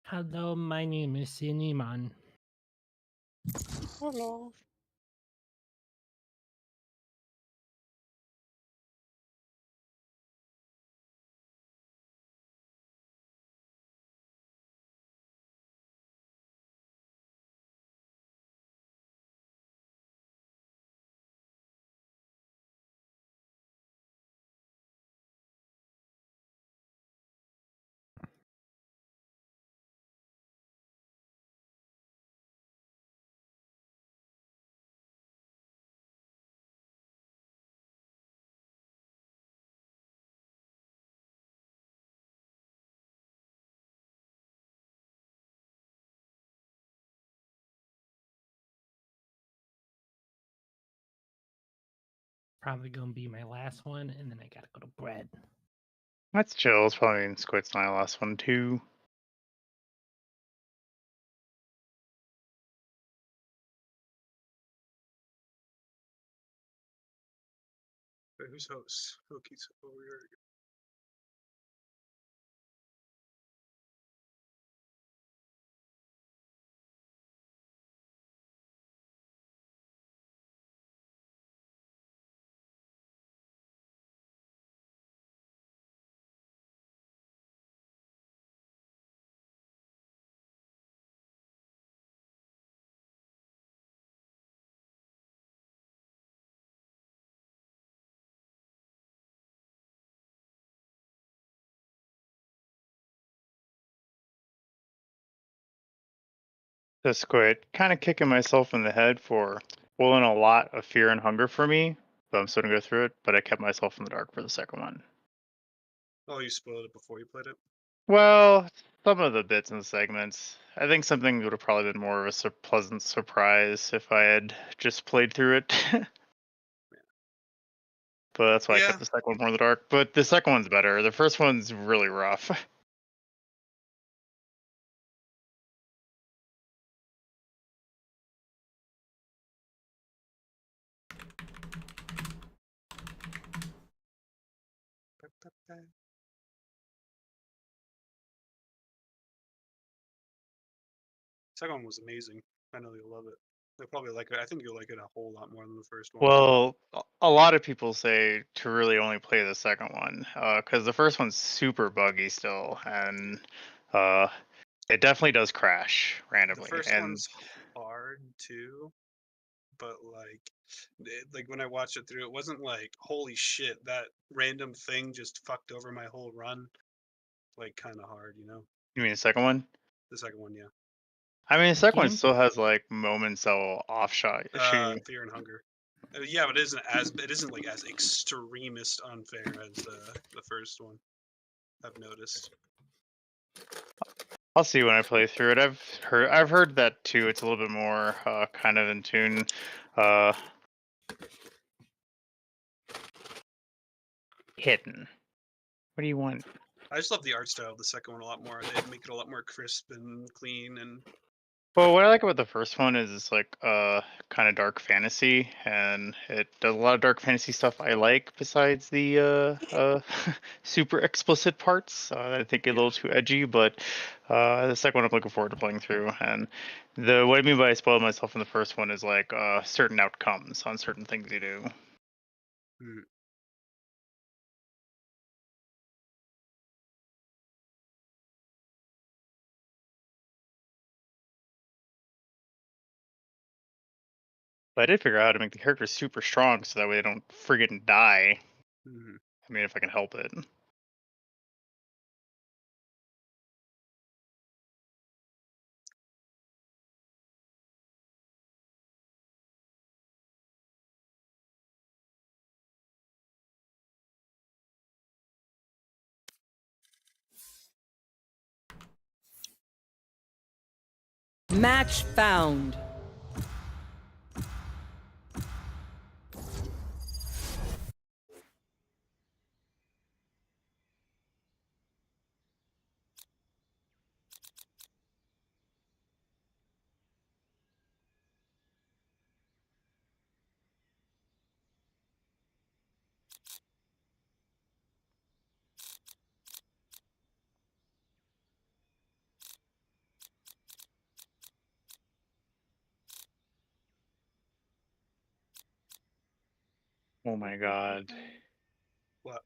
Hello, my name is Siniman. Hello. Probably gonna be my last one, and then I gotta go to bed. That's chill. It's probably in Squid's my last one too. Wait, who's host? Who keeps over here? So Squid, kind of kicking myself in the head for pulling a lot of fear and hunger for me, but I'm still gonna go through it. But I kept myself in the dark for the second one. Oh, you spoiled it before you played it? Well, some of the bits and segments. I think something would have probably been more of a pleasant surprise if I had just played through it. But that's why I Yeah. kept the second one more in the dark. But the second one's better. The first one's really rough. Second one was amazing. I know you'll love it. You'll probably like it. I think you'll like it a whole lot more than the first one. Well, a lot of people say to really only play the second one, because the first one's super buggy still, and uh, it definitely does crash The randomly. first And one's hard too, but like when I watched it through, it wasn't like holy shit that random thing just fucked over my whole run. Like kind of hard, you know. you mean the second one? The second one, yeah. I mean, the The second one still gameplay. has like moments that will offshot you. Fear and Hunger. Yeah, but it isn't like as extremist unfair as the first one. I've noticed. I'll see when I play through it. I've heard that too. It's a little bit more kind of in tune. Uh, Hidden. What do you want? I just love the art style of the second one a lot more. They make it a lot more crisp and clean, and Well, what I like about the first one is it's like kind of dark fantasy, and it does a lot of dark fantasy stuff I like besides the super explicit parts. I think a yeah. little too edgy, but the second one I'm looking forward to playing through. And what I mean by I spoiled myself in the first one is like certain outcomes on certain things you do. Hmm. But I did figure out how to make the characters super strong so that way they don't friggin' die. Hmm. I mean, if I can help it. Match found. Oh my god. What?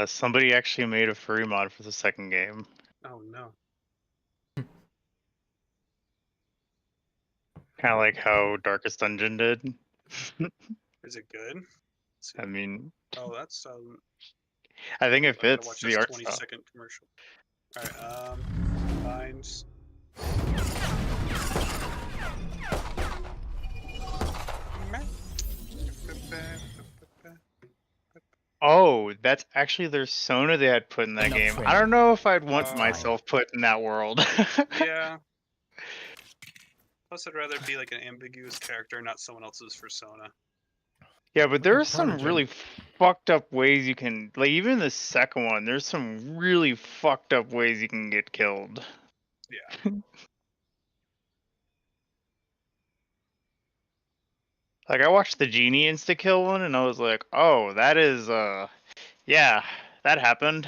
Somebody actually made a furry mod for the second game. Oh no. Kind of like how Darkest Dungeon did. Is it good? Let's see. I mean, Oh, that's I think it I gotta fits watch the this art 20 style. second commercial. All right. Binds. Oh, that's actually their Sona they had put in that Enough game. training. I don't know if I'd want Oh. myself put in that world. Yeah. Plus, I'd rather be like an ambiguous character, not someone else's persona. Yeah, but there a are some protege. really fucked up ways you can, like, even the second one, there's some really fucked up ways you can get killed. Yeah. Like, I watched the Genie insta-kill one, and I was like, oh, that is, yeah, that happened.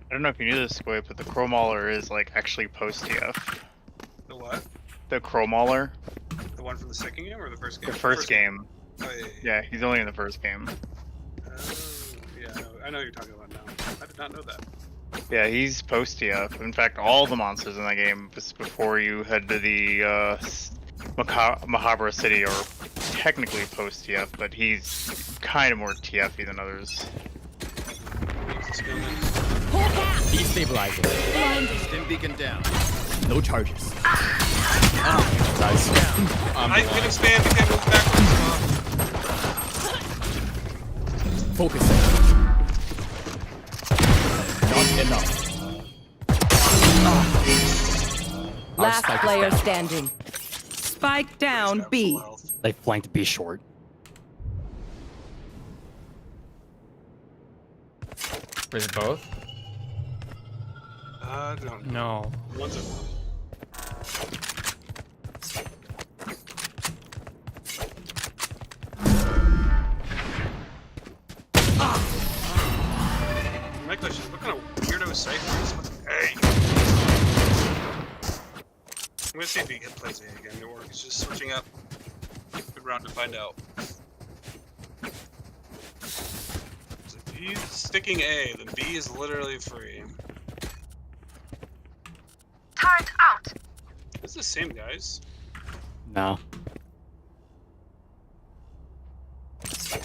I don't know if you knew this, Squid, but the Crow Mauler is, like, actually post-TF. The what? The Crow Mauler? The one from the second game or the first game? The first game. Oh, yeah. Yeah, he's only in the first game. Yeah, I know what you're talking about now. I did not know that. Yeah, he's post-TF. In fact, all the monsters in the game, just before you head to the Mahabra City, are technically post-TF, but he's kind of more TF-y than others. Destabilizer. Stim beacon down. No charges. Nice. I can expand, I can move backwards. Focusing. Not enough. Last spike is player down. standing. Spike down B. They flanked B short. Is it both? I don't know. No. One's a... My question is, what kind of weirdo cipher is fucking A? I'm gonna see if he plays A again, or he's just switching up. Good round to find out. So if he's sticking A, then B is literally free. Turret out. It's the same guys. No. It's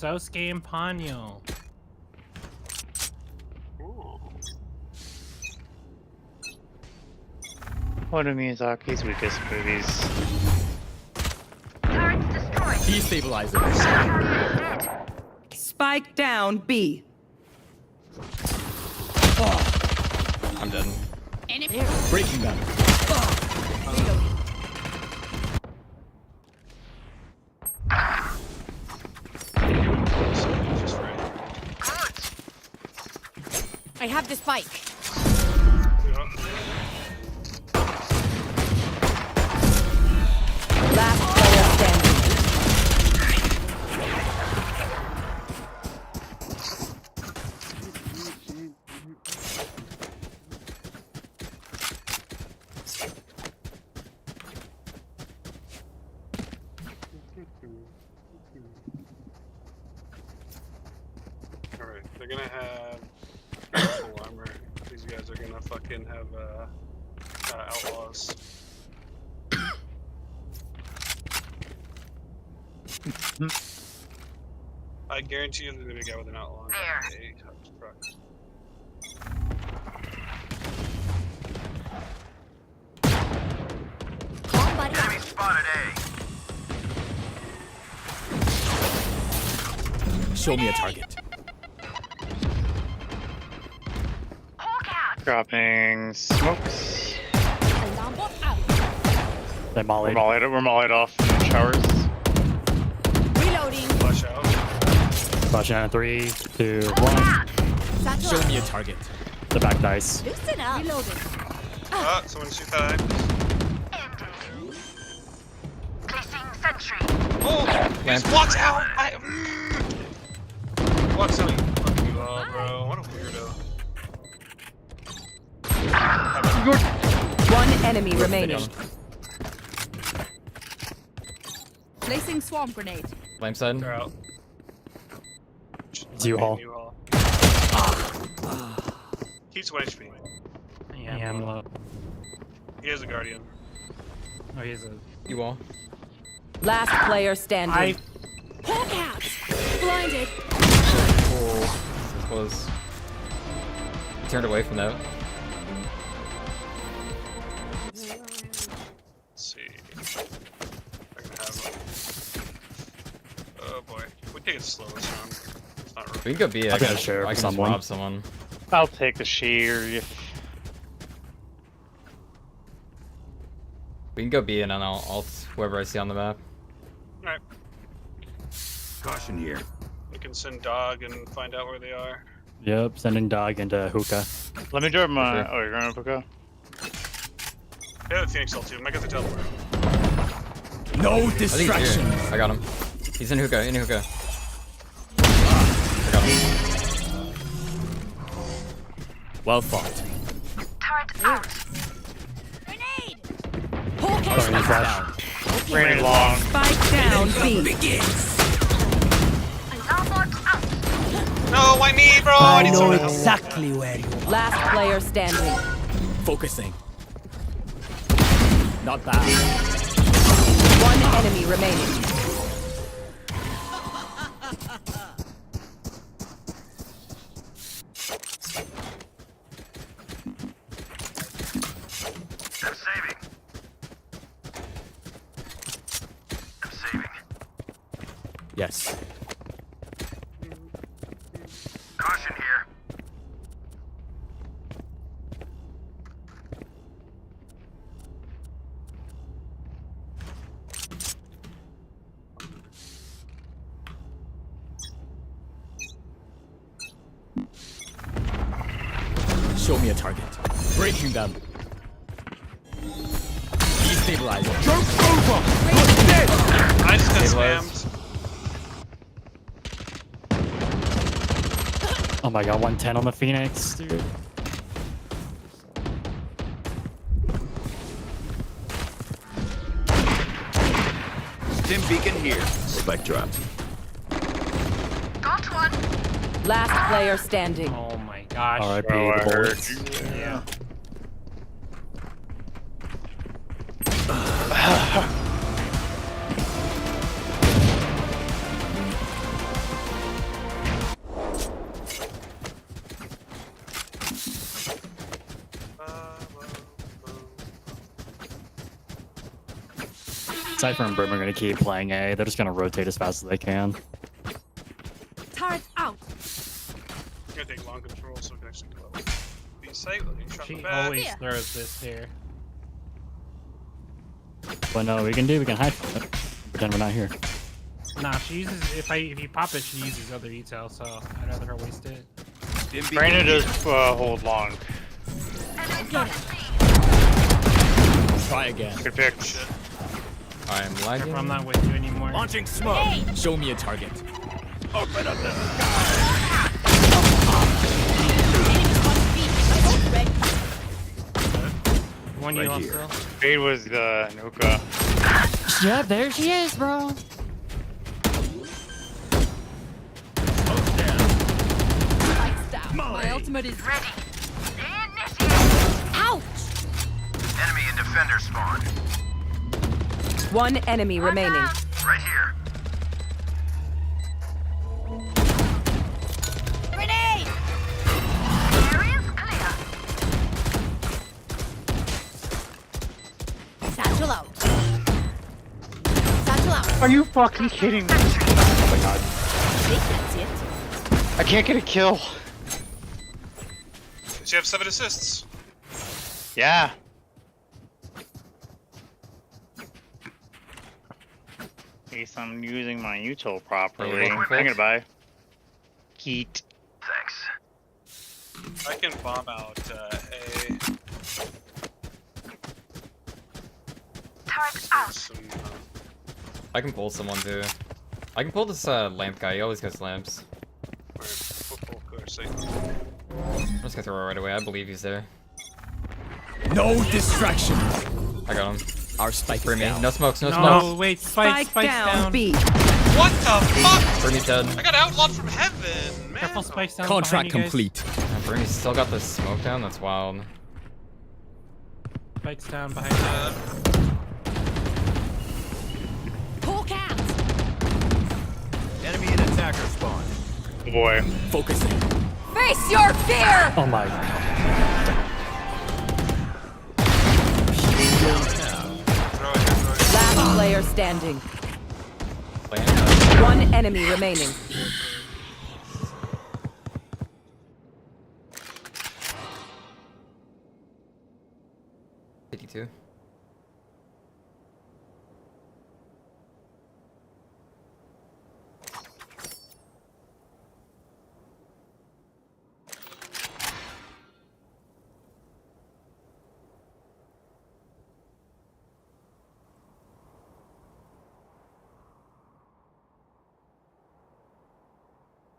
Sosuke and Ponyo. Ooh. One of Miyazaki's weakest movies. Turret destroyed. Destabilizer. Turret dead. Spike down B. I'm dead. Breaking them. Just right. I have the spike. Last player standing. Alright, they're gonna have full armor. These guys are gonna fucking have outlaws. I guarantee you there's gonna be a guy with an outlaw. There. Hey, truck. Enemy spotted A. Show me a target. Dropping smokes. Alarm bot out. They We're mollied. mollied off in the showers. Reloading. Flush out. Flashing out in 3, 2, 1. Satchel Show out. me a target. The back dice. Loosen up. Reloading. Ah, someone shoot that. Oh, he just walks out. Walks out. Fuck you all, bro. What a weirdo. One enemy remaining. Placing swarm grenade. Flame side. They're out. U-Haul. U-Haul. He's 1 HP. Yeah, I'm low. He has a guardian. Oh, he's a. You all. Last player standing. Hawk out. Blinded. Oh, this was. Turned away from that. Let's see. I can have him. Oh boy. We take it slow this round. It's not We really. can go B. I I'll get a can, share I for can just someone. rob someone. I'll take the sheer. We can go B and then I'll ult whoever I see on the map. Alright. Caution here. We can send dog and find out where they are. Yep, sending dog into hookah. Let me drop my. Sure. Oh, you're going to hookah? They have the Phoenix ult too. Might get the teleport. No I think he's distraction. here. I got him. He's in hookah. In hookah. I got him. Well fought. Grenade. Hawk out. Sorry, flash. Raining long. Spike down B. Begins. Alarm bot out. No, why me, bro? I need someone to help. exactly where you are. Last player standing. Focusing. Not bad. One enemy remaining. Yes. Caution here. Show me a target. Breaking them. Destabilizing. Joke over. I just got Stabilize. spammed. Oh my god, 110 on the Phoenix, dude. Stim beacon here. Spike drop. Got one. Last player standing. Oh my gosh. Oh, R.I.P. I the heard bullets. you. Yeah. Cypher and Brim are gonna keep playing A. They're just gonna rotate as fast as they can. Turret out. I'm gonna take long control so we can actually go. Be safe. Let me shot She the back. always Yeah. throws this here. But no, we can hide from it. Pretend we're not here. Nah, she uses if you pop it, she uses other etel, so I'd rather her waste it. Stim beacon Brandon here. does hold long. Get it. Try again. Good pick. I'm If lagging. I'm not with you anymore. Launching smoke. Hey. Show me a target. Open up the sky. Enemies on feet. Both ready. One Right you here. also. Fade was the hookah. Yeah, there she is, bro. Smoke's down. Lights down. Molly. My ultimate is ready. Initiate. Ouch. Enemy and defender spawn. One enemy remaining. Right here. Grenade. Area's clear. Satchel out. Satchel out. Are you fucking kidding me? Oh my god. I think that's it. I can't get a kill. But you have 7 assists. Yeah. At least I'm using my util properly. welcome, Thinking folks. about Heat. Thanks. I can bomb out A. Turret out. Some, I can pull someone too. I can pull this lamp guy. He always gets lamps. full course. I'm just gonna throw it right away. I believe he's there. No distraction. I got him. Our spike For is me. down. No smokes. No No, smokes. wait, Spike Spike's down. B. What the fuck? Bernie's dead. I got outlawed from heaven, man. Careful, Spike's down. Contract behind you guys. complete. Bernie's still got the smoke down. That's wild. Spike's down behind you. Hawk out. Enemy and attacker spawn. Oh boy. Focusing. Face your fear. Oh my god. Throw it. Last player standing. Playing, One enemy remaining. uh, 52.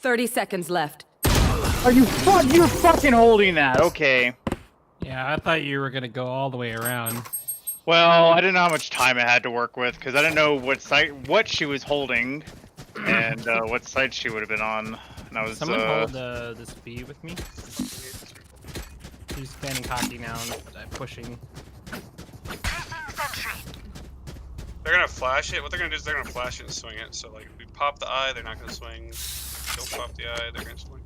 Thirty seconds left. You're fucking holding that. Okay. Yeah, I thought you were gonna go all the way around. Well, I didn't know how much time I had to work with because I didn't know what she was holding, and what side she would have been on. And I was Someone hold this B with me. He's standing cocky now, but I'm pushing. They're gonna flash it. What they're gonna do is they're gonna flash it and swing it. So like, if we pop the eye, they're not gonna swing. Don't pop the eye, they're gonna swing.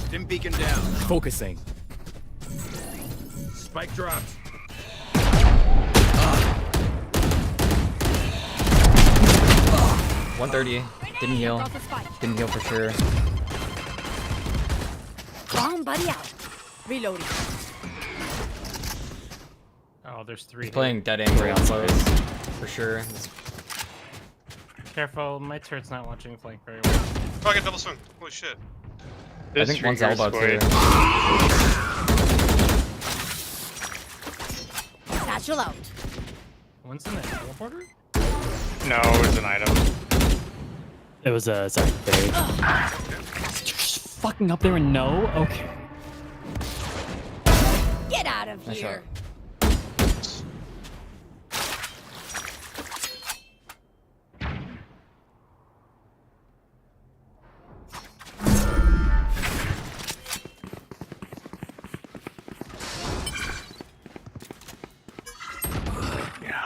Stim beacon down. Focusing. Spike dropped. 130. Didn't heal. Drop the spike. Didn't heal for sure. Bomb buddy out. Reloading. Oh, there's 3. He's playing dead angry on close. For sure. Careful, my turret's not watching flank very well. Oh, I got double swing. Holy shit. I think one's elbow too. Satchel out. One's in the teleporter? No, it was an item. It was sorry, buried. You're just fucking up there and no? Okay. Get out of Nice here.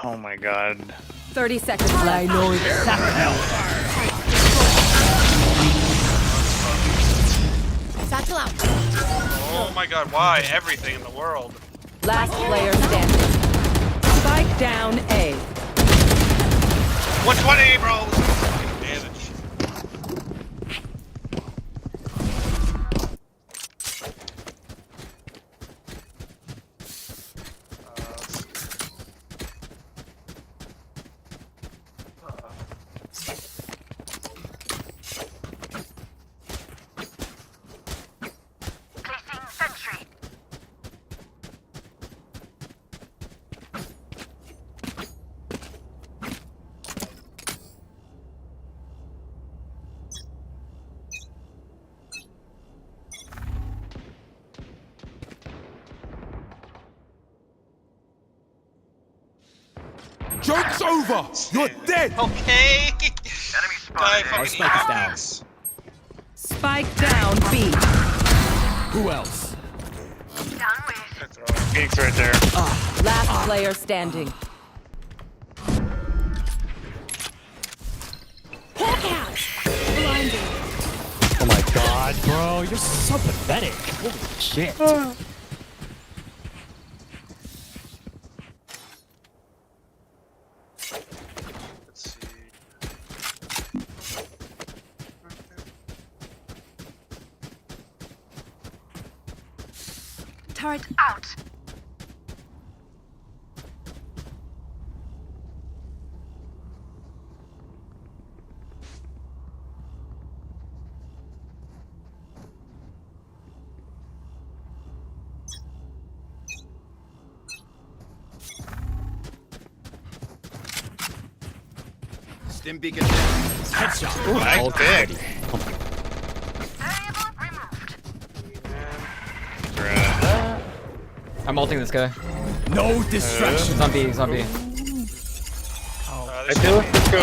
Oh my god. 30 seconds left. Satchel out. Oh my god, why? Everything in the world. Last player standing. Spike down A. 120, bro! Fucking damage. Placing sentry. Joke's over. You're dead. Okay! Enemy Die spotted. Our fucking spike is down. Alex. Spike down B. Who else? Done with. Phoenix right there. Last player standing. Hawk out. Blinding. Oh my god, bro, you're so pathetic. Holy shit. turret Out. Stim beacon down. Headshot. Nice pick. Variable removed. Bruh. I'm ulting this guy. No distraction. He's on B, he's on B. I feel like let's go A.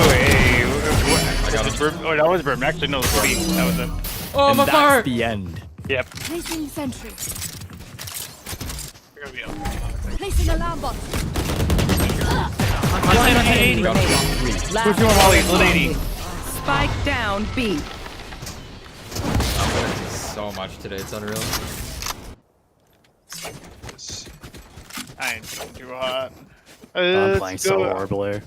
I got him. Oh, that was Brim. Actually, no, it was B. That was it. Oh, And my that's fire! the end. Yep. placing sentry. They're gonna be up. Placing alarm bot. One enemy Go. remaining. Who's Last doing Molly? Low player 80. Spike down B. I'm ulting so much today, it's unreal. This- I ain't doing too hot. I'm playing so go. horribly.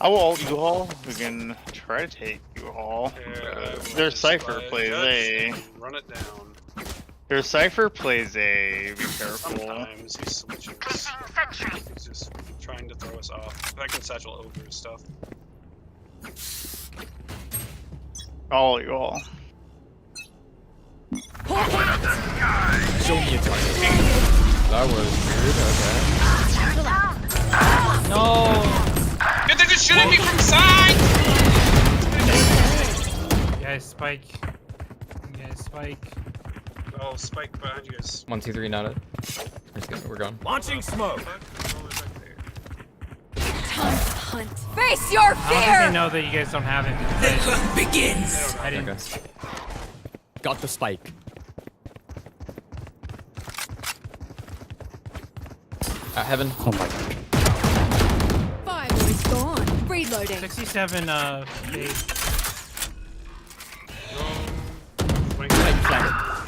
I will ult U-Haul. We can try to take U-Haul. Here, I will Their just Cypher buy a plays Judge A. and Run it down. Their Cypher plays A. Be careful. Sometimes he switches. Placing sentry. He's just trying to throw us off. I can satchel over his stuff. All U-Haul. Show me a target. That was weird, No! Yeah, they're just shooting me from side! Guys, spike. Guys, spike. Oh, Spike behind you guys. okay. 1, 2, 3, not it. We're gone. Launching smoke. Fuck, all the way back there. Time to hunt. Face your I don't think they fear! know that you guys don't have it. Begins. I didn't. Okay. Got the spike. Heaven. Oh my god. Fire is gone. Reloading. 67, fade.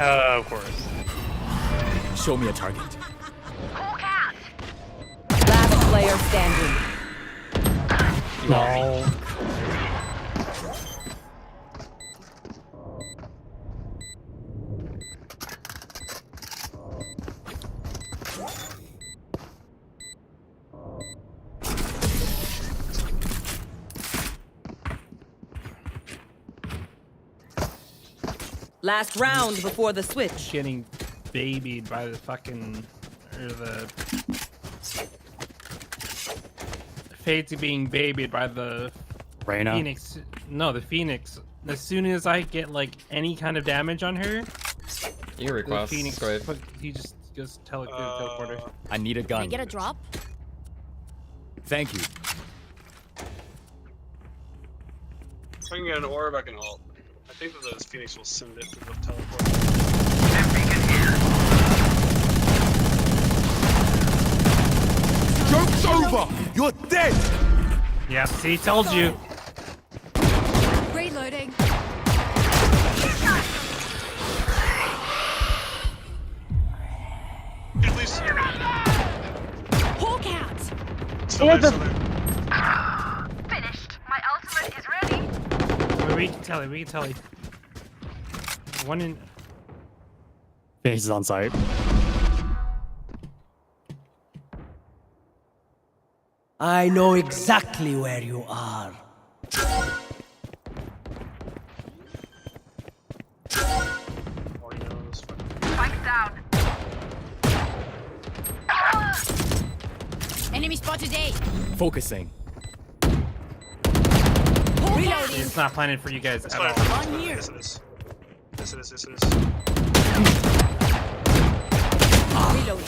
Of course. Show me a target. Hawk out. Last player standing. No. Last round before the switch. Getting babied by the fucking, or the Fade's being babied by the Reyna. Phoenix. No, the Phoenix. As soon as I get like any kind of damage on her, You the request. Phoenix, Go ahead. he just goes teleporter. I need a Can I gun. get a drop? Thank you. If I can get an orb, I can ult. I think that this Phoenix will send it to the teleport. Stim beacon here. Joke's over! You're dead! Yeah, see, told you. Reloading. At least. Hawk out. So there's Finished. My ultimate is ready. We can tell it. We can tell it. One in. Phoenix is on site. I know exactly where you are. Spike down. Enemy spotted A. Focusing. Reloading. It's not planning for you guys It's at fine. all. On here. Yes, it is. Yes, it is. Yes, it is. Reloading.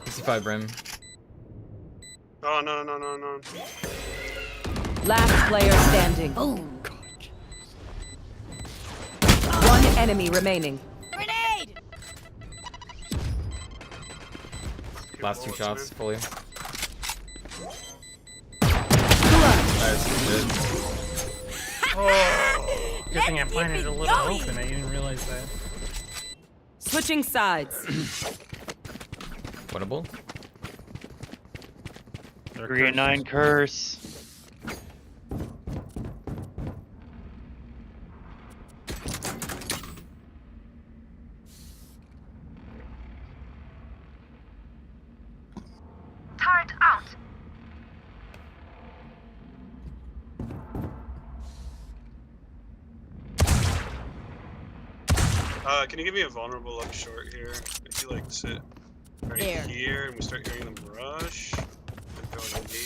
65 Brim. Oh, no, no, no, no. Last player standing. Boom. One enemy remaining. Grenade. Last 2 bullets, shots, man. fully. Clutch. Nice, good. Good thing I Let's planted keep it a it little going. open. I didn't realize that. Switching sides. Winnable. They're 3 and 9 curse. Can you give me a vulnerable up short here? If you like sit right There. here and we start hearing them rush, and go to me,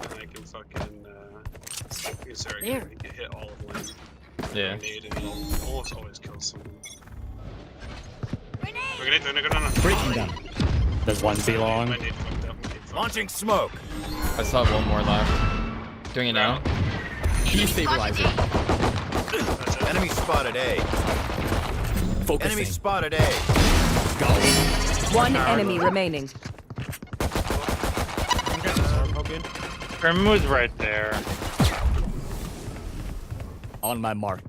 and I can fucking you can sit right here and you can hit all of them. Yeah. Grenade and you'll almost always kill someone. Grenade! Grenade, no. Breaking down. There's one B long. My nade fucked up. My nade fucked Launching smoke. I still have one more left. Doing it now. Destabilizing. up. That's it. Enemy spotted A. Focusing. Enemy spotted A. Go. One enemy remaining. Grim was right there. On my mark.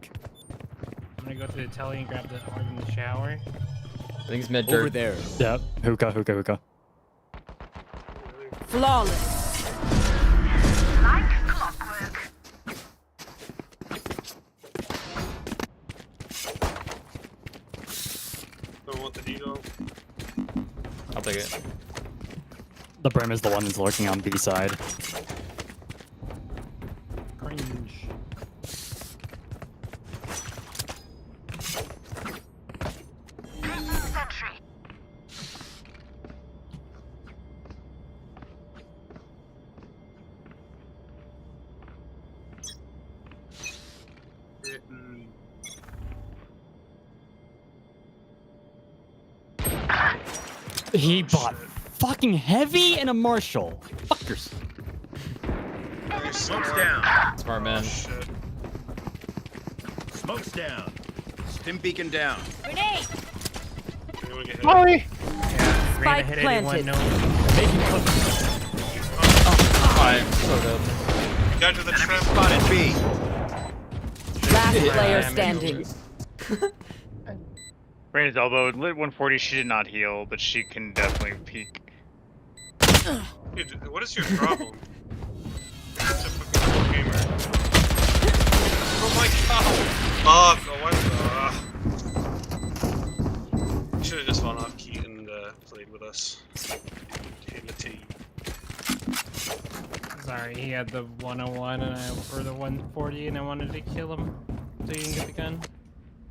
I'm gonna go to the telly and grab the orb in the shower. I think it's mid Over dirt. there. Yep. Hookah. Flawless. Like clockwork. Don't want the deagle. I'll take it. The Brim is the one that's lurking on B side. Cringe. Placing sentry. Hitting. He Oh, bought shit. fucking heavy and a Marshall. Fuck yourself. Nice. Smoke's down. Smart man. Shit. Smoke's down. Stim beacon down. Grenade! Anyone get hit? Molly! Yeah, Spike planted. Making I'm so good. Got to the Enemy trap. spotted B. Last player Yeah, standing. Brandon's elbow, lit 140, she did not heal, but she can definitely peek. Dude, what is your problem? You're such a fucking cool gamer. Oh my god! Fuck! Oh, what the? Should have just gone off key and played with us. Hit the T. Sorry, he had the 101 or the 140 and I wanted to kill him so you can get the gun.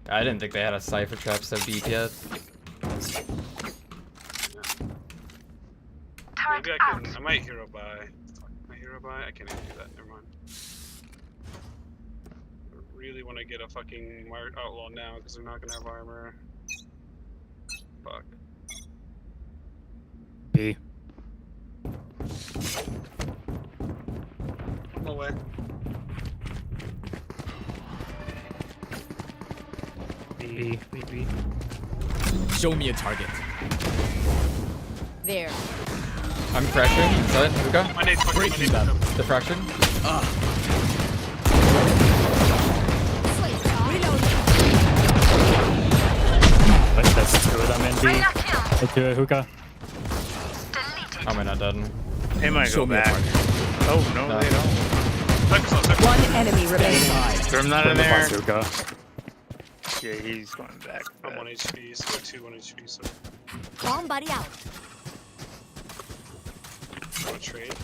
I didn't think they had a cipher trap so deep yet. Maybe I can. I might hero buy. Fuck, my hero buy? I can't even do that. Never mind. I really want to get a fucking outlaw now because they're not gonna have armor. Fuck. B. No way. B. Show me a target. There. I'm fracturing. Is that it? Hookah? My nade's fucking. My Breaking nade's them. fucking. The fractured? That's two of them in B. Reyna kill. Let's do it, hookah. Deleted. How am I not dead? They might Show go me a back. target. Oh, no, No. they don't. One enemy remaining. Side. Grim not in Brim there. plus hookah. Yeah, he's going back. I'm 1 HP, so 2 1 HP, so Bomb buddy out. I want to trade.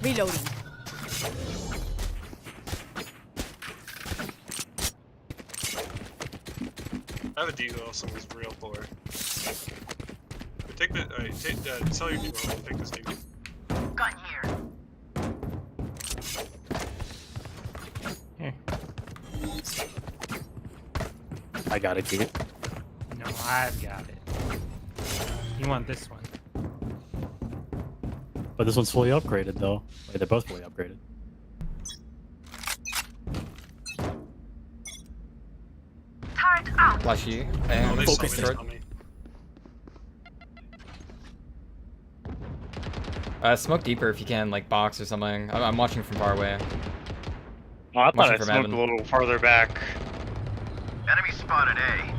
Reloading. I have a deagle, someone's real poor. Take the. Sell your deagle and take this deagle. Gun here. Here. I got it, dude. No, I've got it. You want this one. But this one's fully upgraded, though. Wait, they're both fully upgraded. Turret out. Flashy. Oh, And they saw me, focus they short. saw me. Smoke deeper if you can, like box or something. I'm watching from far away. Oh, I thought Watching I from smoked Evan. a little farther back. Enemy spotted A.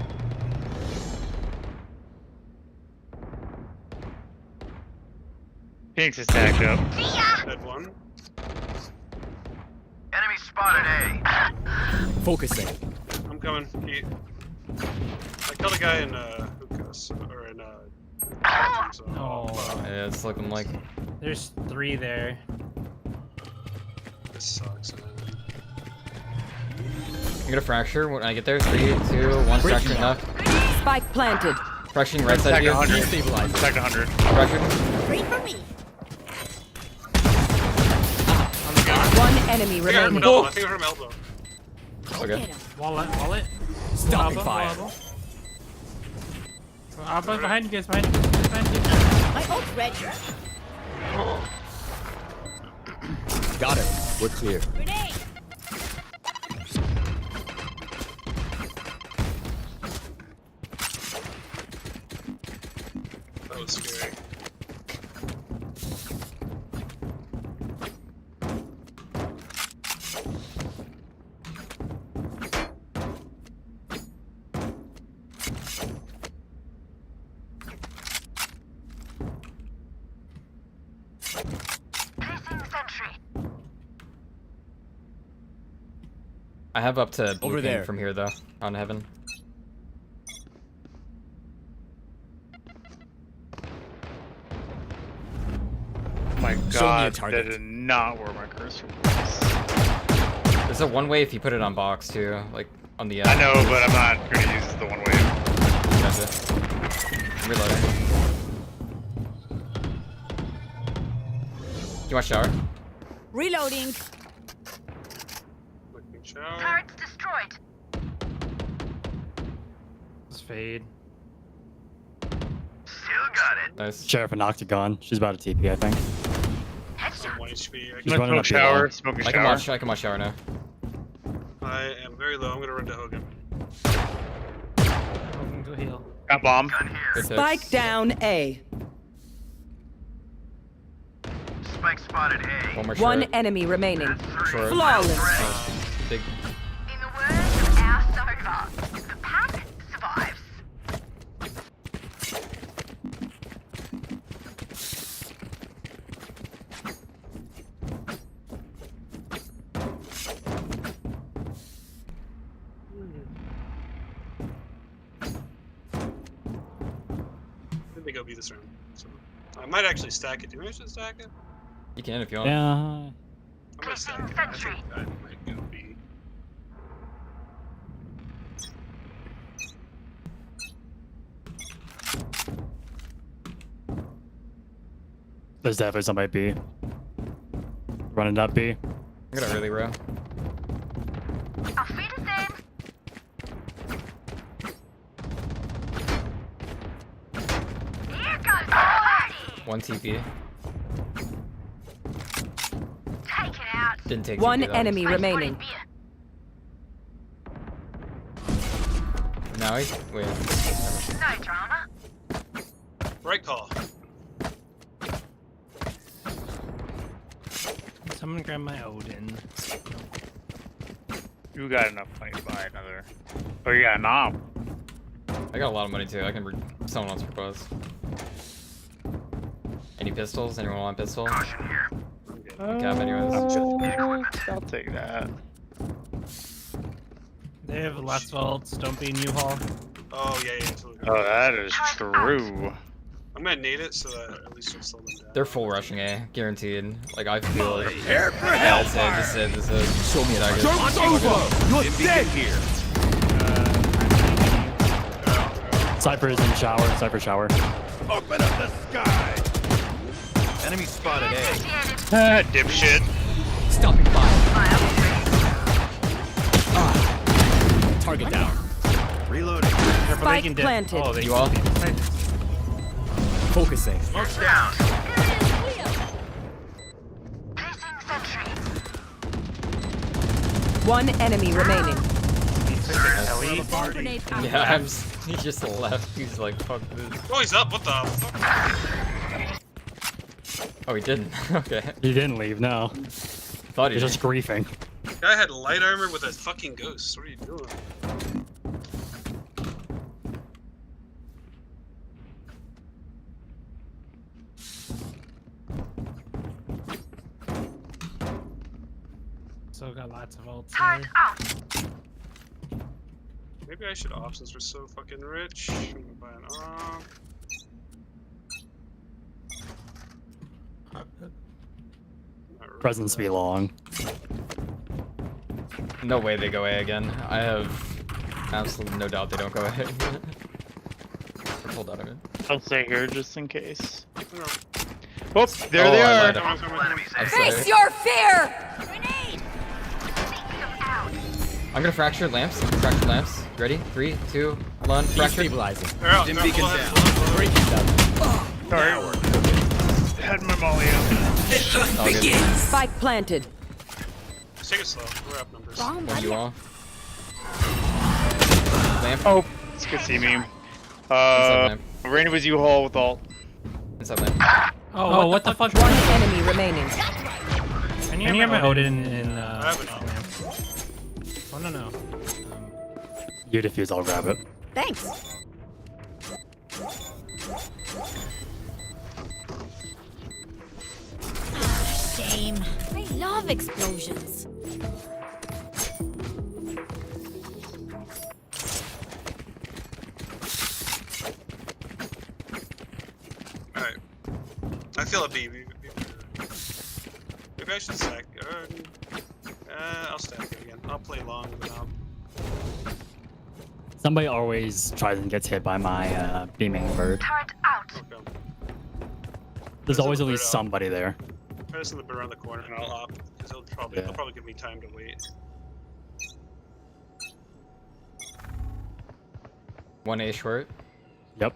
Phoenix is tagged up. Dead one. Enemy spotted A. Focusing. I'm coming. I killed a guy in hookah, or in bathroom, so. Oh. Yeah, it's looking like There's 3 there. This sucks, man. I'm gonna fracture when I get there. 3, 2, 1. Fracture enough. Spike planted. Fracturing right side of you. 100. Tag 100. Fractured. Wait for me. One enemy I think I heard him remaining. elbow. I think I heard him elbow. Okay. Wallet. Stopping Elbow, fire. elbow. Elbow behind you guys, behind you. My ult's ready. Got it. We're clear. Grenade. That was scary. Placing sentry. I have up to blue Over ping there. from here though. On heaven. Oh my Show me a god, target. that is not where my cursor was. There's a one way if you put it on box too, like on the. I know, but I'm not gonna use the one way. Gotcha. I'm reloading. You want shower? Reloading. Looking shower. Turrets destroyed. Let's fade. Still got it. Nice. Sheriff and Octagon. She's about to TP, I think. Some 1 HP. He's I'm running gonna up smoke the shower. wall. Smoke a I can shower. watch. I can watch shower now. I am very low. I'm gonna run to Hogan. Welcome to heal. Got bomb. Gun here. Good Spike picks. down A. Spike spotted A. One more One short. enemy remaining. Short. Flawless. Nice. Big. In the words of our Sova, the pack survives. I think I'll be this round. So I might actually stack it. Do you think I should stack it? You can if you want. Yeah. I'm gonna stack it. I think I might go B. There's definitely somebody B. Running up B. I'm gonna really row. Auf Wiedersehen. Here goes the party. One TP. Take it out. Didn't take One TP though. enemy remaining. Now he. Wait. No drama. Right call. Someone grab my Odin. You got enough money to buy another. Oh, you got a knob. I got a lot of money too. I can. Someone wants to propose. Any pistols? Anyone want a pistol? Cap anyways. I'll take that. They have lots of ults. Don't be in U-Haul. Oh yeah, yeah. Totally. Oh, that is true. I'm gonna nade it so that at least we'll slow them down. They're full rushing A, guaranteed. Like I feel it. Prepare for That's it. hellfire. This is. Show me a Dagger. target. Joke's over. You're dead here. Cypher is in shower. Cypher shower. Open up the sky. Enemy spotted A. Ah, dipshit. Stopping fire. Target down. Reloading. Careful, they Spike can dip. planted. Oh, they You all? Focusing. Smoke's down. Placing sentry. One enemy remaining. Grenade out. Yeah, he just left. He's like, fuck this. Oh, he's up. What the fuck? Oh, he didn't. Okay. He didn't leave, no. Thought he He's did. just griefing. Guy had light armor with a fucking ghost. What are you doing? So got lots of ults Turret here. out. Maybe I should off since we're so fucking rich. I'm gonna buy an off. Not really. Presence be long. No way they go A again. I have absolutely no doubt they don't go A. Hold on a minute. I'll stay here just in case. No. Oh, there Oh, they I are. lied. Come on, come on, come on. I'm Face sorry. your fear! Grenade! I'm gonna fracture lamps. Fracture lamps. Ready? 3, 2, 1. Fracture. Destabilizing. They're out. Stim They're beacon all down. ahead. Breaking down. Sorry. Had my molly out. All good. Spike planted. Just take it slow. We're up numbers. Bomb One you buddy. all. Lamp. Oh, it's good to see me. Inside lamp. Raina was U-Haul with ult. Inside lamp. Oh, what the fuck? One enemy remaining. Can you have my Odin in I have it. Oh, no. You defuse, I'll grab it. Thanks. Shame. I love explosions. Alright. I feel a B. Maybe I should stack. I'll stack it again. I'll play long and I'll. Somebody always tries and gets hit by my beaming bird. Turret out. Okay. There's always at least Bird up. somebody there. Try to send the bird around the corner and I'll op because it'll probably give me time to wait. 1 A short. Yep.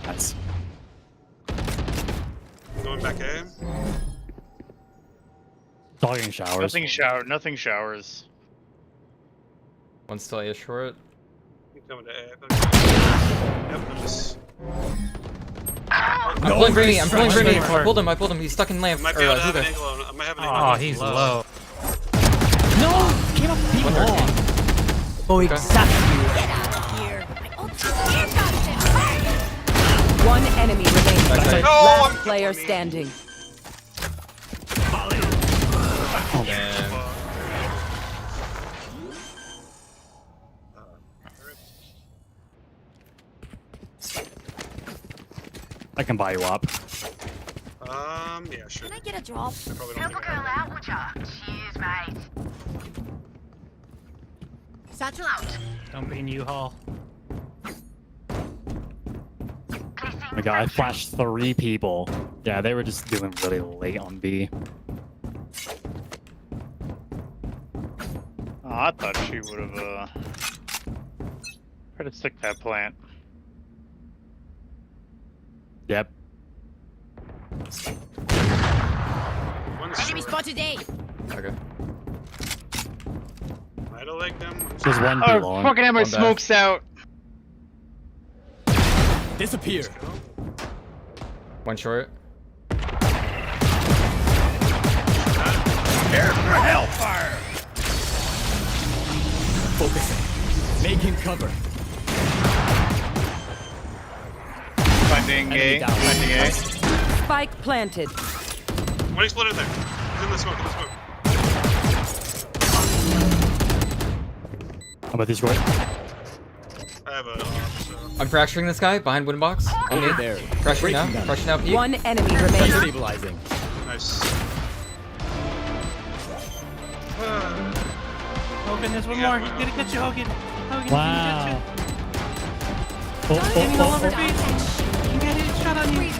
Nice. Going back A. Dogging showers. Nothing showers. One still A short. I'm coming to A. Yep, I'm just. I'm pulling Granny. I'm pulling Granny. for it. I pulled him. He's stuck in lamp. I might Or, be able to have an Hookah. angle on. I might have an Oh, angle. he's low. No! Came up beam One long. Oh, exactly. Get out of here. My ult. Here comes it. One enemy remaining. Backside. No, Last I'm player standing. Man. I can buy you up. Yeah, sure. Can I get a drop? I probably don't Help a think I girl have out, would ya? Cheers, mate. Satchel out. Don't be in U-Haul. Placing Oh my god, I flashed 3 people. Yeah, they were just doing really late on B. Oh, I thought she would have tried to stick that plant. Yep. One's Enemy short. spotted A. Okay. Might have legged him. I'm There's sorry. one B Oh, long. fucking have my One back. smokes out. Disappear. One short. Prepare for hellfire. Focusing. Making cover. Finding Enemy A. down. Finding A. Spike planted. One exploded there. He's in the smoke. In the smoke. How about these right? I have a. So. I'm fracturing this guy behind wooden box. On me. There. Fracturing now. Breaking down. Fracturing now. Peek. One enemy remaining. Stabilizing. Nice. Hogan, there's one Yeah, more. well. He's gonna get you, Hogan. Hogan, Wow. Oh, Getting all over oh, face. You can get hit, shot on you.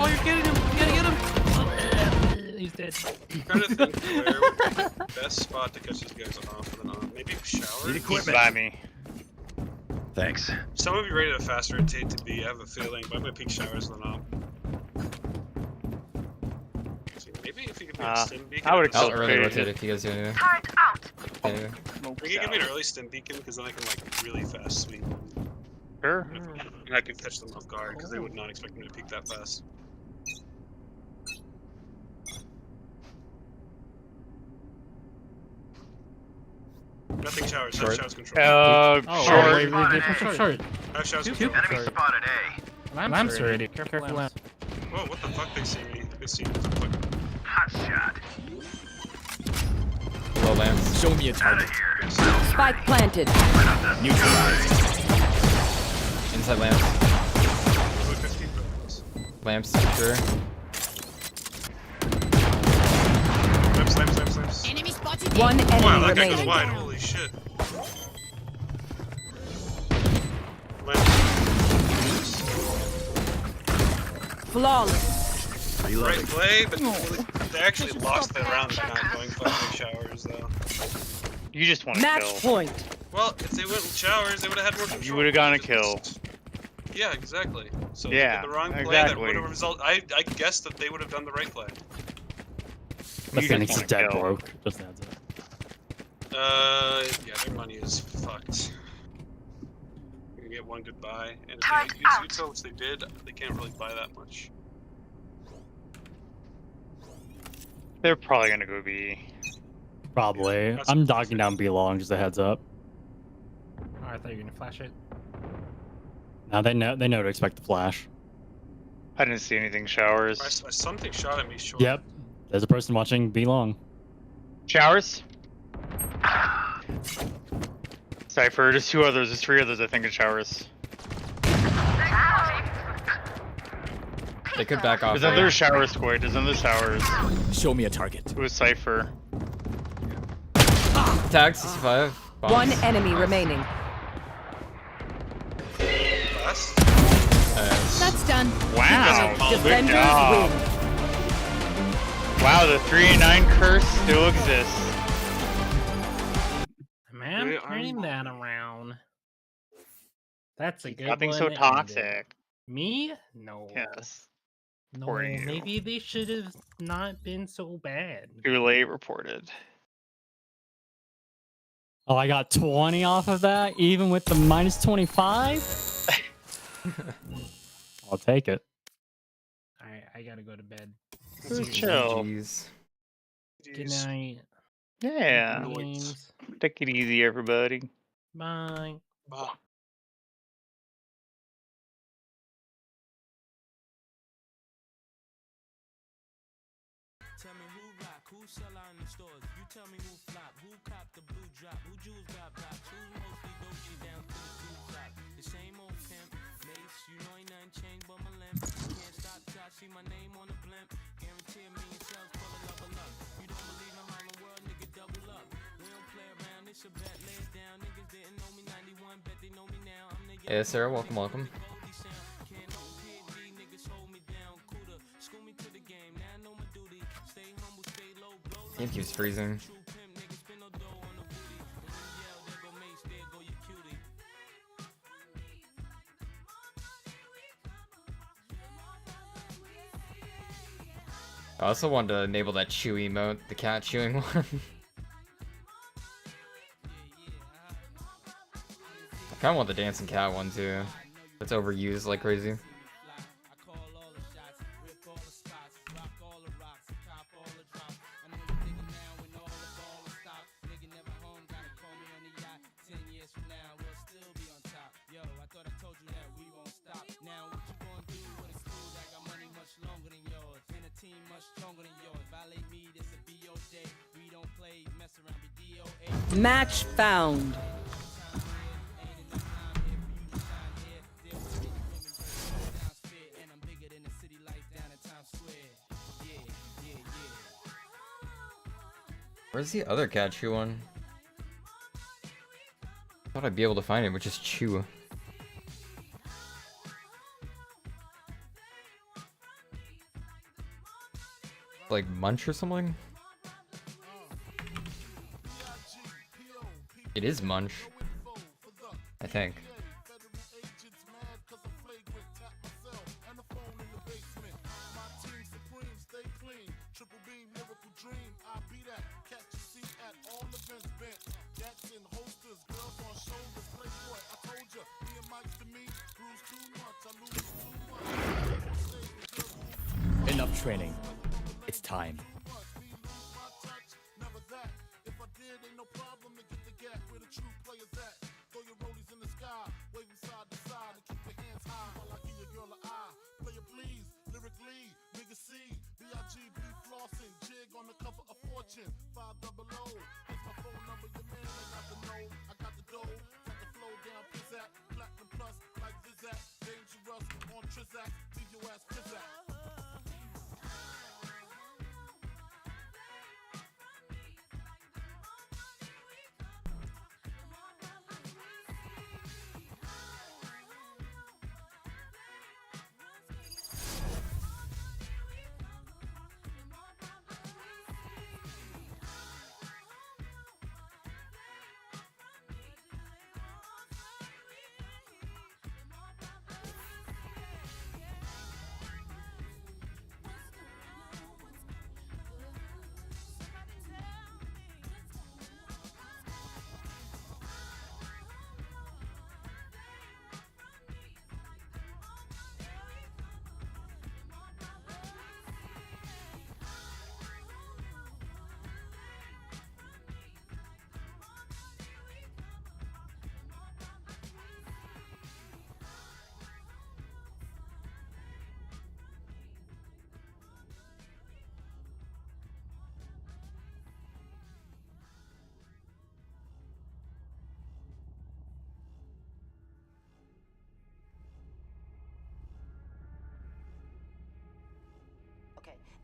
Oh, you're getting him. You gotta get him. He's dead. I'm trying to think where would be the best spot to catch these guys off with an on. Maybe shower. Need He's equipment. by me. Thanks. Some of you rated a faster rotate to B. I have a feeling, but I'm gonna peek showers with an op. See, maybe if you give me a stim beacon. I would've I'll killed early Fade. rotate if you guys do anything. Turret out. Anyway. Smokes We can give me out. an early stim beacon because then I can like really fast sweep Sure. and I can catch them off guard because they would not expect me to peek that fast. Nothing showers. I have Short. showers control. Oh, Short. wait, short. I have showers Two control. people short. spotted A. Lamps already. Careful lamps. Whoa, what the fuck? They see me. They see me. Fuck. Hot shot. Low lamps. Show me a target. Spike planted. Neutralized. Inside lamps. About 15 buildings. Lamps. Sure. One enemy Wow, that guy goes remaining. wide. Holy shit. Flawless. Great play, but they actually lost the round by not going fucking showers, though. You just want to Match kill. point. Well, if they went with showers, they would have had more control. You would have gotten a Just- kill. Yeah, exactly. So Yeah, they did the wrong play exactly. that would have resulted. I guessed that they would have done the right play. The You Phoenix just is wanna dead kill. broke. Just adds it. Yeah, their money is fucked. You're gonna get one goodbye, and if Turret they use out. util, which they did, they can't really buy that much. They're probably gonna go B. Probably. That's I'm what docking down B long, just a heads up. Oh, I thought you were gonna flash it. Now they know to expect the flash. I didn't see anything showers. Something shot at me short. Yep. There's a person watching B long. Showers? Cypher, there's 2 others, there's 3 others I think in showers. They could back off. There's another shower squid, there's another showers. Show me a target. It was Cypher. Tag 65. Bombs. One enemy remaining. Last? That's done. Wow, good Defenders job. win. Wow, the 3-9 curse still exists. Man, Yeah, turning that around. That's a good Nothing one. so to end it. toxic. Me? No. Yes. No, Poor you. maybe they should have not been so bad. Too late reported. Oh, I got 20 off of that, even with the minus 25? I'll take it. I gotta go to bed. Just chill. Jeez. Good night. Yeah. Noise. Games. Take it easy, everybody. Bye. Bye. Tell me who rock, who sell out in the stores. You tell me who flop, who cop the blue drop, who jewels got blocks, who's mostly Dolce down to the blue flop. The same old pimp, mace, you know ain't nothing changed but my limp. Can't stop till I see my name on the blimp. Guarantee a million sales, pull a level up. You don't believe in Harlem World, nigga, double up. We don't play around, it's a bet, lay it down. Niggas didn't know me 91, bet they know me now. I'm the Yeah, Sarah, welcome, welcome. Goldie sound. Can't no PD, niggas hold me down. Cooler, school me to the game, now I know my duty. Stay humble, stay low, blow low. Game keeps freezing. True pimp, niggas spin no dough on the booty. And when you yell, there go Mace, there go your cutie. I also wanted to enable that chew emote, the cat chewing one. I kinda want the dancing cat one too. It's overused like crazy. I call all the shots, rip all the spots, rock all the rocks, cop all the drops. I know you nigga now when all the ball is stopped. Nigga never home, gotta call me on the yacht. 10 years from now, we'll still be on top. Yo, I thought I told you that we won't stop. Now what you gonna do with a crew that got money much longer than yours? And a team much stronger than yours. Violate me, this a BO day. We don't play, mess around, be DOA. Match found. Where's the other cat chew one? Thought I'd be able to find it, but just chew. Like munch or something? It is munch. I think. Enough training. It's time.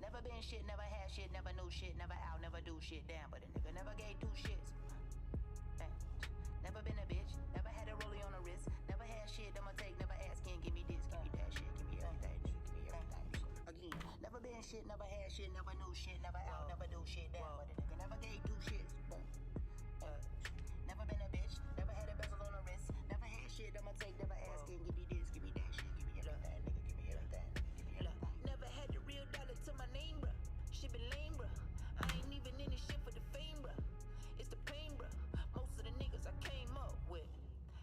Never been shit, never had shit, never knew shit, never out, never do shit. Damn, but a nigga never gave 2 shits. Damn. Never been a bitch, never had a rollie on the wrist, never had shit, I'ma take, never asking, give me this, give me that shit, give me everything, nigga, give me everything. Again, never been shit, never had shit, never knew shit, never out, never do shit. Damn, but a nigga never gave 2 shits. Never been a bitch, never had a bezel on the wrist, never had shit, I'ma take, never asking, give me this, give me that shit, give me everything, nigga, give me everything, give me everything. Never had the real dollar to my name, bruh. Shit been lame, bruh. I ain't even in this shit for the fame, bruh. It's the pain, bruh. Most of the niggas I came up with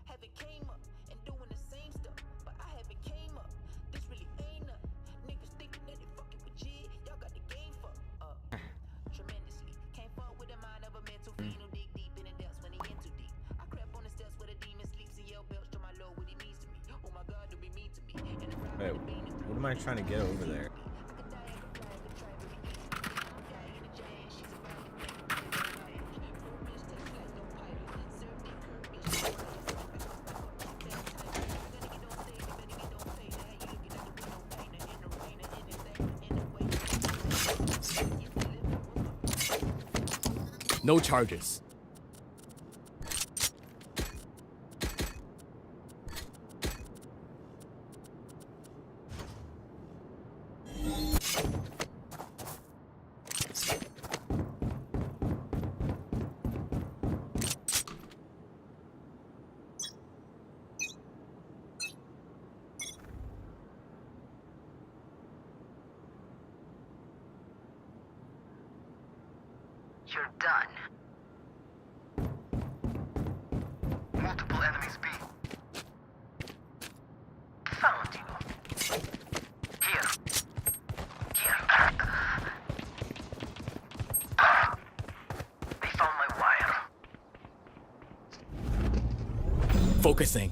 haven't came up and doing the same stuff, but I haven't came up. This really ain't nothing. Niggas thinking that they fucking with G. Y'all got the game fucked up tremendously. Can't fuck with a mind of a mental fiend who dig deep in the depths when he in too deep. I crept on the steps where the demon sleeps and yell belch to my lord what he means to me. Oh my God, don't be mean to me. And the ride Wait, with the bean is what am I trying to get over there? No charges. You're done. Multiple enemies B. Found you. Here. Here. They found my wire. Focusing.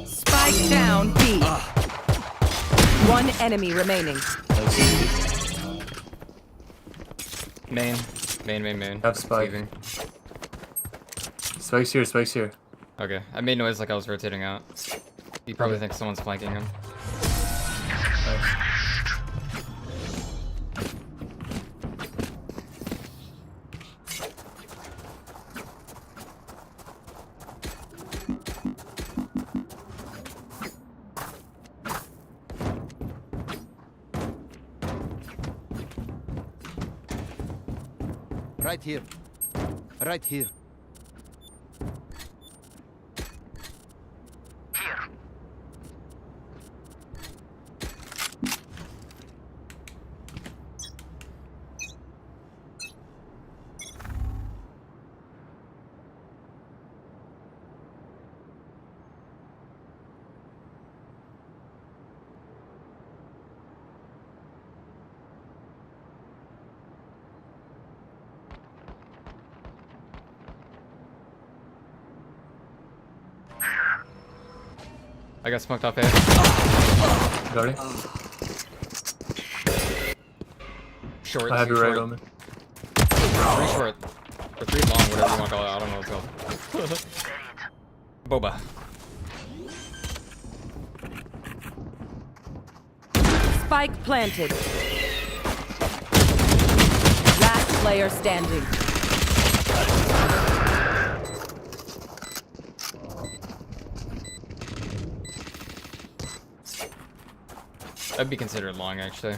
Spike down B. One enemy remaining. Main. Have spike. Leaving. Spike's here, spike's here. Okay, I made noise like I was rotating out. You probably think someone's flanking him. Right here. Right here. Here. I got smoked off A. Got it. Short. I have two you right short. on me. 3 short. Or 3 long, whatever you want to call it. I don't know what it's called. Boba. Spike planted. Last player standing. That'd be considered long, actually.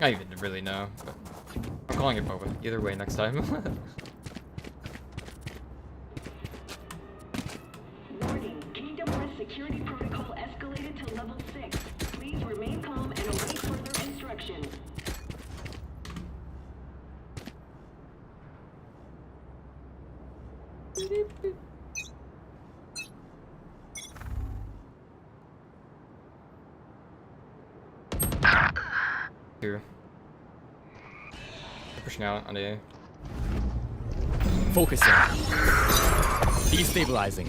I don't even really know, but I'm calling it Boba. Either way, next time. Warning. Kingdom Press security protocol escalated to level 6. Please remain calm and await further instructions. Here. They're pushing out on the A. Focusing. Destabilizing.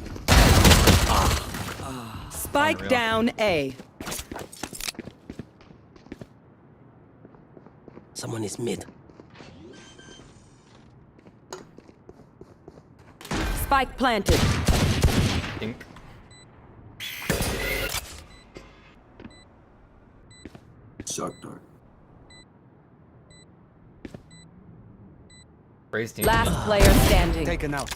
Spike Unreal. down A. Someone is mid. Spike planted. Ink. Suck dark. Raise team. Last player standing. Taken out.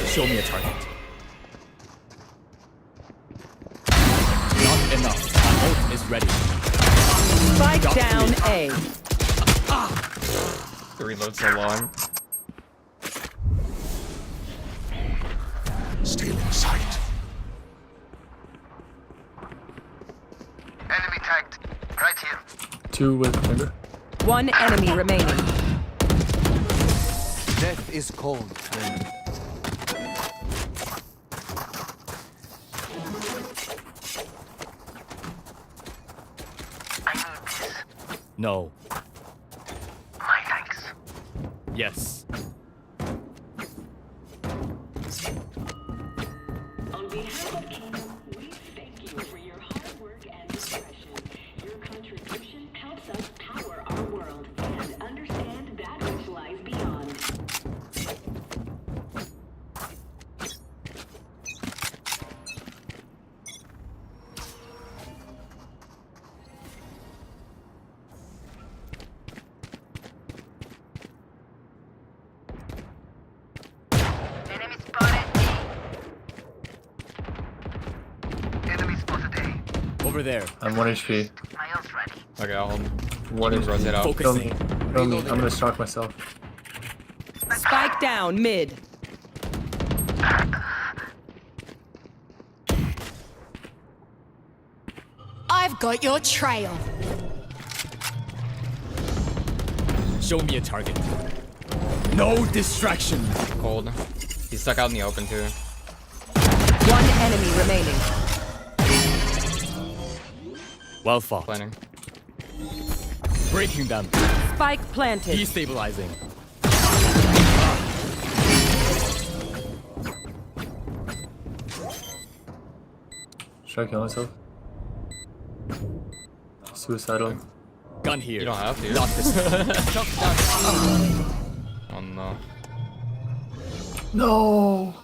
Show me a target. Not enough. My ult is ready. Spike down A. The reload's so long. Still in sight. Enemy tagged. Right here. 2 with finger. One enemy remaining. Death is cold. No. My thanks. Yes. On behalf of Kingdom, we thank you for your hard work and discretion. Your contribution helps us power our world and understand that which lies beyond. Enemy spotted. Enemy spotted A. Over there. I'm 1 HP. My ult's ready. Okay, I'll hold. 1 Just rotate out. Kill me. Focusing. Kill me. I'm gonna stalk myself. Spike down mid. I've got your trail. Show me a target. No distraction. Cold. He's stuck out in the open too. One enemy remaining. Well fought. Planning. Breaking them. Spike planted. Destabilizing. Should I kill myself? Suicidal. Gun here. You don't have to. Not this. Oh no. No!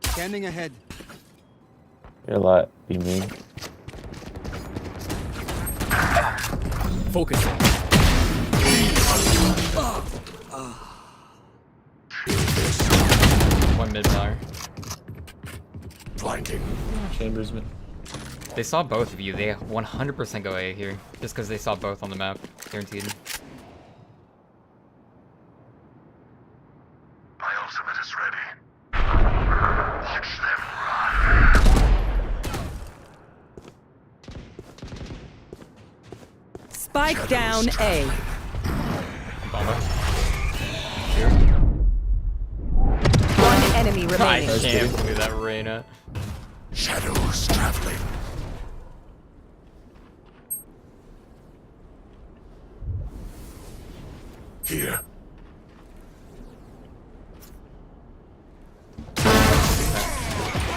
Scanning ahead. You're a lot. Be mean. Focusing. One mid fire. Blinding. Chambers mid. They saw both of you. They 100% go A here. Just because they saw both on the map. Guaranteed. My ultimate is ready. Watch them run. Spike down A. Bomber. One enemy I remaining. can't believe that Reyna. Shadows traveling. Here.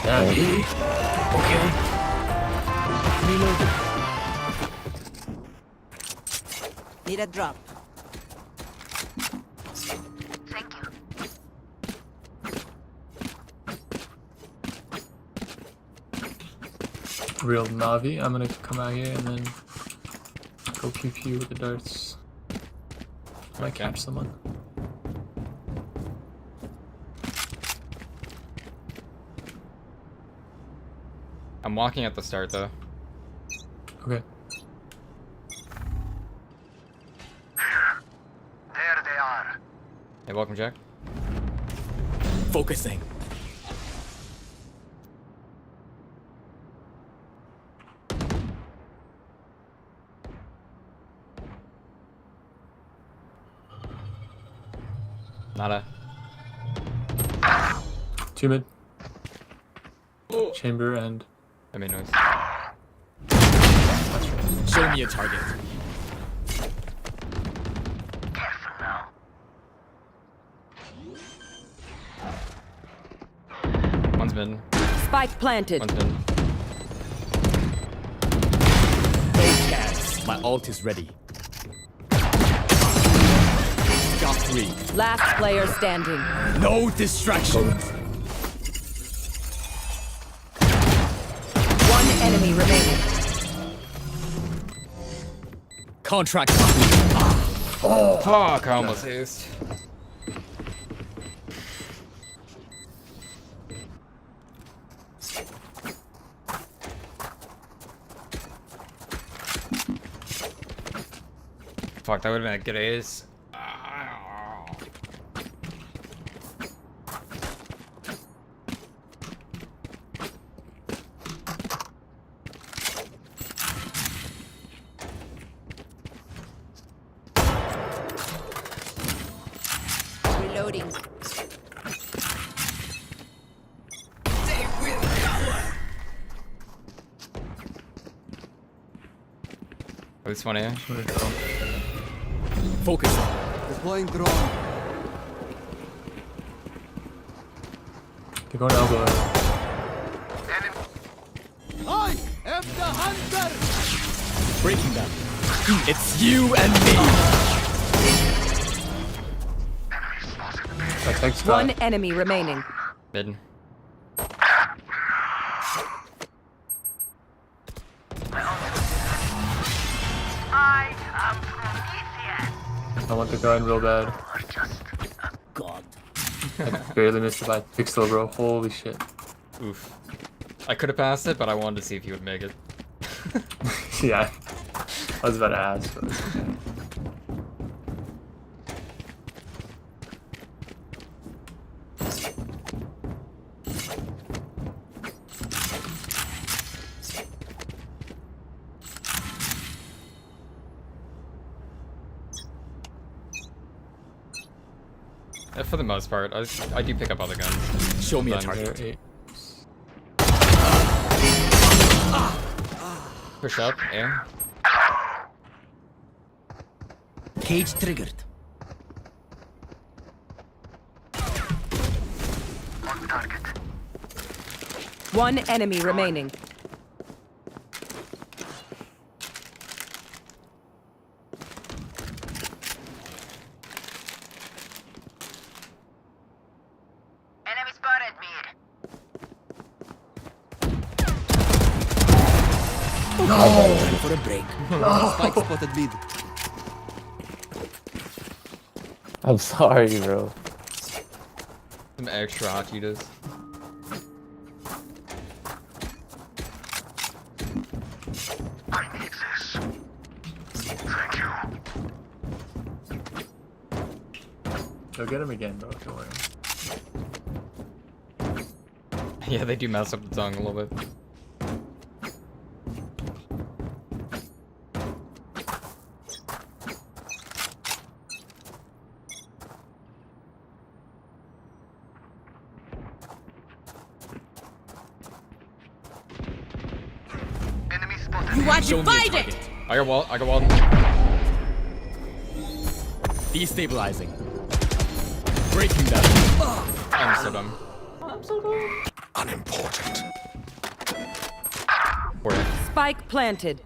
Navi. Okay. Reloading. Need a drop. Thank you. Real Navi. I'm gonna come out here and then Go pew pew with the darts. I might catch someone. I'm walking at the start though. Okay. There they are. Hey, welcome, Jack. Focusing. Nada. 2 mid. Chamber and... I made noise. Show me a target. One's mid. Spike planted. One's mid. No chance. My ult is ready. Got 3. Last player standing. No distractions. One enemy remaining. Contract. Oh, fuck! I almost aced. Fuck, that would have been a good ace. Reloading. At least one here. Focus. Deploying drone. They're going elbow. I am the hunter. Breaking them. It's you and me. I text One enemy remaining. Mid. I want the gun real bad. God. I barely missed it by a pixel, bro. Holy shit. Oof. I could have passed it, but I wanted to see if you would make it. Yeah. I was about to ask, but it's okay. For the most part, I do pick up other guns. Show me a Sometimes. target. Push up, air. Cage triggered. One enemy remaining. Enemy spotted mid. Time for a break. Spike spotted mid. I'm sorry, bro. Some extra hot Cheetos. I need this. Thank you. Go get him again, bro. Don't worry. Yeah, they do mess up the tongue a little bit. Enemy spotted. You want Show to me a fight target. it? I got wall. I got wall. Destabilizing. Breaking them. I'm so dumb. Unimportant. Where? Spike planted.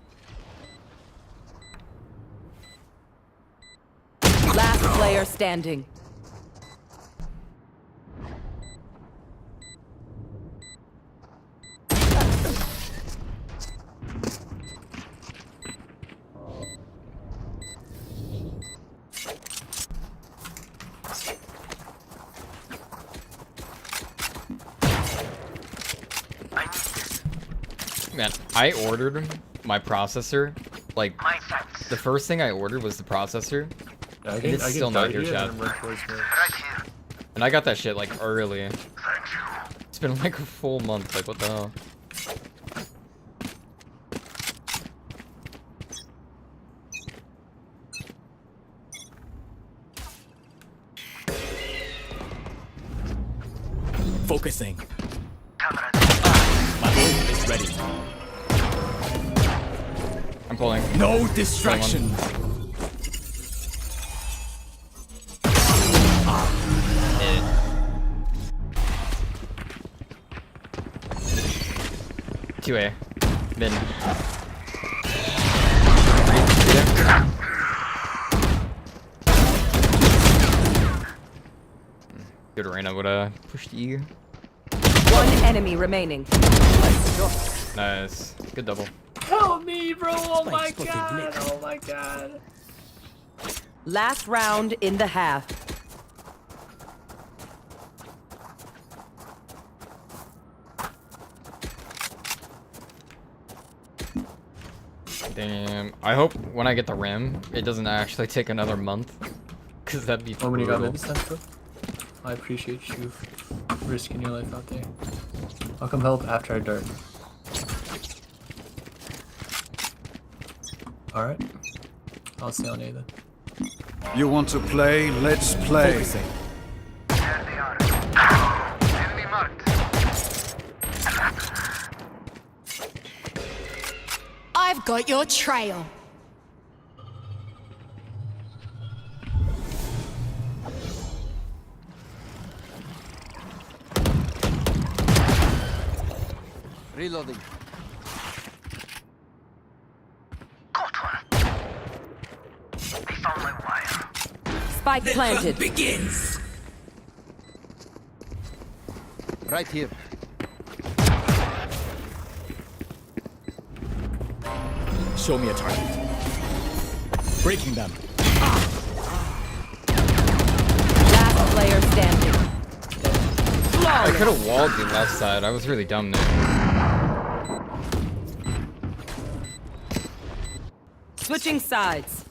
Last player standing. Man, I ordered my processor. Like, the first thing I ordered was the processor. Yeah, And it's still not here, chat. And I got that shit, like, early. It's been like a full month, like, what the hell? Focusing. My ult is ready. I'm pulling. No distraction. QA. Mid. Good Reyna would push the E. One enemy remaining. Nice. Good double. Help me, bro! Oh my god! Oh my god! Last round in the half. Damn. I hope when I get the rim, it doesn't actually take another month. Cause that'd be Oh, when you got brutal. mid central? I appreciate you risking your life out there. I'll come help after I dart. Alright. I'll stay on A then. You want to play? Let's play. Focusing. I've got your trail. Reloading. Spike planted. Begins. Right here. Show me a target. Breaking them. Last player standing. I could have walled the left side. I was really dumb there. Switching sides.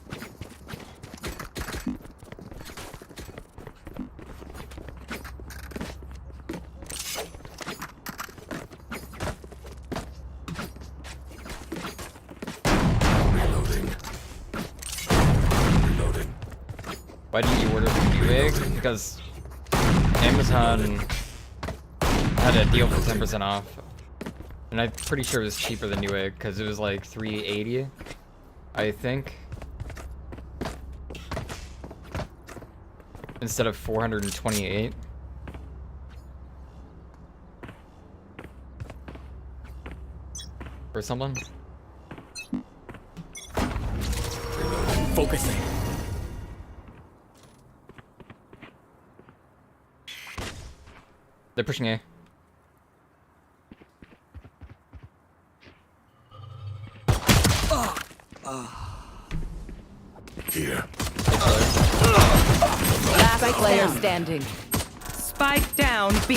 Why didn't you order the Newegg? Because Amazon had a deal for 10% off. And I'm pretty sure it was cheaper than Newegg because it was like $380, I think. Instead of $428. For someone. Focusing. They're pushing A. Here. Last player standing. Spike down B.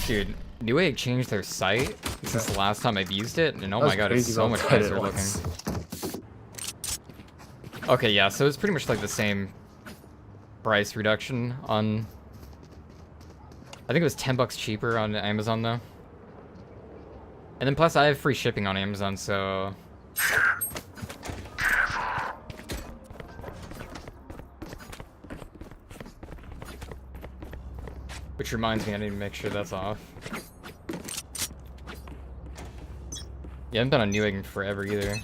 Dude, Newegg changed their site since the last time I've used it, and oh That my was god, it's crazy so well much put nicer at looking. once. Okay, yeah, so it's pretty much like the same price reduction on... I think it was $10 cheaper on Amazon though. And then plus I have free shipping on Amazon, so... Which reminds me, I need to make sure that's off. Yeah, I haven't been on Newegg in forever either.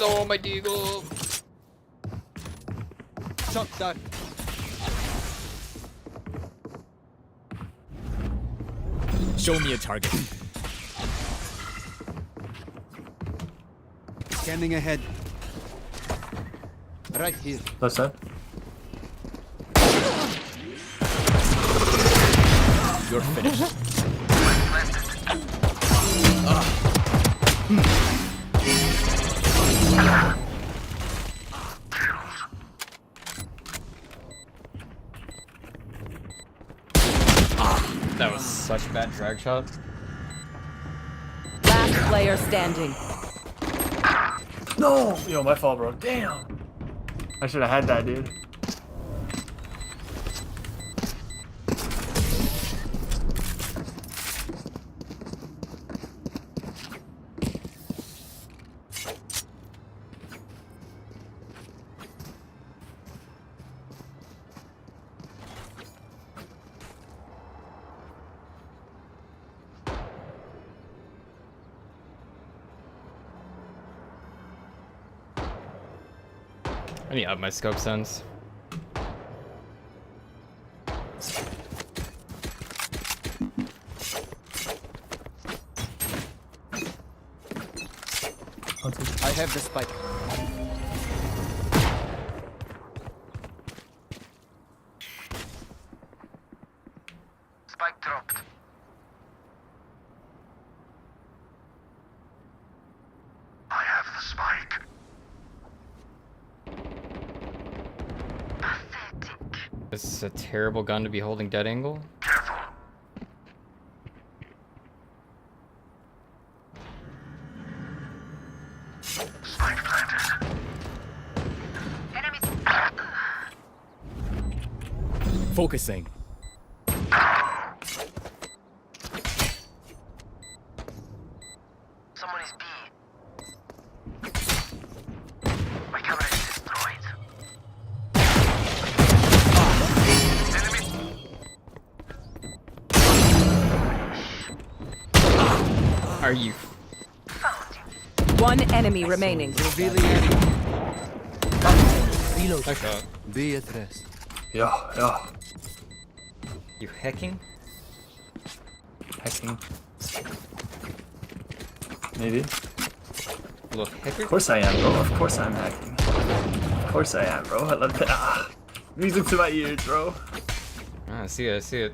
Oh, my deagle! Shot done. Show me a target. Scanning ahead. Right here. Left side. You're finished. such bad drag shot. Last player standing. No! Yo, my fault, bro. Damn! I should have had that, dude. I need to up my scope sense. I have the spike. Spike dropped. I have the spike. This is a terrible gun to be holding dead angle. Careful. Spike planted. Enemies. Focusing. Someone is B. My camera is destroyed. Are you? One enemy remaining. Nice shot. Be at rest. Yeah. You hacking? Hacking. Maybe. Little hacker? Of course I am, bro. Of course I'm hacking. Of course I am, bro. I love that. Music to my ears, bro. Ah, I see it, I see it.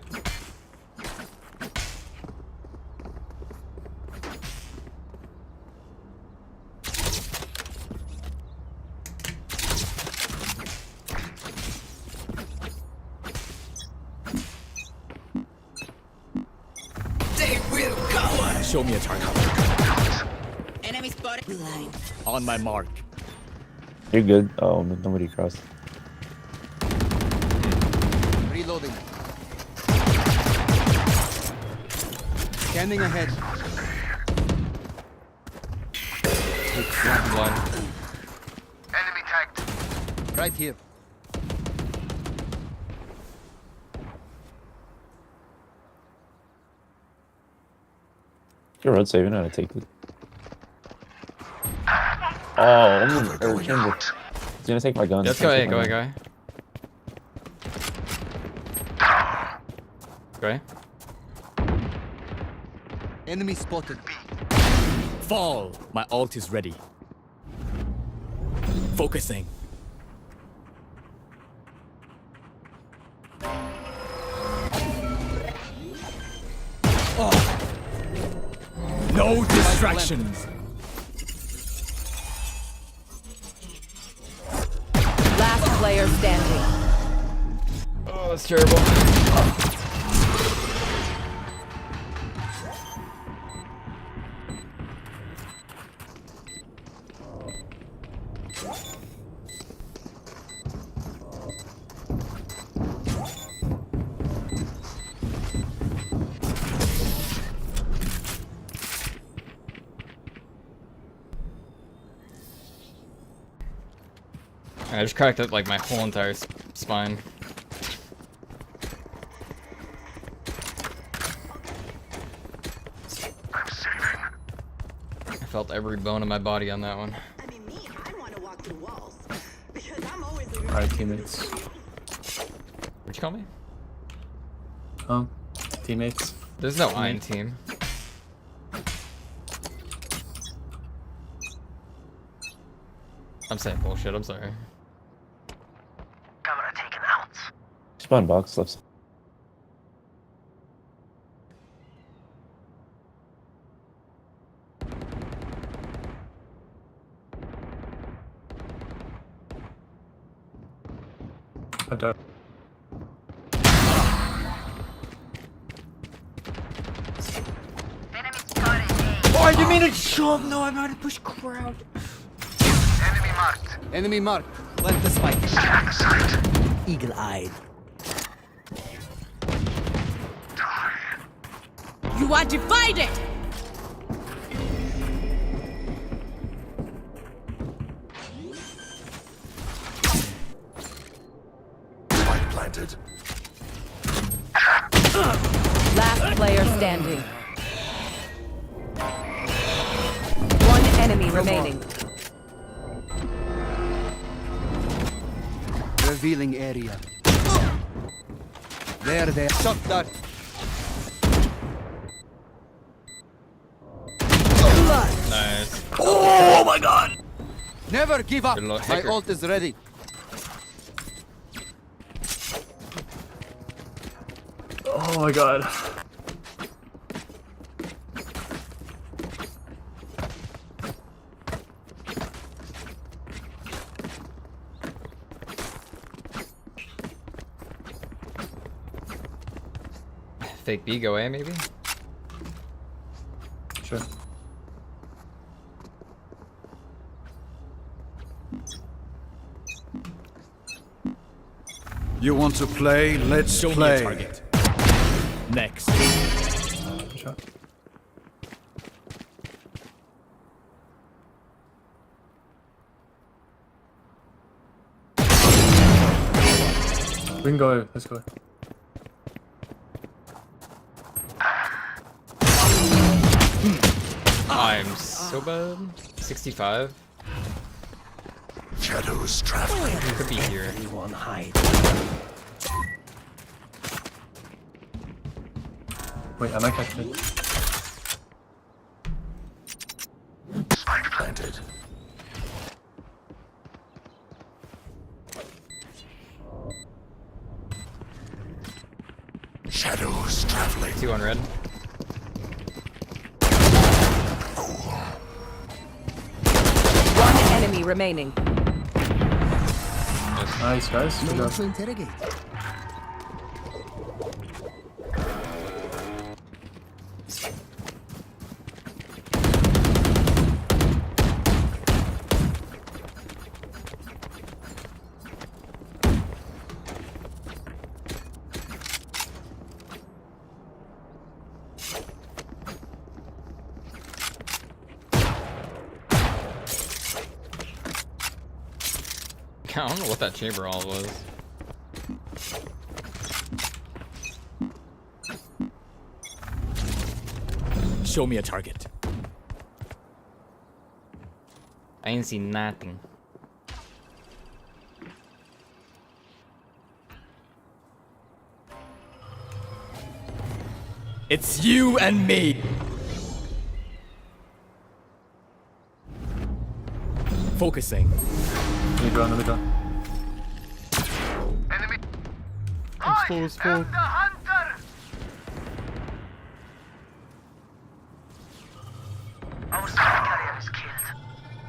Show me a target. Enemy spotted. Line. On my mark. You're good. Oh, nobody crossed. Reloading. Scanning ahead. One. Enemy tagged. Right here. Your road saving how to take it. Oh, he's gonna take my gun. Let's go, go ahead. Go ahead. Enemy spotted. Fall. My ult is ready. Focusing. Oh. No distractions. Last player standing. Oh, that's terrible. I just cracked up like my whole entire spine. I felt every bone in my body on that one. I mean, me, I want to walk through walls. Because I'm always Alright, teammates. What'd you call me? Teammates. There's no I in team. I'm saying bullshit, I'm sorry. camera taken out. Spawn box left. I don't. gonna jump. No, I'm gonna push crowd. Enemy marked. Plant the spike. Eagle-eyed. You are divided! Spike planted. Last player standing. One enemy remaining. Revealing area. There. Shot that. Nice. Oh my god! Never give up. Good luck, My Hicker. ult is ready. Oh my god. Fake B, go A maybe? Sure. You want to play? Let's Show play. me a target. Next. Sure. We can go. Let's go. I'm so bad. 65. Shadows traveling. Could be here. Everyone hide. Wait, I might catch it. Spike planted. Shadows traveling. 2 on red. One enemy remaining. Nice, guys. Good job. To interrogate. I don't know what that chamber all was. Show me a target. I ain't seen nothing. It's you and me. Focusing. Let me draw. Exposed.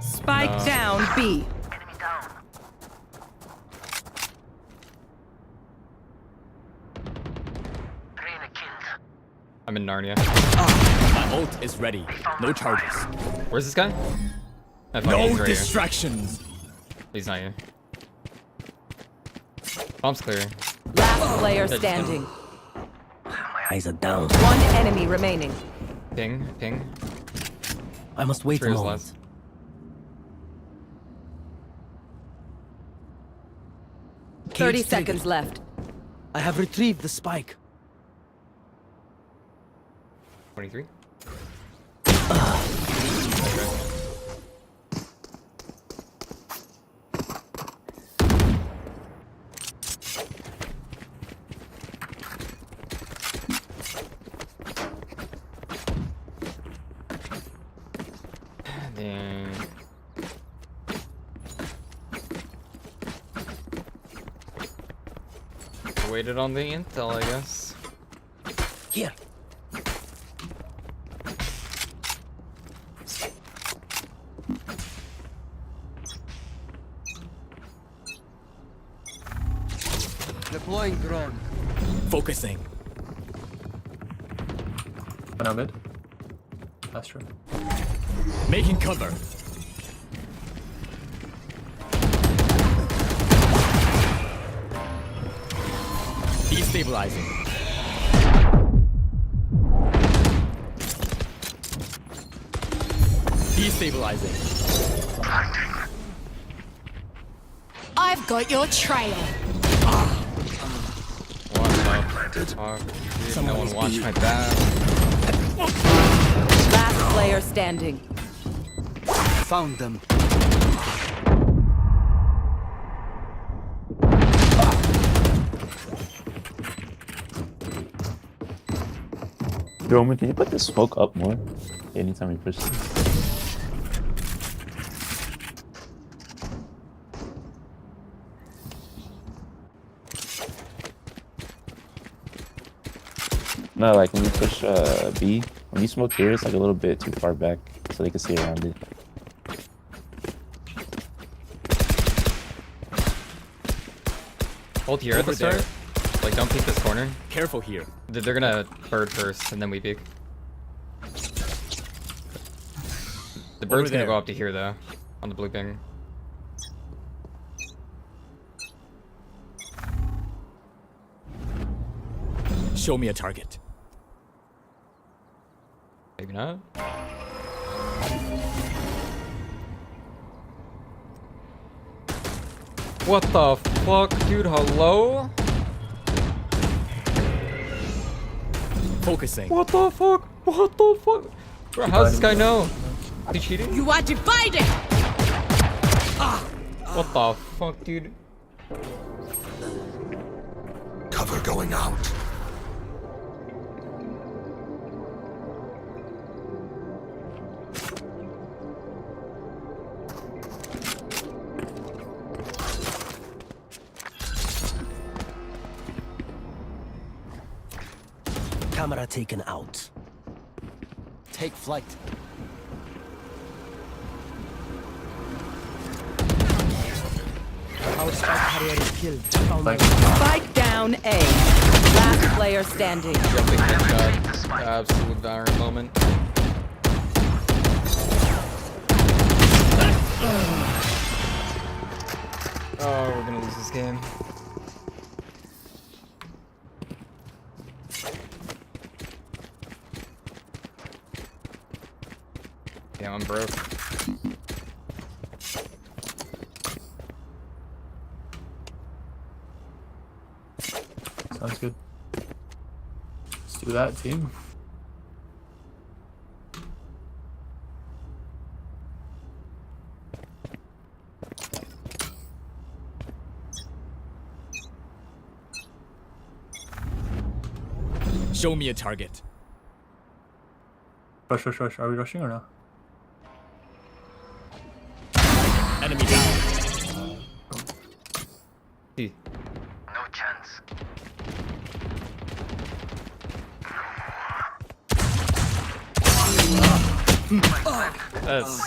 Spike down B. I'm in Narnia. My ult is ready. No charges. Where's this guy? I thought he was No right distractions. Here. He's not here. Bomb's clear. Last player standing. My eyes are down. One enemy remaining. Ping. I must wait a Trails moment. left. Cage 30 triggered. seconds left. I have retrieved the spike. 23. Dang. Waited on the intel, I guess. Here. Deploying drone. Focusing. Now mid. Astro. Making cover. Destabilizing. Destabilizing. I've got your trail. No one watch my back. Last player standing. Found them. Roman, can you put the smoke up more? Anytime you push this. No, like when you push B, when you smoke here, it's like a little bit too far back, so they can see around it. Hold here at the start. Like, don't peek this corner. Careful here. They're gonna bird first, and then we peek. The bird's gonna go up to here, though, on the blue ping. Show me a target. Maybe not. What the fuck, dude? Hello? Focusing. What the fuck? What the fuck? Bro, how does this guy know? Is he cheating? You are divided. What the fuck, dude? Cover going out. Camera taken out. Take flight. Our spike carrier is killed. Spike down A. Last player standing. Jumping headshot. Absolute Valorant moment. Oh, we're gonna lose this game. Yeah, I'm broke. Sounds good. Let's do that, team. Show me a target. Rush, rush, rush. Are we rushing or no? Enemy down. No chance. That's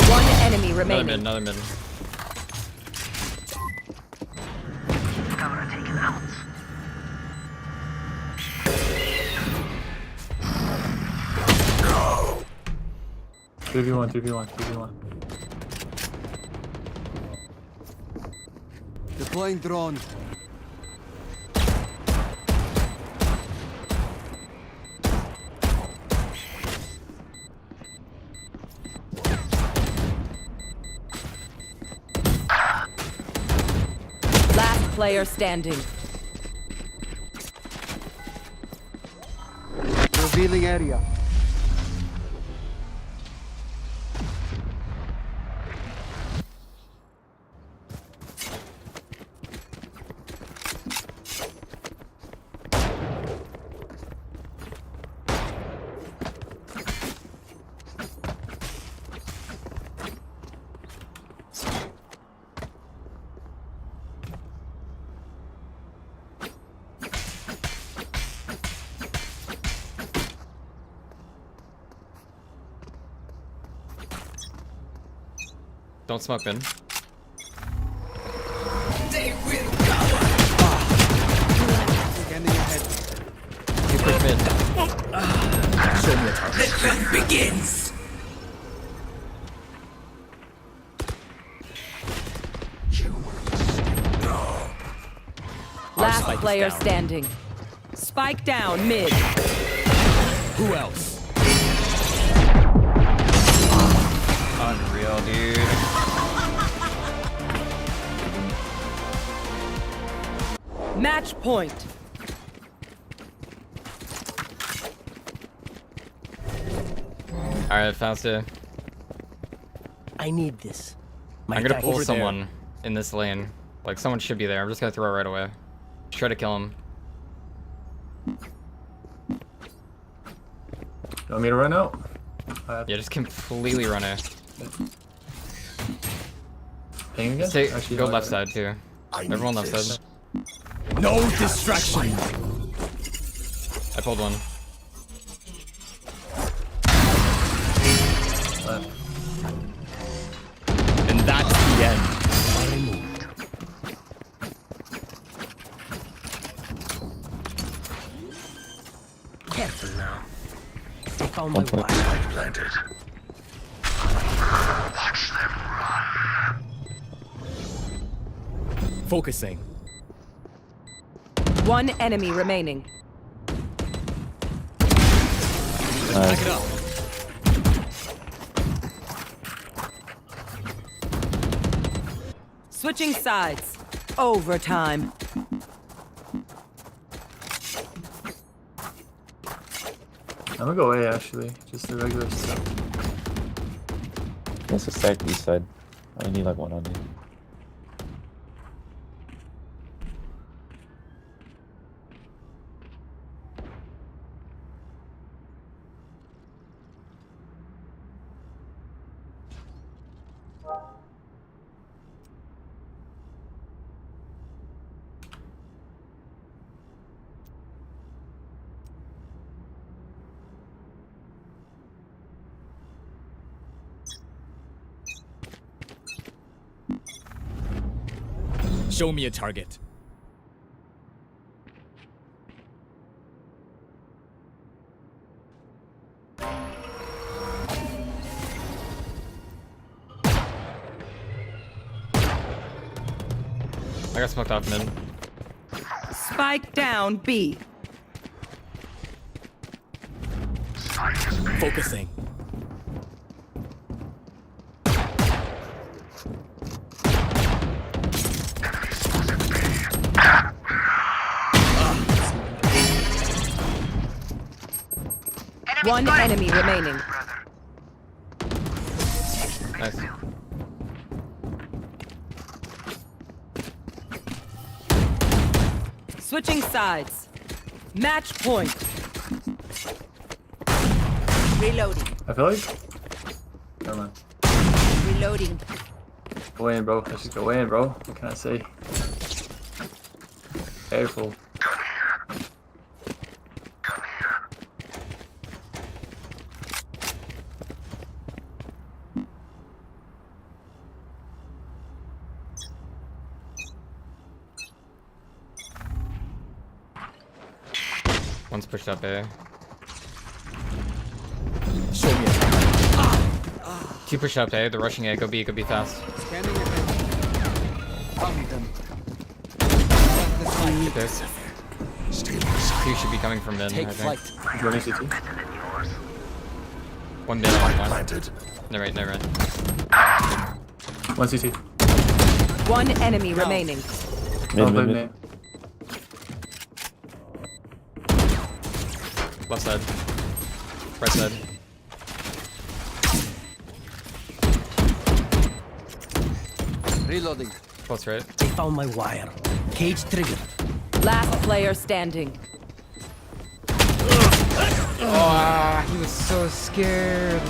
One enemy remaining. another mid. Camera taken out. No. 3v1, 3v1, 3v1. Deploying drone. Last player standing. Revealing area. Don't smoke in. They will cover. Scanning ahead. You push mid. hunt begins. Last player standing. Spike down mid. Who else? Unreal, dude. Match point. Alright, found it. I need this. I'm gonna pull someone in this lane. Like, someone should be there. I'm just gonna throw it right away. Try to kill him. You want me to run out? Yeah, just completely run it. Ping again? Just Actually, go no, left I- side too. Everyone left side. No distraction. I pulled one. And that's the end. Careful now. They found my wire. Planted. Watch them run. Focusing. One enemy remaining. Back it up. Switching sides. Overtime. I'm gonna go A actually, just the regular stuff. That's a stack B side. I only need like one on me. Show me a target. I got smoked off mid. Spike down B. Focusing. One enemy remaining. Nice. Switching sides. Match point. Reloading. I feel like... Never mind. Reloading. Go in, bro. Let's just go in, bro. What can I say? Careful. One's pushed up A. Show me a target. Two push up A. They're rushing A. Go B. Go B fast. Scanning your vision. Found them. Get this. Two should be coming from mid. Take I think. flight. Joining CT. One mid. One. They're right. They're right. One CT. One enemy remaining. Oh, mid. Left side. Right side. Reloading. Close right. They found my wire. Cage triggered. Last player standing. Oh, he was so scared.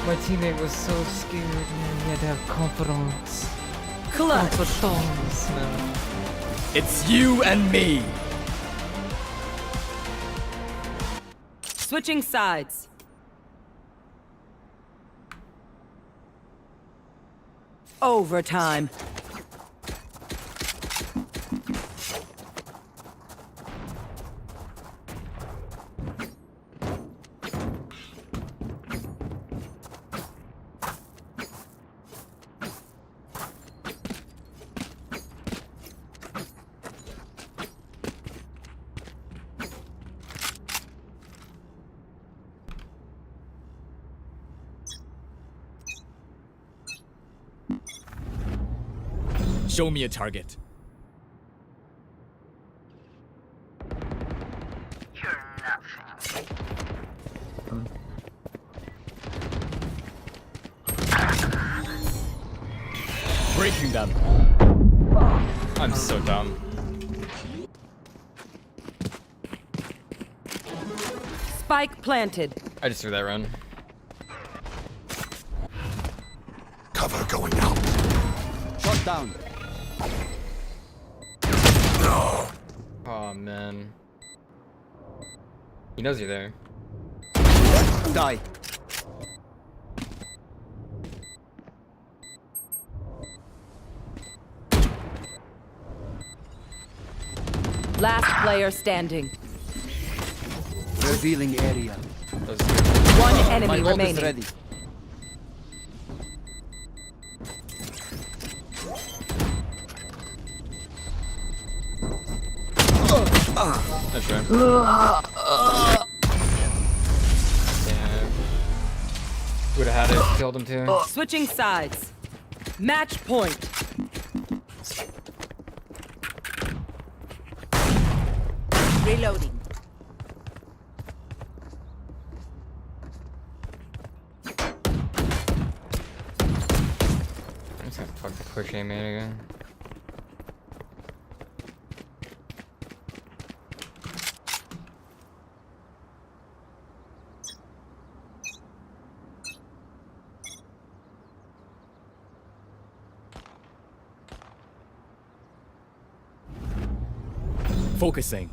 My teammate was so scared, man. He had to have confidence. Clutch. Confidence, man. It's you and me. Switching sides. Overtime. Show me a target. Breaking them. I'm so dumb. Spike planted. I just threw that run. Cover going out. Shot down. No. Oh man. He knows you're there. Die. Last player standing. Revealing area. One My enemy ult is remaining. ready. That's right. Damn. Would have had it. Killed him too. Switching sides. Match point. Reloading. I'm just gonna fucking push aim in again. Focusing.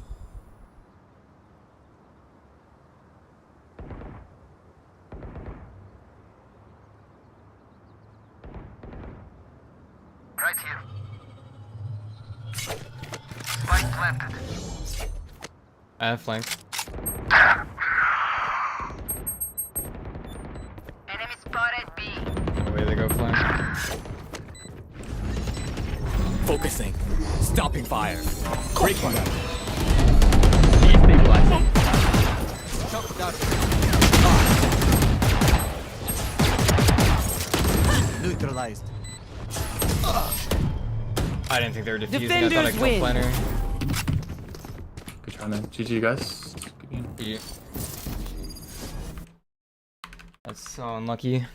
Right here. Spike planted. I have flank. Enemy spotted B. Away they go flank. Focusing. Stopping fire. Breaking them. Shot down. Neutralized. I didn't think they were defusing. Defenders I thought I win. killed planner. Good try, man. GG, guys. Good game. Yeah. That's so unlucky.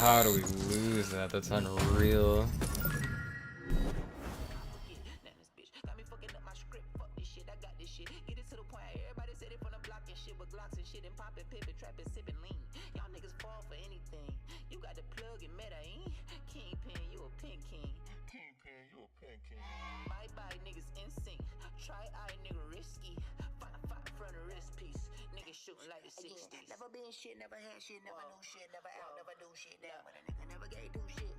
How do we lose that? That's unreal. Never been shit, never had shit, never knew shit, never out, never do shit. Damn, but a nigga never gave two shit.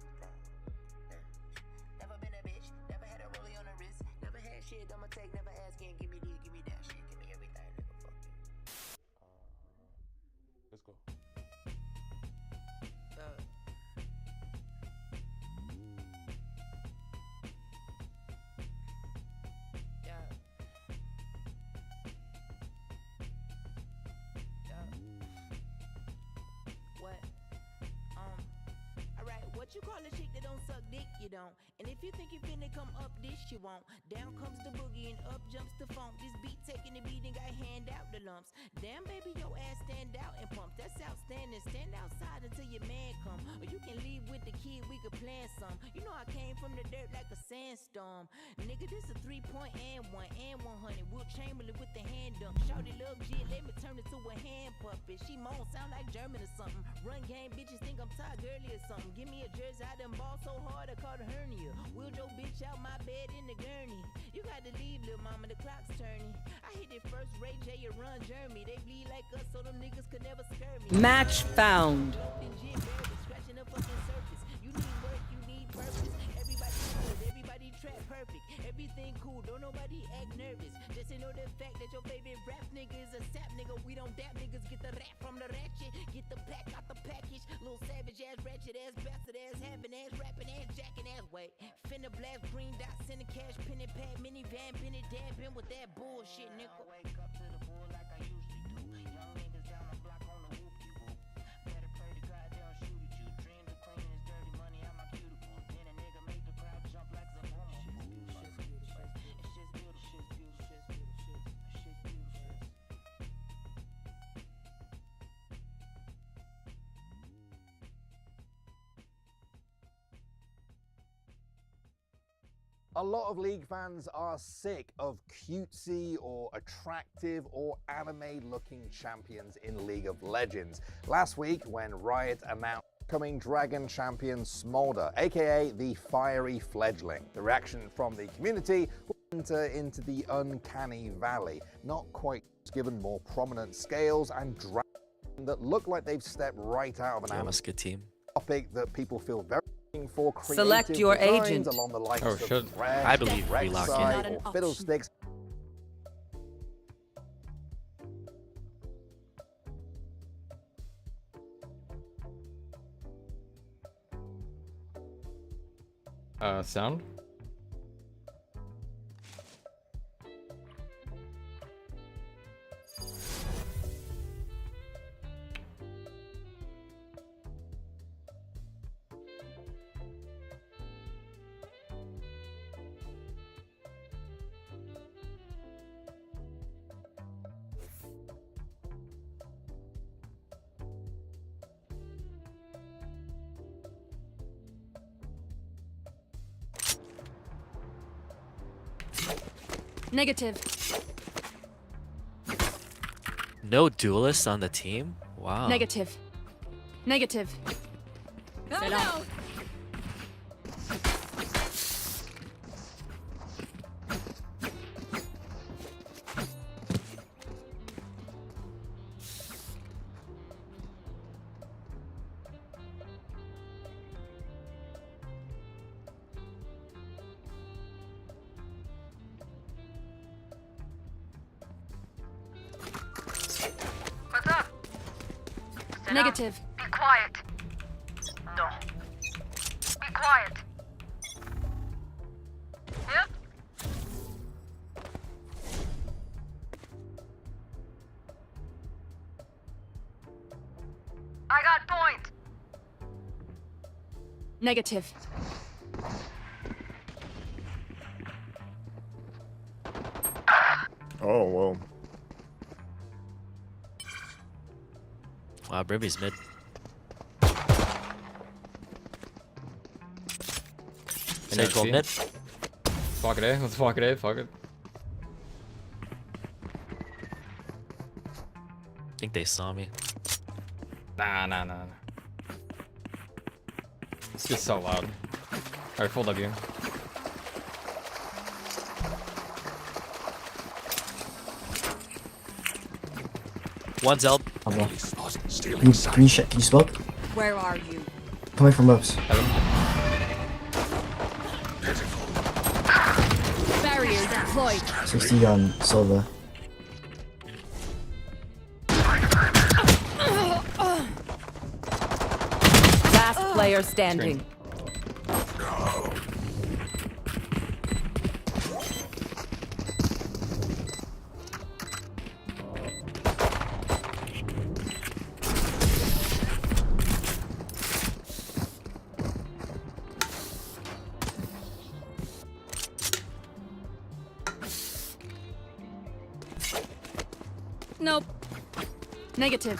Never been a bitch, never had a rollie on the wrist, never had shit, I'ma take, never asking, give me this, give me that shit, give me everything, nigga, fuck you. Let's go. What you call a chick that don't suck dick, you don't. And if you think you finna come up this, you won't. Down comes the boogie and up jumps the funk. This beat taking the beat and got hand out the lumps. Damn baby, your ass stand out and pump. That's outstanding. Stand outside until your man come. Or you can leave with the kid, we could plan some. You know I came from the dirt like a sandstorm. Nigga, this a 3-point and 100. Will Chamberlain with the hand dunk. Shorty love G, let me turn it to a hand puppet. She moan, sound like German or something. Run game, bitches think I'm Todd Gurley or something. Give me a jersey, I done ball so hard I caught a hernia. Wheeled your bitch out my bed in the gurney. You got to leave, little mama, the clock's turning. I hit it first, Ray J, you run Jeremy. They bleed like us, so them niggas could never scare me. Match found. Scratching the fucking surface. You need work, you need purpose. Everybody good, everybody trap perfect. Everything cool, don't nobody act nervous. Just to know the fact that your favorite rap nigga is a sap nigga. We don't dap niggas, get the rap from the ratchet. Get the pack out the package. Little savage ass rat ratchet ass, bastard ass, having ass, rapping ass, jacking ass. Wait, finna blast green dots in the cash, pen and pad, minivan, been it dab, been with that bullshit, nigga. Wake up to the bull like I usually do. Young niggas down the block on the whoop-de-whoop. Better pray to God they don't shoot at you. Dream of cleaning this dirty money out my cuticle. Then a nigga make the crowd jump like a boom. It's just beautiful, shit's beautiful, shit's beautiful, shit's beautiful. A lot of League fans are sick of cutesy or attractive or anime-looking champions in League of Legends. Last week, when Riot announced coming Dragon champion Smolder, aka the Fiery Fledgling, the reaction from the community will enter into the uncanny valley, not quite given more prominent scales and dragons that look like they've stepped right out of an anime. Good team. Topic that people feel very for creative Select your designs agent. along the likes Oh, of shit. Red, I believe we lock Rek'Sai, in. or Fiddlesticks. Sound? Negative. No duelists on the team? Wow. Negative. Negative. Oh no! What's up? Negative. Be quiet. No. Be quiet. Yep. I got point. Negative. Oh, whoa. Wow, Brimby's mid. Sage wall mid. Fuck it, eh? Let's fuck it, eh? Fuck it. I think they saw me. Nah. It's just so loud. Alright, full W. One's out. Green shit, can you smoke? Where are you? Coming from ups. Barrier deployed. 60 on Silva. Last player standing. Nope. Negative.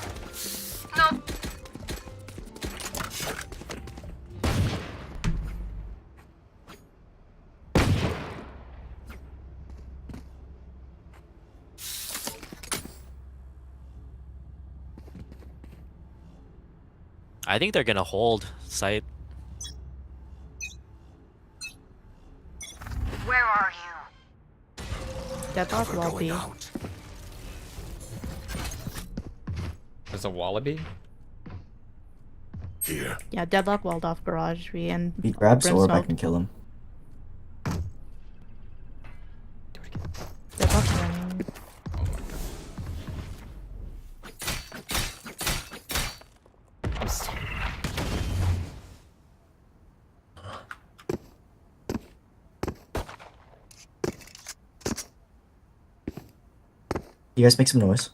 Nope. I think they're gonna hold site. Where are you? Deadlock Wallaby. There's a wallaby? Here. Yeah, Deadlock walled off Garage. We and He grabs Brim Orb, I smoked. can kill him. Deadlock's running. You guys make some noise.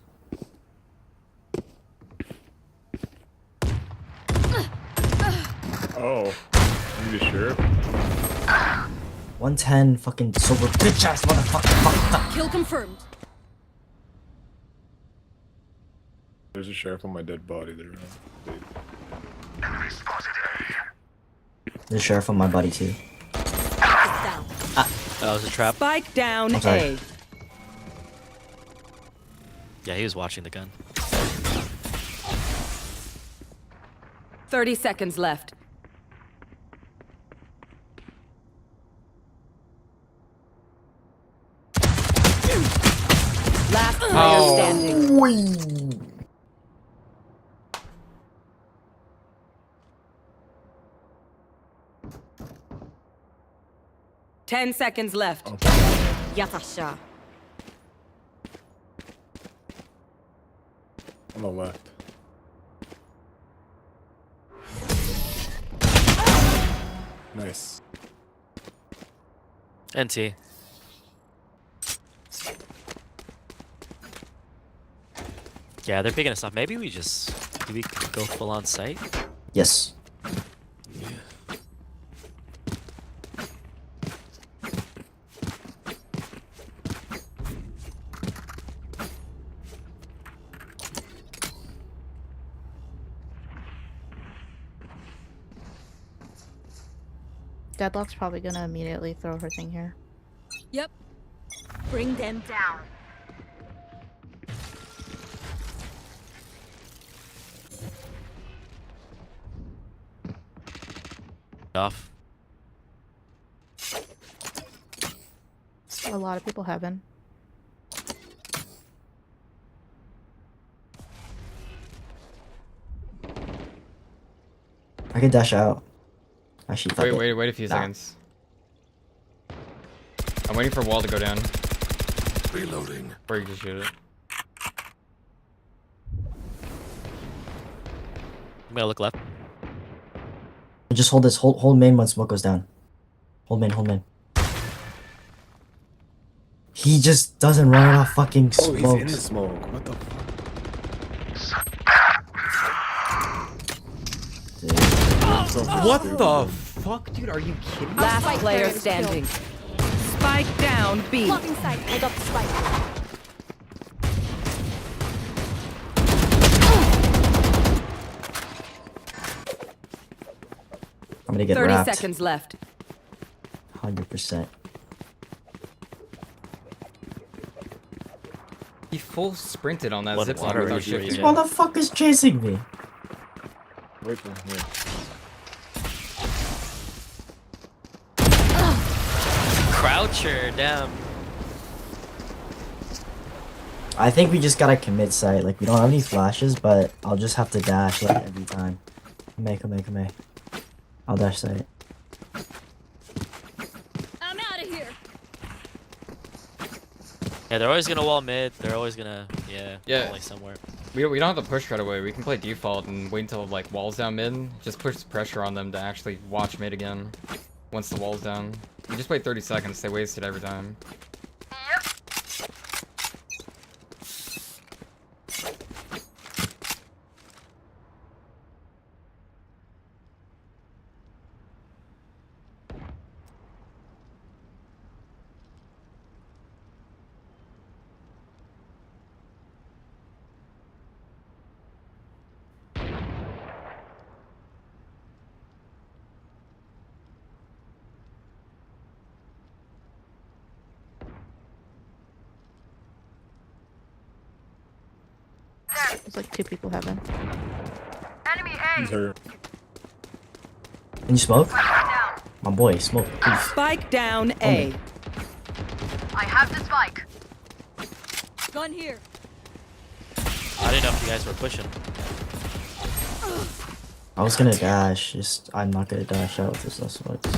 Oh, you sure? 110 fucking silver bitch ass motherfucker. Kill confirmed. There's a sheriff on my dead body there. There's a sheriff on my body too. That was a trap. Spike down I'm sorry. A. Yeah, he was watching the gun. 30 seconds left. Last player standing. 10 seconds left. Yatasha. On the left. Nice. NT. Yeah, they're picking us up. Maybe we just go full on site. Yes. Deadlock's probably gonna immediately throw her thing here. Yep. Bring them down. Off. A lot of people haven't. I can dash out. Actually, fuck it. Wait a few Nah. seconds. I'm waiting for wall to go down. Reloading. Or you can shoot it. I'm gonna look left. Just hold this. Hold main when smoke goes down. Hold main. Hold main. He just doesn't run out of fucking Oh, he's in smokes. the smoke. What the fuck? What the fuck, dude? Are you kidding me? Last player standing. Spike down B. Blocking sight. I got the spike. I'm gonna get 30 wrapped. seconds left. 100%. He full sprinted on that What zip line water without are you shifting. This motherfucker's chasing me. Wait for him. Croucher, damn. I think we just gotta commit sight. Like, we don't have any flashes, but I'll just have to dash like every time. Come here. I'll dash sight. I'm out of here. Yeah, they're always gonna wall mid. They're always gonna, Yeah. wall, like somewhere. We don't have to push right away. We can play default and wait until like walls down mid. Just push pressure on them to actually watch mid again. Once the wall's down. We just wait 30 seconds. They waste it every time. There's like 2 people haven't. Enemy A. He's hurt. Can you smoke? My boy, smoke, please. Spike down A. I have the spike. Gun here. I didn't know if you guys were pushing. I was gonna dash, just I'm not gonna dash out with this no smokes.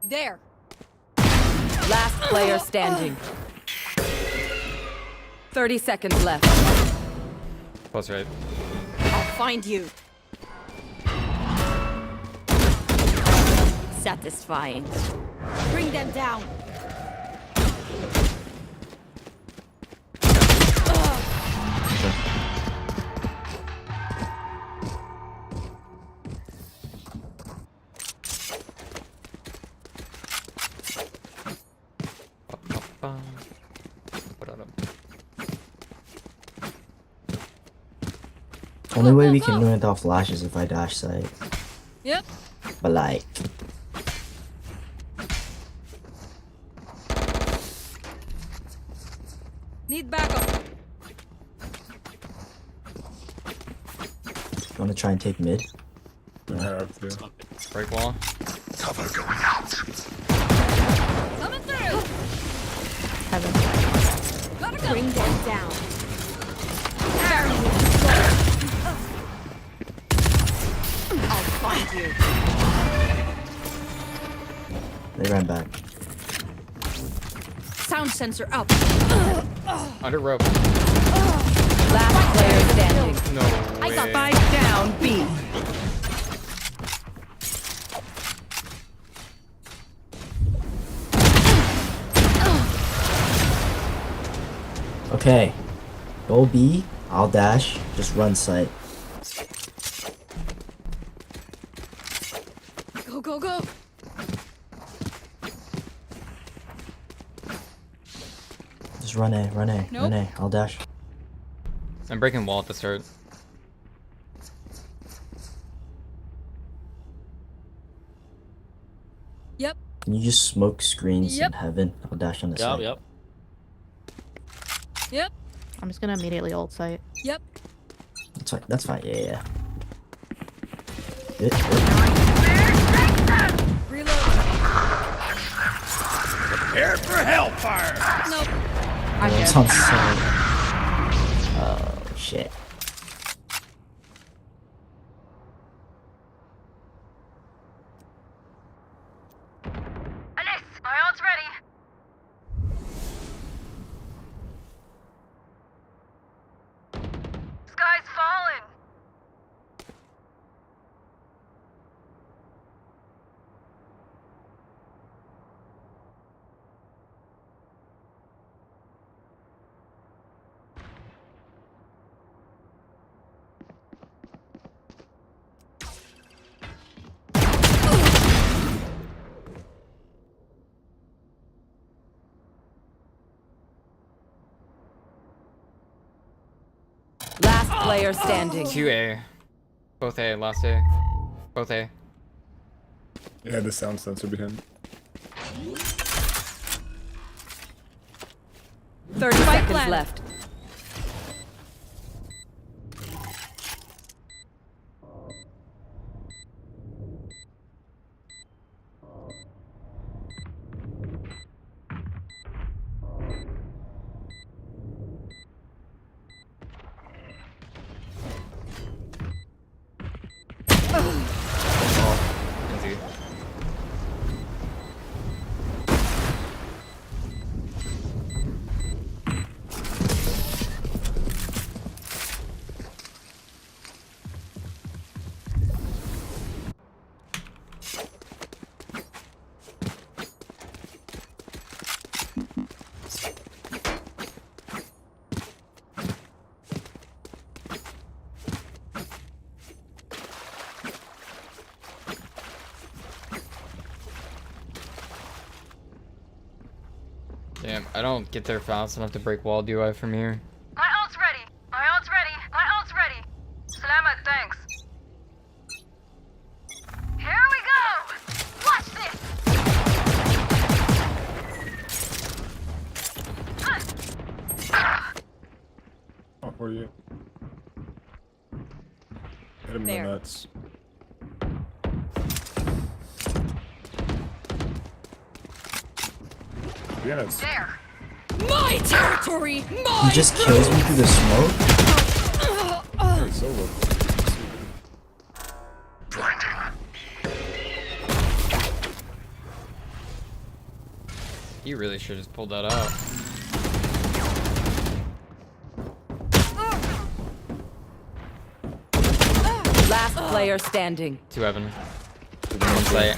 There. Last player standing. 30 seconds left. Close right. find you. Satisfying. Bring them down. Only way we can do it without flash is if I dash site. Yep. But like, Need backup. you wanna try and take mid? I have to. Break wall. Cover going out. Coming through. Heaven. Gotta go. Bring them down. I'll find you. They ran back. Sound sensor up. Under rope. Last player standing. No I got way. spike down B. Okay. Go B, I'll dash, just run site. Go, go, go. Just run A, run A, Nope. run A, I'll dash. I'm breaking wall at the start. Yep. Can you just smoke screens Yep. in heaven? I'll dash on the site. Yep. Yep. I'm just gonna immediately ult site. Yep. That's fine, yeah. Good. Reload. Prepare for hellfire. Nope. It's on site. Oh, shit. Alice, my ult's ready. Sky's falling. Last player standing. 2A. Both A, last A. Both A. Yeah, the sound sensor behind. 30 seconds left. Easy. Damn, I don't get there fast enough to break wall, do I, from here? My ult's ready. My ult's ready. My ult's ready. Salamat, thanks. Here we go. Watch this. Oh, where are you? Hit him in the There. nuts. Yeah, it's There. My territory. He My. just kills me through the smoke? very solo. You really should have just pulled that out. player standing. 2 heaven. 1 site.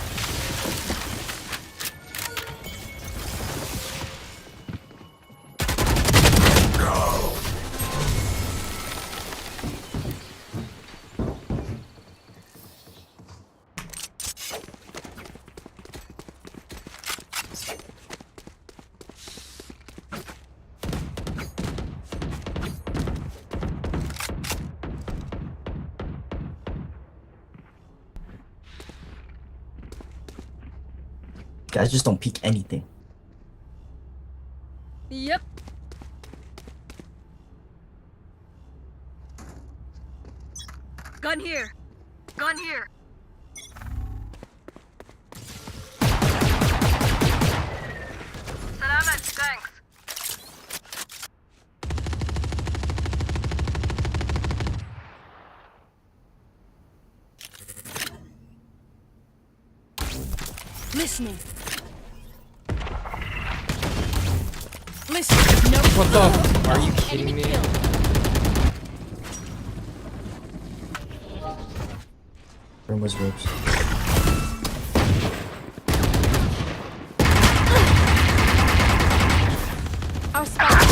Guys just don't peek anything. Yep. Gun here. Gun here. Salamat, thanks. Listening. Listen. No. What the? Are you kidding me? Room was ropes. Our spike.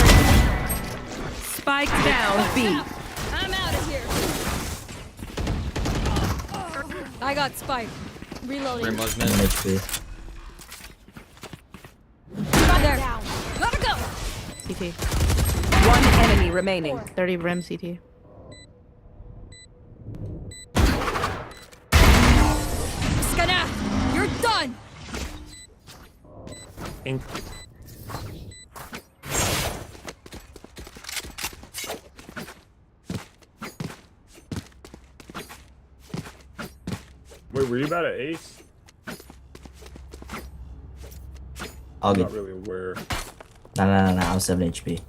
Spike down B. I'm out of here. I got spike. Reloading. Rim was 1 mid. HP. There. Gotta go. CT. One enemy remaining. 30 rim CT. Skana, you're done. Wait, were you about an ace? I'll I'm get. not really aware. No, I was 7 HP.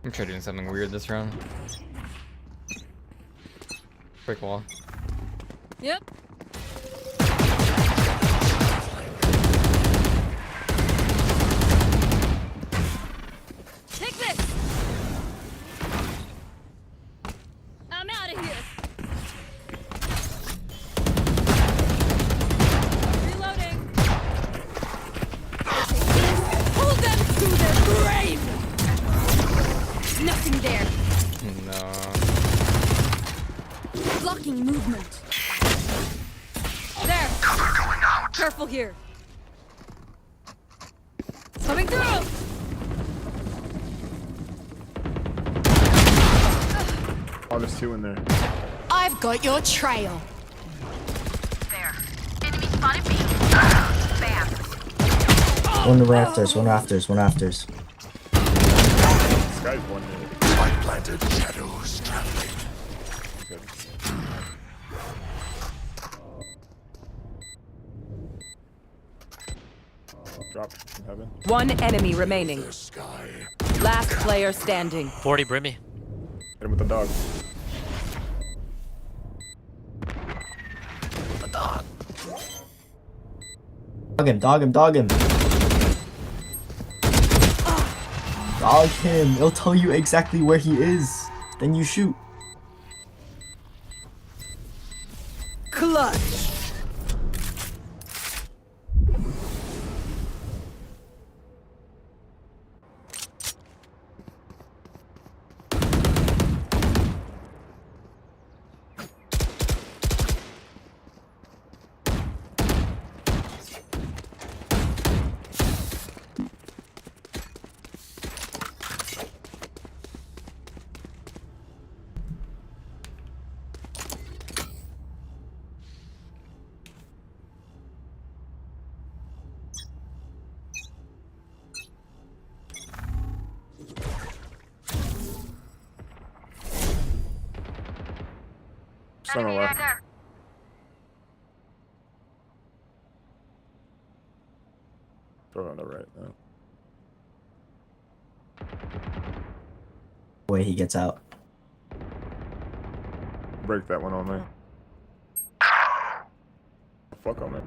I'm trying doing something weird this round. Quick wall. Yep. Take this. I'm out of here. Reloading. Hold them to their grave. Nothing there. No. Blocking movement. There. Cover going out. Careful here. Coming through. Oh, there's 2 in there. I've got your trail. There. Enemy spotted B. Bam. One rafters, one rafters, one rafters. This guy's 1 minute. Spike planted. Shadows traveling. Good. Drop from heaven. One enemy remaining. Sky. Last player standing. 40 Brimmy. Hit him with the dog. Dog him. Dog him. It'll tell you exactly where he is. Then you shoot. Clutch. Just on the left. Throw it on the right though. Way he gets out. Break that one on me. Fuck on me.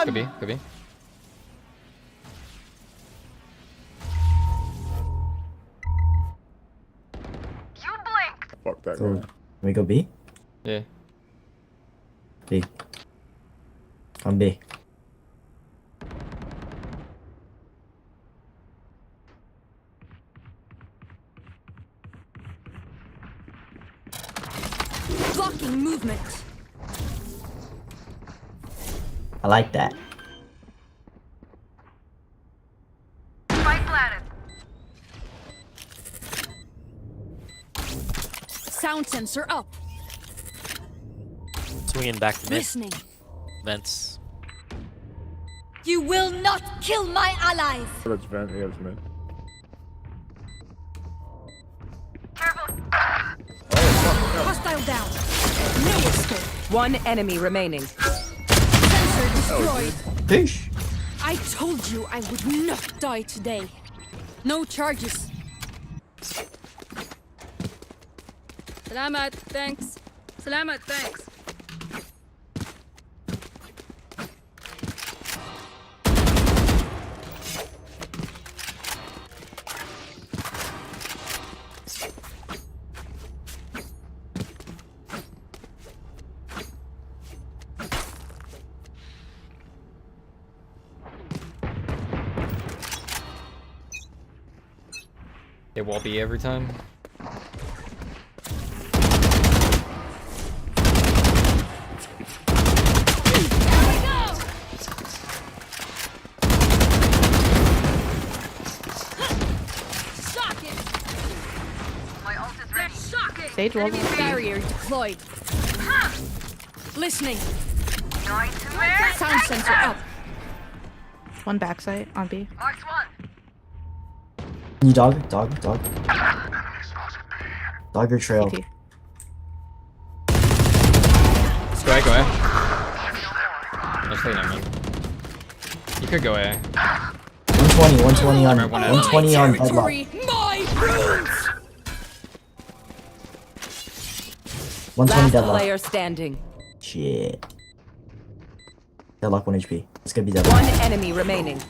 Could be, could be. You blink. Fuck that So, guy. can we go B? Yeah. B. On B. Blocking movement. I like that. Spike planted. Sound sensor up. Swinging back to mid. Listening. Vents. You will not kill my allies. That's vent. Yeah, it's mid. Hostile down. No escape. One enemy remaining. Sensor destroyed. Fish. I told you I would not die today. No charges. Salamat, thanks. Salamat, thanks. They wall B every time. Sage wall. Barrier deployed. Listening. Sound sensor up. One backside on B. You dog. Dog or trail. CT. Go ahead, go ahead. Actually, never mind. You could go A. 120 on. Right, 120 on headlock. My rules. 120 Last deadlock. player standing. Shit. Deadlock 1 HP. It's gonna be deadlock. One enemy remaining.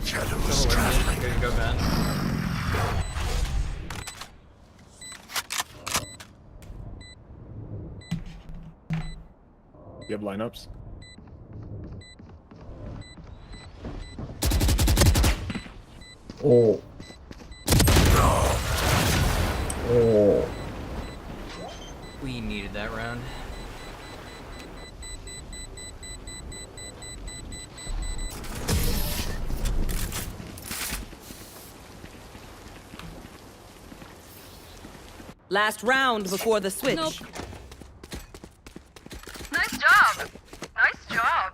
Shadows traveling. Good, go back. You have lineups? Oh. Oh. We needed that round. Last round before the switch. Nope. Nice job. Nice job.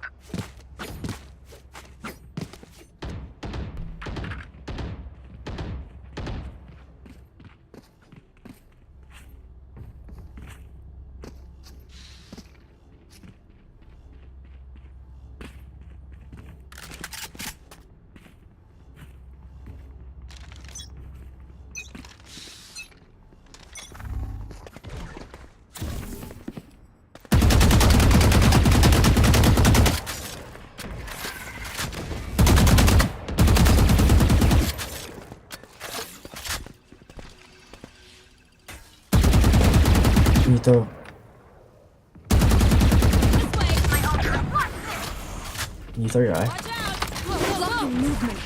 Can you throw? Can you throw your eye? Blocking movement.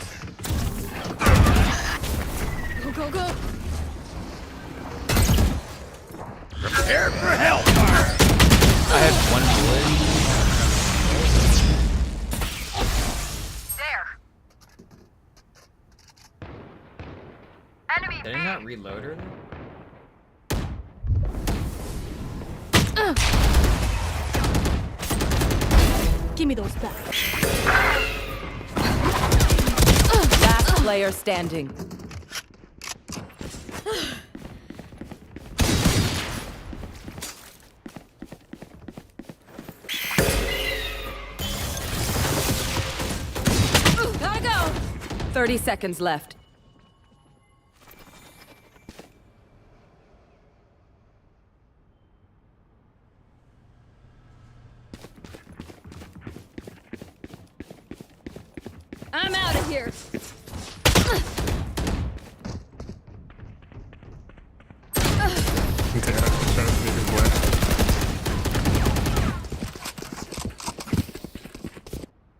Go, go, go. Prepare for hellfire! I had one bullet. There. Enemy Did I not reload her? Give me those back. Last player standing. Gotta go. 30 seconds left. here.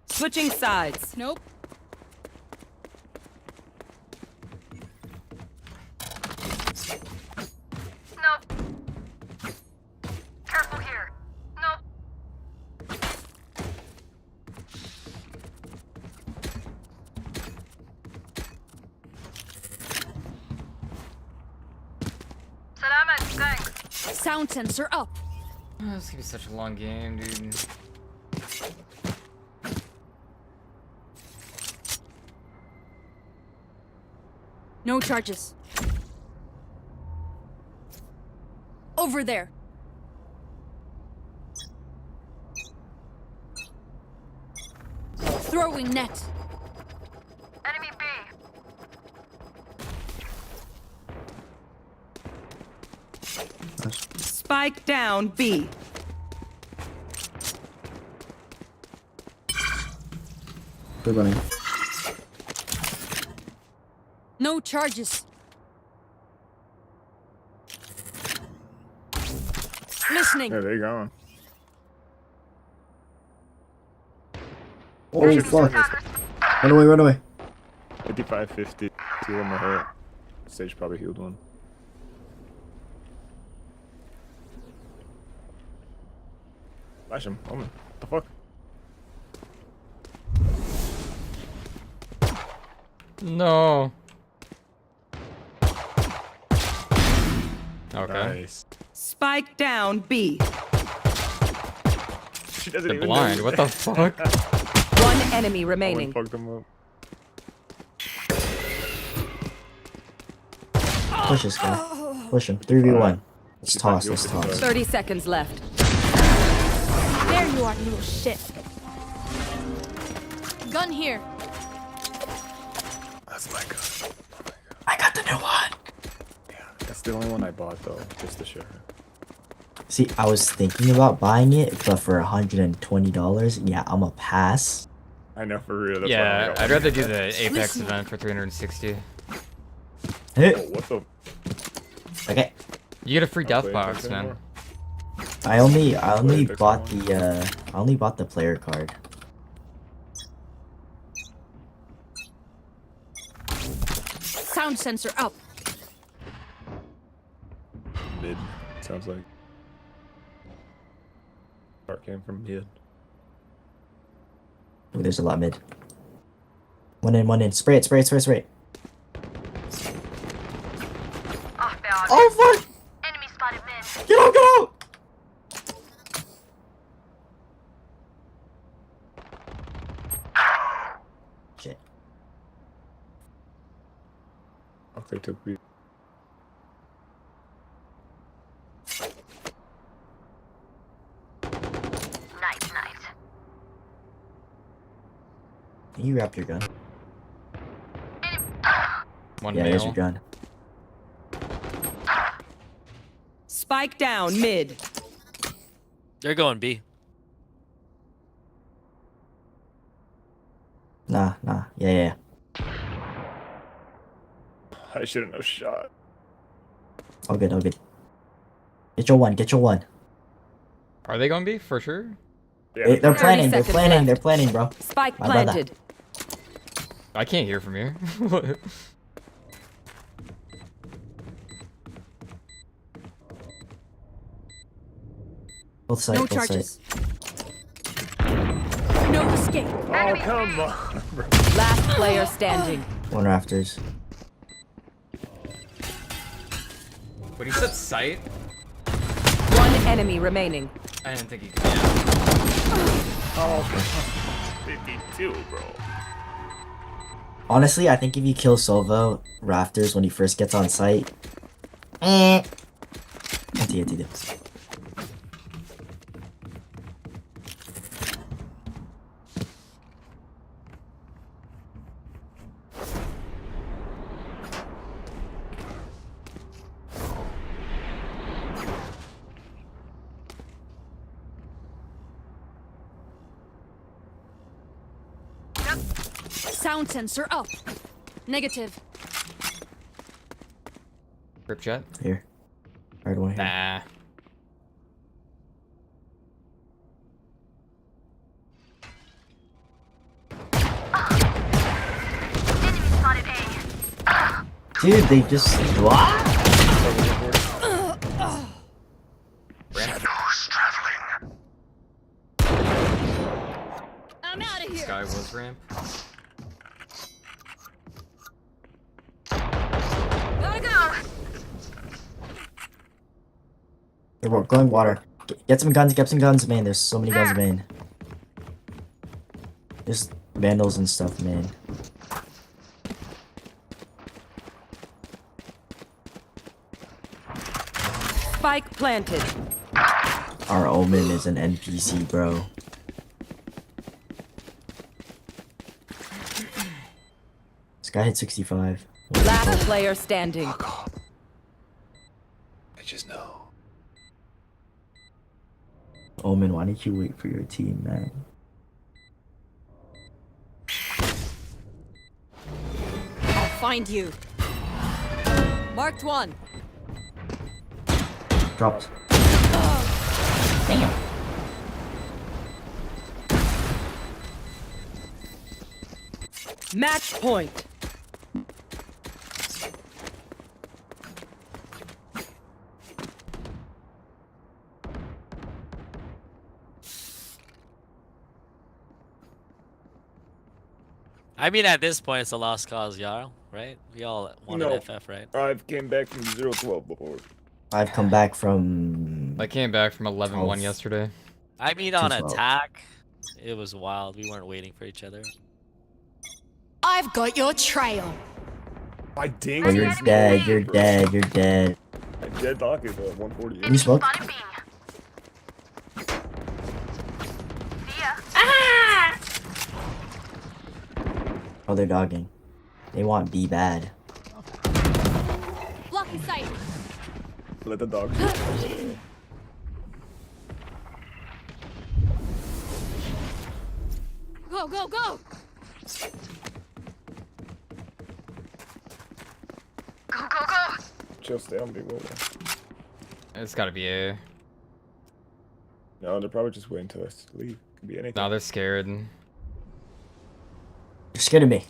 Switching sides. Nope. Nope. Careful here. Nope. Salamat, thanks. Sound sensor up. Oh, this could be such a long game, dude. No charges. Over there. Throwing net. Enemy B. Spike down B. They're running. No charges. Listening. Yeah, they gone. Oh fuck! Run away! Run away! 55, 50. Two on my head. Sage probably healed one. Flash him. Oh man. What the fuck? No. Okay. Nice. Spike down B. She doesn't They're even blind. know. What the fuck? One enemy remaining. Fucked them up. Push this guy. Push him. 3v1. Let's toss. Let's toss. 30 seconds left. There you are, you little shit. Gun here. That's my gun. I got the new one. Yeah, that's the only one I bought though, just to share. See, I was thinking about buying it, but for $120, yeah, I'm a pass. I know for real. That's why I Yeah, got I'd one. rather do the Apex event for 360. Hey. Oh, what the? Okay. You get a free I'll death play box, Apex man. anymore. I only Apex bought anymore. I only bought the player card. Sound sensor up. Mid. Sounds like. Start came from mid. Ooh, there's a lot mid. One in. Spray it. Off balance. Oh fuck! Enemy spotted mid. Get out! Shit. Oh, they took me. Nice. You wrap your gun. One Yeah, male. there's your gun. Spike down mid. They're going B. Nah. Yeah. I shouldn't have shot. All good. Get your one. Are they going B for sure? Yeah. They're 30 planning, seconds left. bro. Spike My brother. planted. I can't hear from here. Both sides, No both charges. sides. No escape. Oh, come on, bro. Last player standing. One rafters. But he said sight? One enemy remaining. I didn't think he could. Oh, 52, bro. Honestly, I think if you kill Sova rafters when he first gets on site, Anti. Sound sensor up. Negative. Rip jet. Here. Right away. Nah. Dude, they just what? I'm out of here. Sky was ramp. Gotta go. We're going water. Get some guns, man. There's so many guns, man. Just vandals and stuff, man. Spike planted. Our Omen is an NPC, bro. This guy hit 65. Last player standing. I just know. Omen, why didn't you wait for your team, man? I'll find you. Marked one. Dropped. Damn. Match point. I mean, at this point, it's a lost cause, Jarl, right? We all wanted No. FF, right? I've came back from 0-12 before. I've come back from... I came back from 11-1 12. yesterday. I mean, on 2-12. attack, it was wild. We weren't waiting for each other. I've got your trail. I dinged Oh, you're dead, you're dead, you're dead. I dead dock is 140. Can you smoke? Oh, they're dogging. They want B bad. Blocking sight. Let the dog. Go, go, go. Go, go, go. Chill, stay on B. Will. It's gotta be A. No, they're probably just waiting until us leave. Could be anything. No, they're scared. You're scared of me.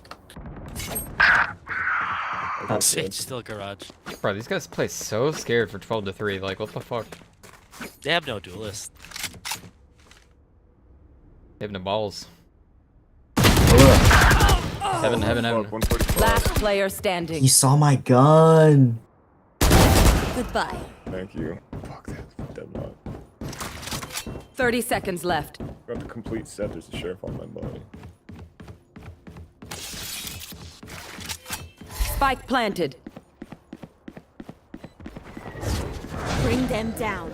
It's still garage. Bro, these guys play so scared for 12-3. Like, what the fuck? They have no duelist. They have no balls. Heaven. Last player standing. He saw my gun. Goodbye. Thank you. Fuck that. Dead lot. 30 seconds left. Got the complete set. There's a sheriff on my body. Spike planted. Bring them down.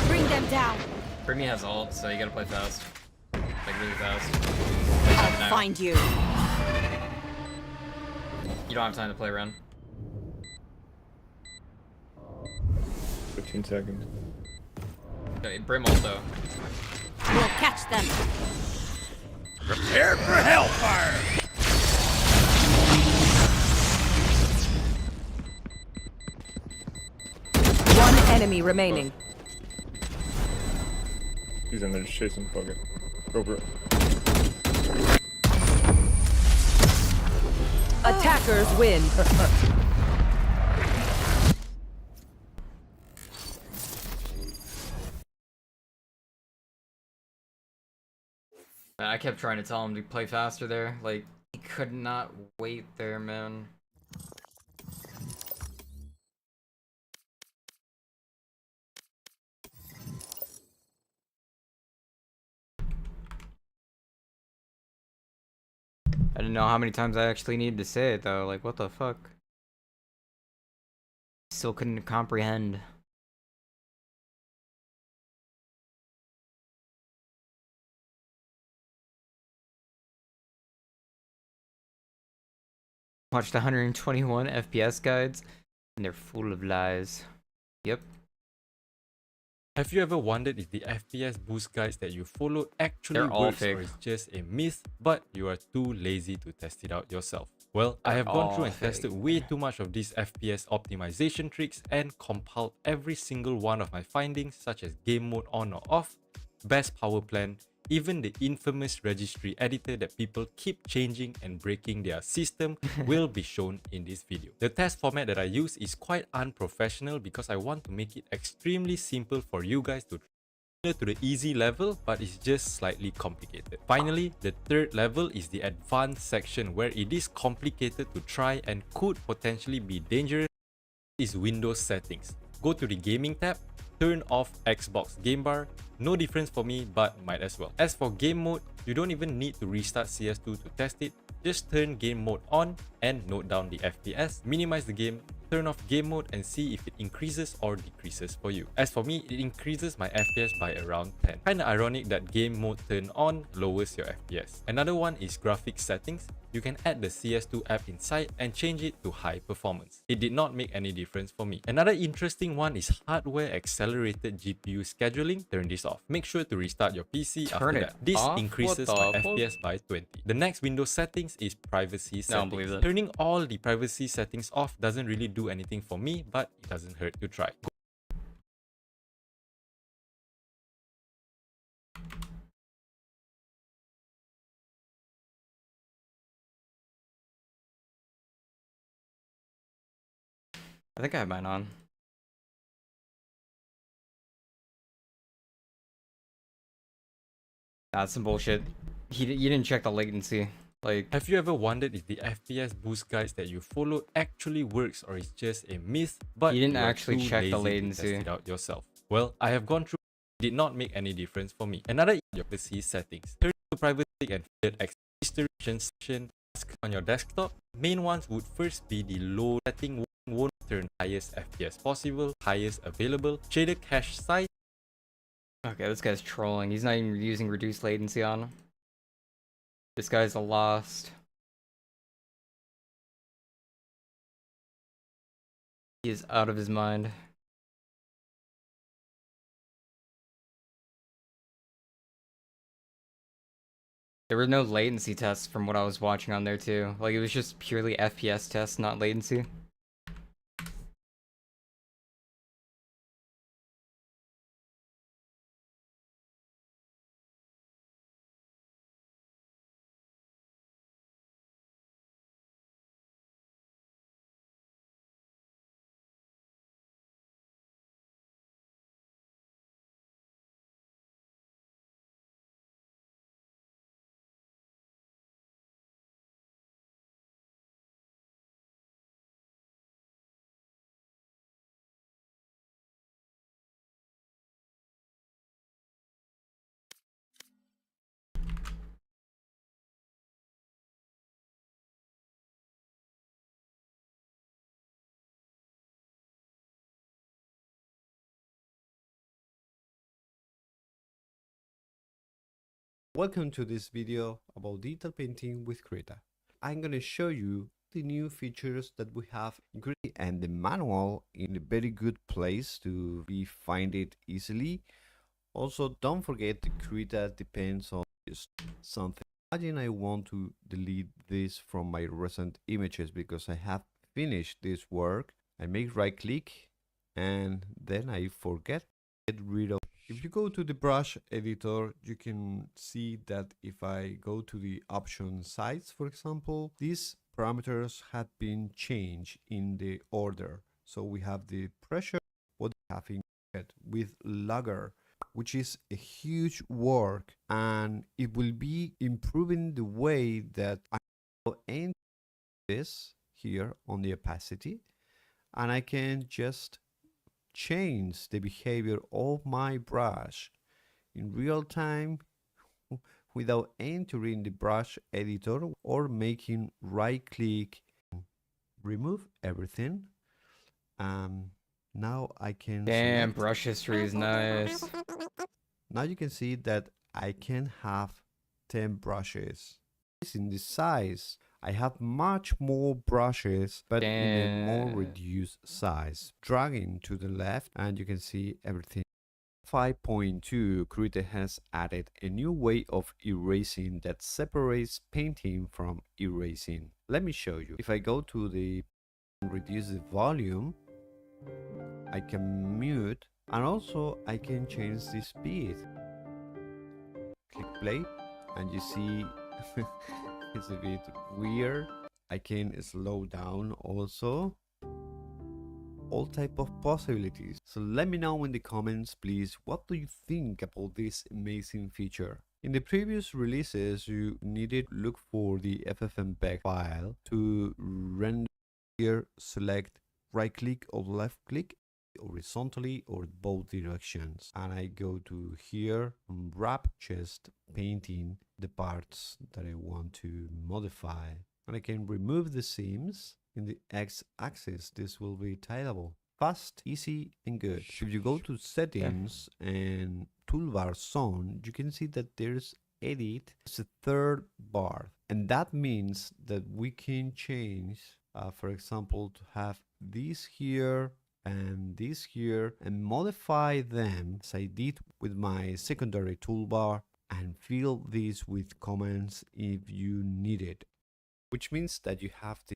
Bring them down. Britney has ult, so you gotta play fast. Like, really fast. I'll find you. You don't have time to play around. 15 seconds. Okay, Brim ult, though. We'll catch them. Prepare for hellfire! One enemy remaining. He's in there just chasing. Fuck it. Go for it. Attackers win. I kept trying to tell him to play faster there. Like, he could not wait there, man. I didn't know how many times I actually needed to say it, though. Like, what the fuck? Still couldn't comprehend. Watched 121 FPS guides, and they're full of lies. Yep. Have you ever wondered if the FPS boost guides that you follow actually They're all works fake. or is just a myth, but you are too lazy to test it out yourself? Well, I They're have gone through all and tested fake. way too much of these FPS optimization tricks and compiled every single one of my findings, such as game mode on or off, best power plan, even the infamous registry editor that people keep changing and breaking their system will be shown in this video. The test format that I use is quite unprofessional because I want to make it extremely simple for you guys to to the easy level, but it's just slightly complicated. Finally, the third level is the advanced section where it is complicated to try and could potentially be dangerous. Is Windows settings. Go to the gaming tab, turn off Xbox game bar. No difference for me, but might as well. As for game mode, you don't even need to restart CS2 to test it. Just turn game mode on and note down the FPS, minimize the game, turn off game mode and see if it increases or decreases for you. As for me, it increases my FPS by around 10. Kinda ironic that game mode turn on lowers your FPS. Another one is graphics settings. You can add the CS2 app inside and change it to high performance. It did not make any difference for me. Another interesting one is hardware accelerated GPU scheduling. Turn this off. Make sure to restart your PC after that. This increases my FPS by 20. The next Windows settings is privacy settings. I don't believe that. Turning all the privacy settings off doesn't really do anything for me, but it doesn't hurt to try. I think I have mine on. That's some bullshit. You didn't check the latency. Like, have you ever wondered if the FPS boost guides that you follow actually works or is just a myth, but you didn't are actually too check the lazy to test latency. it out yourself? Well, I have gone through. It did not make any difference for me. Another is your PC settings. Turn to privacy and filtered history section on your desktop. Main ones would first be the low setting won't turn highest FPS possible, highest available, shader cache size. okay, this guy's trolling. He's not even using reduced latency on. This guy's a lost. He is out of his mind. There were no latency tests from what I was watching on there too. Like, it was just purely FPS tests, not latency. Welcome to this video about digital painting with Krita. I'm gonna show you the new features that we have included and the manual in a very good place to find it easily. Also, don't forget the Krita depends on just something. Imagine I want to delete this from my recent images because I have finished this work. I make right click and then I forget to get rid of. If you go to the brush editor, you can see that if I go to the option size, for example, these parameters have been changed in the order. So we have the pressure, what we have in with logger, which is a huge work, and it will be improving the way that I will enter this here on the opacity, and I can just change the behavior of my brush in real time without entering the brush editor or making right click, remove everything. Now I can Damn, select. brush history is nice. Now you can see that I can have 10 brushes. In the size, I have much more brushes, but in a more reduced size. Dragging to the left, and you can see everything 5.2, Krita has added a new way of erasing that separates painting from erasing. Let me show you. If I go to the reduce the volume, I can mute, and also I can change the speed. Click play, and you see it's a bit weird. I can slow down also. All type of possibilities. So let me know in the comments, please, what do you think about this amazing feature? In the previous releases, you needed to look for the FFmpeg file to render. Here, select right click or left click horizontally or both directions, and I go to here and wrap, just painting the parts that I want to modify, and I can remove the seams. In the x-axis, this will be tileable, fast, easy, and good. If you go to settings and toolbar zone, you can see that there's edit. It's a third bar, and that means that we can change, for example, to have this here and this here, and modify them as I did with my secondary toolbar, and fill this with comments if you need it, which means that you have to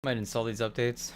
Might install these updates.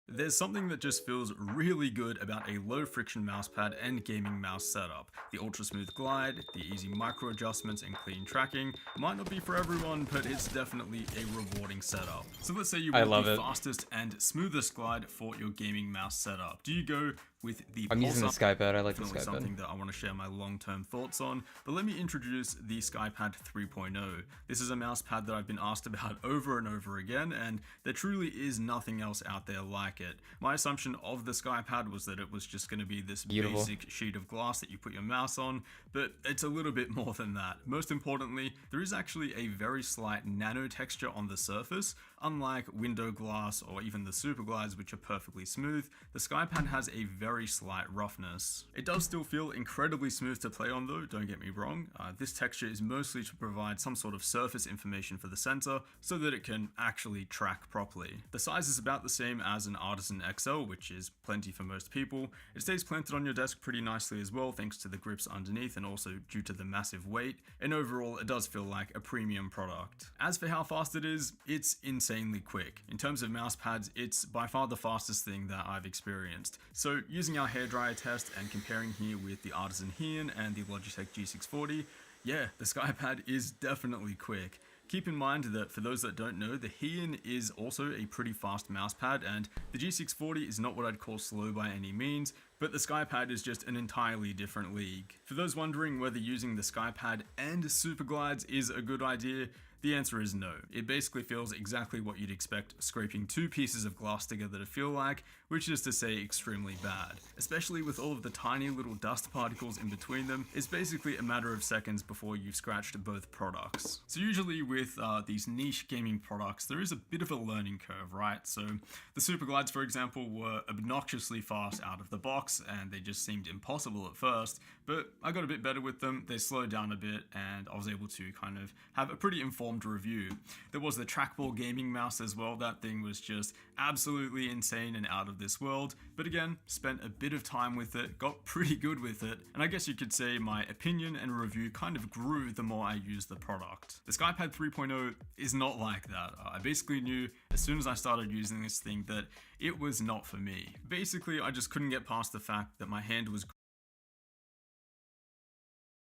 There's something that just feels really good about a low friction mousepad and gaming mouse setup. The ultra smooth glide, the easy micro adjustments and clean tracking might not be for everyone, but it's definitely a rewarding setup. So let's say you want the fastest and smoothest glide for your gaming mouse setup. Do you go with the I'm using the SkyPad. I like the SkyPad. Something that I want to share my long-term thoughts on, but let me introduce the SkyPad 3.0. This is a mouse pad that I've been asked about over and over again, and there truly is nothing else out there like it. My assumption of the SkyPad was that it was just going to be this basic sheet of glass that you put your mouse on, but it's a little bit more than that. Most importantly, there is actually a very slight nano texture on the surface. Unlike window glass or even the super glides, which are perfectly smooth, the SkyPad has a very slight roughness. It does still feel incredibly smooth to play on though, don't get me wrong. This texture is mostly to provide some sort of surface information for the sensor so that it can actually track properly. The size is about the same as an Artisan XL, which is plenty for most people. It stays planted on your desk pretty nicely as well, thanks to the grips underneath and also due to the massive weight, and overall it does feel like a premium product. As for how fast it is, it's insanely quick. In terms of mouse pads, it's by far the fastest thing that I've experienced. So using our hairdryer test and comparing here with the Artisan Heian and the Logitech G640, yeah, the SkyPad is definitely quick. Keep in mind that for those that don't know, the Heian is also a pretty fast mousepad, and the G640 is not what I'd call slow by any means, but the SkyPad is just an entirely different league. For those wondering whether using the SkyPad and Super Glides is a good idea, the answer is no. It basically feels exactly what you'd expect scraping two pieces of glass together to feel like, which is to say extremely bad. Especially with all of the tiny little dust particles in between them, it's basically a matter of seconds before you've scratched both products. So usually with these niche gaming products, there is a bit of a learning curve, right? So the Super Glides, for example, were obnoxiously fast out of the box, and they just seemed impossible at first, but I got a bit better with them. They slowed down a bit, and I was able to kind of have a pretty informed review. There was the trackball gaming mouse as well. That thing was just absolutely insane and out of this world, but again, spent a bit of time with it, got pretty good with it, and I guess you could say my opinion and review kind of grew the more I used the product. The SkyPad 3.0 is not like that. I basically knew as soon as I started using this thing that it was not for me. Basically, I just couldn't get past the fact that my hand was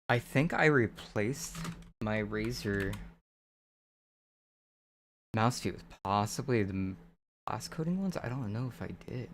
I think I replaced my Razer mouse feet with possibly the glass coating ones. I don't know if I did.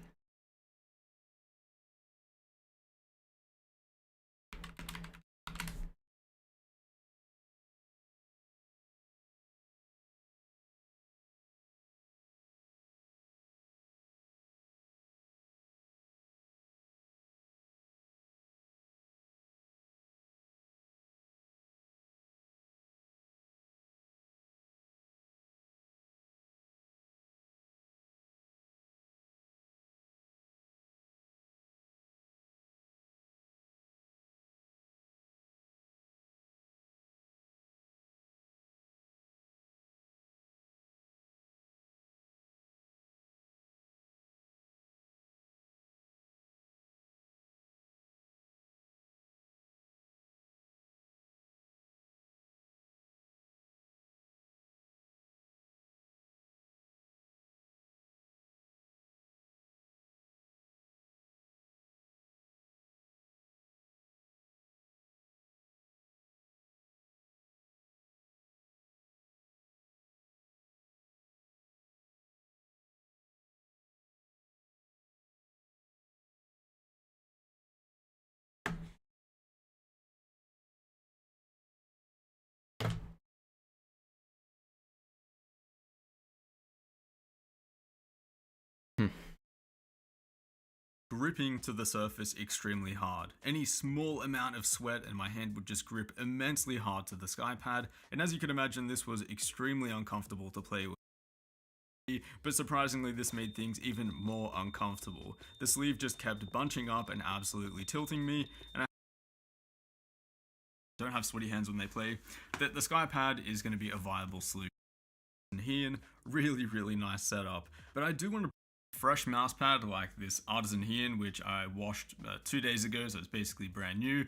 Gripping to the surface extremely hard. Any small amount of sweat and my hand would just grip immensely hard to the SkyPad, and as you can imagine, this was extremely uncomfortable to play with. But surprisingly, this made things even more uncomfortable. The sleeve just kept bunching up and absolutely tilting me, and I don't have sweaty hands when they play. That the SkyPad is going to be a viable solution here. Really nice setup, but I do want to fresh mousepad like this Artisan Heian, which I washed 2 days ago, so it's basically brand new.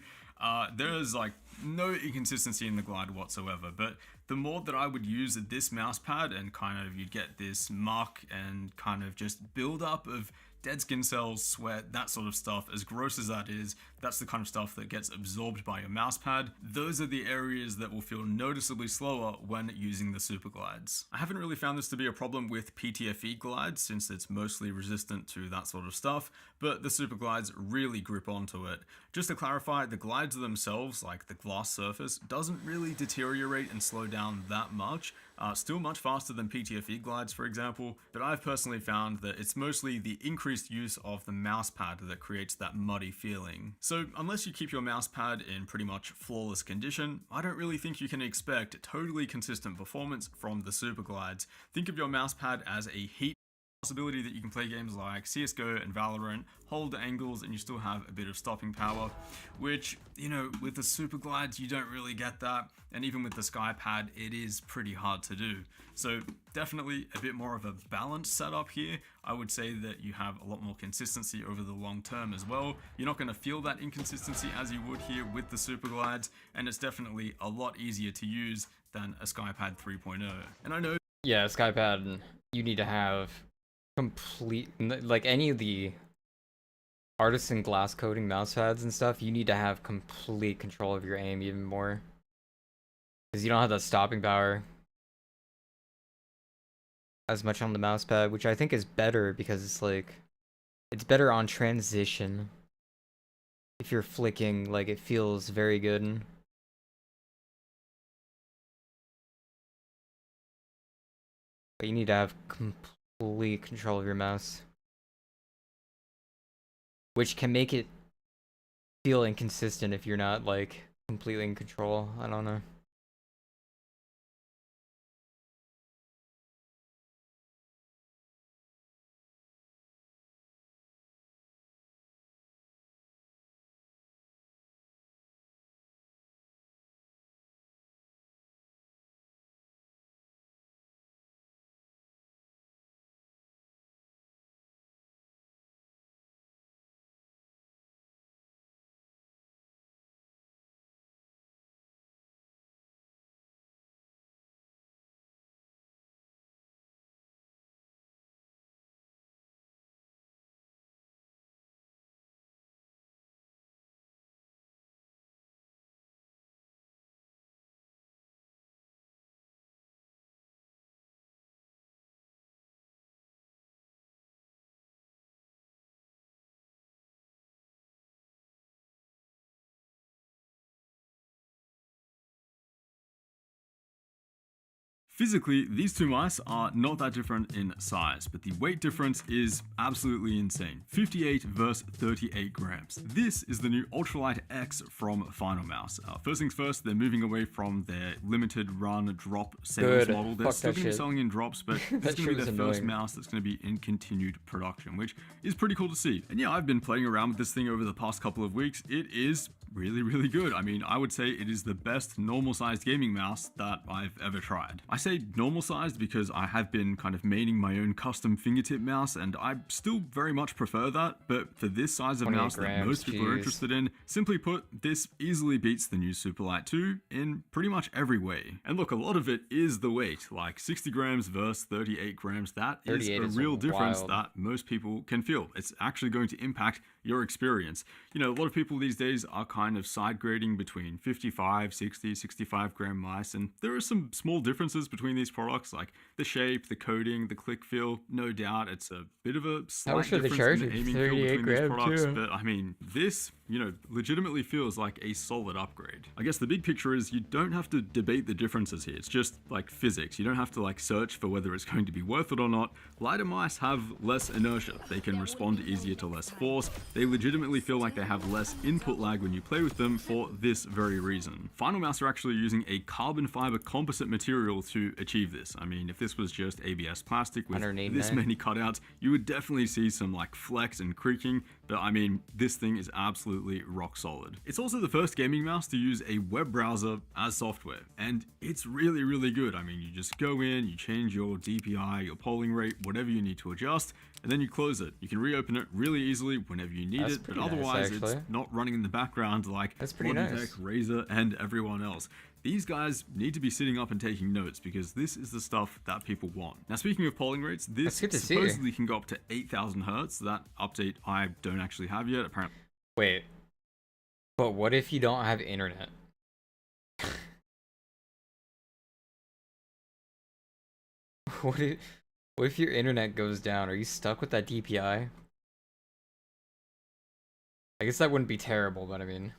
There's like no inconsistency in the glide whatsoever, but the more that I would use this mousepad and kind of you'd get this muck and kind of just build up of dead skin cells, sweat, that sort of stuff, as gross as that is, that's the kind of stuff that gets absorbed by your mousepad. Those are the areas that will feel noticeably slower when using the super glides. I haven't really found this to be a problem with PTFE glides since it's mostly resistant to that sort of stuff, but the super glides really grip onto it. Just to clarify, the glides themselves, like the glass surface, doesn't really deteriorate and slow down that much. Still much faster than PTFE glides, for example, but I've personally found that it's mostly the increased use of the mousepad that creates that muddy feeling. So unless you keep your mousepad in pretty much flawless condition, I don't really think you can expect totally consistent performance from the super glides. Think of your mousepad as a heat possibility that you can play games like CSGO and Valorant, hold angles, and you still have a bit of stopping power, which, you know, with the super glides you don't really get that, and even with the SkyPad it is pretty hard to do. So definitely a bit more of a balanced setup here. I would say that you have a lot more consistency over the long term as well. You're not going to feel that inconsistency as you would here with the super glides, and it's definitely a lot easier to use than a SkyPad 3.0. And I know, yeah, SkyPad, you need to have complete, like any of the artisan glass coating mouse pads and stuff, you need to have complete control of your aim even more, because you don't have that stopping power as much on the mouse pad, which I think is better because it's like, it's better on transition. If you're flicking, like, it feels very good. But you need to have complete control of your mouse, which can make it feel inconsistent if you're not like completely in control. I don't know. Physically, these two mice are not that different in size, but the weight difference is absolutely insane. 58 versus 38 grams. This is the new Ultralight X from Final Mouse. First things first, they're moving away from their limited run drop sales model. They're still going to be selling in drops, but this is going to be their first mouse that's going to be in continued production, which is pretty cool to see. And yeah, I've been playing around with this thing over the past couple of weeks. It is really good. I mean, I would say it is the best normal sized gaming mouse that I've ever tried. I say normal sized because I have been kind of maining my own custom fingertip mouse, and I still very much prefer that, but for this size of mouse that most people are interested in, simply put, this easily beats the new Superlight 2 in pretty much every way. And look, a lot of it is the weight, like 60 grams versus 38 grams. That is a real difference that most people can feel. It's actually going to impact your experience. You know, a lot of people these days are kind of side grading between 55, 60, 65 gram mice, and there are some small differences between these products, like the shape, the coating, the click feel. No doubt it's a bit of a slight difference in the aiming feel between these products, but I mean, this, you know, legitimately feels like a solid upgrade. I guess the big picture is you don't have to debate the differences here. It's just like physics. You don't have to like search for whether it's going to be worth it or not. Lighter mice have less inertia. They can respond easier to less force. They legitimately feel like they have less input lag when you play with them for this very reason. Final Mouse are actually using a carbon fiber composite material to achieve this. I mean, if this was just ABS plastic with this many cutouts, you would definitely see some like flex and creaking, but I mean, this thing is absolutely rock solid. It's also the first gaming mouse to use a web browser as software, and it's really good. I mean, you just go in, you change your DPI, your polling rate, whatever you need to adjust, and then you close it. You can reopen it really easily whenever you need it, but otherwise it's not running in the background like Logitech, Razer, and everyone else. These guys need to be sitting up and taking notes because this is the stuff that people want. Now, speaking of polling rates, this supposedly can go up to 8,000 hertz. That update I don't actually have yet, apparently. Wait, but what if you don't have internet? What if your internet goes down? Are you stuck with that DPI? I guess that wouldn't be terrible, but I mean...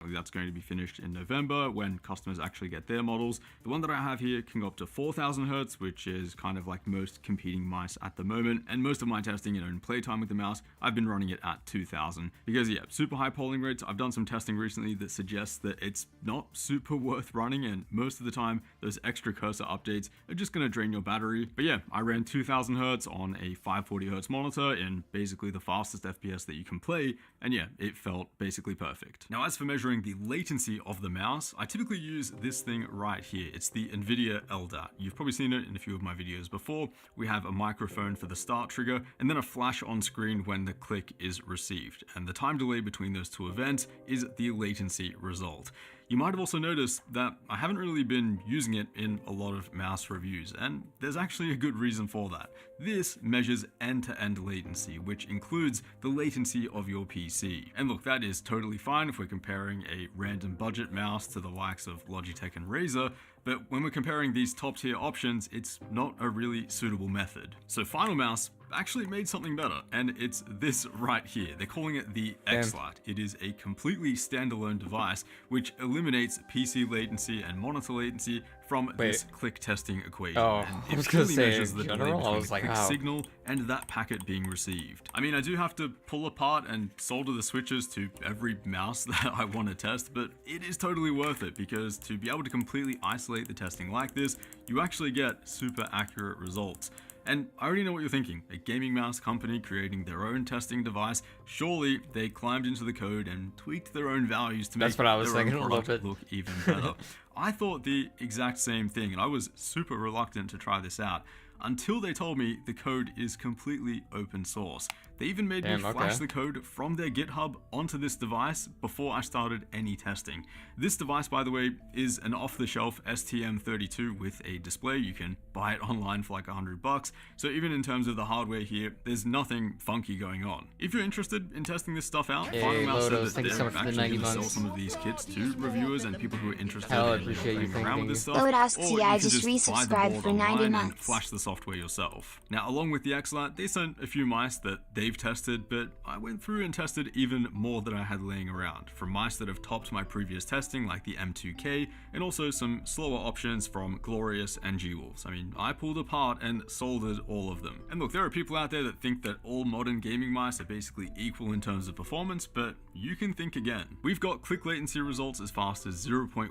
That's going to be finished in November when customers actually get their models. The one that I have here can go up to 4,000 hertz, which is kind of like most competing mice at the moment. And most of my testing, in playtime with the mouse, I've been running it at 2,000 because yeah, super high polling rates. I've done some testing recently that suggests that it's not super worth running, and most of the time those extra cursor updates are just going to drain your battery. But yeah, I ran 2,000 hertz on a 540 hertz monitor in basically the fastest FPS that you can play, and yeah, it felt basically perfect. Now, as for measuring the latency of the mouse, I typically use this thing right here. It's the NVIDIA LDAT. You've probably seen it in a few of my videos before. We have a microphone for the start trigger and then a flash on screen when the click is received. And the time delay between those two events is the latency result. You might have also noticed that I haven't really been using it in a lot of mouse reviews, and there's actually a good reason for that. This measures end-to-end latency, which includes the latency of your PC. And look, that is totally fine if we're comparing a random budget mouse to the likes of Logitech and Razer, but when we're comparing these top-tier options, it's not a really suitable method. So Final Mouse actually made something better, and it's this right here. They're calling it the X-Lite. It is a completely standalone device which eliminates PC latency and monitor latency from this click testing equation. Oh, and I was it gonna really say measures the in delay general, between I was the like, click how? signal and that packet being received. I mean, I do have to pull apart and solder the switches to every mouse that I want to test, but it is totally worth it because to be able to completely isolate the testing like this, you actually get super accurate results. And I already know what you're thinking, a gaming mouse company creating their own testing device, surely they climbed into the code and tweaked their own values to make their own product look even better. I thought the exact same thing, and I was super reluctant to try this out until they told me the code is completely open source. They even made me flash the code from their GitHub onto this device before I started any testing. This device, by the way, is an off-the-shelf STM32 with a display. You can buy it online for like $100. So even in terms of the hardware here, there's nothing funky going on. If you're interested in testing this stuff out, Final Mouse said that they're actually going to sell some of these kits to reviewers and people who are interested in appreciate you playing around with this thinking. stuff, I would ask or T, you I can just buy the resubscribed board for 90 online and months. flash the software yourself. Now, along with the XLAT, they sent a few mice that they've tested, but I went through and tested even more that I had laying around, from mice that have topped my previous testing like the M2K, and also some slower options from Glorious and G-Wolves. I mean, I pulled apart and soldered all of them. And look, there are people out there that think that all modern gaming mice are basically equal in terms of performance, but you can think again. We've got click latency results as fast as 0.1.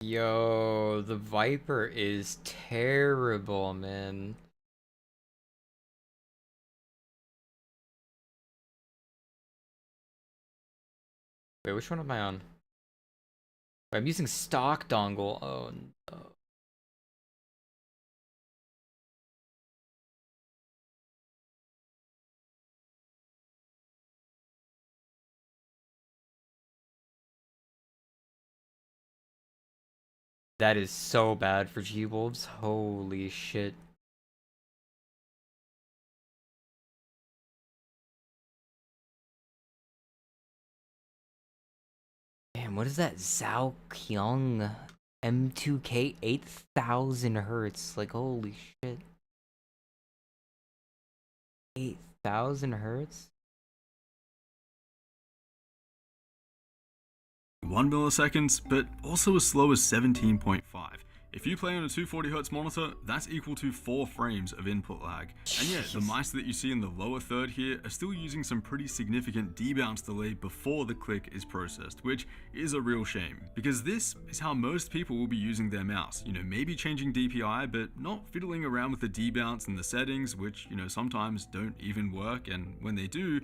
Yo, the Viper is terrible, man. Wait, which one am I on? I'm using stock dongle. Oh no. That is so bad for G-Wolves. Holy shit. Damn, what is that? Zhao Kyung M2K 8000 hertz. Like, holy shit. 8000 hertz? 1 milliseconds, but also as slow as 17.5. If you play on a 240Hz monitor, that's equal to 4 frames of input lag. And yeah, the mice that you see in the lower third here are still using some pretty significant debounce delay before the click is processed, which is a real shame, because this is how most people will be using their mouse. You know, maybe changing DPI, but not fiddling around with the debounce and the settings, which, you know, sometimes don't even work, and when they do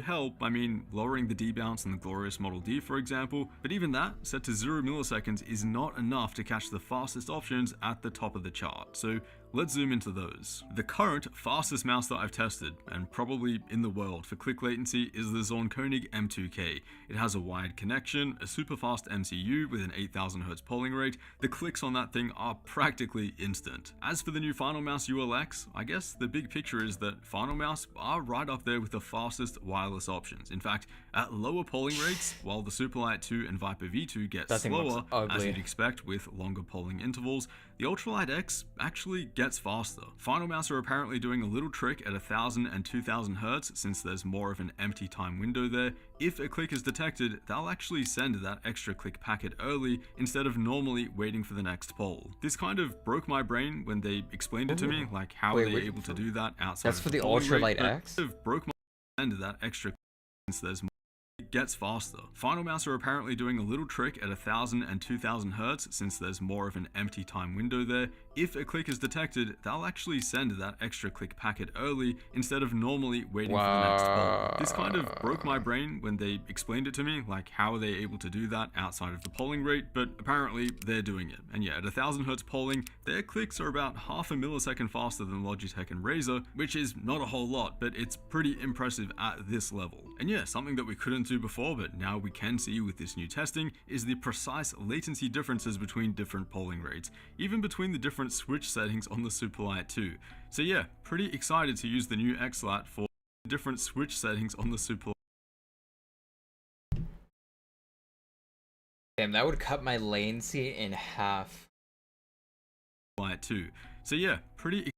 help. I mean, lowering the debounce in the Glorious Model D, for example, but even that, set to 0 milliseconds, is not enough to catch the fastest options at the top of the chart. So let's zoom into those. The current fastest mouse that I've tested, and probably in the world for click latency, is the Zornkonig M2K. It has a wired connection, a super fast MCU with an 8000Hz polling rate. The clicks on that thing are practically instant. As for the new Final Mouse ULX, I guess the big picture is that Final Mouse are right up there with the fastest wireless options. In fact, at lower polling rates, while the Superlight 2 and Viper V2 get slower, as you'd expect with longer polling intervals, the Ultralight X actually gets faster. Final Mouse are apparently doing a little trick at 1000 and 2000 Hz, since there's more of an empty time window there. If a click is detected, they'll actually send that extra click packet early instead of normally waiting for the next poll. This kind of broke my brain when they explained it to me, like how are they able to do that outside That's of for the polling rate, Ultralight X? It broke my brain that extra since there's more. It gets faster. Final Mouse are apparently doing a little trick at 1000 and 2000 Hz, since there's more of an empty time window there. If a click is detected, they'll actually send that extra click packet early instead of normally waiting for the next poll. This kind of broke my brain when they explained it to me, like how are they able to do that outside of the polling rate, but apparently they're doing it. And yeah, at 1000 Hz polling, their clicks are about half a millisecond faster than Logitech and Razer, which is not a whole lot, but it's pretty impressive at this level. And yeah, something that we couldn't do before, but now we can see with this new testing, is the precise latency differences between different polling rates, even between the different switch settings on the Superlight 2. So yeah, pretty excited to use the new XLAT for different switch settings on the Superlight. Damn, that would cut my latency in half. Light 2. So yeah, pretty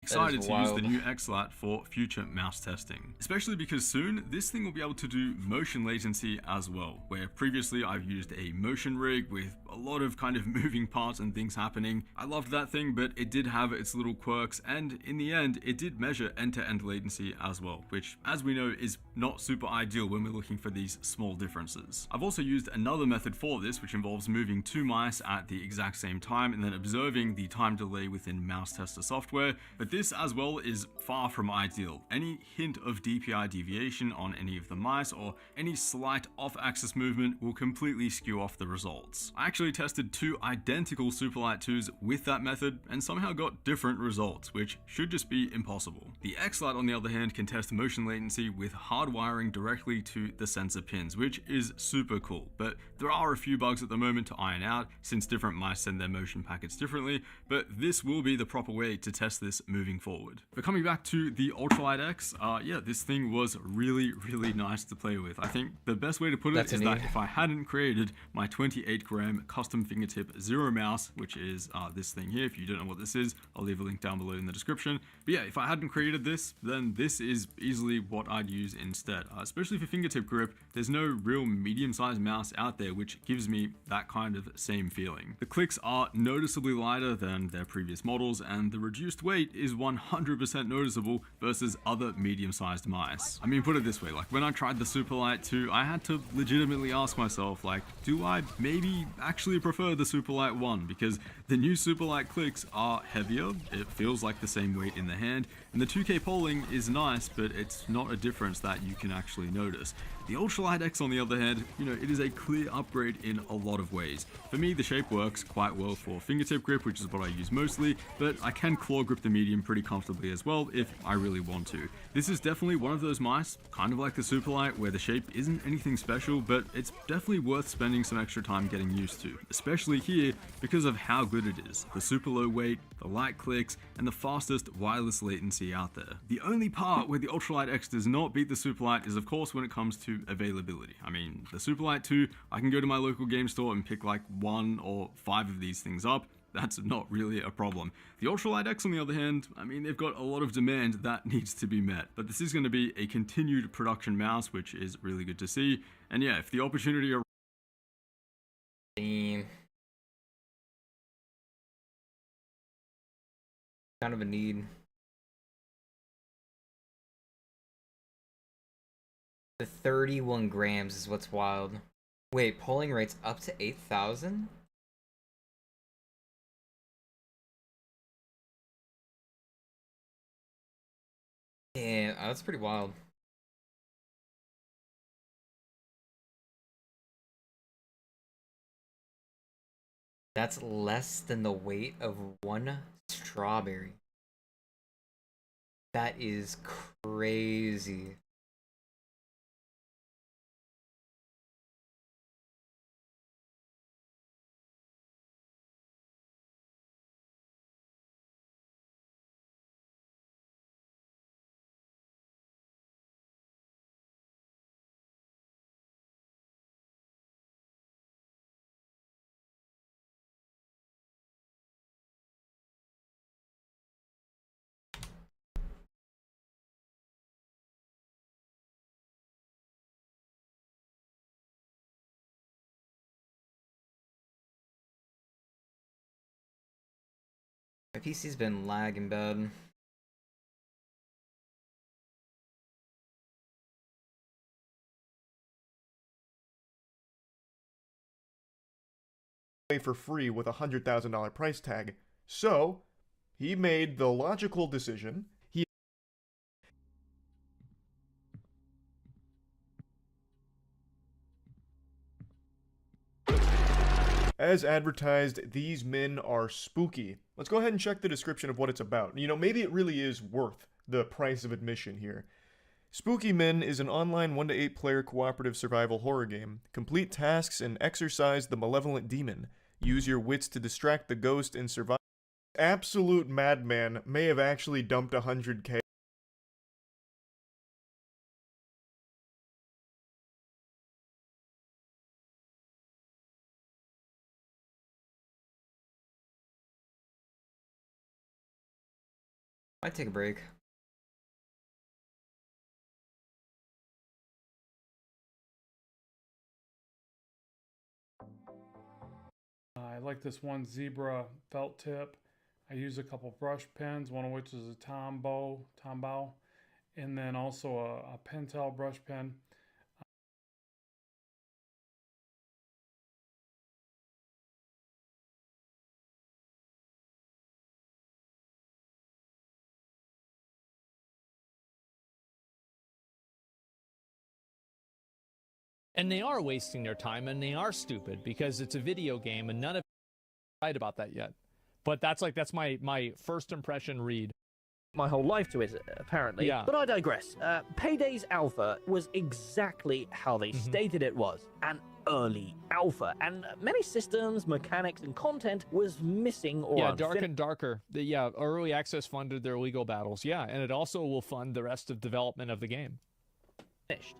excited to use the new XLAT for future mouse testing, especially because soon this thing will be able to do motion latency as well, where previously I've used a motion rig with a lot of kind of moving parts and things happening. I loved that thing, but it did have its little quirks, and in the end it did measure end-to-end latency as well, which as we know is not super ideal when we're looking for these small differences. I've also used another method for this, which involves moving 2 mice at the exact same time and then observing the time delay within mouse tester software, but this as well is far from ideal. Any hint of DPI deviation on any of the mice or any slight off-axis movement will completely skew off the results. I actually tested 2 identical Superlight 2s with that method and somehow got different results, which should just be impossible. The XLAT on the other hand can test motion latency with hardwiring directly to the sensor pins, which is super cool, but there are a few bugs at the moment to iron out since different mice send their motion packets differently, but this will be the proper way to test this moving moving forward. But coming back to the Ultralight X, yeah, this thing was really, really nice to play with. I think the best way to put it is that if I hadn't created my 28 gram custom fingertip Zero mouse, which is this thing here, if you don't know what this is, I'll leave a link down below in the description. But yeah, if I hadn't created this, then this is easily what I'd use instead. Especially for fingertip grip, there's no real medium-sized mouse out there which gives me that kind of same feeling. The clicks are noticeably lighter than their previous models, and the reduced weight is 100% noticeable versus other medium-sized mice. I mean, put it this way, like when I tried the Superlight 2, I had to legitimately ask myself, like, do I maybe actually prefer the Superlight 1? Because the new Superlight clicks are heavier, it feels like the same weight in the hand, and the 2K polling is nice, but it's not a difference that you can actually notice. The Ultralight X, on the other hand, you know, it is a clear upgrade in a lot of ways. For me, the shape works quite well for fingertip grip, which is what I use mostly, but I can claw grip the medium pretty comfortably as well if I really want to. This is definitely one of those mice, kind of like the Superlight, where the shape isn't anything special, but it's definitely worth spending some extra time getting used to, especially here because of how good it is. The super low weight, the light clicks, and the fastest wireless latency out there. The only part where the Ultralight X does not beat the Superlight is of course when it comes to availability. I mean, the Superlight 2, I can go to my local game store and pick like 1 or 5 of these things up. That's not really a problem. The Ultralight X, on the other hand, I mean, they've got a lot of demand that needs to be met. But this is going to be a continued production mouse, which is really good to see. And yeah, if the opportunity kind of a need. The 31 grams is what's wild. Wait, polling rates up to 8,000? Damn, that's pretty wild. That's less than the weight of one strawberry. That is crazy. My PC's been lagging bad. For free with a $100,000 price tag. So, he made the logical decision. As advertised, these men are spooky. Let's go ahead and check the description of what it's about. You know, maybe it really is worth the price of admission here. Spooky Men is an online 1 to 8 player cooperative survival horror game. Complete tasks and exorcise the malevolent demon. Use your wits to distract the ghost and survive. Absolute madman may have actually dumped 100K. Might take a break. I like this one zebra felt tip. I use a couple brush pens, one of which is a Tombow, and then also a Pentel brush pen. And they are wasting their time, and they are stupid because it's a video game, and none of right about that yet. But that's my first impression read. My whole life to it, apparently. Yeah. But I digress. Payday's alpha was exactly how they stated it was. And early alpha, and many systems, mechanics, and content was missing or yeah, Dark and Darker. Yeah, early access funded their legal battles. Yeah, and it also will fund the rest of development of the game.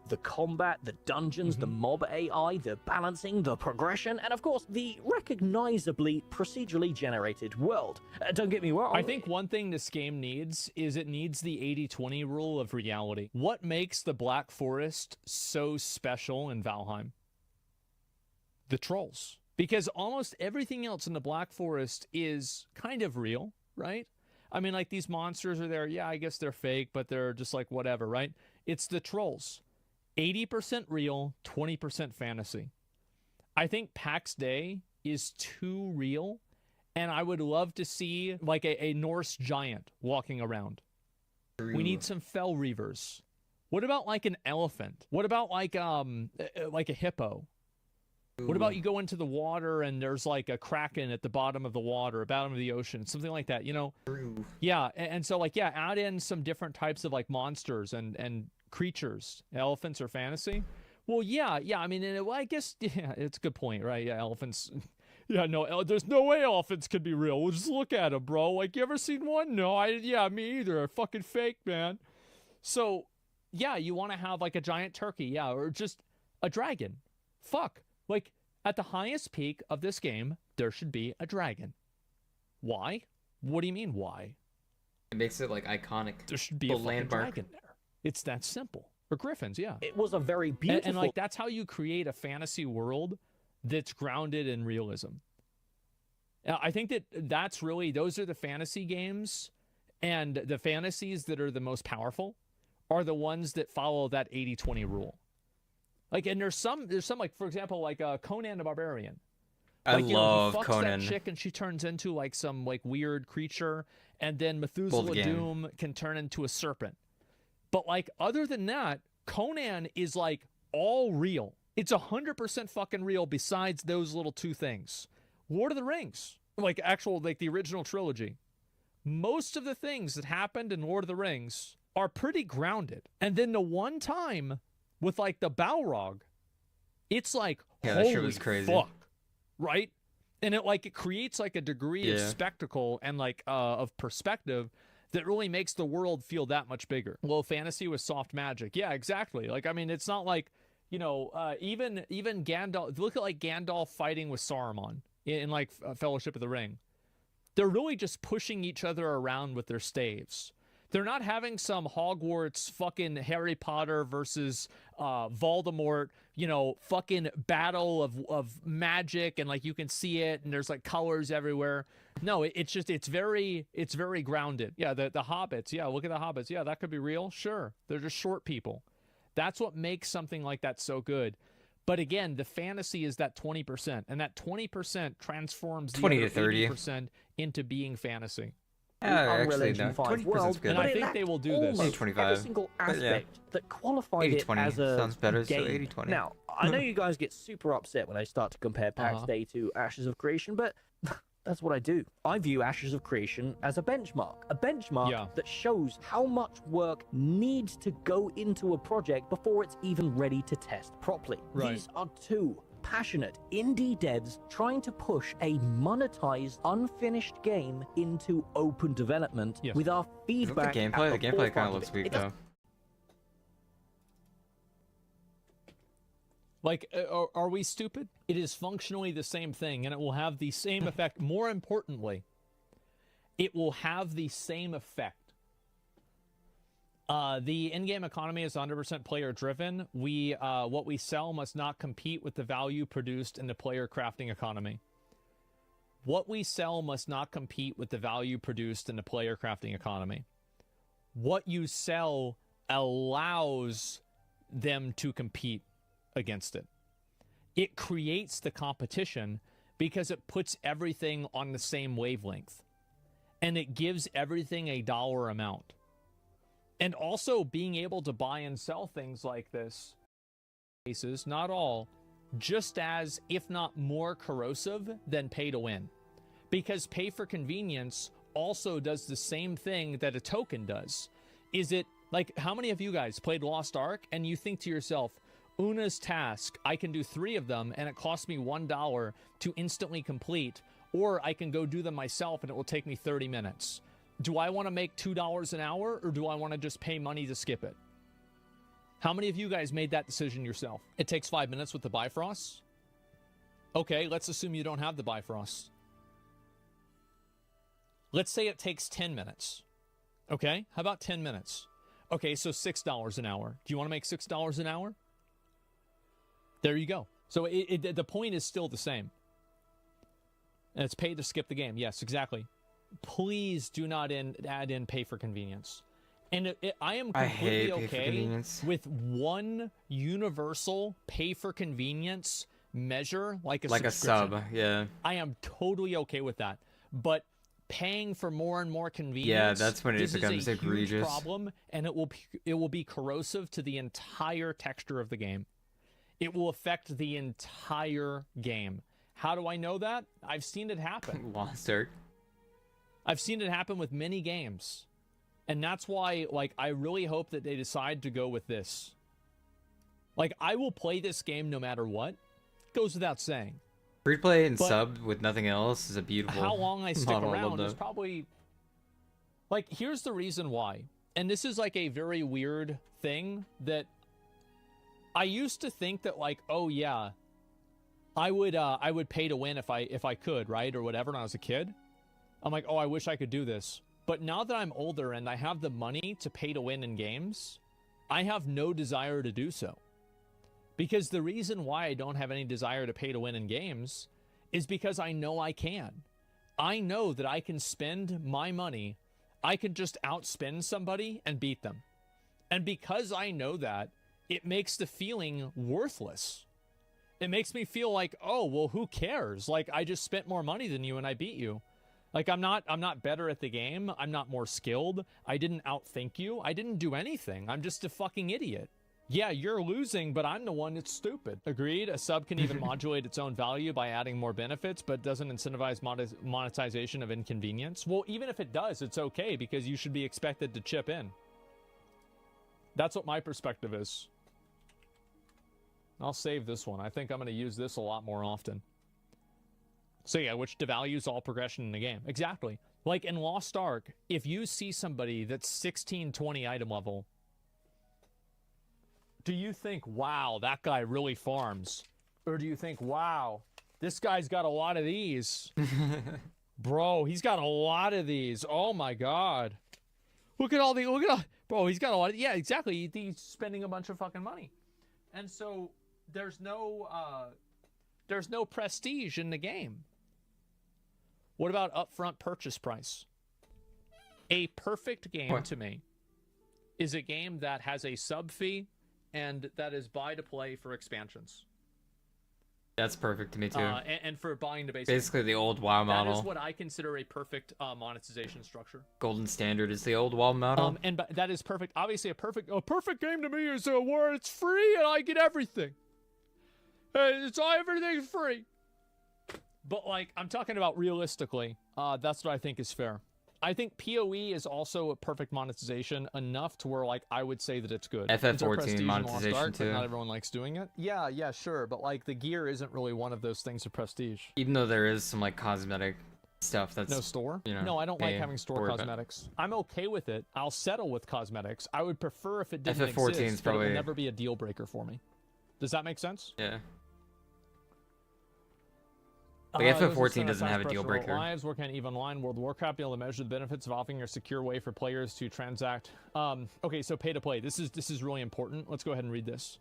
The combat, the dungeons, the mob AI, the balancing, the progression, and of course, the recognizably procedurally generated world. Don't get me wrong. I think one thing this game needs is it needs the 80-20 rule of reality. What makes the Black Forest so special in Valheim? The trolls. Because almost everything else in the Black Forest is kind of real, right? I mean, like, these monsters are there. Yeah, I guess they're fake, but they're just like whatever, right? It's the trolls. 80% real, 20% fantasy. I think PAX Day is too real, and I would love to see like a Norse giant walking around. We need some fell reavers. What about like an elephant? What about like a hippo? What about you go into the water and there's like a kraken at the bottom of the water, bottom of the ocean, something like that, you know? Yeah, and so like, yeah, add in some different types of like monsters and creatures. Elephants are fantasy? Well, yeah, I mean, well, I guess, yeah, it's a good point, right? Yeah, elephants, yeah, no, there's no way elephants could be real. We'll just look at them, bro. Like, you ever seen one? No, yeah, me either. They're fucking fake, man. So, yeah, you want to have like a giant turkey, yeah, or just a dragon. Fuck. Like, at the highest peak of this game, there should be a dragon. Why? What do you mean, why? It makes it, like, iconic. There should be a fucking dragon there. It's that simple. Or griffins, yeah. It was a very beautiful... And like, that's how you create a fantasy world that's grounded in realism. I think that's really... Those are the fantasy games, and the fantasies that are the most powerful are the ones that follow that 80-20 rule. Like, and there's some like, for example, like Conan the Barbarian. Like, I love he fucks Conan. that chick and she turns into like some like weird creature, and then Methuselah Doom can turn into a serpent. But like, other than that, Conan is like all real. It's 100% fucking real. Besides those little two things, Lord of the Rings, like actual like the original trilogy, most of the things that happened in Lord of the Rings are pretty grounded. And then the one time with like the Balrog, it's like, yeah, holy that shit was crazy. Fuck, right? And it creates like a degree of spectacle and like of perspective that really makes the world feel that much bigger. Low fantasy with soft magic. Yeah, exactly. Like, I mean, it's not like, you know, even Gandalf, look at like Gandalf fighting with Saruman in like Fellowship of the Ring. They're really just pushing each other around with their staves. They're not having some Hogwarts fucking Harry Potter versus Voldemort, you know, fucking battle of magic, and like you can see it and there's like colors everywhere. No, it's very grounded. Yeah, the hobbits. Yeah, look at the hobbits. Yeah, that could be real. Sure. They're just short people. That's what makes something like that so good. But again, the fantasy is that 20%, and that 20% transforms the 20 other to 30 80% into being fantasy. Actually, no. 20% is good. And I think they will do this. 25. Every single aspect that qualified it as a sounds better, game. so 80-20. Now, I know you guys get super upset when I start to compare PAX Day to Ashes of Creation, but that's what I do. I view Ashes of Creation as a benchmark that shows how much work needs to go into a project before it's even ready to test properly. Right. These are two passionate indie devs trying to push a monetized, unfinished game into open development with our feedback. The gameplay kind of looks sweet though. Like, are we stupid? It is functionally the same thing, and it will have the same effect. More importantly, it will have the same effect. The in-game economy is 100% player-driven. What we sell must not compete with the value produced in the player crafting economy. What we sell must not compete with the value produced in the player crafting economy. What you sell allows them to compete against it. It creates the competition because it puts everything on the same wavelength, and it gives everything a dollar amount. And also being able to buy and sell things like this, cases, not all, just as, if not more corrosive than pay to win. Because pay for convenience also does the same thing that a token does. Is it, like, how many of you guys played Lost Ark and you think to yourself, Una's task, I can do 3 of them, and it costs me $1 to instantly complete, or I can go do them myself, and it will take me 30 minutes. Do I want to make $2 an hour, or do I want to just pay money to skip it? How many of you guys made that decision yourself? It takes 5 minutes with the Bifrost? Okay, let's assume you don't have the Bifrost. Let's say it takes 10 minutes. Okay, how about 10 minutes? Okay, so $6 an hour. Do you want to make $6 an hour? There you go. So the point is still the same. And it's paid to skip the game. Yes, exactly. Please do not add in pay for convenience. And I am completely okay with one universal pay for convenience measure, like a sub. Yeah. I am totally okay with that. But paying for more and more convenience, yeah, that's when it this becomes is a egregious. Huge problem, and it will be corrosive to the entire texture of the game. It will affect the entire game. How do I know that? I've seen it happen. Lost Ark. I've seen it happen with many games. And that's why, like, I really hope that they decide to go with this. Like, I will play this game no matter what. Goes without saying. Free play and But sub with nothing else is a beautiful how long I stick model. around is probably... Like, here's the reason why. And this is, like, a very weird thing that... I used to think that, like, oh, yeah, I would pay to win if I could, right? Or whatever when I was a kid. I'm like, oh, I wish I could do this. But now that I'm older and I have the money to pay to win in games, I have no desire to do so. Because the reason why I don't have any desire to pay to win in games is because I know I can. I know that I can spend my money. I can just outspend somebody and beat them. And because I know that, it makes the feeling worthless. It makes me feel like, oh, well, who cares? Like, I just spent more money than you and I beat you. Like, I'm not better at the game. I'm not more skilled. I didn't outthink you. I didn't do anything. I'm just a fucking idiot. Yeah, you're losing, but I'm the one that's stupid. Agreed. A sub can even modulate its own value by adding more benefits, but doesn't incentivize monetization of inconvenience. Well, even if it does, it's okay because you should be expected to chip in. That's what my perspective is. I'll save this one. I think I'm going to use this a lot more often. So yeah, which devalues all progression in the game. Exactly. Like in Lost Ark, if you see somebody that's 1620 item level, do you think, wow, that guy really farms? Or do you think, wow, this guy's got a lot of these? Bro, he's got a lot of these. Oh my God. Look at all the, bro, he's got a lot of, yeah, exactly. He's spending a bunch of fucking money. And so there's no prestige in the game. What about upfront purchase price? A perfect game to me is a game that has a sub fee and that is buy to play for expansions. That's perfect to me too. And for buying the base basically game. The old WoW model. That is what I consider a perfect monetization structure. Golden standard is the old WoW model. And that is perfect. Obviously, a perfect game to me is where it's free and I get everything. Everything's free. But like, I'm talking about realistically. That's what I think is fair. I think PoE is also a perfect monetization enough to where like I would say that it's good. FF14 monetization Ark, too. But not everyone likes doing it. Yeah, sure. But like the gear isn't really one of those things of prestige. Even though there is some like cosmetic stuff that's no store. You know, no, I don't like having store cosmetics. I'm okay with it. I'll settle with cosmetics. I would prefer if it didn't exist, but it would never be a deal breaker for me. Does that make sense? Yeah. Like FF14 doesn't have a deal breaker. Lives working on EVE Online, World of Warcraft, be able to measure the benefits of offering a secure way for players to transact. Okay, so pay to play. This is really important. Let's go ahead and read this.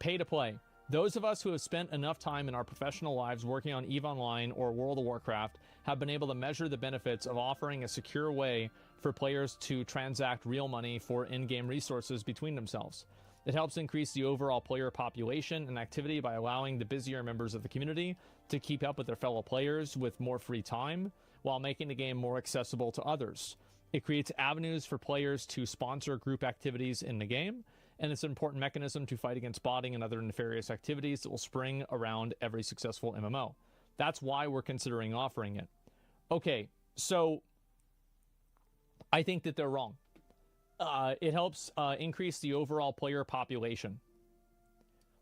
Pay to play. Those of us who have spent enough time in our professional lives working on EVE Online or World of Warcraft have been able to measure the benefits of offering a secure way for players to transact real money for in-game resources between themselves. It helps increase the overall player population and activity by allowing the busier members of the community to keep up with their fellow players with more free time, while making the game more accessible to others. It creates avenues for players to sponsor group activities in the game, and it's an important mechanism to fight against botting and other nefarious activities that will spring around every successful MMO. That's why we're considering offering it. Okay, so I think that they're wrong. It helps increase the overall player population.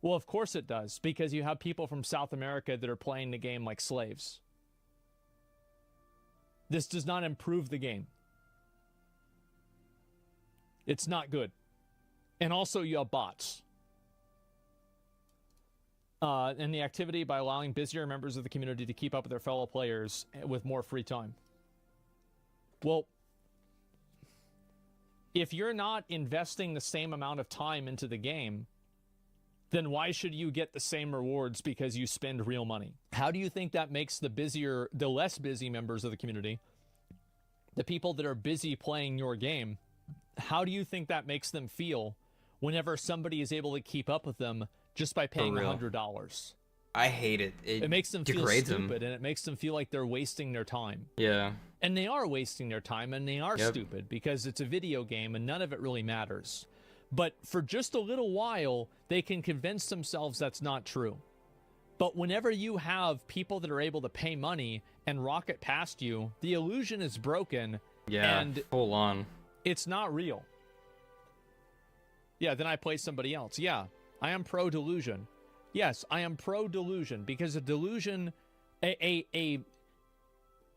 Well, of course it does, because you have people from South America that are playing the game like slaves. This does not improve the game. It's not good. And also you have bots. And the activity by allowing busier members of the community to keep up with their fellow players with more free time. Well, if you're not investing the same amount of time into the game, then why should you get the same rewards because you spend real money? How do you think that makes the less busy members of the community, the people that are busy playing your game, how do you think that makes them feel whenever somebody is able to keep up with them just by paying $100? I hate it. It makes them feel degrades stupid, and it makes them feel like they're wasting their time. Yeah. And they are wasting their time, and they are Yep. stupid because it's a video game and none of it really matters. But for just a little while, they can convince themselves that's not true. But whenever you have people that are able to pay money and rocket past you, the illusion is broken. Yeah, and full on. It's not real. Yeah, then I play somebody else. Yeah, I am pro delusion. Yes, I am pro delusion because a delusion, a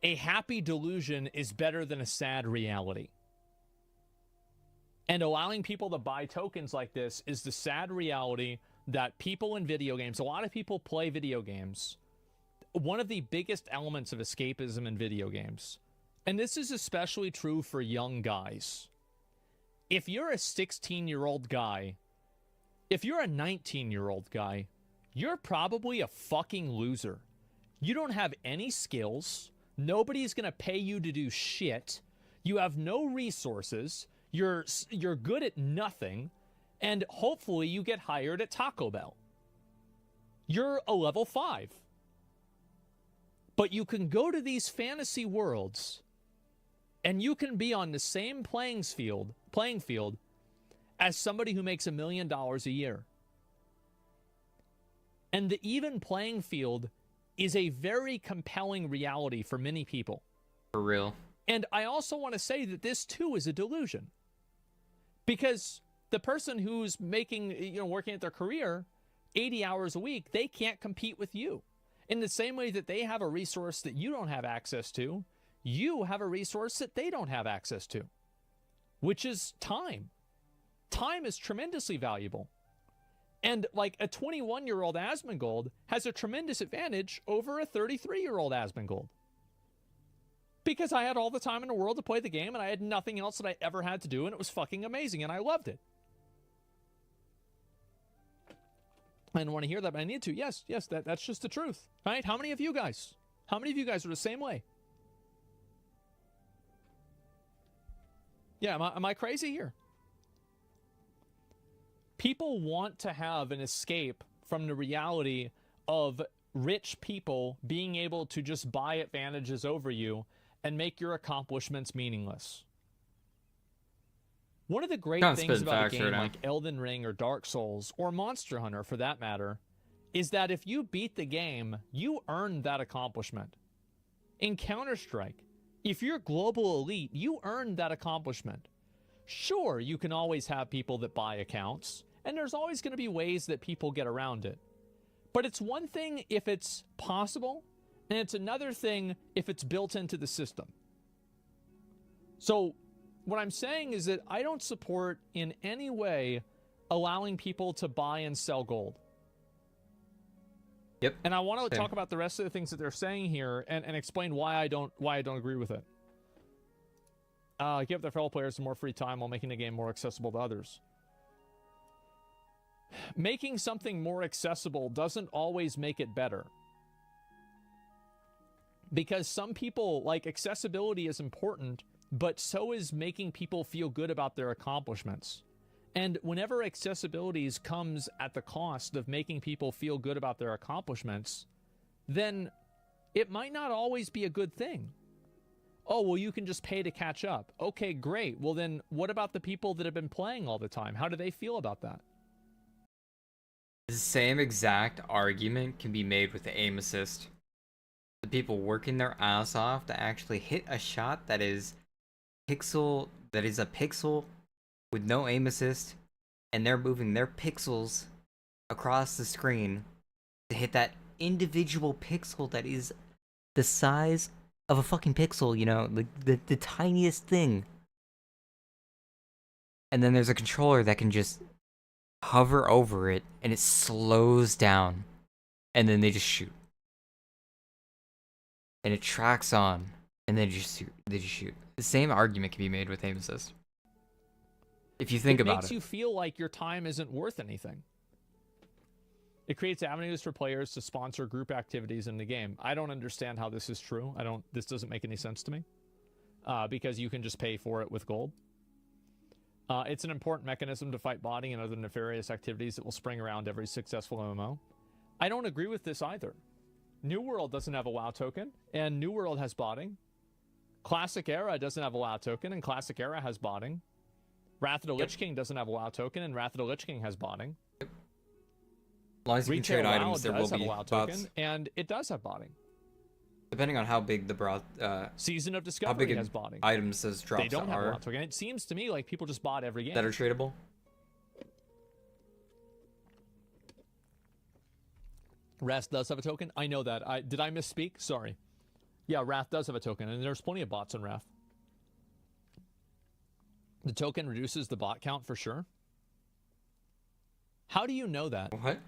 happy delusion is better than a sad reality. And allowing people to buy tokens like this is the sad reality that people in video games, a lot of people play video games. One of the biggest elements of escapism in video games, and this is especially true for young guys. If you're a 16-year-old guy, if you're a 19-year-old guy, you're probably a fucking loser. You don't have any skills. Nobody's going to pay you to do shit. You have no resources. You're good at nothing. And hopefully you get hired at Taco Bell. You're a level 5. But you can go to these fantasy worlds and you can be on the same playing field as somebody who makes $1 million a year. And the even playing field is a very compelling reality for many people. For real. And I also want to say that this too is a delusion. Because the person who's making, working at their career 80 hours a week, they can't compete with you. In the same way that they have a resource that you don't have access to, you have a resource that they don't have access to, which is time. Time is tremendously valuable. And like a 21-year-old Asmongold has a tremendous advantage over a 33-year-old Asmongold. Because I had all the time in the world to play the game and I had nothing else that I ever had to do and it was fucking amazing and I loved it. I didn't want to hear that, but I need to. Yes, that's just the truth. Right? How many of you guys are the same way? Yeah, am I crazy here? People want to have an escape from the reality of rich people being able to just buy advantages over you and make your accomplishments meaningless. One of the great things about a game like Elden Ring or Dark Souls, or Monster Hunter for that matter, is that if you beat the game, you earn that accomplishment. In Counter-Strike, if you're global elite, you earn that accomplishment. Sure, you can always have people that buy accounts, and there's always going to be ways that people get around it. But it's one thing if it's possible, and it's another thing if it's built into the system. So what I'm saying is that I don't support in any way allowing people to buy and sell gold. Yep. And I want to talk about the rest of the things that they're saying here and explain why I don't agree with it. Give their fellow players some more free time while making the game more accessible to others. Making something more accessible doesn't always make it better. Because some people, like, accessibility is important, but so is making people feel good about their accomplishments. And whenever accessibility comes at the cost of making people feel good about their accomplishments, then it might not always be a good thing. Oh, well, you can just pay to catch up. Okay, great. Well, then what about the people that have been playing all the time? How do they feel about that? The same exact argument can be made with the aim assist. The people working their ass off to actually hit a shot that is a pixel with no aim assist, and they're moving their pixels across the screen to hit that individual pixel that is the size of a fucking pixel, you know, the tiniest thing. And then there's a controller that can just hover over it and it slows down. And then they just shoot. And it tracks on. And then they just shoot. The same argument can be made with aim assist. If you think about it. It makes you feel like your time isn't worth anything. It creates avenues for players to sponsor group activities in the game. I don't understand how this is true. This doesn't make any sense to me. Because you can just pay for it with gold. It's an important mechanism to fight botting and other nefarious activities that will spring around every successful MMO. I don't agree with this either. New World doesn't have a WoW token, and New World has botting. Classic Era doesn't have a WoW token, and Classic Era has botting. Wrath of the Lich King doesn't have a WoW token, and Wrath of the Lich King has botting. As long as you can trade items, there will be WoW bots. token, and it does have botting. Depending on how big the Season of Discovery how big has botting. items those drops They don't have a are WoW token. It seems to me like people just bought every game. that are tradable. Wrath does have a token. I know that. Did I misspeak? Sorry. Yeah, Wrath does have a token, and there's plenty of bots in Wrath. The token reduces the bot count for sure. How do you know that? What?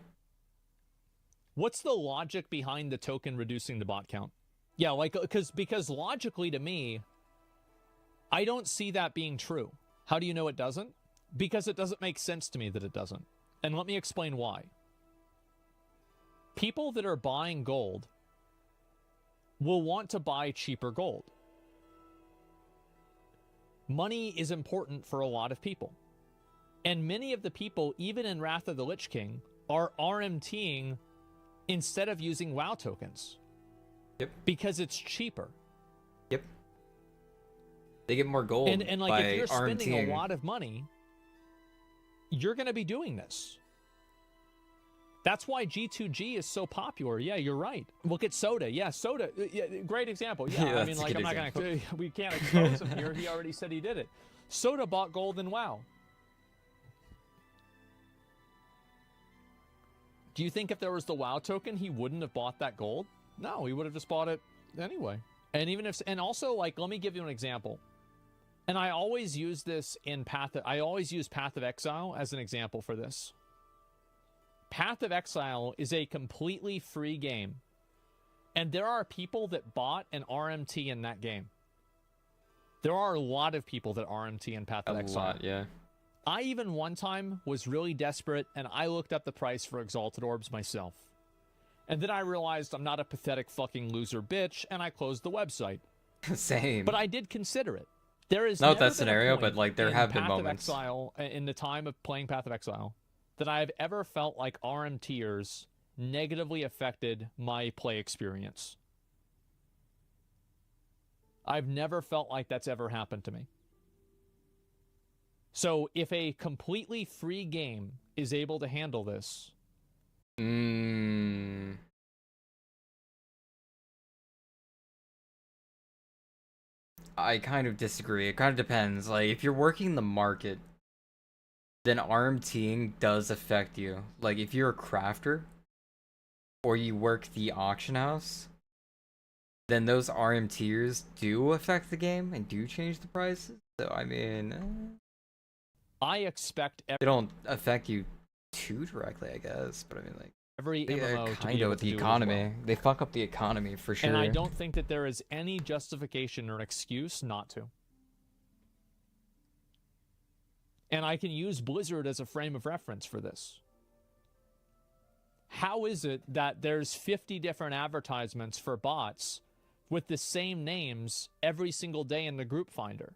What's the logic behind the token reducing the bot count? Yeah, like because logically to me, I don't see that being true. How do you know it doesn't? Because it doesn't make sense to me that it doesn't. And let me explain why. People that are buying gold will want to buy cheaper gold. Money is important for a lot of people. And many of the people, even in Wrath of the Lich King, are RMTing instead of using WoW tokens. Yep. Because it's cheaper. Yep. They get more gold And like by if you're spending RMTing. a lot of money, you're going to be doing this. That's why G2G is so popular. Yeah, you're right. Look at Soda. Yeah, Soda. Yeah, great example. Yeah, Yeah, I mean, that's a like, good I'm not example. going to, we can't expose him here. He already said he did it. Soda bought gold in WoW. Do you think if there was the WoW token, he wouldn't have bought that gold? No, he would have just bought it anyway. And even if, and also, like, let me give you an example. And I always use this in I always use Path of Exile as an example for this. Path of Exile is a completely free game. And there are people that bought an RMT in that game. There are a lot of people that RMT in Path of Exile. A lot, yeah. I even one time was really desperate and I looked up the price for Exalted Orbs myself. And then I realized I'm not a pathetic fucking loser bitch and I closed the website. Same. But I did consider it. There is Not never that been a scenario, point but like there in have been Path moments. Of Exile, in the time of playing Path of Exile, that I've ever felt like RMTers negatively affected my play experience. I've never felt like that's ever happened to me. So if a completely free game is able to handle this, I kind of disagree. It kind of depends. Like, if you're working the market, then RMTing does affect you. Like, if you're a crafter, or you work the auction house, then those RMTers do affect the game and do change the prices. So, I mean, I expect they don't affect you too directly, I guess. But I mean, like, every MMO to be kind able of with to the do it as economy. well. They fuck up the economy for sure. And I don't think that there is any justification or excuse not to. And I can use Blizzard as a frame of reference for this. How is it that there's 50 different advertisements for bots with the same names every single day in the group finder?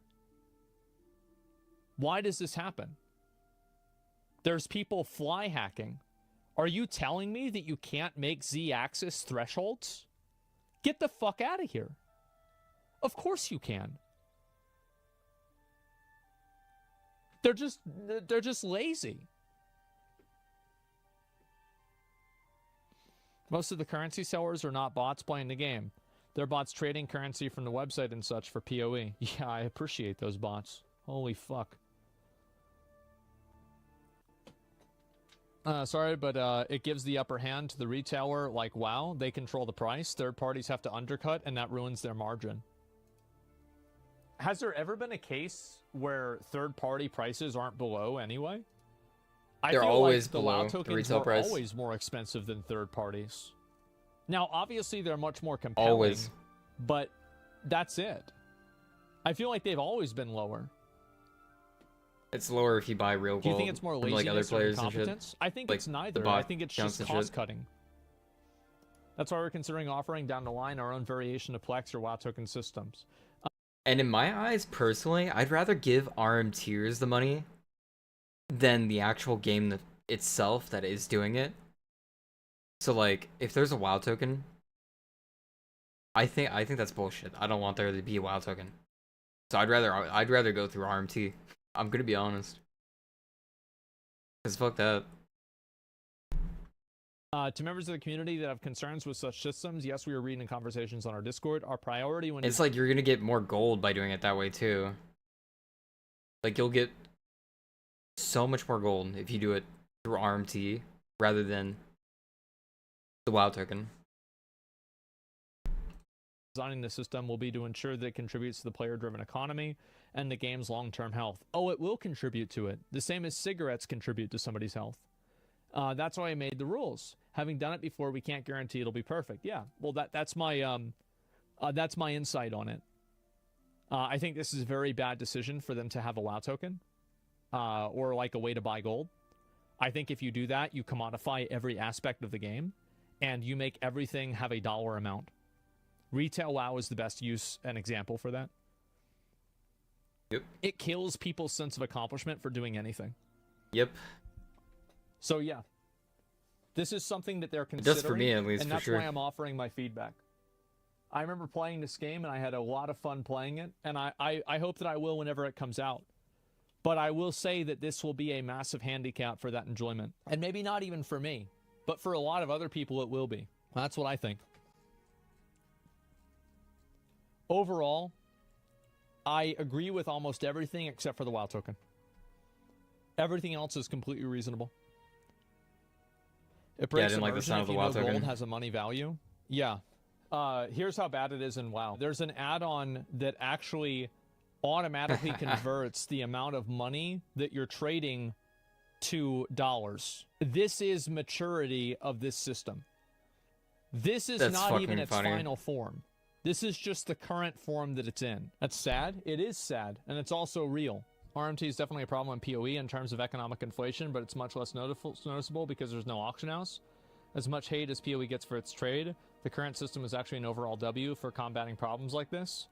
Why does this happen? There's people fly hacking. Are you telling me that you can't make Z-axis thresholds? Get the fuck out of here. Of course you can. They're just lazy. Most of the currency sellers are not bots playing the game. They're bots trading currency from the website and such for PoE. Yeah, I appreciate those bots. Holy fuck. Sorry, but it gives the upper hand to the retailer like WoW. They control the price. Third parties have to undercut, and that ruins their margin. Has there ever been a case where third-party prices aren't below anyway? They're feel always like the below WoW the tokens retail were price. always more expensive than third parties. Now, obviously, they're much more compelling. Always. But that's it. I feel like they've always been lower. It's lower if you buy real gold. Do you think it's more from, laziness like other or players and shit. incompetence? I think Like, it's the neither. I bot think it's counts just and shit. cost cutting. That's why we're considering offering down the line our own variation of Plex or WoW token systems. And in my eyes, personally, I'd rather give RM tiers the money than the actual game itself that is doing it. So like, if there's a WoW token, I think that's bullshit. I don't want there to be a WoW token. So I'd rather go through RMT. I'm gonna be honest. Cause fuck that. To members of the community that have concerns with such systems, yes, we are reading conversations on our Discord. Our priority when It's like you're gonna get more gold by doing it that way too. Like you'll get so much more gold if you do it through RMT rather than the WoW token. designing the system will be to ensure that it contributes to the player-driven economy and the game's long-term health. Oh, it will contribute to it. The same as cigarettes contribute to somebody's health. That's why I made the rules. Having done it before, we can't guarantee it'll be perfect. Yeah, well, that's my insight on it. I think this is a very bad decision for them to have a WoW token, or like a way to buy gold. I think if you do that, you commodify every aspect of the game, and you make everything have a dollar amount. Retail WoW is the best use and example for that. Yep. It kills people's sense of accomplishment for doing anything. Yep. So yeah, this is something that they're It considering. does for me, at least, and for that's sure. why I'm offering my feedback. I remember playing this game, and I had a lot of fun playing it, and I hope that I will whenever it comes out. But I will say that this will be a massive handicap for that enjoyment. And maybe not even for me, but for a lot of other people it will be. That's what I think. Overall, I agree with almost everything except for the WoW token. Everything else is completely reasonable. It breaks didn't like the immersion sound if of the you WoW know token. gold has a money value. Yeah. Here's how bad it is in WoW. There's an add-on that actually automatically converts the amount of money that you're trading to dollars. This is maturity of this system. This is That's not even fucking its funny. final form. This is just the current form that it's in. That's sad. It is sad, and it's also real. RMT is definitely a problem in PoE in terms of economic inflation, but it's much less noticeable because there's no auction house. As much hate as PoE gets for its trade, the current system is actually an overall W for combating problems like this.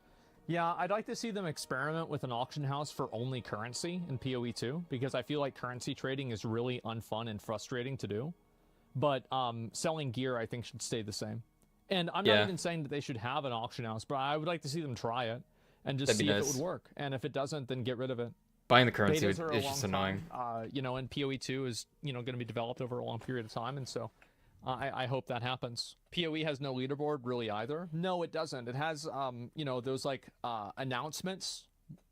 Yeah, I'd like to see them experiment with an auction house for only currency in PoE 2, because I feel like currency trading is really unfun and frustrating to do. But selling gear, I think, should stay the same. And I'm not Yeah. even saying that they should have an auction house, but I would like to see them try it and just That'd be see if nice. it would work. And if it doesn't, then get rid of it. Buying the currency Betas are a is long just time, annoying. you know, and PoE 2 is, you know, going to be developed over a long period of time, and so I hope that happens. PoE has no leaderboard really either. No, it doesn't. It has, you know, those like announcements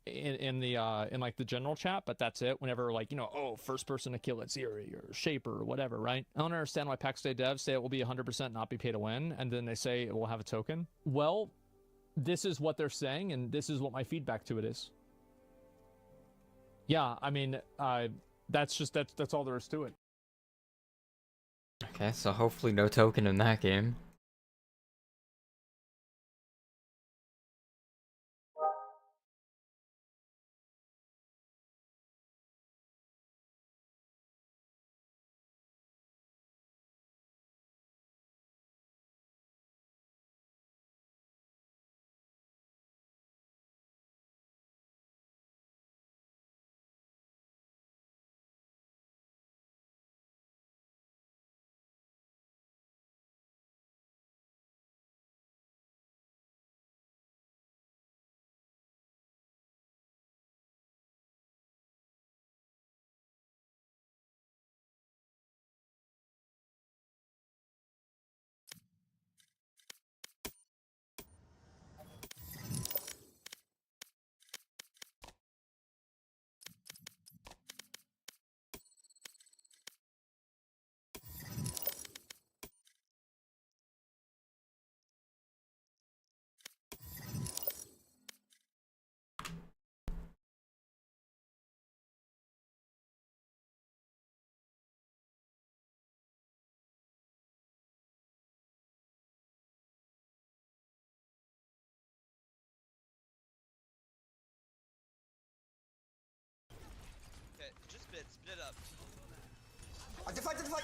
in like the general chat, but that's it. Whenever like, you know, oh, first person to kill it's Eerie or Shaper or whatever, right? I don't understand why Pack Stay devs say it will be 100% not be pay to win, and then they say it will have a token. Well, this is what they're saying, and this is what my feedback to it is. Yeah, I mean, that's all there is to it. Okay, so hopefully no token in that game.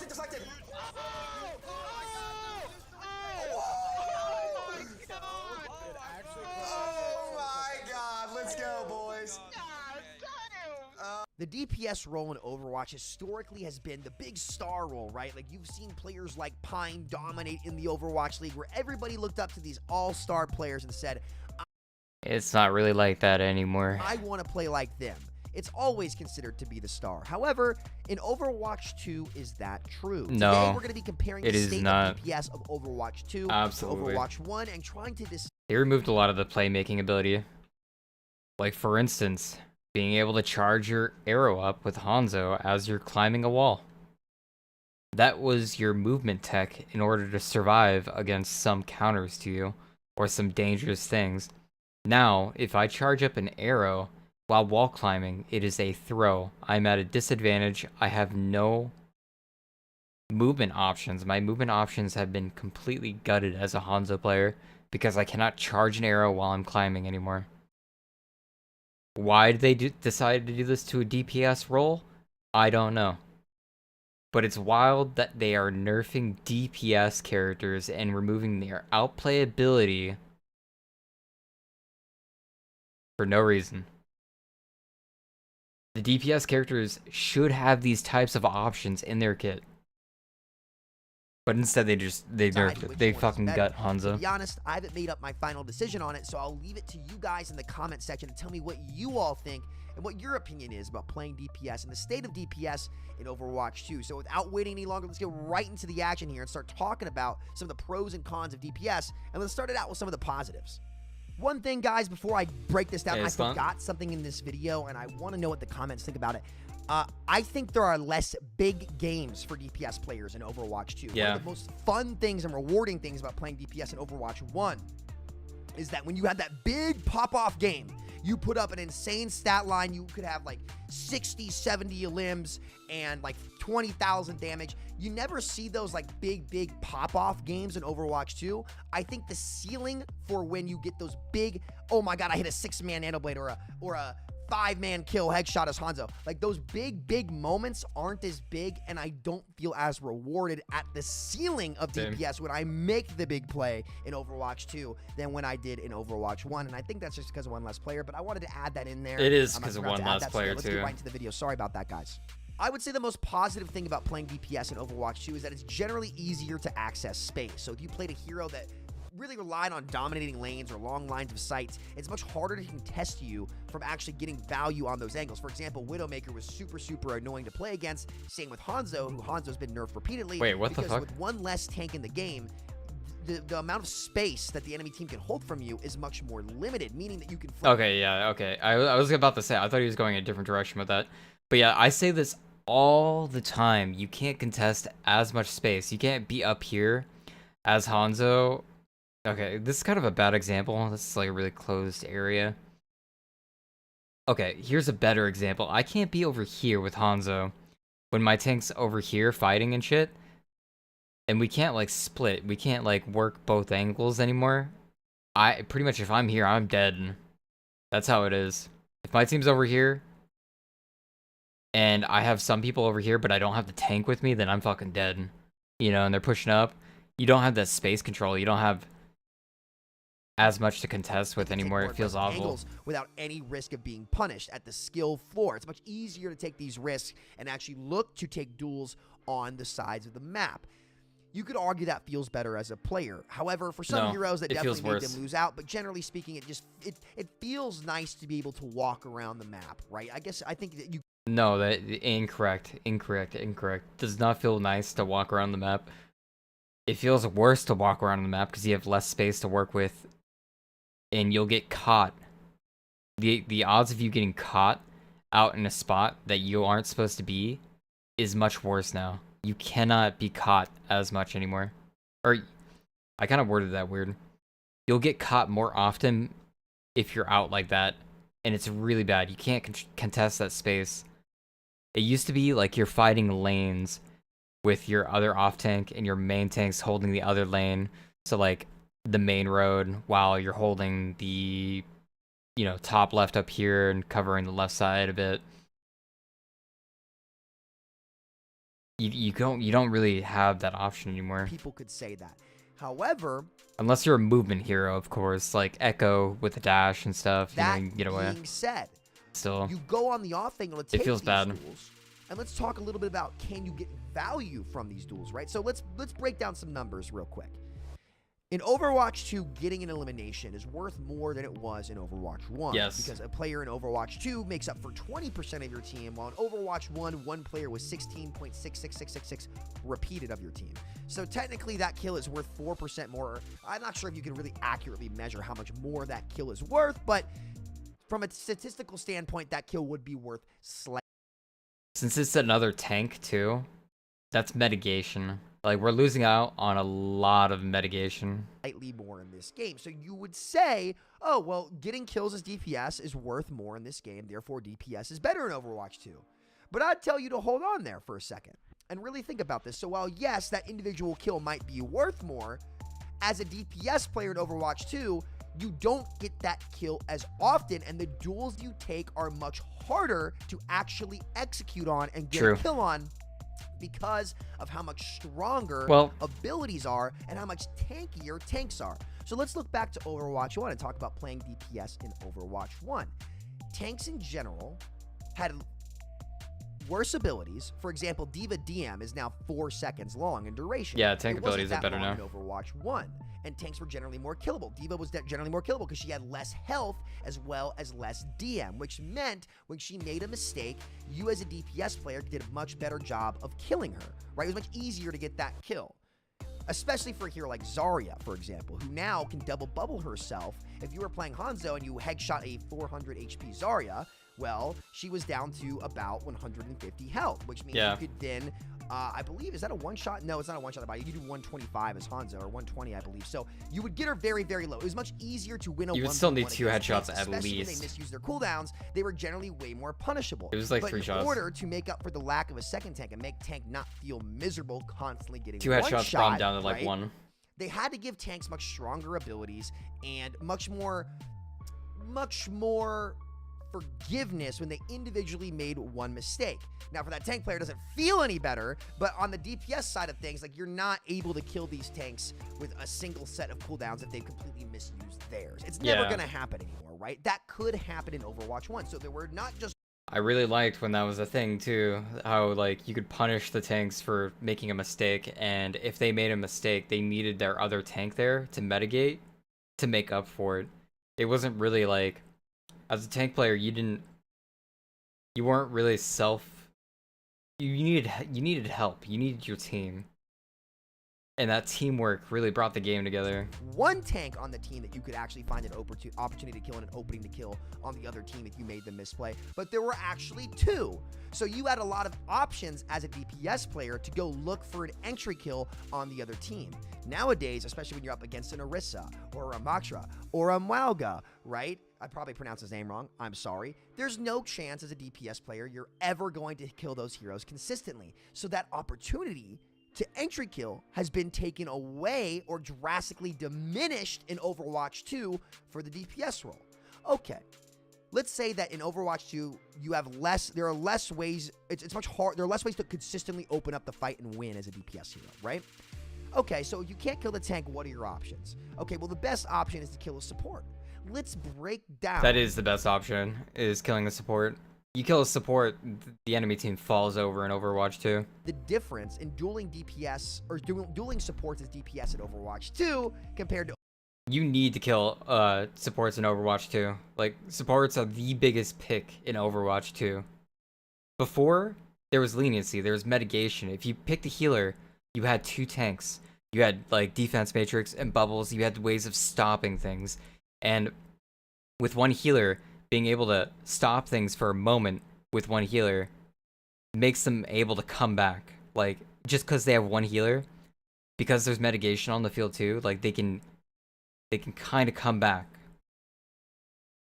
deflected. Oh my god, let's go, boys. The DPS role in Overwatch historically has been the big star role, right? Like, you've seen players like Pine dominate in the Overwatch League, where everybody looked up to these all-star players and said, It's not really like that anymore. I want to play like them. It's always considered to be the star. However, in Overwatch 2, is that true? No, Today, we're going to be comparing it the is state not. of DPS of Overwatch 2 Absolutely. to Overwatch 1 and trying to They removed a lot of the playmaking ability. Like, for instance, being able to charge your arrow up with Hanzo as you're climbing a wall. That was your movement tech in order to survive against some counters to you, or some dangerous things. Now, if I charge up an arrow while wall climbing, it is a throw. I'm at a disadvantage. I have no movement options. My movement options have been completely gutted as a Hanzo player because I cannot charge an arrow while I'm climbing anymore. Why did they decide to do this to a DPS role? I don't know. But it's wild that they are nerfing DPS characters and removing their outplay ability for no reason. The DPS characters should have these types of options in their kit. But instead they nerfed it. They fucking gut Hanzo. To be honest, I haven't made up my final decision on it, so I'll leave it to you guys in the comment section to tell me what you all think and what your opinion is about playing DPS and the state of DPS in Overwatch 2. So without waiting any longer, let's get right into the action here and start talking about some of the pros and cons of DPS, and let's start it out with some of the positives. One thing, guys, before I break this down, I forgot something in this video, and I want to know what the comments think about it. I think there are less big games for DPS players in Overwatch 2. Yeah. One of the most fun things and rewarding things about playing DPS in Overwatch 1 is that when you have that big pop-off game, you put up an insane stat line. You could have like 60, 70 limbs and like 20,000 damage. You never see those like big pop-off games in Overwatch 2. I think the ceiling for when you get those big, oh my god, I hit a 6-man nanoblade or a 5-man kill headshot as Hanzo. Like, those big moments aren't as big, and I don't feel as rewarded at the ceiling of DPS when I make the big play in Overwatch 2 than when I did in Overwatch 1. And I think that's just because of one less player, but I wanted to add that in there. It is because of one less player, Let's get right into the video. Sorry about that, guys. I would say the most positive thing about playing DPS in Overwatch 2 is that it's generally easier to access space. So if you played a hero that really relied on dominating lanes or long lines of sights, it's much harder to contest you from actually getting value on those angles. For example, Widowmaker was super annoying to play against. Same with Hanzo, who Hanzo's been nerfed repeatedly. Wait, what the fuck? Because with one less tank in the game, the amount of space that the enemy team can hold from you is much more limited, meaning that you can... Okay, yeah, okay. I was about to say, I thought he was going in a different direction with that. But yeah, I say this all the time. You can't contest as much space. You can't be up here as Hanzo. Okay, this is kind of a bad example. This is like a really closed area. Okay, here's a better example. I can't be over here with Hanzo when my tank's over here fighting and shit. And we can't like split. We can't like work both angles anymore. Pretty much if I'm here, I'm dead. That's how it is. If my team's over here and I have some people over here, but I don't have the tank with me, then I'm fucking dead. You know, and they're pushing up. You don't have that space control. You don't have as much to contest with anymore. It feels awful. Without any risk of being punished at the skill floor. It's much easier to take these risks and actually look to take duels on the sides of the map. You could argue that feels better as a player. However, for some heroes, that definitely made them lose out. But generally speaking, it feels nice to be able to walk around the map, right? I think that you... No, that incorrect. Does not feel nice to walk around the map. It feels worse to walk around the map because you have less space to work with. And you'll get caught. The odds of you getting caught out in a spot that you aren't supposed to be is much worse now. You cannot be caught as much anymore. Or, I kind of worded that weird. You'll get caught more often if you're out like that. And it's really bad. You can't contest that space. It used to be like you're fighting lanes with your other off tank and your main tank's holding the other lane. So like the main road while you're holding the, you know, top left up here and covering the left side a bit. You don't really have that option anymore. People could say that. However, unless you're a movement hero, of course, like Echo with the dash and stuff, you know, you can get away. Being said, still, you go on the off angle to take it feels these bad. duels, and let's talk a little bit about can you get value from these duels, right? So let's break down some numbers real quick. In Overwatch 2, getting an elimination is worth more than it was in Overwatch 1. Yes. Because a player in Overwatch 2 makes up for 20% of your team, while in Overwatch 1, one player was 16.66666 repeated of your team. So technically that kill is worth 4% more. I'm not sure if you can really accurately measure how much more that kill is worth, but from a statistical standpoint, that kill would be worth slightly. Since it's another tank too, that's mitigation. Like, we're losing out on a lot of mitigation. Slightly more in this game. So you would say, oh, well, getting kills as DPS is worth more in this game, therefore DPS is better in Overwatch 2. But I'd tell you to hold on there for a second and really think about this. So while, yes, that individual kill might be worth more, as a DPS player in Overwatch 2, you don't get that kill as often, and the duels you take are much harder to actually execute on and get a kill on, because of how much stronger abilities are and how much tankier tanks are. So let's look back to Overwatch 1 and talk about playing DPS in Overwatch 1. Tanks in general had worse abilities. For example, D.Va DM is now 4 seconds long in duration. Yeah, tank abilities are better now. In Overwatch 1. And tanks were generally more killable. D.Va was generally more killable because she had less health as well as less DM, which meant when she made a mistake, you as a DPS player did a much better job of killing her, right? It was much easier to get that kill. Especially for a hero like Zarya, for example, who now can double bubble herself. If you were playing Hanzo and you headshot a 400 HP Zarya, well, she was down to about 150 health, which means you could then, I believe, is that a one-shot? No, it's not a one-shot. You could do 125 as Hanzo, or 120, I believe. So you would get her very, very low. It was much easier to win a 1v1. You would still need 2 headshots at especially least. When they misuse their cooldowns, they were generally way more punishable. It was like 3 in shots. In order to make up for the lack of a second tank and make tank not feel miserable constantly getting 2 headshots brought down to like right? 1. They had to give tanks much stronger abilities and much more forgiveness when they individually made one mistake. Now, for that tank player, it doesn't feel any better, but on the DPS side of things, like, you're not able to kill these tanks with a single set of cooldowns if they've completely misused theirs. It's never going to happen anymore, right? That could happen in Overwatch 1. So there were not just... I really liked when that was a thing too, how like you could punish the tanks for making a mistake, and if they made a mistake, they needed their other tank there to mitigate, to make up for it. It wasn't really like, as a tank player, you weren't really you needed help. You needed your team. And that teamwork really brought the game together. One tank on the team that you could actually find an opportunity to kill and an opening to kill on the other team if you made them misplay. But there were actually 2. So you had a lot of options as a DPS player to go look for an entry kill on the other team. Nowadays, especially when you're up against an Orisa or a Matra or a Mauga, right? I probably pronounced his name wrong. I'm sorry. There's no chance as a DPS player you're ever going to kill those heroes consistently. So that opportunity to entry kill has been taken away or drastically diminished in Overwatch 2 for the DPS role. Okay, let's say that in Overwatch 2 you have there are less ways, it's much hard, there are less ways to consistently open up the fight and win as a DPS hero, right? Okay, so you can't kill the tank, what are your options? Okay, well the best option is to kill a support. Let's break down. That is the best option, is killing the support. You kill a support, the enemy team falls over in Overwatch 2. The difference in dueling DPS, or dueling supports as DPS in Overwatch 2 compared to... You need to kill supports in Overwatch 2. Like, supports are the biggest pick in Overwatch 2. Before, there was leniency, there was mitigation. If you picked a healer, you had 2 tanks. You had, like, defense matrix and bubbles. You had ways of stopping things. And with one healer, being able to stop things for a moment with one healer makes them able to come back. Like, just because they have one healer, because there's mitigation on the field too, like they can kind of come back.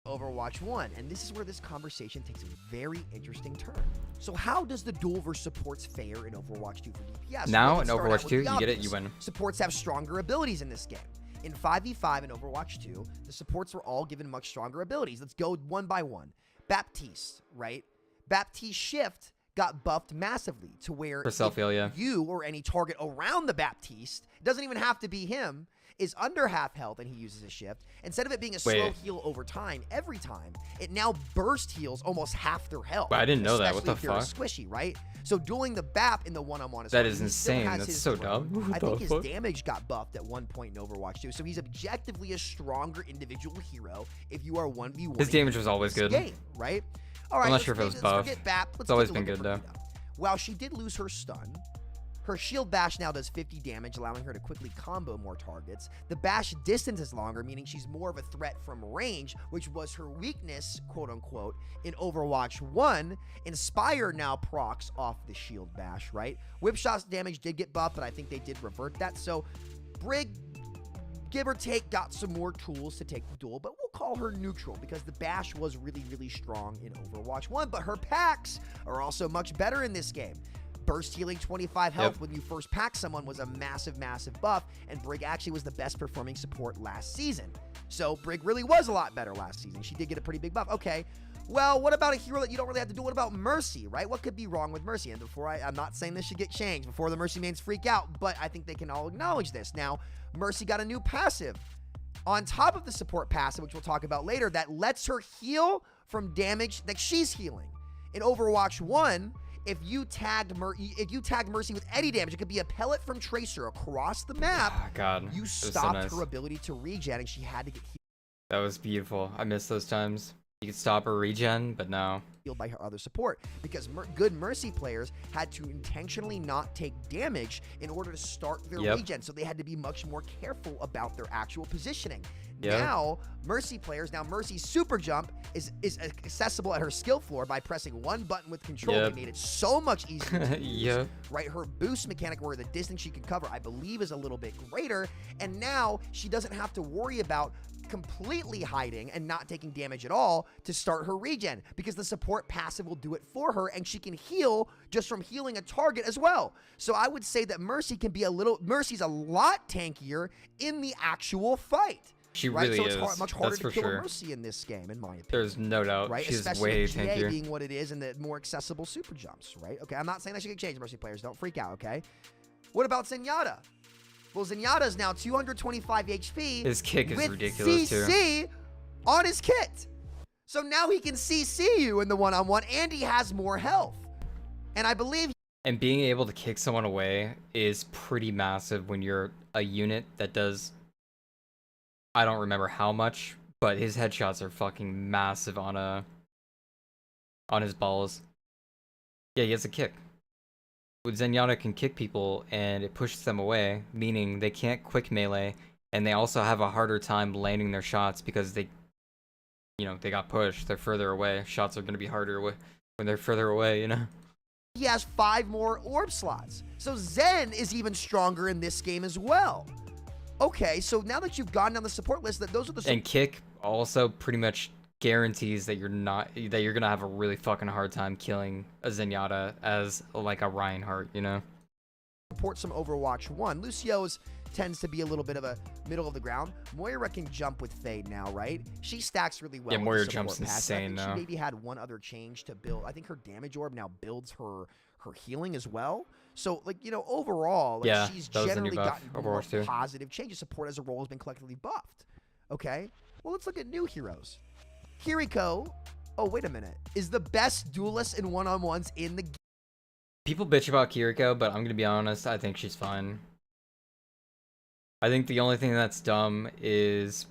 Overwatch 1, and this is where this conversation takes a very interesting turn. So how does the duel versus supports fare in Overwatch 2 for DPS? Now Well, in let's start Overwatch out 2, with the you get it, obvious. you win. Supports have stronger abilities in this game. In 5v5 in Overwatch 2, the supports were all given much stronger abilities. Let's go one by one. Baptiste, right? Baptiste Shift got buffed massively to where For self-heal, yeah. you or any target around the Baptiste, it doesn't even have to be him, is under half health and he uses a shift, instead of it being a slow heal over time, every time, it now burst heals almost half their health. I didn't know that. What the especially if fuck? you're squishy, right? So dueling the BAP in the one-on-one is That fun. is He still insane. has That's his so throw. dumb. I What think the his fuck? damage got buffed at one point in Overwatch 2, so he's objectively a stronger individual hero if you are 1v1. His damage was always good. Game, right? All right, I'm not let's sure if it was let's buff. forget BAP. Let's It's always take a been look good at though. Brigida. While she did lose her stun, her shield bash now does 50 damage, allowing her to quickly combo more targets. The bash distance is longer, meaning she's more of a threat from range, which was her weakness, quote unquote, in Overwatch 1. Inspire now procs off the shield bash, right? Whip shot's damage did get buffed, but I think they did revert that. So Brig, give or take, got some more tools to take the duel, but we'll call her neutral because the bash was really, really strong in Overwatch 1, but her packs are also much better in this game. Burst healing 25 health when you first pack someone was a massive, massive buff, and Brig actually was the best performing support last season. So Brig really was a lot better last season. She did get a pretty big buff. Okay, well, what about a hero that you don't really have to do? What about Mercy, right? What could be wrong with Mercy? And before I'm not saying this should get changed before the Mercy mains freak out, but I think they can all acknowledge this. Now, Mercy got a new passive on top of the support passive, which we'll talk about later, that lets her heal from damage that she's healing. In Overwatch 1, if you tagged Mercy with any damage, it could be a pellet from Tracer across the map. Oh, God, you it was so stopped nice. her ability to regen, and she had to get That was beautiful. I miss those times. You could stop her regen, but no. healed by her other support, because good Mercy players had to intentionally not take damage in order to start their regen, so they had to be much more careful about their actual positioning. Now, Mercy players, Mercy's super jump is accessible at her skill floor by pressing one button with control. They made it so much easier to use, right? Her boost mechanic, where the distance she can cover, I believe, is a little bit greater, and now she doesn't have to worry about completely hiding and not taking damage at all to start her regen, because the support passive will do it for her, and she can heal just from healing a target as well. So I would say that Mercy's a lot tankier in the actual fight. She right? really so is. It's much harder That's for to kill sure. a Mercy in this game, in my opinion. There's no doubt. Right? She's Especially way with GA tankier. being what it is and the more accessible super jumps, right? Okay, I'm not saying that should get changed, Mercy players. Don't freak out, okay? What about Zenyatta? Well, Zenyatta's now 225 HP. His kick is with ridiculous, CC on his kit. So now he can CC you in the one-on-one, and he has more health. And I believe... And being able to kick someone away is pretty massive when you're a unit that does... I don't remember how much, but his headshots are fucking massive on his balls. Yeah, he has a kick. Zenyatta can kick people and it pushes them away, meaning they can't quick melee, and they also have a harder time landing their shots because they got pushed. They're further away. Shots are going to be harder when they're further away, He has 5 more orb slots. So Zen is even stronger in this game as well. Okay, so now that you've gone down the support list, those are the... And kick also pretty much guarantees that you're gonna have a really fucking hard time killing a Zenyatta as like a Reinhardt, Support some Overwatch 1. Lucio's tends to be a little bit of a middle of the ground. Moira can jump with Fade now, right? She stacks really well. Yeah, with Moira the support jumps pass. I insane think now. She maybe had one other change to build. I think her damage orb now builds her healing as well. So, overall, she's that was the new generally buff, gotten more Overwatch 2. positive changes. Support as a role has been collectively buffed. Okay, well, let's look at new heroes. Kiriko, oh, wait a minute, is the best duelist in one-on-ones in the game. People bitch about Kiriko, but I'm gonna be honest, I think she's fine. I think the only thing that's dumb is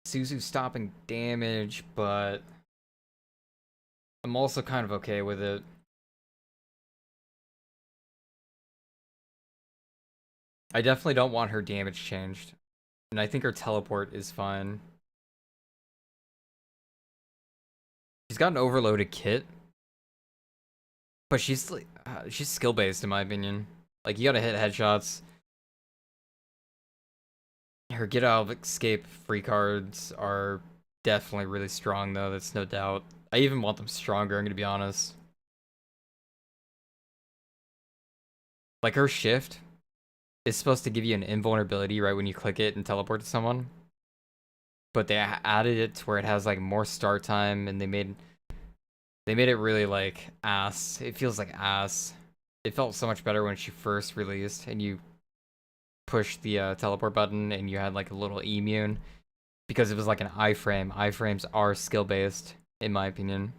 Suzu stopping damage, but I'm also kind of okay with it. I definitely don't want her damage changed, and I think her teleport is fine. She's got an overloaded kit, but she's skill based in my opinion. Like, you gotta hit headshots. Her get out of escape free cards are definitely really strong though. That's no doubt. I even want them stronger. I'm gonna be honest. Like, her shift is supposed to give you an invulnerability right when you click it and teleport to someone, but they added it to where it has like more start time, and they made They made it really like ass. It feels like ass. It felt so much better when she first released and you pushed the teleport button and you had like a little immune because it was like an iframe. Iframes are skill based, in my opinion.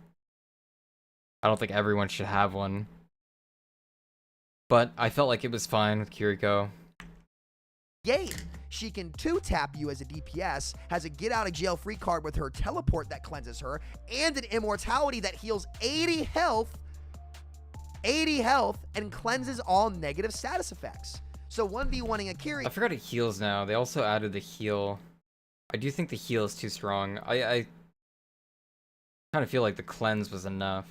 I don't think everyone should have one. But I felt like it was fine with Kiriko. Game. She can 2-tap you as a DPS, has a get out of jail free card with her teleport that cleanses her, and an immortality that heals 80 health, and cleanses all negative status effects. So 1v1ing a Kiri. I forgot it heals now. They also added the heal. I do think the heal is too strong. I kind of feel like the cleanse was enough.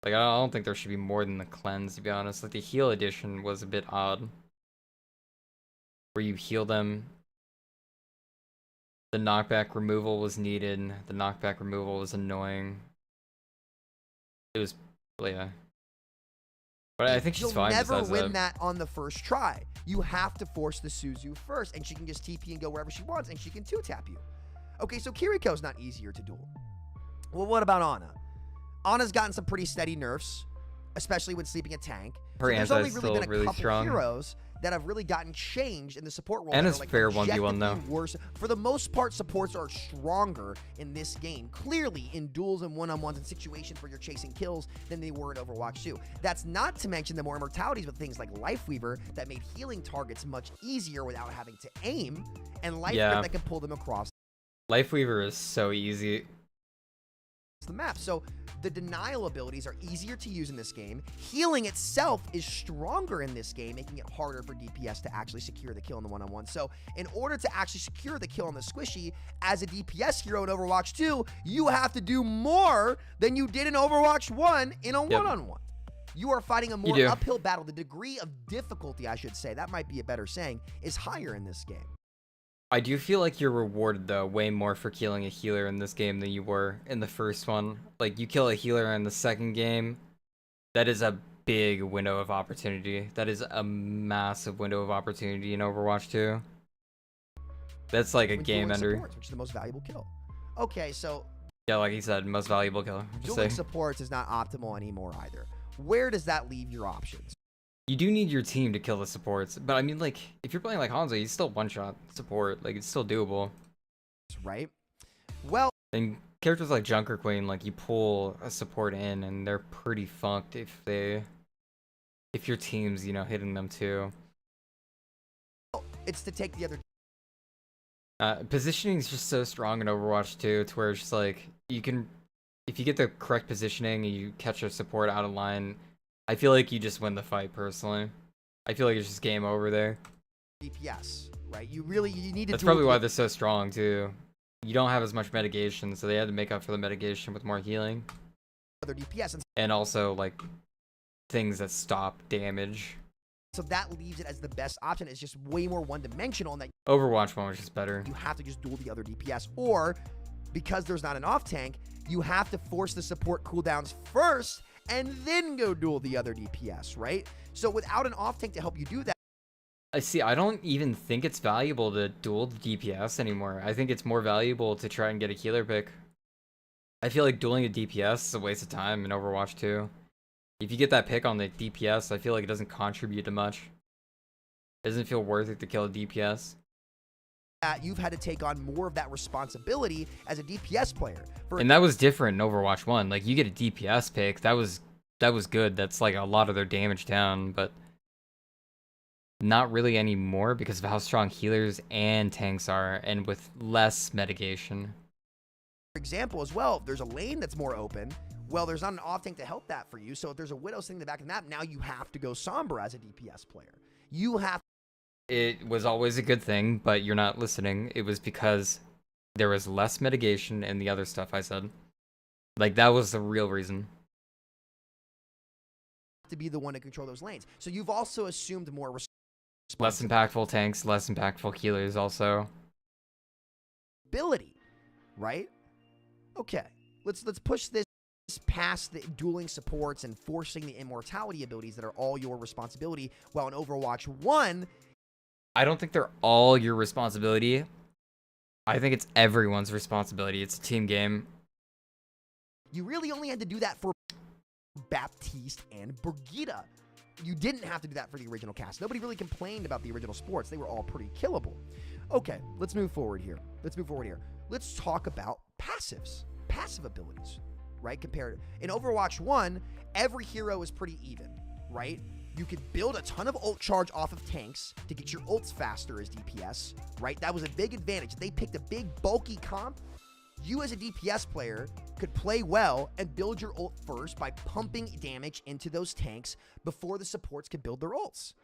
Like, I don't think there should be more than the cleanse, to be honest. Like, the heal edition was a bit odd. Where you heal them. The knockback removal was needed. The knockback removal was annoying. It was, yeah. But I think she's fine. You'll never win that on the first try. You have to force the Suzu first, and she can just TP and go wherever she wants, and she can 2-tap you. Okay, so Kiriko's not easier to duel. Well, what about Ana? Ana's gotten some pretty steady nerfs, especially when sleeping a tank. Her There's anti only is really still been a really couple strong. heroes that have really gotten changed in the support role. Ana's like fair 1v1 though. Worse. For the most part, supports are stronger in this game, clearly in duels and one-on-ones and situations where you're chasing kills than they were in Overwatch 2. That's not to mention the more immortalities with things like Lifeweaver that made healing targets much easier without having to aim, and Lifeweaver that can pull them across. Lifeweaver is so easy. The map. So the denial abilities are easier to use in this game. Healing itself is stronger in this game, making it harder for DPS to actually secure the kill in the one-on-one. So in order to actually secure the kill on the squishy, as a DPS hero in Overwatch 2, you have to do more than you did in Overwatch 1 in a one-on-one. You are fighting a more uphill battle. The degree of difficulty, I should say, that might be a better saying, is higher in this game. I do feel like you're rewarded, though, way more for killing a healer in this game than you were in the first one. Like, you kill a healer in the second game, that is a big window of opportunity. That is a massive window of opportunity in Overwatch 2. That's like a game ender. Supports, which is the most valuable kill. Okay, so... Yeah, like he said, most valuable kill. Dueling supports is not optimal anymore either. Where does that leave your options? You do need your team to kill the supports, but I mean, like, if you're playing like Hanzo, you still one-shot support. Like, it's still doable. Right? Well... And characters like Junker Queen, like, you pull a support in, and they're pretty fucked if your team's, you know, hitting them too. It's to take the other... Positioning is just so strong in Overwatch 2, to where it's just like, you can... If you get the correct positioning and you catch a support out of line... I feel like you just win the fight, personally. I feel like it's just game over there. DPS, right? You need to. That's probably why they're so strong too. You don't have as much mitigation, so they had to make up for the mitigation with more healing. Other DPS and also like things that stop damage. So that leaves it as the best option. It's just way more one-dimensional, and that Overwatch 1 was just better. You have to just duel the other DPS, or because there's not an off tank, you have to force the support cooldowns first and then go duel the other DPS, right? So without an off tank to help you do that. I see. I don't even think it's valuable to duel the DPS anymore. I think it's more valuable to try and get a healer pick. I feel like dueling a DPS is a waste of time in Overwatch 2. If you get that pick on the DPS, I feel like it doesn't contribute to much. It doesn't feel worth it to kill a DPS. You've had to take on more of that responsibility as a DPS player. And that was different in Overwatch 1. Like, you get a DPS pick, that was good. That's like a lot of their damage down, but not really anymore because of how strong healers and tanks are, and with less mitigation. For example, as well, there's a lane that's more open. Well, there's not an off tank to help that for you. So if there's a Widow sitting in the back of the map, now you have to go Sombra as a DPS player. You have. It was always a good thing, but you're not listening. It was because there was less mitigation in the other stuff I said. Like, that was the real reason. To be the one to control those lanes. So you've also assumed more less impactful tanks, less impactful healers also. Ability, right? Okay. Let's push this past the dueling supports and forcing the immortality abilities that are all your responsibility, while in Overwatch 1, I don't think they're all your responsibility. I think it's everyone's responsibility. It's a team game. You really only had to do that for Baptiste and Brigitte. You didn't have to do that for the original cast. Nobody really complained about the original sports. They were all pretty killable. Okay, let's move forward here. Let's talk about passives, passive abilities, right? Compared in Overwatch 1, every hero is pretty even, right? You could build a ton of ult charge off of tanks to get your ults faster as DPS, right? That was a big advantage. They picked a big bulky comp. You as a DPS player could play well and build your ult first by pumping damage into those tanks before the supports could build their ults.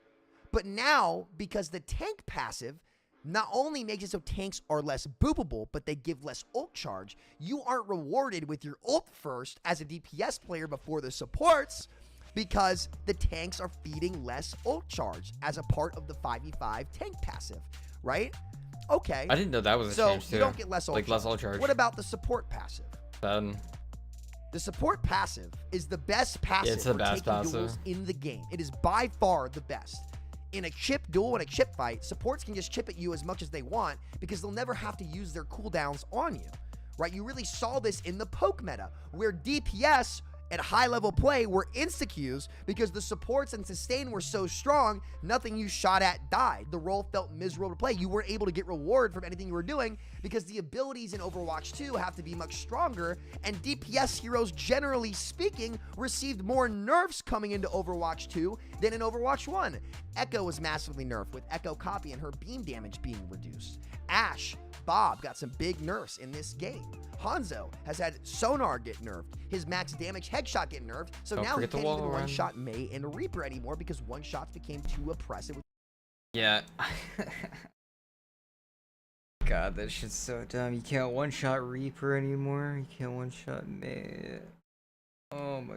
But now, because the tank passive not only makes it so tanks are less boopable, but they give less ult charge, you aren't rewarded with your ult first as a DPS player before the supports because the tanks are feeding less ult charge as a part of the 5v5 tank passive, right? Okay. I didn't know that was a change too. So you don't get less ult charge. Less ult charge. What about the support passive? The support passive is the best passive for taking duels in the game. It is by far the best. In a chip duel and a chip fight, supports can just chip at you as much as they want because they'll never have to use their cooldowns on you, right? You really saw this in the poke meta, where DPS at high-level play were insta-Qs because the supports and sustain were so strong, nothing you shot at died. The role felt miserable to play. You weren't able to get reward from anything you were doing because the abilities in Overwatch 2 have to be much stronger, and DPS heroes, generally speaking, received more nerfs coming into Overwatch 2 than in Overwatch 1. Echo was massively nerfed, with Echo Copy and her beam damage being reduced. Ashe, Bob got some big nerfs in this game. Hanzo has had Sonar get nerfed, his max damage headshot get nerfed, so now he can't even one-shot Mei and Reaper anymore because one-shots became too oppressive. Yeah. God, that shit's so dumb. You can't one-shot Reaper anymore. You can't one-shot Mei. Oh my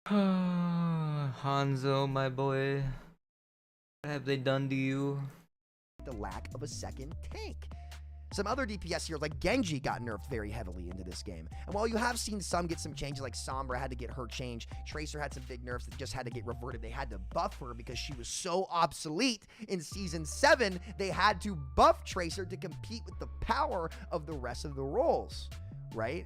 God. Hanzo, my boy. What have they done to you? The lack of a second tank. Some other DPS heroes like Genji got nerfed very heavily into this game. And while you have seen some get some changes, like Sombra had to get her change, Tracer had some big nerfs that just had to get reverted. They had to buff her because she was so obsolete in Season 7. They had to buff Tracer to compete with the power of the rest of the roles, right?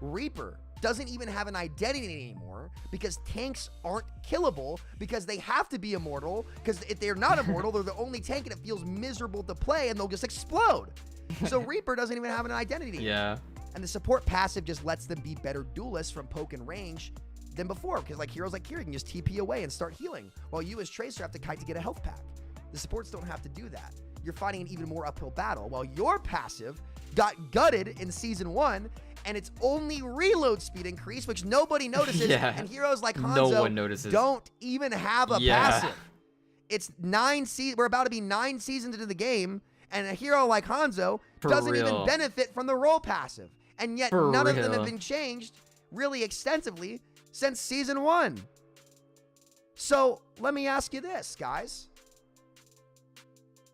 Reaper doesn't even have an identity anymore because tanks aren't killable because they have to be immortal, because if they're not immortal, they're the only tank and it feels miserable to play and they'll just explode. So Reaper doesn't even have an identity. Yeah. And the support passive just lets them be better duelists from poke and range than before, because like heroes like Kira can just TP away and start healing, while you as Tracer have to kite to get a health pack. The supports don't have to do that. You're fighting an even more uphill battle, while your passive got gutted in Season 1 and it's only reload speed increase, which nobody notices. Yeah. And heroes like Hanzo No one notices. don't even have a passive. It's we're about to be 9 seasons into the game, and a hero like Hanzo doesn't even benefit from the role passive. And yet none of them have been changed really extensively since Season 1. So let me ask you this, guys.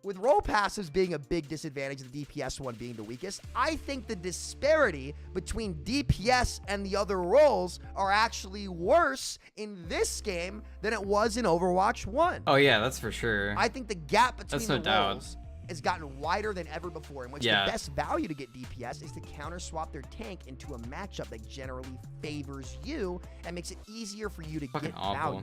With role passives being a big disadvantage, the DPS one being the weakest, I think the disparity between DPS and the other roles are actually worse in this game than it was in Overwatch 1. Oh yeah, that's for sure. I think the gap between no the doubt. roles has gotten wider than ever before, in which the best value to get DPS is to counter swap their tank into a matchup that generally favors you and makes it easier for you to get value.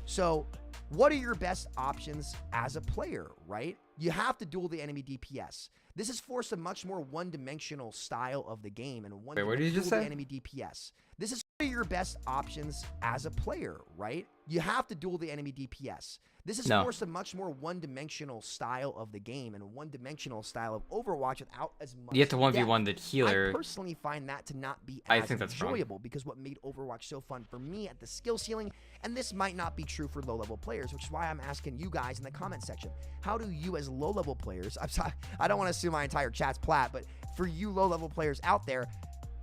So what are your best options as a player, right? You have to duel the enemy DPS. This has forced a much more one-dimensional style of the game and Wait, what did you just say? The enemy DPS. This is your best options as a player, right? You have to duel the enemy DPS. This has forced a much more one-dimensional style of the game and a one-dimensional style of Overwatch without as much. You have to 1v1 depth. the healer. I personally find that to not be as that's enjoyable because what made Overwatch so fun for me at the skill ceiling, and this might not be true for low-level players, which is why I'm asking you guys in the comment section, how do you as low-level players, I'm sorry, I don't want to assume my entire chat's plat, but for you low-level players out there,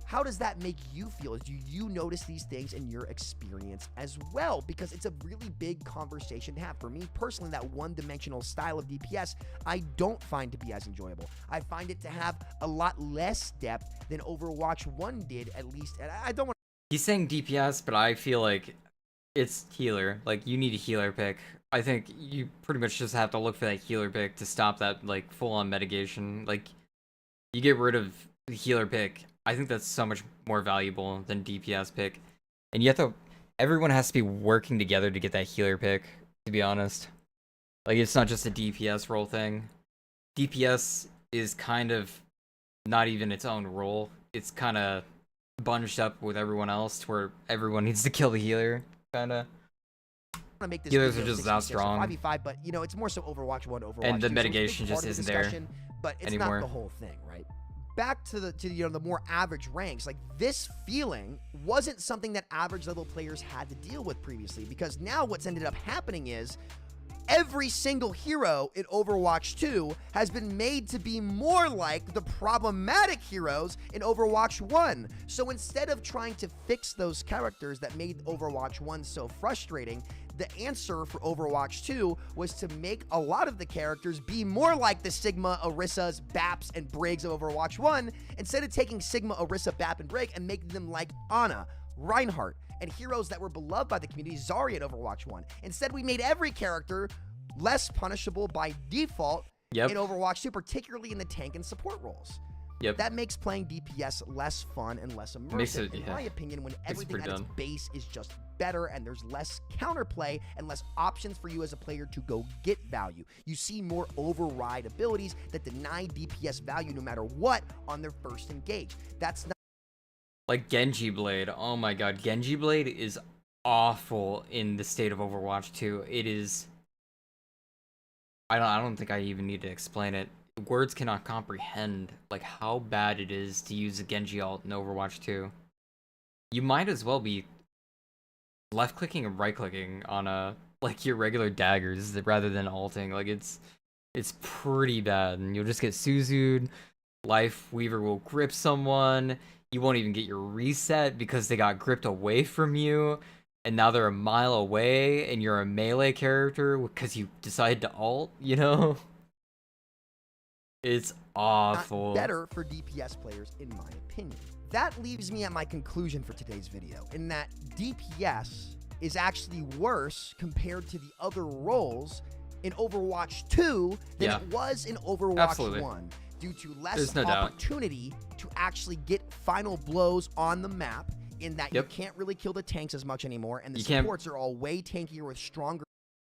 how does that make you feel? Do you notice these things in your experience as well? Because it's a really big conversation to have. For me personally, that one-dimensional style of DPS, I don't find to be as enjoyable. I find it to have a lot less depth than Overwatch 1 did, at least. And I don't want He's saying DPS, but I feel like it's healer. Like, you need a healer pick. I think you pretty much just have to look for that healer pick to stop that, like, full-on mitigation. Like, you get rid of healer pick. I think that's so much more valuable than DPS pick. And you have to, everyone has to be working together to get that healer pick, to be honest. Like, it's not just a DPS role thing. DPS is kind of not even its own role. It's kind of bunched up with everyone else to where everyone needs to kill the healer, kind of. Make this Healers are just that strong. 5v5, but you know, it's more so Overwatch 1, Overwatch 2. And the so mitigation just isn't there but it's anymore. not the whole thing, right? Back to the you know, the more average ranks, like this feeling wasn't something that average level players had to deal with previously, because now what's ended up happening is every single hero in Overwatch 2 has been made to be more like the problematic heroes in Overwatch 1. So instead of trying to fix those characters that made Overwatch 1 so frustrating, the answer for Overwatch 2 was to make a lot of the characters be more like the Sigma, Orissas, Baps, and Briggs of Overwatch 1, instead of taking Sigma, Orisa, Bap, and Brig and making them like Ana, Reinhardt, and heroes that were beloved by the community, Zarya in Overwatch 1. Instead, we made every character less punishable by default in Overwatch 2, particularly in the tank and support roles. That makes playing DPS less fun and less immersive, in my opinion, when everything at its base is just better and there's less counterplay and less options for you as a player to go get value. You see more override abilities that deny DPS value no matter what on their first engage. That's not like Genji Blade. Oh my god, Genji Blade is awful in the state of Overwatch 2. It is. I don't think I even need to explain it. Words cannot comprehend like how bad it is to use a Genji ult in Overwatch 2. You might as well be left clicking and right clicking on like your regular daggers rather than ulting. Like it's pretty bad, and you'll just get Suzu'd. Life Weaver will grip someone. You won't even get your reset because they got gripped away from you, and now they're a mile away, and you're a melee character because you decided to ult, you know? It's awful. Better for DPS players, in my opinion. That leaves me at my conclusion for today's video, in that DPS is actually worse compared to the other roles in Overwatch 2 than it was in Overwatch 1, due to less opportunity to actually get final blows on the map, in that you can't really kill the tanks as much anymore, and the supports are all way tankier with stronger.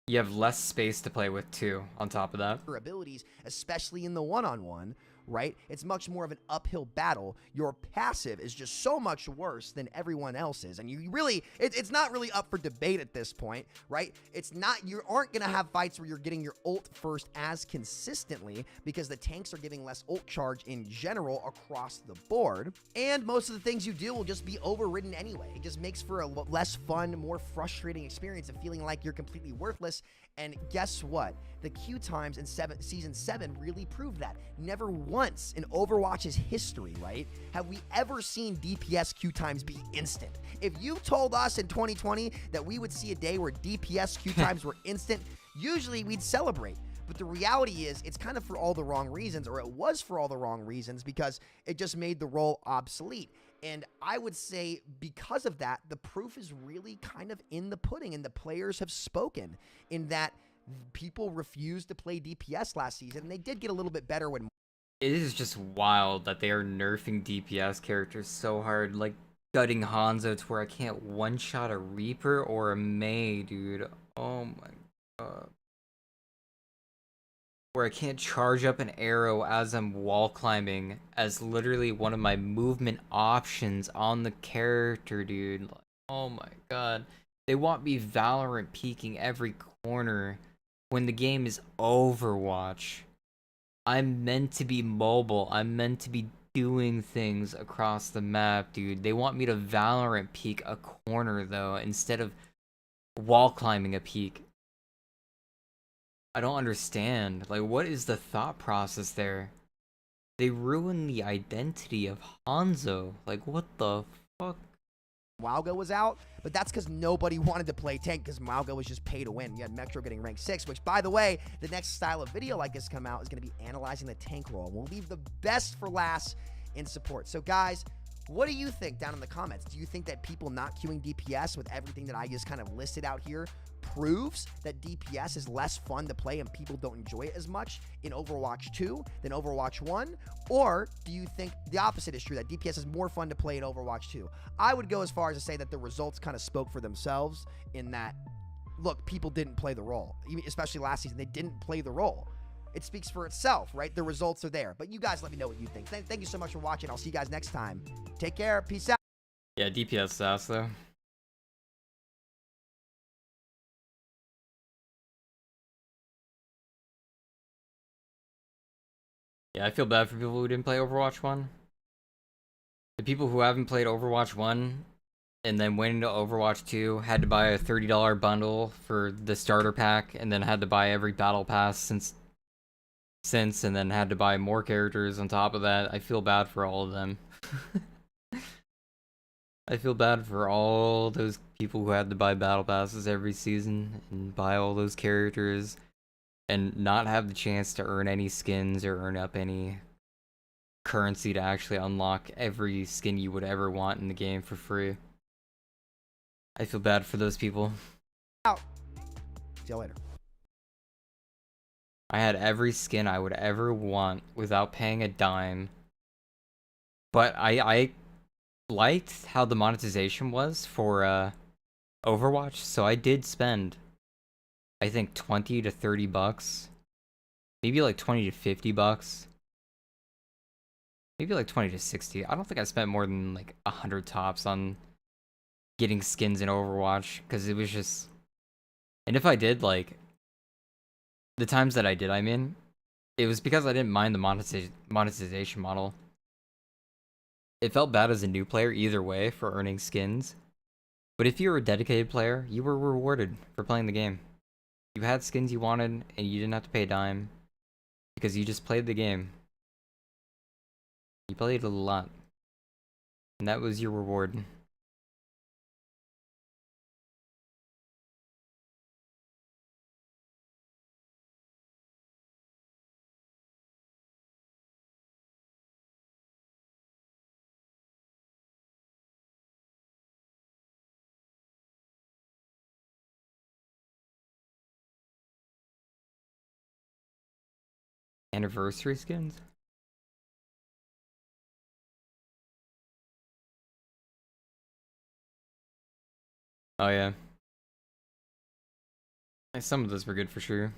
You have less space to play with too, on top of that. Abilities, especially in the one-on-one, right? It's much more of an uphill battle. Your passive is just so much worse than everyone else's, and you really, it's not really up for debate at this point, right? It's not, you aren't gonna have fights where you're getting your ult first as consistently, because the tanks are giving less ult charge in general across the board, and most of the things you do will just be overridden anyway. It just makes for a less fun, more frustrating experience of feeling like you're completely worthless. And guess what? The queue times in Season 7 really proved that. Never once in Overwatch's history, right, have we ever seen DPS queue times be instant. If you told us in 2020 that we would see a day where DPS queue times were instant, usually we'd celebrate. But the reality is, it's kind of for all the wrong reasons, or it was for all the wrong reasons, because it just made the role obsolete. And I would say because of that, the proof is really kind of in the pudding, and the players have spoken, in that people refused to play DPS last season, and they did get a little bit better when... It is just wild that they are nerfing DPS characters so hard, like gutting Hanzo to where I can't one-shot a Reaper or a Mei, dude. Oh my god. Where I can't charge up an arrow as I'm wall climbing as literally one of my movement options on the character, dude. Like, oh my god. They want me Valorant peeking every corner when the game is Overwatch. I'm meant to be mobile. I'm meant to be doing things across the map, dude. They want me to Valorant peek a corner though, instead of wall climbing a peak. I don't understand. Like, what is the thought process there? They ruin the identity of Hanzo. Like, what the fuck? Mauga was out, but that's because nobody wanted to play tank, because Mauga was just pay to win. You had Metro getting ranked 6, which, by the way, the next style of video like this come out is going to be analyzing the tank role. We'll leave the best for last in support. So, guys, what do you think down in the comments? Do you think that people not queuing DPS with everything that I just kind of listed out here proves that DPS is less fun to play and people don't enjoy it as much in Overwatch 2 than Overwatch 1? Or do you think the opposite is true, that DPS is more fun to play in Overwatch 2? I would go as far as to say that the results kind of spoke for themselves in that, look, people didn't play the role. Especially last season, they didn't play the role. It speaks for itself, right? The results are there. But you guys let me know what you think. Thank you so much for watching. I'll see you guys next time. Take care. Peace out. Yeah, DPS sass though. Yeah, I feel bad for people who didn't play Overwatch 1. The people who haven't played Overwatch 1 and then went into Overwatch 2 had to buy a $30 bundle for the starter pack and then had to buy every battle pass since and then had to buy more characters on top of that. I feel bad for all of them. I feel bad for all those people who had to buy battle passes every season and buy all those characters and not have the chance to earn any skins or earn up any currency to actually unlock every skin you would ever want in the game for free. I feel bad for those people. Out. See you later. I had every skin I would ever want without paying a dime. But I liked how the monetization was for Overwatch, so I did spend, I think, 20 to 30 bucks. Maybe like 20 to 50 bucks. Maybe like 20 to 60. I don't think I spent more than like 100 tops on getting skins in Overwatch, because it was just... And if I did, like, the times that I did, I mean, it was because I didn't mind the monetization model. It felt bad as a new player either way for earning skins. But if you were a dedicated player, you were rewarded for playing the game. You had skins you wanted, and you didn't have to pay a dime. Because you just played the game. You played a lot. And that was your reward. Anniversary skins? Oh yeah. Some of those were good for sure.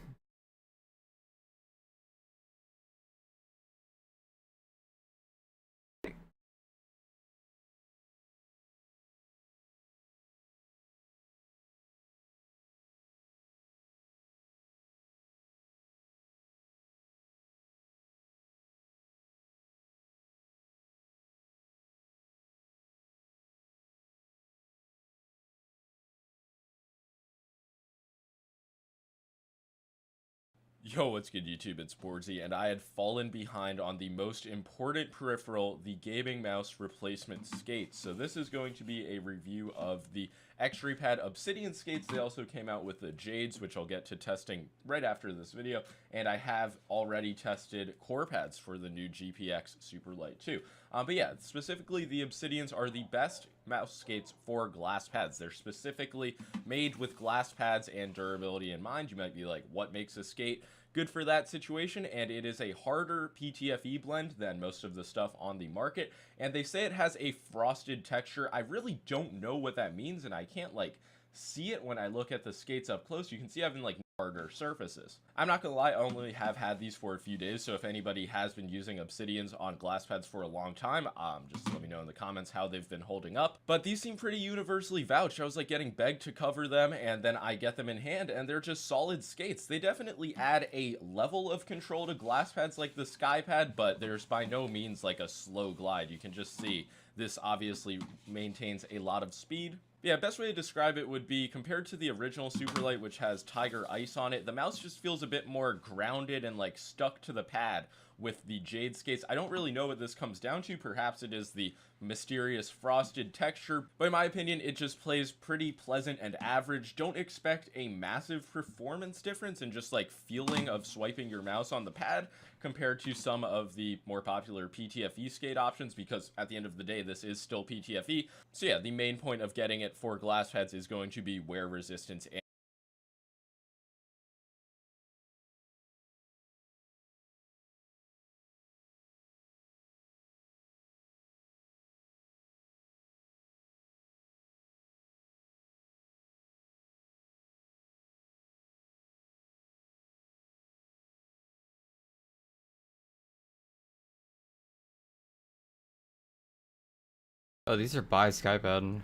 Yo, what's good YouTube, it's Boardsy, and I had fallen behind on the most important peripheral, the gaming mouse replacement skates. So this is going to be a review of the X-Ray Pad Obsidian skates. They also came out with the Jades, which I'll get to testing right after this video, and I have already tested core pads for the new GPX Superlight 2. But yeah, specifically the Obsidians are the best mouse skates for glass pads. They're specifically made with glass pads and durability in mind. You might be like, what makes a skate good for that situation? And it is a harder PTFE blend than most of the stuff on the market, and they say it has a frosted texture. I really don't know what that means, and I can't like see it when I look at the skates up close. You can see having like harder surfaces. I'm not gonna lie, I only have had these for a few days, so if anybody has been using Obsidians on glass pads for a long time, just let me know in the comments how they've been holding up. But these seem pretty universally vouched. I was like getting begged to cover them, and then I get them in hand, and they're just solid skates. They definitely add a level of control to glass pads like the Sky Pad, but there's by no means like a slow glide. You can just see this obviously maintains a lot of speed. Yeah, best way to describe it would be compared to the original Superlight, which has Tiger Ice on it, the mouse just feels a bit more grounded and like stuck to the pad with the Jade skates. I don't really know what this comes down to. Perhaps it is the mysterious frosted texture, but in my opinion, it just plays pretty pleasant and average. Don't expect a massive performance difference in just like feeling of swiping your mouse on the pad compared to some of the more popular PTFE skate options, because at the end of the day, this is still PTFE. So yeah, the main point of getting it for glass pads is going to be wear resistance and Oh, these are by Skypad.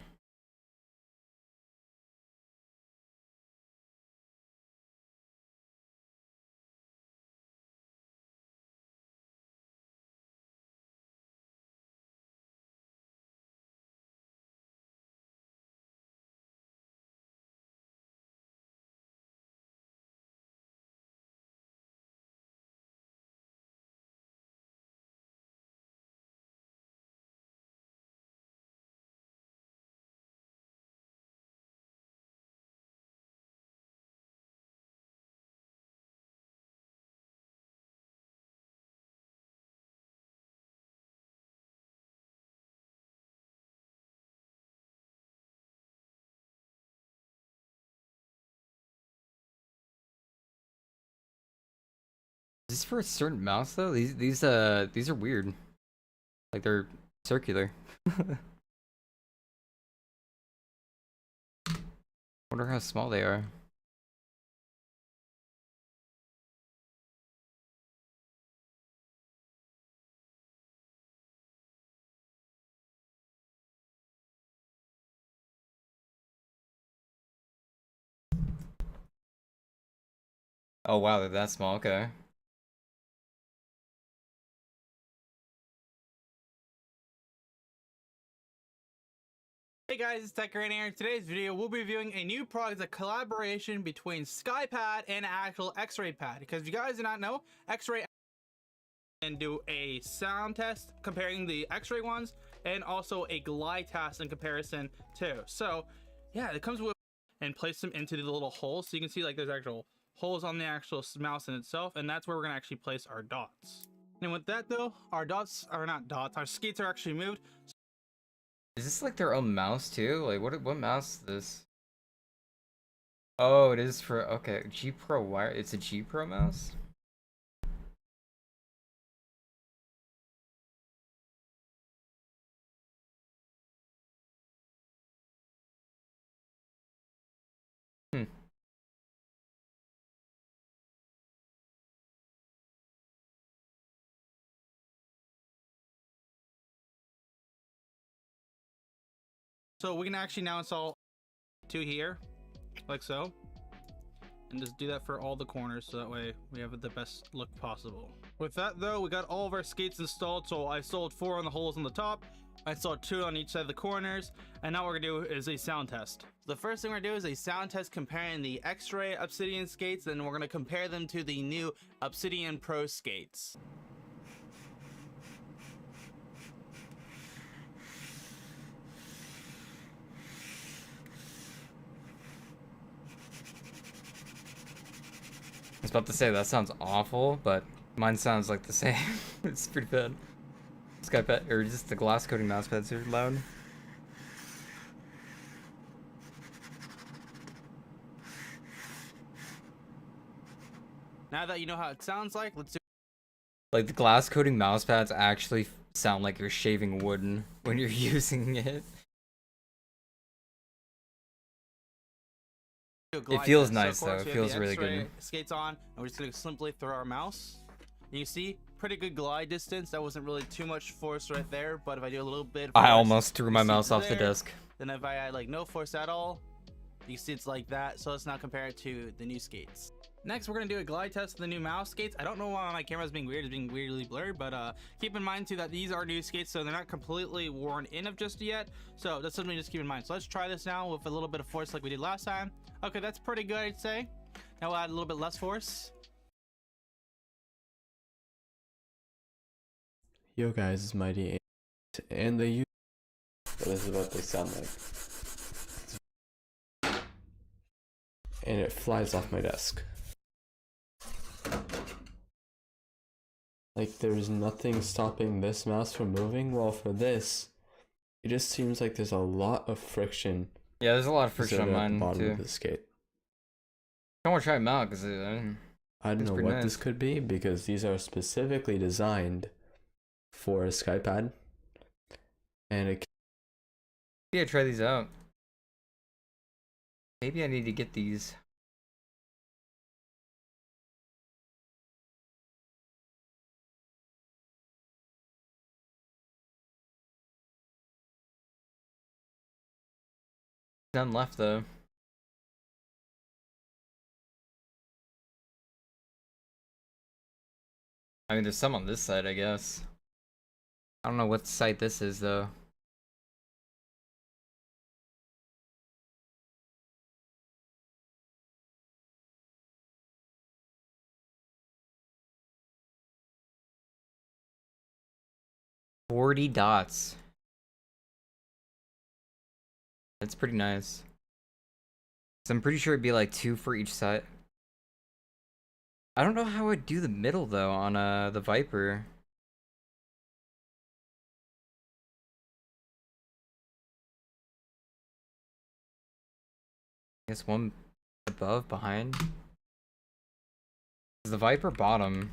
Is this for a certain mouse though? These are weird. Like they're circular. Wonder how small they are. Oh wow, they're that small. Okay. Hey guys, it's TechGrain here. In today's video, we'll be reviewing a new product, a collaboration between SkyPad and actual X-Ray Pad. Because if you guys do not know, X-Ray and do a sound test comparing the X-Ray ones, and also a glide test in comparison too. So yeah, it comes with and place them into the little holes, so you can see like there's actual holes on the actual mouse in itself, and that's where we're gonna actually place our dots. And with that though, our dots are not dots, our skates are actually moved. Is this like their own mouse too? Like what mouse is this? Oh, it is for okay, G Pro wire. It's a G Pro mouse. Hmm. So we can actually now install two here, like so, and just do that for all the corners, so that way we have the best look possible. With that though, we got all of our skates installed. So I installed 4 on the holes on the top, I installed 2 on each side of the corners, and now what we're gonna do is a sound test. The first thing we're gonna do is a sound test comparing the X-Ray Obsidian skates, then we're gonna compare them to the new Obsidian Pro skates. I was about to say that sounds awful, but mine sounds like the same. It's pretty bad. Skypad or just the glass coating mouse pads are loud. Now that you know how it sounds like, let's do. Like the glass coating mouse pads actually sound like you're shaving wood when you're using it. It feels nice though. It feels really good. Skates on, and we're just gonna simply throw our mouse. You see, pretty good glide distance. That wasn't really too much force right there, but if I do a little bit, I almost threw my mouse off the desk. Then if I add like no force at all, you see it's like that. So let's now compare it to the new skates. Next, we're gonna do a glide test of the new mouse skates. I don't know why my camera's being weird, it's being weirdly blurred, but keep in mind too that these are new skates, so they're not completely worn in of just yet. So that's something to just keep in mind. So let's try this now with a little bit of force like we did last time. Okay, that's pretty good, I'd say. Now we'll add a little bit less force. Yo guys, it's Mighty, and the what is it what they sound like? And it flies off my desk. Like there's nothing stopping this mouse from moving. Well, for this, it just seems like there's a lot of friction. Yeah, there's a lot of friction on mine at the bottom too. Of the skate. I want to try them out because I don't know what this could be because these are specifically designed for a SkyPad, and it. Yeah, try these out. Maybe I need to get these. None left though. I mean, there's some on this side, I guess. I don't know what site this is though. $40 dots. That's pretty nice. So I'm pretty sure it'd be like 2 for each side. I don't know how I'd do the middle though on the Viper. I guess one above, behind. Is the Viper bottom?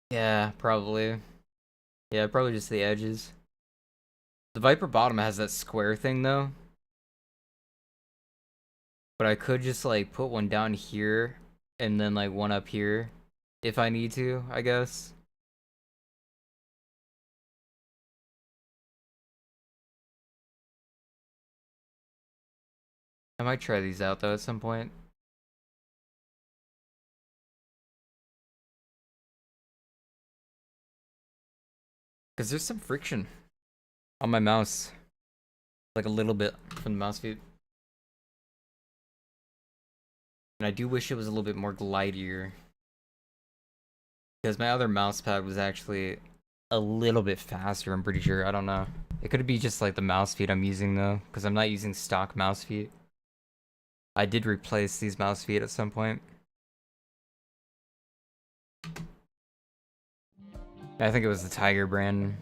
Yeah, probably. Yeah, probably just the edges. The Viper bottom has that square thing though. But I could just like put one down here and then like one up here if I need to, I guess. I might try these out though at some point. Because there's some friction on my mouse. Like a little bit from the mouse feet. And I do wish it was a little bit more glidier. Because my other mouse pad was actually a little bit faster, I'm pretty sure. I don't know. It could be just like the mouse feet I'm using though. Because I'm not using stock mouse feet. I did replace these mouse feet at some point. I think it was the Tiger brand.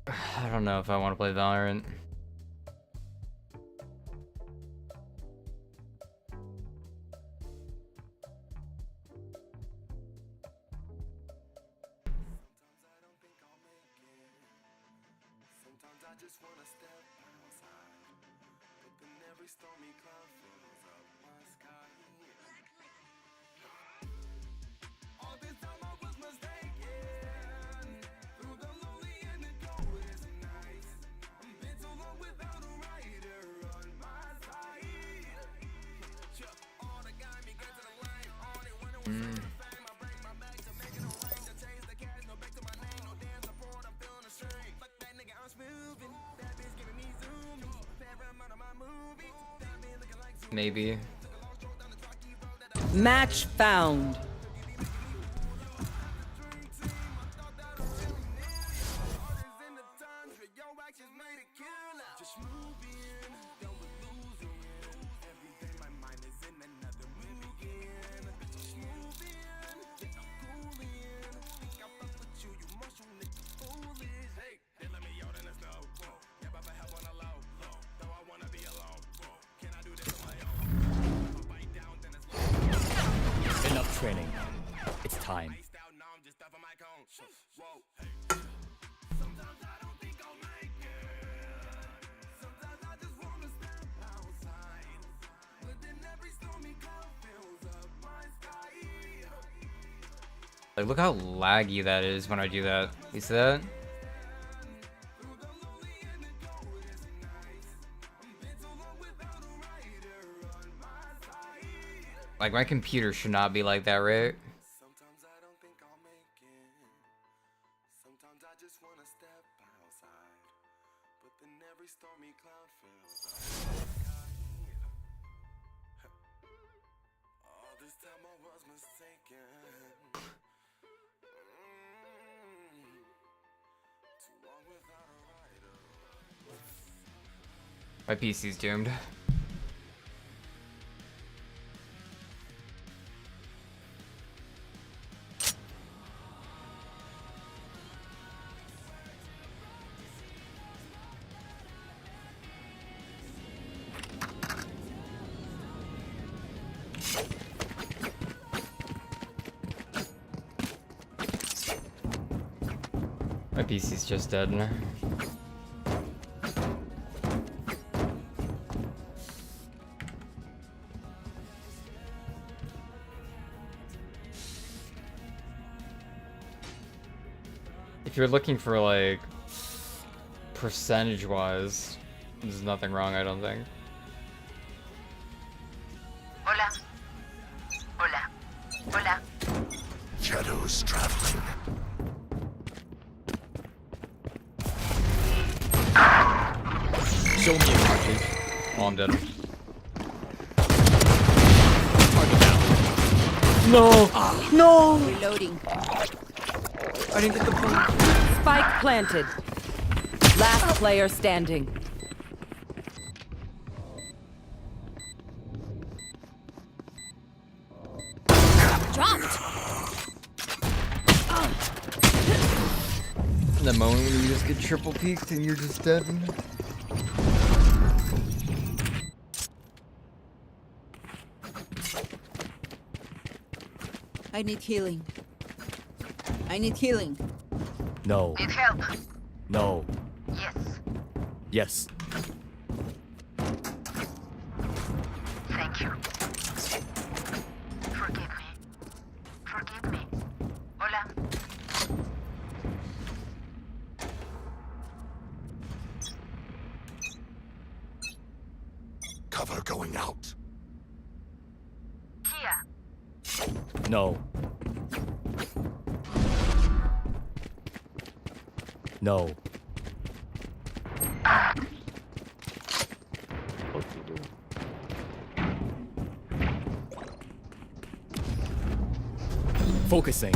I don't know if I want to play Valorant. Maybe. Match found. Enough training. It's time. Like, look how laggy that is when I do that. You see that? Like, my computer should not be like that, right? My PC's doomed. My PC's just dead now. if you're looking for like percentage-wise, there's nothing wrong, I don't think. Hola. Hola. Hola. Shadows traveling. Show me a target. Oh, I'm dead. No! No! Reloading. I didn't get the point. Spike planted. Last player standing. Dropped. The moment when you just get triple peeked and you're just dead. I need healing. I need healing. No. Need help? No. Yes. Yes. Thank you. Forgive me. Forgive me. Hola. Cover going out. Here. No. No. Focusing.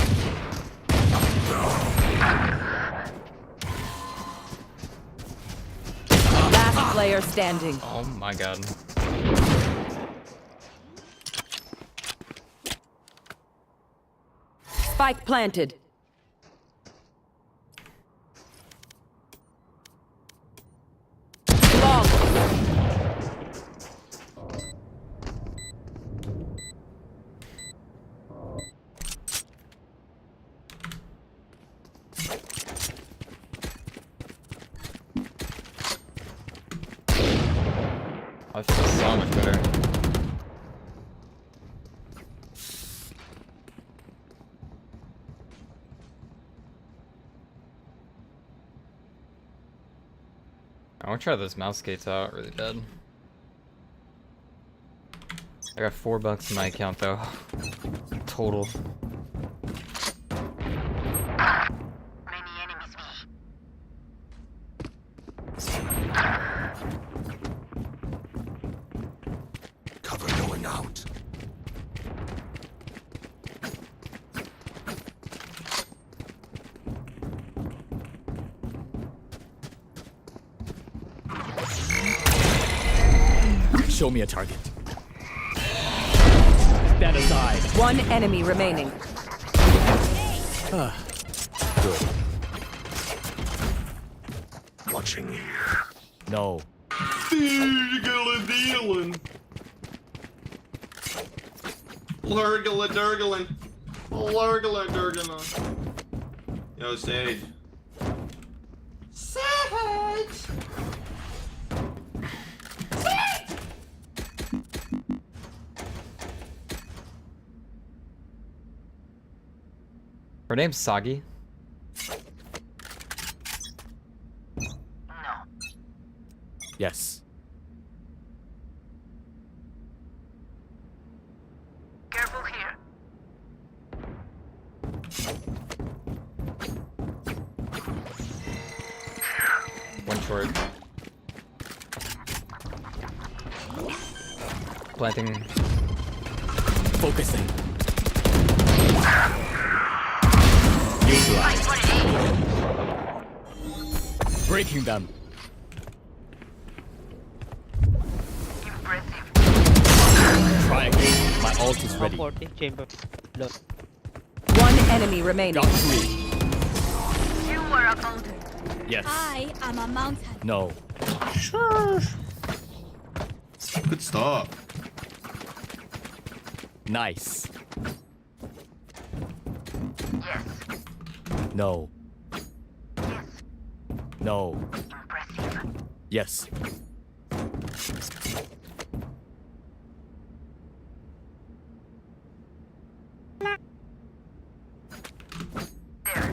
Last player standing. Oh my god. Spike planted. Long. I feel so much better. I want to try those mouse skates out really bad. I got $4 in my account though. Total. Many enemies Cover going out. Show me a target. Stand aside. One enemy remaining. Good. Watching here. No. Dealing. Lurgala durgalin. Lurgala durgalin. Yo, Sage. Sage! Her name's Sagi. No. Yes. Careful here. One short. Planting. Focusing. Breaking them. Impressive. Try again. My ult is ready. Chamber. Look. One enemy remaining. Got 3. You are a mountain. Yes. I am a mountain. No. Sure. Good stuff. Nice. Yes. No. Yes. No. Impressive. Yes. There.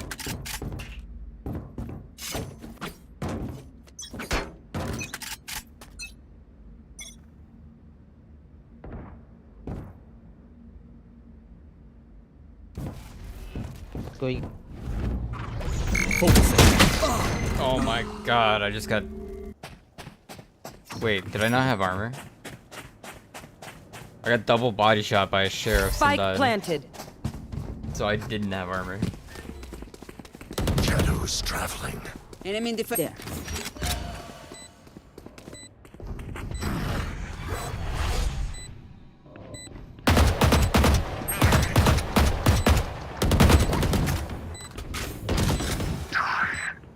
Going. Oh my god, I just got... Wait, did I not have armor? I got double body shot by a sheriff. Spike planted. So I didn't have armor. Shadows traveling. Enemy in the there.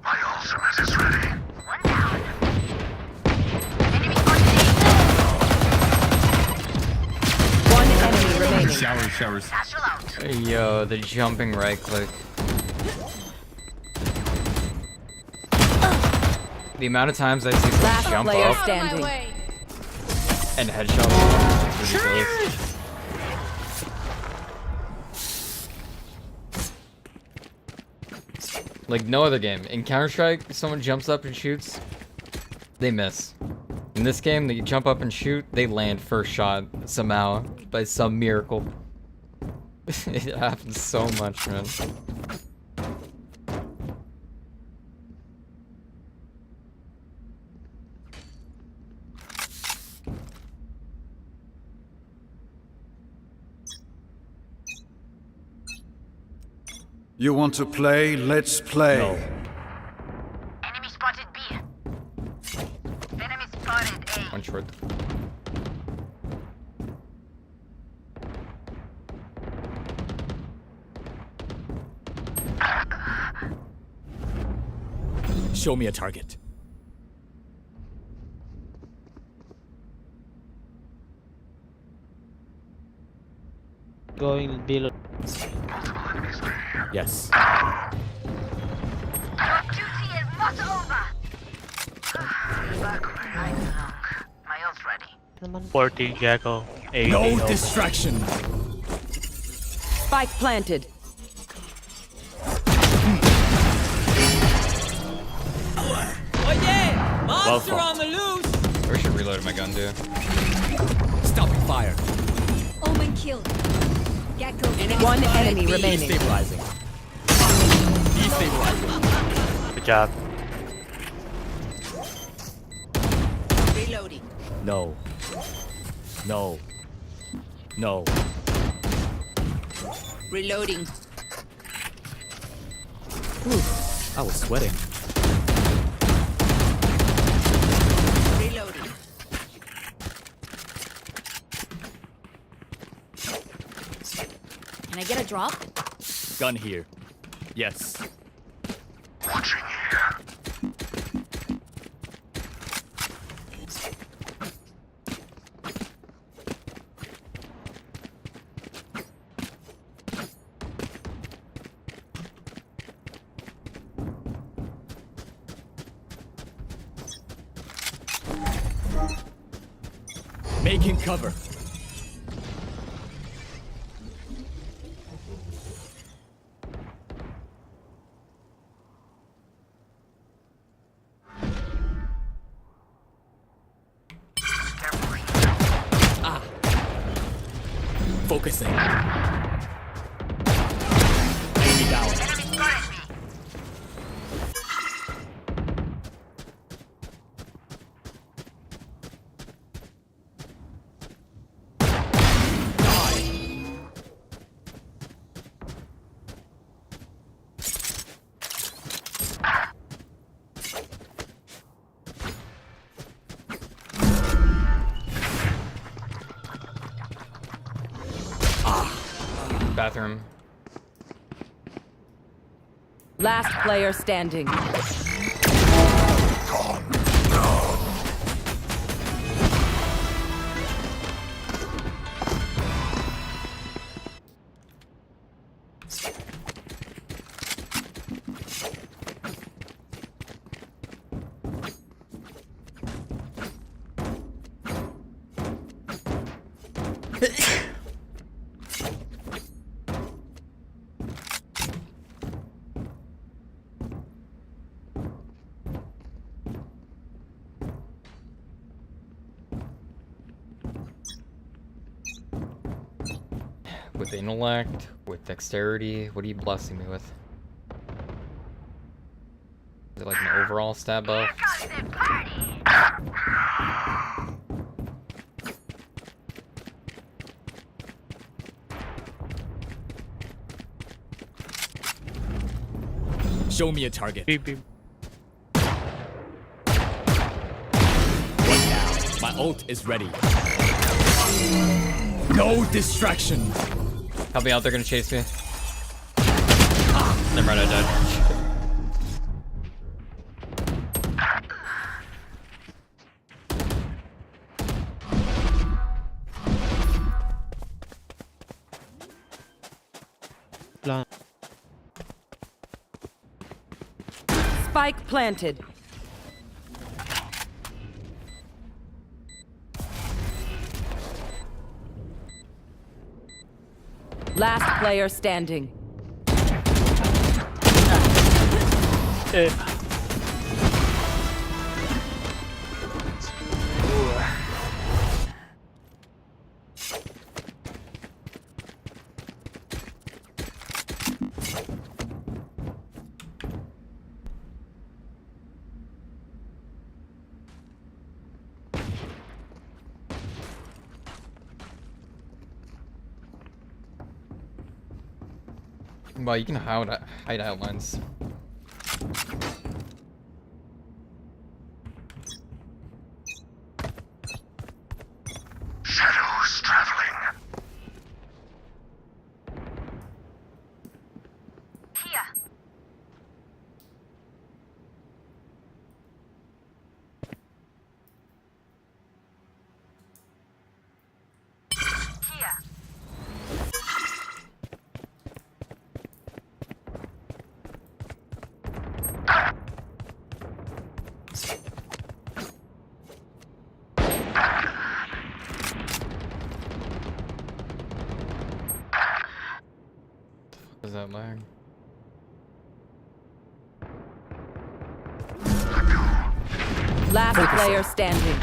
My ultimate is ready. One down. Enemy One enemy remaining. Showers. satchel out. Yo, the jumping right click. The amount of times I see someone Last jump player up standing. and headshot is ridiculous. Like no other game. In Counter-Strike, someone jumps up and shoots, they miss. In this game, they jump up and shoot, they land first shot somehow, by some miracle. It happens so much, man. You want to play? Let's play. No. Enemy spotted B. Enemy spotted A. One short. Show me a target. Going below. Yes. Your duty is not over. Back where I belong. My ult's ready. 14 Jackal. No distraction. Spike planted. Oh yeah! Monster on the loose! I wish I reloaded my gun, dude. Stopping fire. Omen killed. Gecko. One enemy remaining. Destabilizing. Destabilizing. Good job. Reloading. No. No. No. Reloading. I was sweating. Reloading. Can I get a drop? Gun here. Yes. Watching here. Making cover. Focusing. Enemy down. Enemy spotted B. Bathroom. Last player standing. With intellect, with Dexterity. What are you blessing me with? Is it like an overall stat buff? Show me a target. Beep, beep. What now? My ult is ready. No distraction. Help me out, they're gonna chase me. Never mind, I died. Spike planted. Last player standing. Well, you can hide outlines. Shadows traveling. Here. Here. What is that lag? Last player standing.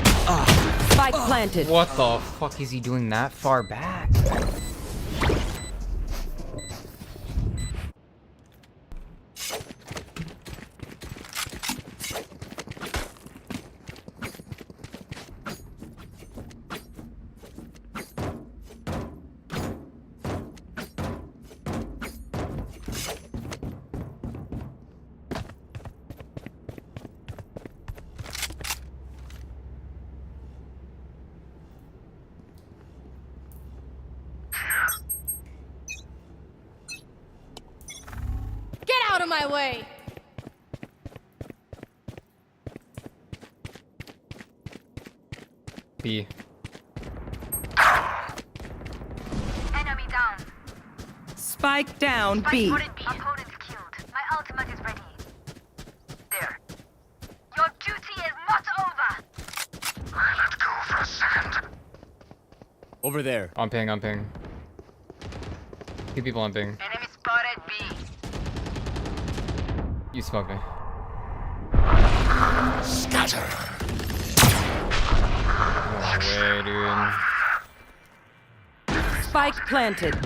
Spike planted. What the fuck is he doing that far back? Get out of my way! B. Enemy down. Spike down Spike B. spotted B. Opponent killed. My ultimate is ready. There. Your duty is not over. Let go for a second. Over there. On ping, on ping. 2 people on ping. Enemy spotted B. You smoke me. Scatter. No way, dude. Spike planted.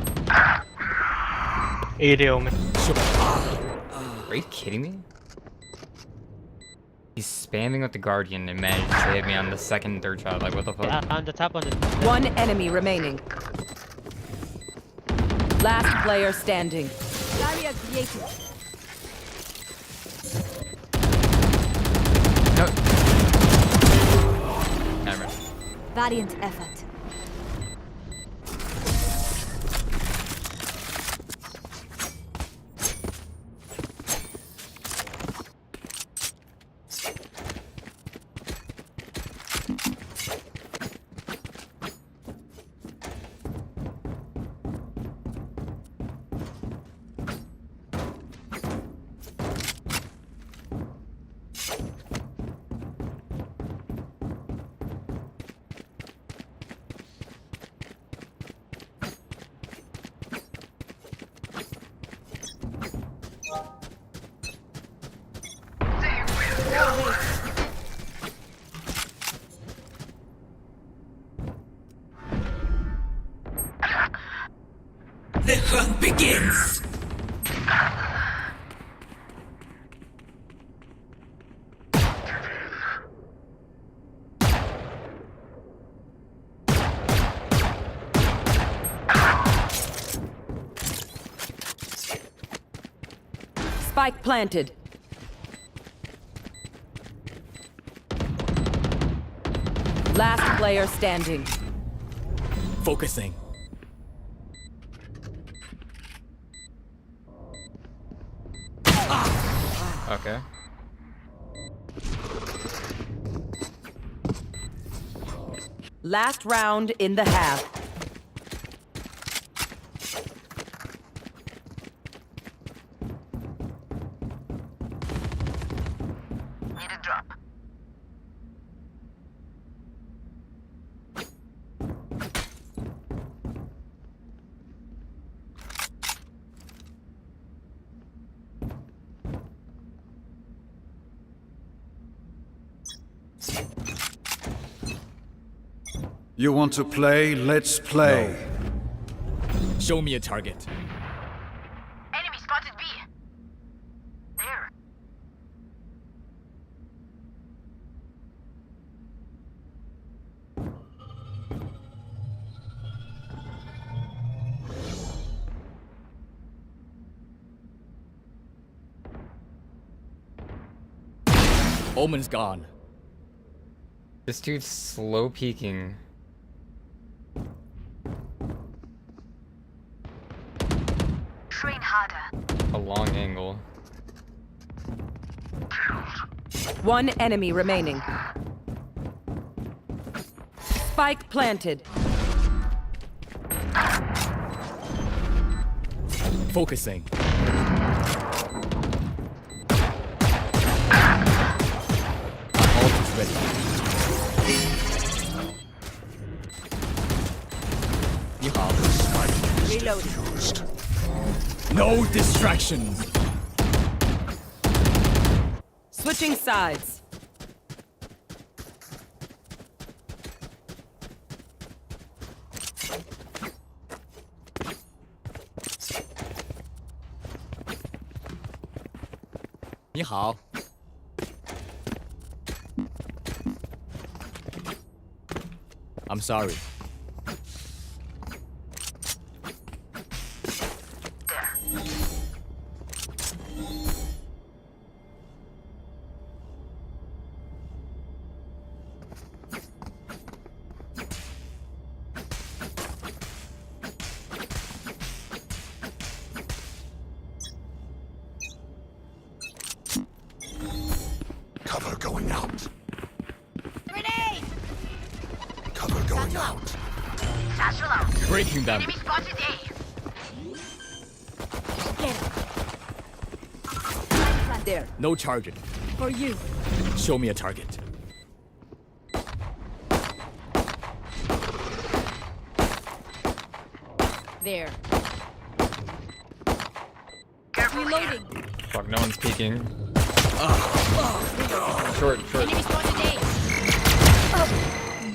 Are you kidding me? He's spamming with the Guardian and managed to hit me on the second and third shot. Like, what the fuck? On the top, on the One enemy remaining. Last player standing. Barrier created. No. Never. Valiant effort. The hunt begins. Spike planted. Last player standing. Focusing. Okay. Last round in the half. Need a drop. You want to play? Let's play. No. Show me a target. Enemy spotted B. There. Omen's gone. This dude's slow peeking. Train harder. A long angle. One enemy remaining. Spike planted. Focusing. Ult is ready. Reloading. No distractions. Switching sides. Ni hao. I'm sorry. Cover going out. Grenade! Cover going out. Satchel out. Breaking them. Enemy spotted A. There. No charging. For you. Show me a target. There. Reloading. Fuck, no one's peeking. Short. Enemy spotted A.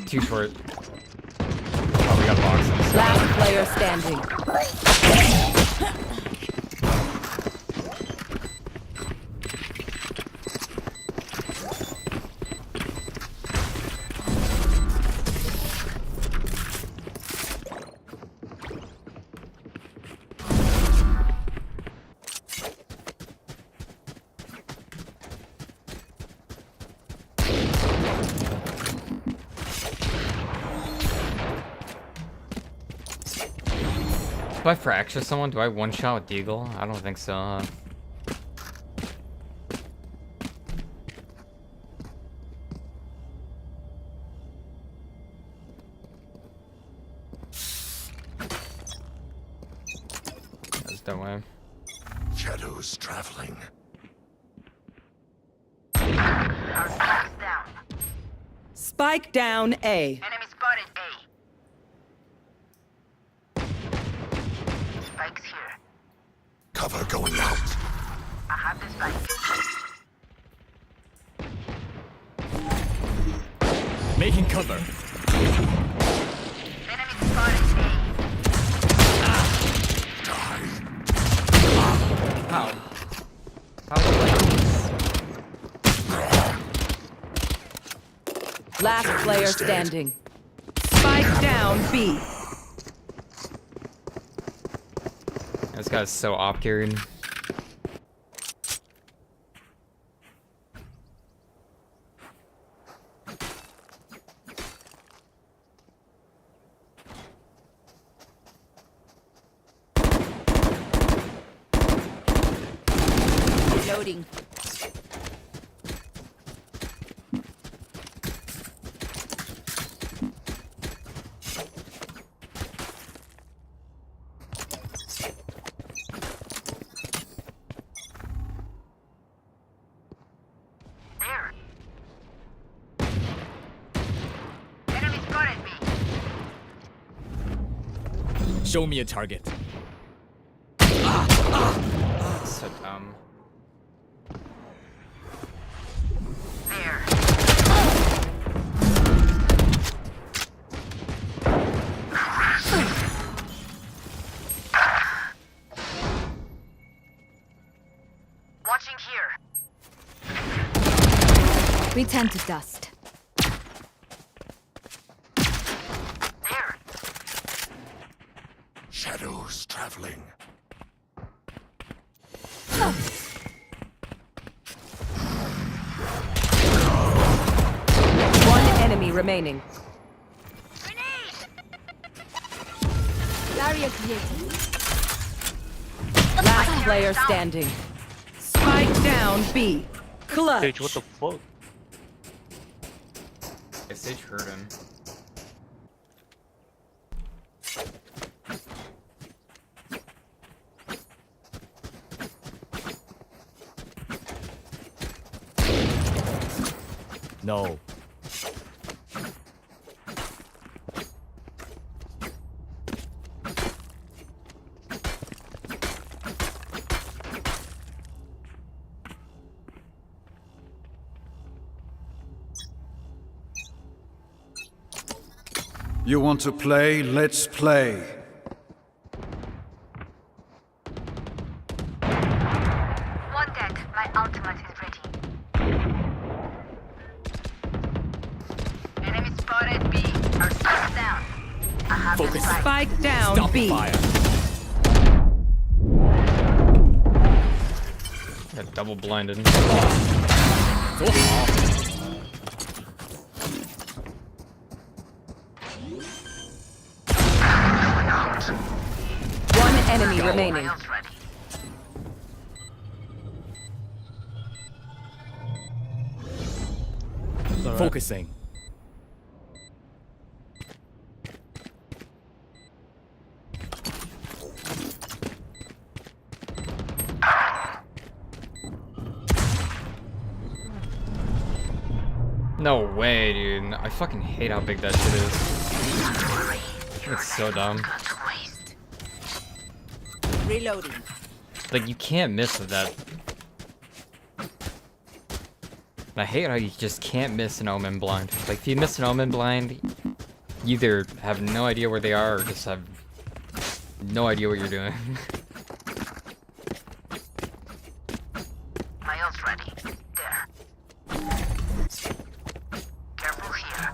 Too short. Oh, we got boxes. Last player standing. If I fracture someone, do I one-shot with Deagle? I don't think so, huh? That's no way. Shadows traveling. Our spike's down. Spike down A. Enemy spotted A. Spike's here. Cover going out. I have the spike. Making cover. Enemy spotted A. How? Last player standing. Spike down B. This guy's so op-carried. Reloading. There. Enemy spotted me. Show me a target. So dumb. There. Watching here. Return to dust. There. Shadows traveling. One enemy remaining. Barrier created. Last player standing. Spike down B. Clutch. Dude, what the fuck? I Sage heard him. No. You want to play? Let's play. One dead. My ultimate is ready. Enemy spotted B. Our shot down. I have the Focus. spike. Spike down Stop B. fire. Got double blinded. One enemy remaining. Focusing. No way, dude. I fucking hate how big that shit is. It's so dumb. Reloading. Like, you can't miss with that. I hate how you just can't miss an Omen blind. Like, if you miss an Omen blind, you either have no idea where they are or just have no idea what you're doing. My ult's ready. There. Careful here.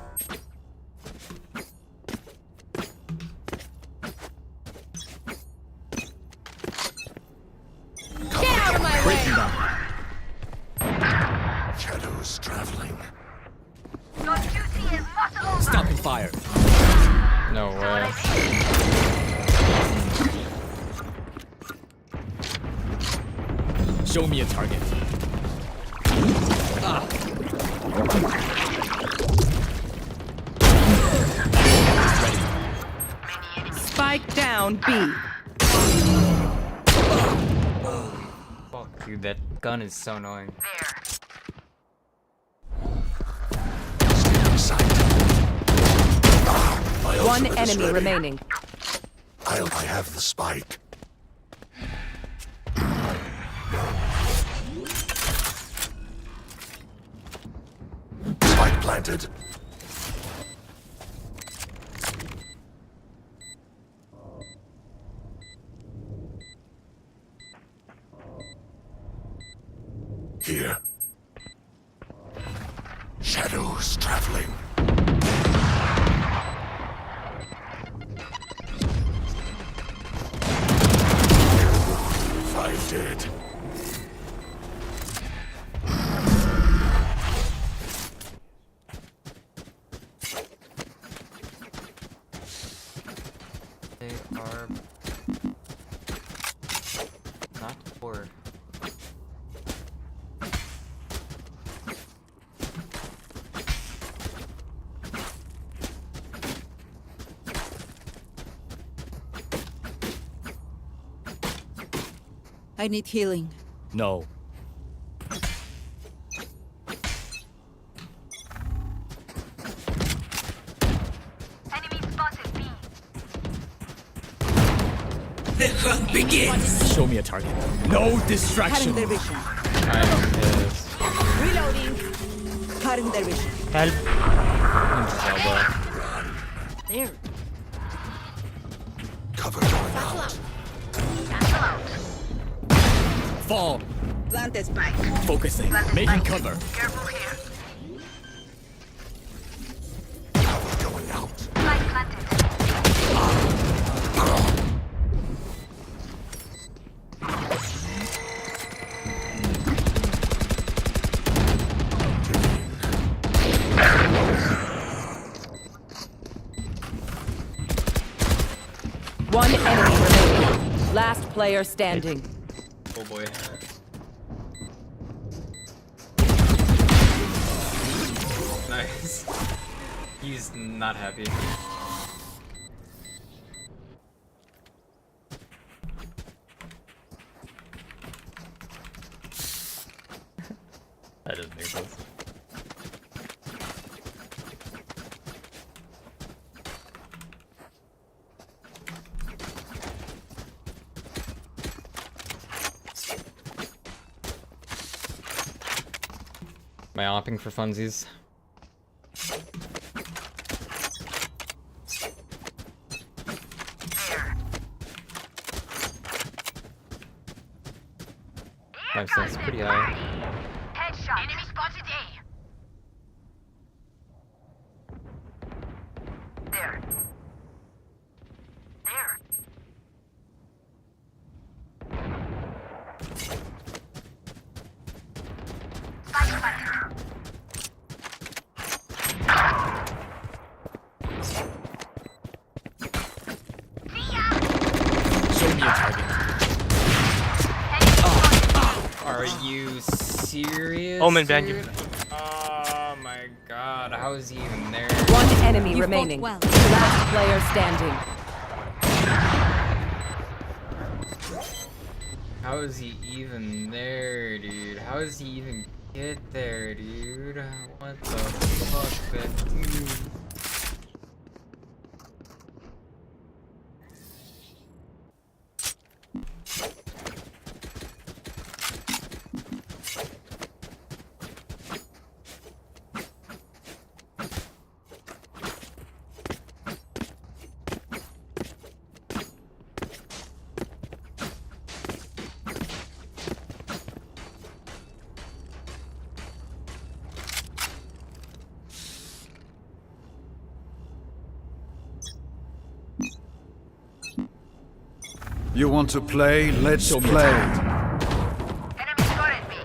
Get out of my way! Shadows traveling. Your duty is not over. Stopping fire. No way. Show me a target. Spike down B. Fuck, dude, that gun is so annoying. One enemy remaining. I have the spike. Spike planted. Here. Shadows traveling. Five dead. They are not poor. I need healing. No. Enemy spotted B. The hunt begins. Show me a target. No distraction. Cutting their vision. I'm pissed. Reloading. Cutting their vision. Help. There. Cover going out. Fall. Plant this spike. Focusing. Making cover. Careful here. Cover going out. Spike planted. One enemy remaining. Last player standing. Oh boy. Nice. He's not happy. That doesn't make sense. Am I opting for funsies? Five cents, pretty high. Headshot. Enemy spotted A. There. There. Spike planted. Show me a target. Are you serious? Omen, ban you. Oh my god, how is he even there? One enemy You fought remaining. well. Last player standing. How is he even there, dude? How does he even get there, dude? What the fuck, man, dude? You want to play? Let's play. Enemy spotted B.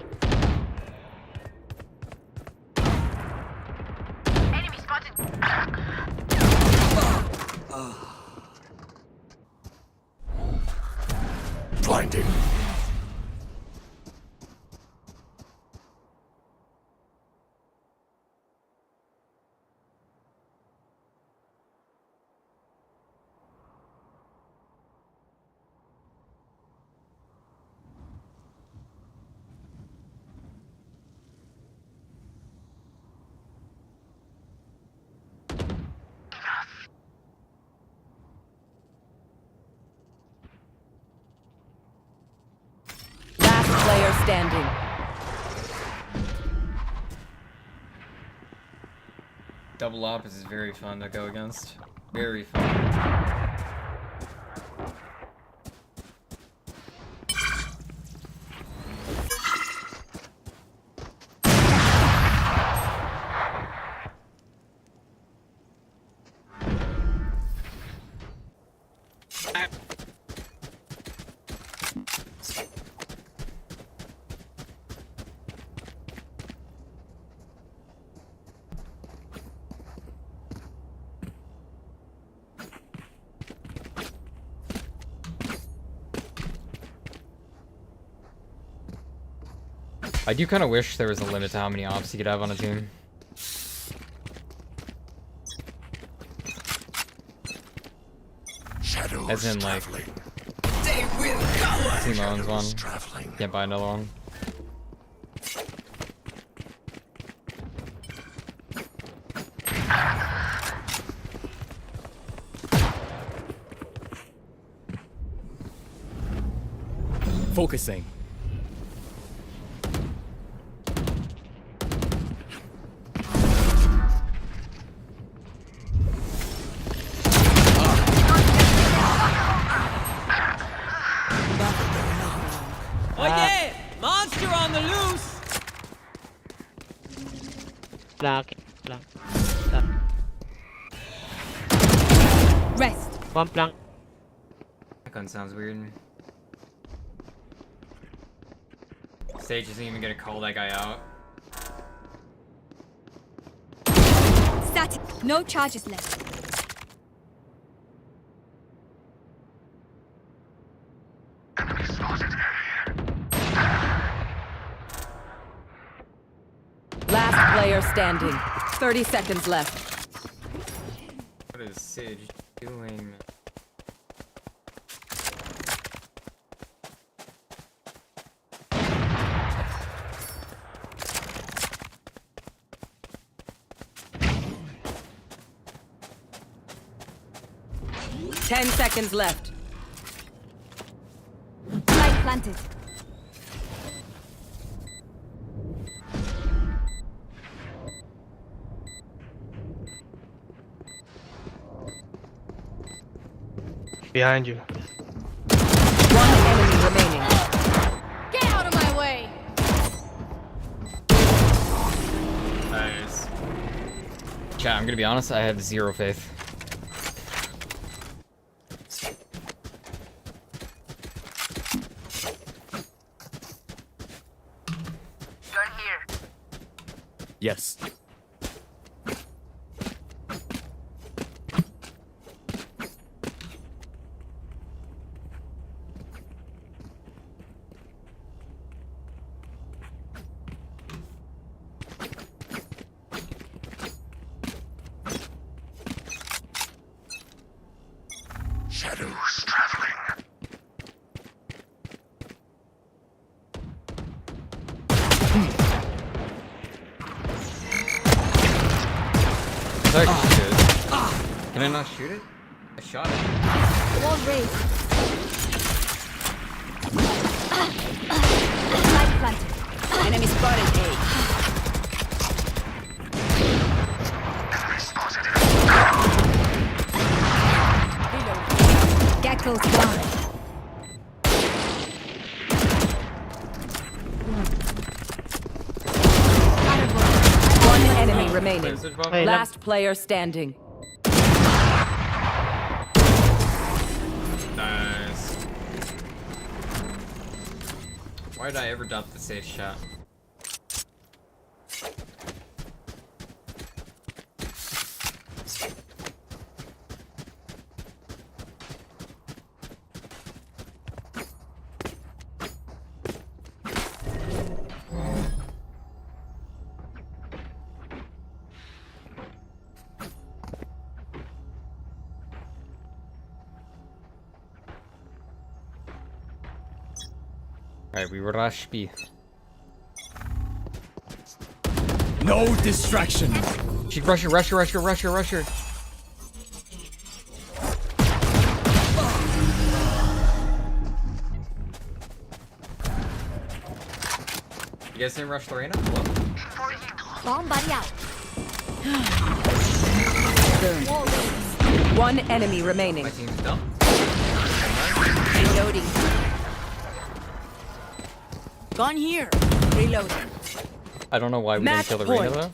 Enemy spotted. Blinding. Last player standing. Double op is very fun to go against. Very fun. I do kind of wish there was a limit to how many ops you could have on a team. Shadows As in, like, traveling. Team owns one. Can't buy another one. Focusing. Oh yeah! Monster on the loose! Black. Rest. One plank. That gun sounds weird. Sage isn't even gonna call that guy out. Static. No charges left. Last player standing. 30 seconds left. What is Sage doing? Ten seconds left. Light planted. Behind you. One enemy remaining. Get out of my way! Nice. Chat, I'm gonna be honest, I have zero faith. Yes. Shadows traveling. That actually good. Can I not shoot it? I shot it. Wall raised. Light planted. Enemy spotted A. Gecko's gone. One enemy remaining. Last player standing. Nice. Why did I ever dump the safe shot? Alright, we rush B. No distraction. She rush her. You guys didn't rush Lorena? Hello? Bomb buddy out. Wall raised. One enemy remaining. My team's dumb. Reloading. Gone here. Reloading. I don't know why we didn't kill Lorena though.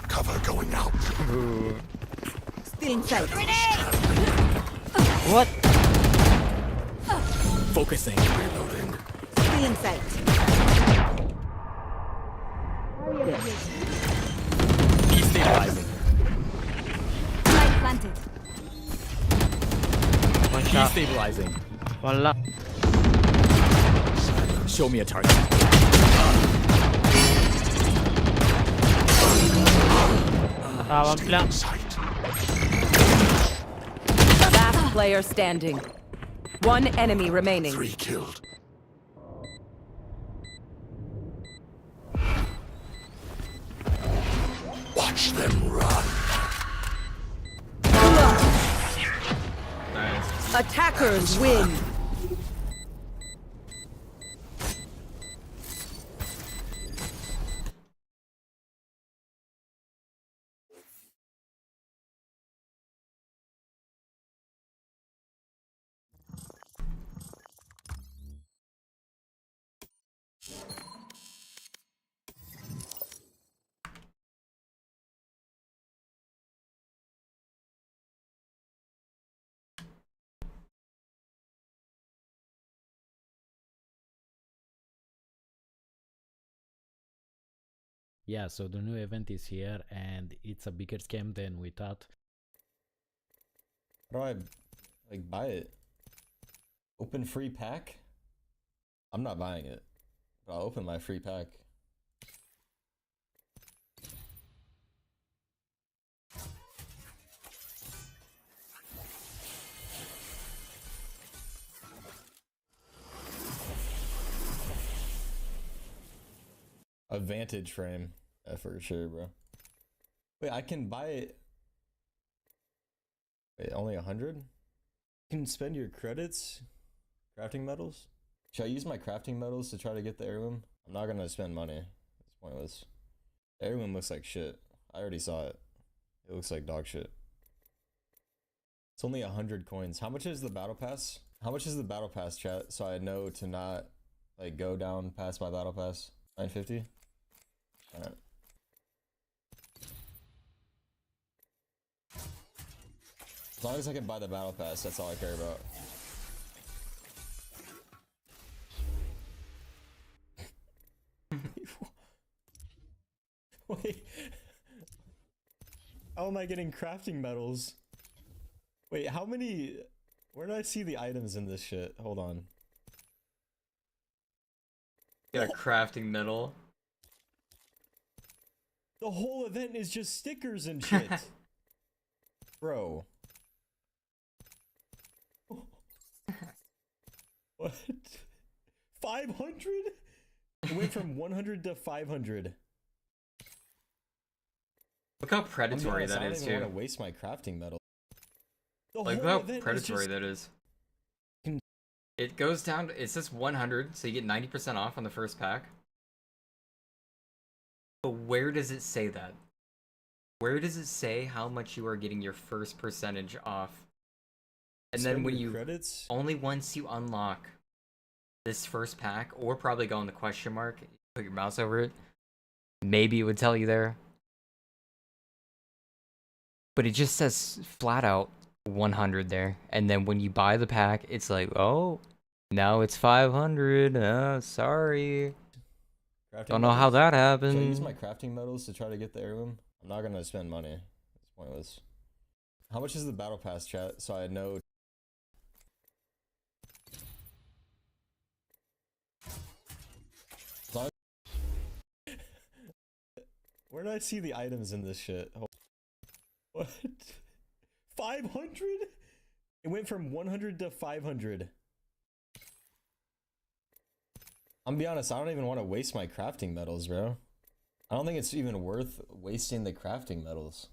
Cover going out. Ooh. Still inside. What? Focusing. Still Enemy in sight. Destabilizing. Light planted. One shot. Destabilizing. One lock. Show me a target. One plan. Last player standing. One enemy remaining. 3 killed. Watch them run. Nice. Attackers win. Yeah, so the new event is here and it's a bigger scam than we thought. How do I, like, buy it? Open free pack? I'm not buying it, but I'll open my free pack. A vantage frame. Yeah, for sure, bro. Wait, I can buy it. Wait, only 100? You can spend your credits? Crafting metals? Should I use my crafting metals to try to get the heirloom? I'm not gonna spend money. It's pointless. The heirloom looks like shit. I already saw it. It looks like dog shit. It's only 100 coins. How much is the battle pass? How much is the battle pass, chat? So I know to not, like, go down past my battle pass. 950? Alright. As long as I can buy the battle pass, that's all I care about. Wait. How am I getting crafting metals? Wait, how many... Where do I see the items in this shit? Hold on. Got a crafting metal. The whole event is just stickers and shit. Bro. What? 500? It went from 100 to 500. Look how predatory honest, that I don't is, even too. want to waste my crafting metal. The Like, whole look how event is predatory just... that is. It goes down, it says 100, so you get 90% off on the first pack. But where does it say that? Where does it say how much you are getting your first percentage off? And then when you credits? only once you unlock this first pack, or probably go on the question mark, put your mouse over it, maybe it would tell you there. But it just says flat out 100 there, and then when you buy the pack, it's like, oh, now it's 500. Sorry. Don't know how that happened. Should I use my crafting metals to try to get the heirloom? I'm not gonna spend money. It's pointless. How much is the battle pass, chat? So I know. Where do I see the items in this shit? What? 500? It went from 100 to 500. I'm gonna be honest, I don't even want to waste my crafting metals, bro. I don't think it's even worth wasting the crafting metals.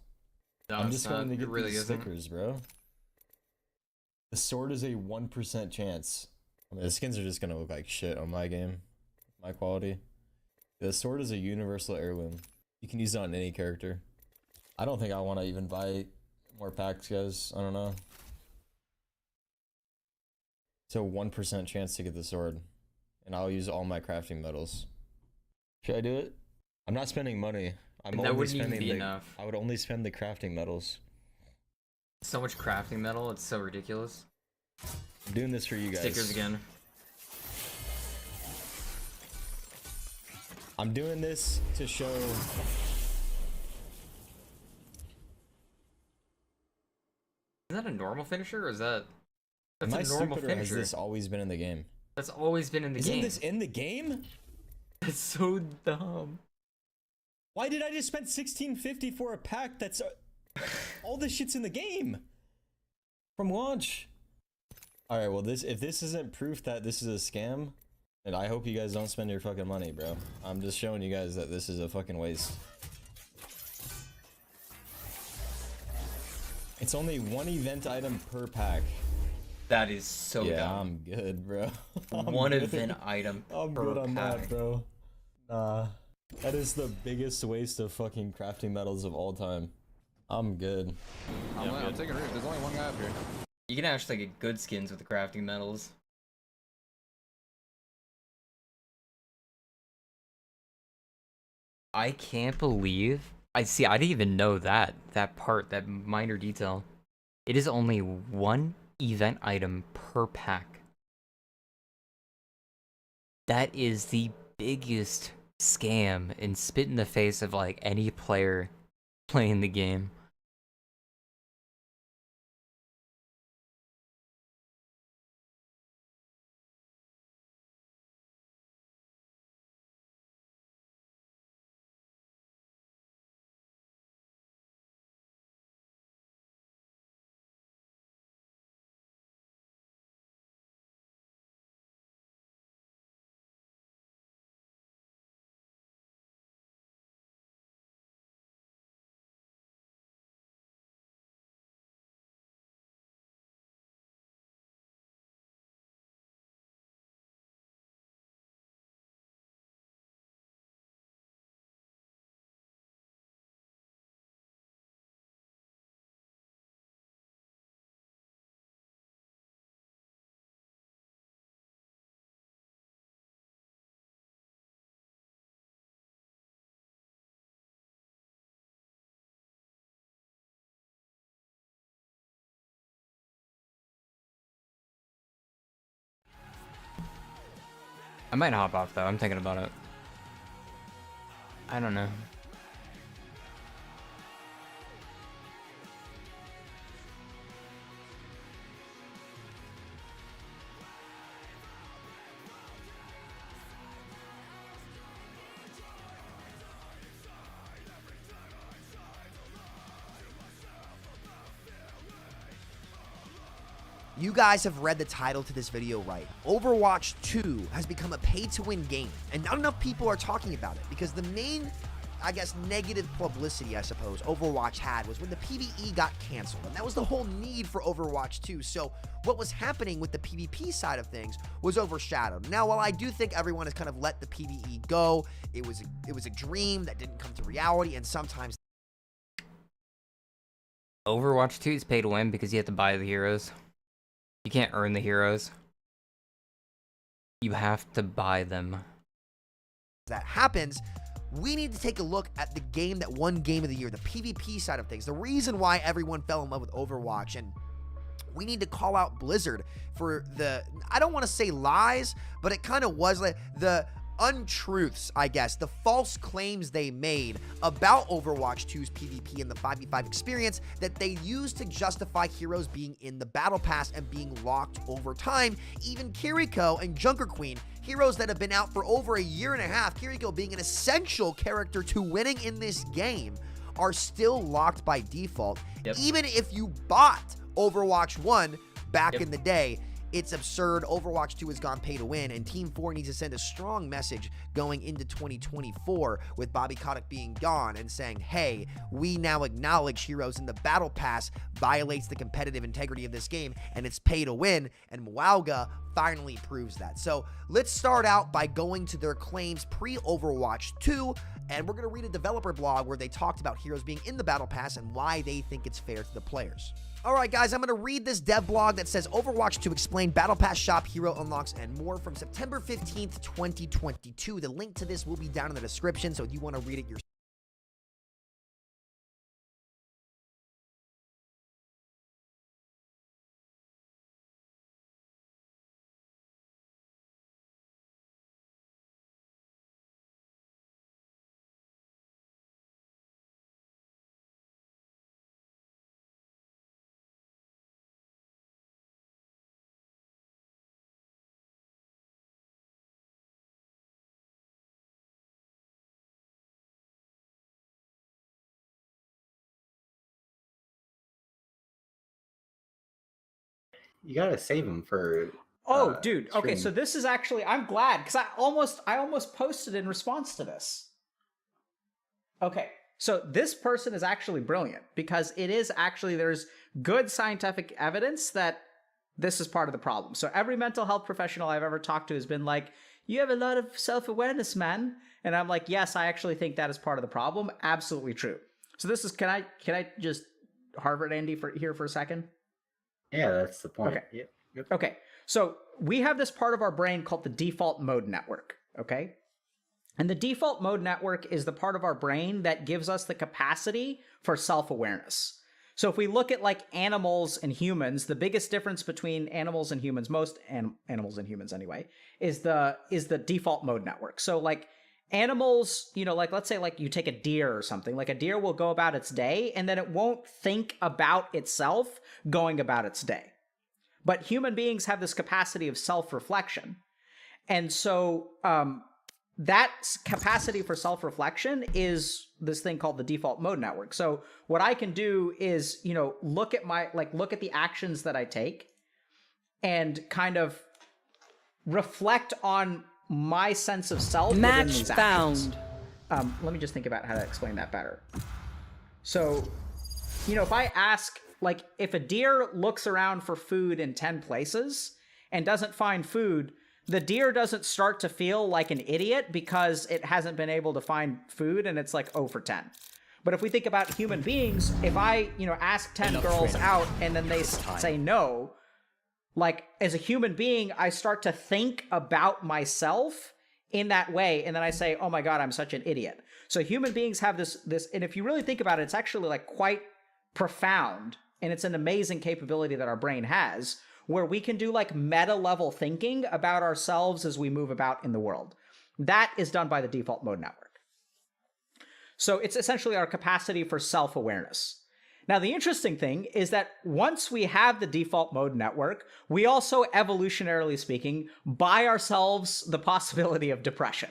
No, I'm it's just going not. to It get really these isn't. stickers, bro. The sword is a 1% chance. I mean, the skins are just gonna look like shit on my game. My quality. The sword is a universal heirloom. You can use it on any character. I don't think I want to even buy more packs, guys. I don't know. It's a 1% chance to get the sword. And I'll use all my crafting metals. Should I do it? I'm not spending money. I'm That only wouldn't even spending be the, enough. I would only spend the crafting metals. So much crafting metal, it's so ridiculous. I'm doing this for you guys. Stickers again. I'm doing this to show. Is that a normal finisher, or is that... That's Am I a normal stupid, or has finisher. this always been in the game? That's always been in the game. Isn't this in the game? That's so dumb. Why did I just spend $16.50 for a pack that's... all this shit's in the game? From launch. Alright, well, if this isn't proof that this is a scam, then I hope you guys don't spend your fucking money, bro. I'm just showing you guys that this is a fucking waste. It's only one event item per pack. That is so dumb. Yeah, I'm good, bro. One event item I'm per good on pack. that, bro. Nah. That is the biggest waste of fucking crafting metals of all time. I'm good. I'm taking a risk. There's only one guy up here. You can actually get good skins with the crafting metals. I can't believe... I didn't even know that part, that minor detail. It is only one event item per pack. That is the biggest scam and spit in the face of like any player playing the game. I might hop off though, I'm thinking about it. I don't know. You guys have read the title to this video right. Overwatch 2 has become a pay-to-win game, and not enough people are talking about it because the main, I guess, negative publicity, I suppose, Overwatch had was when the PvE got canceled, and that was the whole need for Overwatch 2. So what was happening with the PvP side of things was overshadowed. Now, while I do think everyone has kind of let the PvE go, it was a dream that didn't come to reality, and sometimes Overwatch 2 is pay to win because you have to buy the heroes. You can't earn the heroes. You have to buy them. that happens, we need to take a look at the game that won Game of the Year, the PvP side of things, the reason why everyone fell in love with Overwatch. And we need to call out Blizzard for the, I don't want to say lies, but it kind of was like the untruths, I guess, the false claims they made about Overwatch 2's PvP and the 5v5 experience that they used to justify heroes being in the Battle Pass and being locked over time. Even Kiriko and Junker Queen, heroes that have been out for over a year and a half, Kiriko being an essential character to winning in this game, are still locked by default. Even if you bought Overwatch 1 back in the day, it's absurd. Overwatch 2 has gone pay to win, and Team 4 needs to send a strong message going into 2024 with Bobby Kotick being gone and saying, hey, we now acknowledge heroes in the Battle Pass violates the competitive integrity of this game, and it's pay to win, and Mwauga finally proves that. So let's start out by going to their claims pre-Overwatch 2, and we're going to read a developer blog where they talked about heroes being in the Battle Pass and why they think it's fair to the players. Alright guys, I'm going to read this dev blog that says Overwatch 2 explain Battle Pass shop, hero unlocks, and more from September 15th, 2022. The link to this will be down in the description, so if you want to read it yourself. You gotta save them for. Oh, dude. Okay, stream. so this is actually, I'm glad because I almost posted in response to this. Okay, so this person is actually brilliant because it is actually, there's good scientific evidence that this is part of the problem. So every mental health professional I've ever talked to has been like, you have a lot of self-awareness, man. And I'm like, yes, I actually think that is part of the problem. Absolutely true. So this is, can I just Harvard Andy here for a second? Yeah, that's the point. Okay. Yep. Okay. So we have this part of our brain called the default mode network. Okay. And the default mode network is the part of our brain that gives us the capacity for self-awareness. So if we look at like animals and humans, the biggest difference between animals and humans, most animals and humans anyway, is the default mode network. So like animals, you know, like let's say like you take a deer or something, like a deer will go about its day and then it won't think about itself going about its day. But human beings have this capacity of self-reflection. And so that capacity for self-reflection is this thing called the default mode network. So what I can do is, you know, look at the actions that I take and kind of reflect on my sense of self within these actions. Let me just think about how to explain that better. So, you know, if I ask, like, if a deer looks around for food in 10 places and doesn't find food, the deer doesn't start to feel like an idiot because it hasn't been able to find food and it's like 0 for 10. But if we think about human beings, if I, you know, ask 10 girls out and then they say no, like as a human being, I start to think about myself in that way. And then I say, oh my God, I'm such an idiot. So human beings have this, and if you really think about it, it's actually like quite profound. And it's an amazing capability that our brain has where we can do like meta level thinking about ourselves as we move about in the world. That is done by the default mode network. So it's essentially our capacity for self-awareness. Now, the interesting thing is that once we have the default mode network, we also, evolutionarily speaking, buy ourselves the possibility of depression.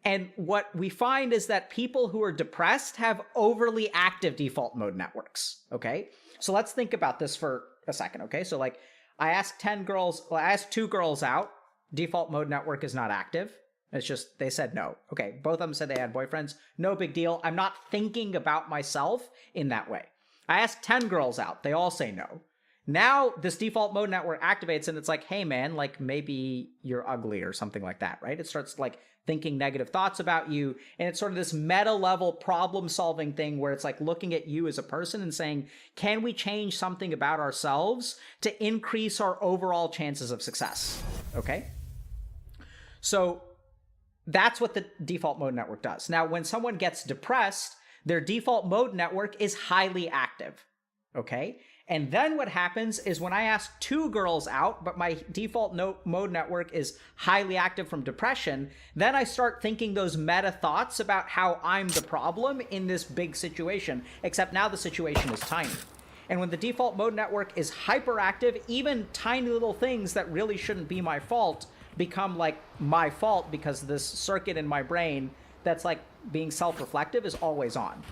And what we find is that people who are depressed have overly active default mode networks, okay? So let's think about this for a second, okay? So like I asked 2 girls out, default mode network is not active. It's just, they said no. Okay, both of them said they had boyfriends. No big deal. I'm not thinking about myself in that way. I asked 10 girls out. They all say no. Now this default mode network activates and it's like, hey man, like maybe you're ugly or something like that, right? It starts like thinking negative thoughts about you. And it's sort of this meta level problem solving thing where it's like looking at you as a person and saying, can we change something about ourselves to increase our overall chances of success? Okay. So that's what the default mode network does. Now, when someone gets depressed, their default mode network is highly active. Okay. And then what happens is when I ask 2 girls out, but my default mode network is highly active from depression, then I start thinking those meta thoughts about how I'm the problem in this big situation, except now the situation is tiny. And when the default mode network is hyperactive, even tiny little things that really shouldn't be my fault become like my fault because this circuit in my brain that's like being self-reflective is always on.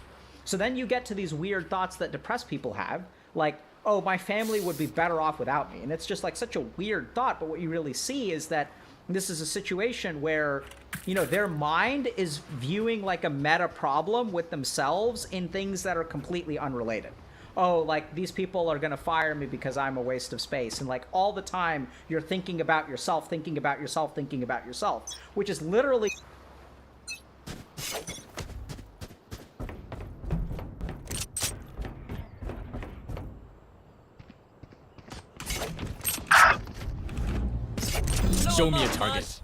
So then you get to these weird thoughts that depressed people have, like, oh, my family would be better off without me. And it's just like such a weird thought. But what you really see is that this is a situation where, you know, their mind is viewing like a meta problem with themselves in things that are completely unrelated. Oh, like these people are going to fire me because I'm a waste of space. And like all the time you're thinking about yourself, thinking about yourself, thinking about yourself, which is literally... Show me a target.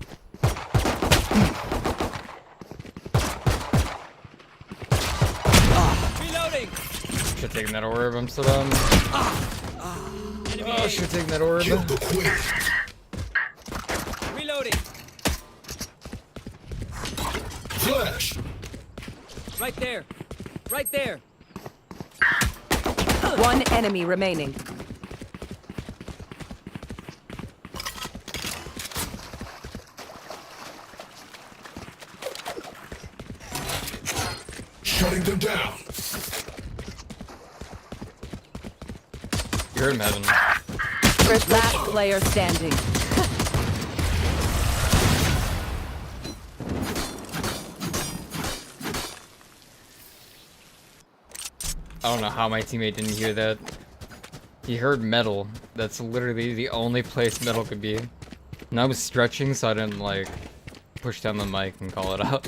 Reloading. Should take that orb, I'm so dumb. Oh, should take that orb. Reloading. Flash. Right there. Right there. One enemy remaining. Shutting them down. You heard him, Evan. First last player standing. I don't know how my teammate didn't hear that. He heard metal. That's literally the only place metal could be. And I was stretching, so I didn't like push down the mic and call it out.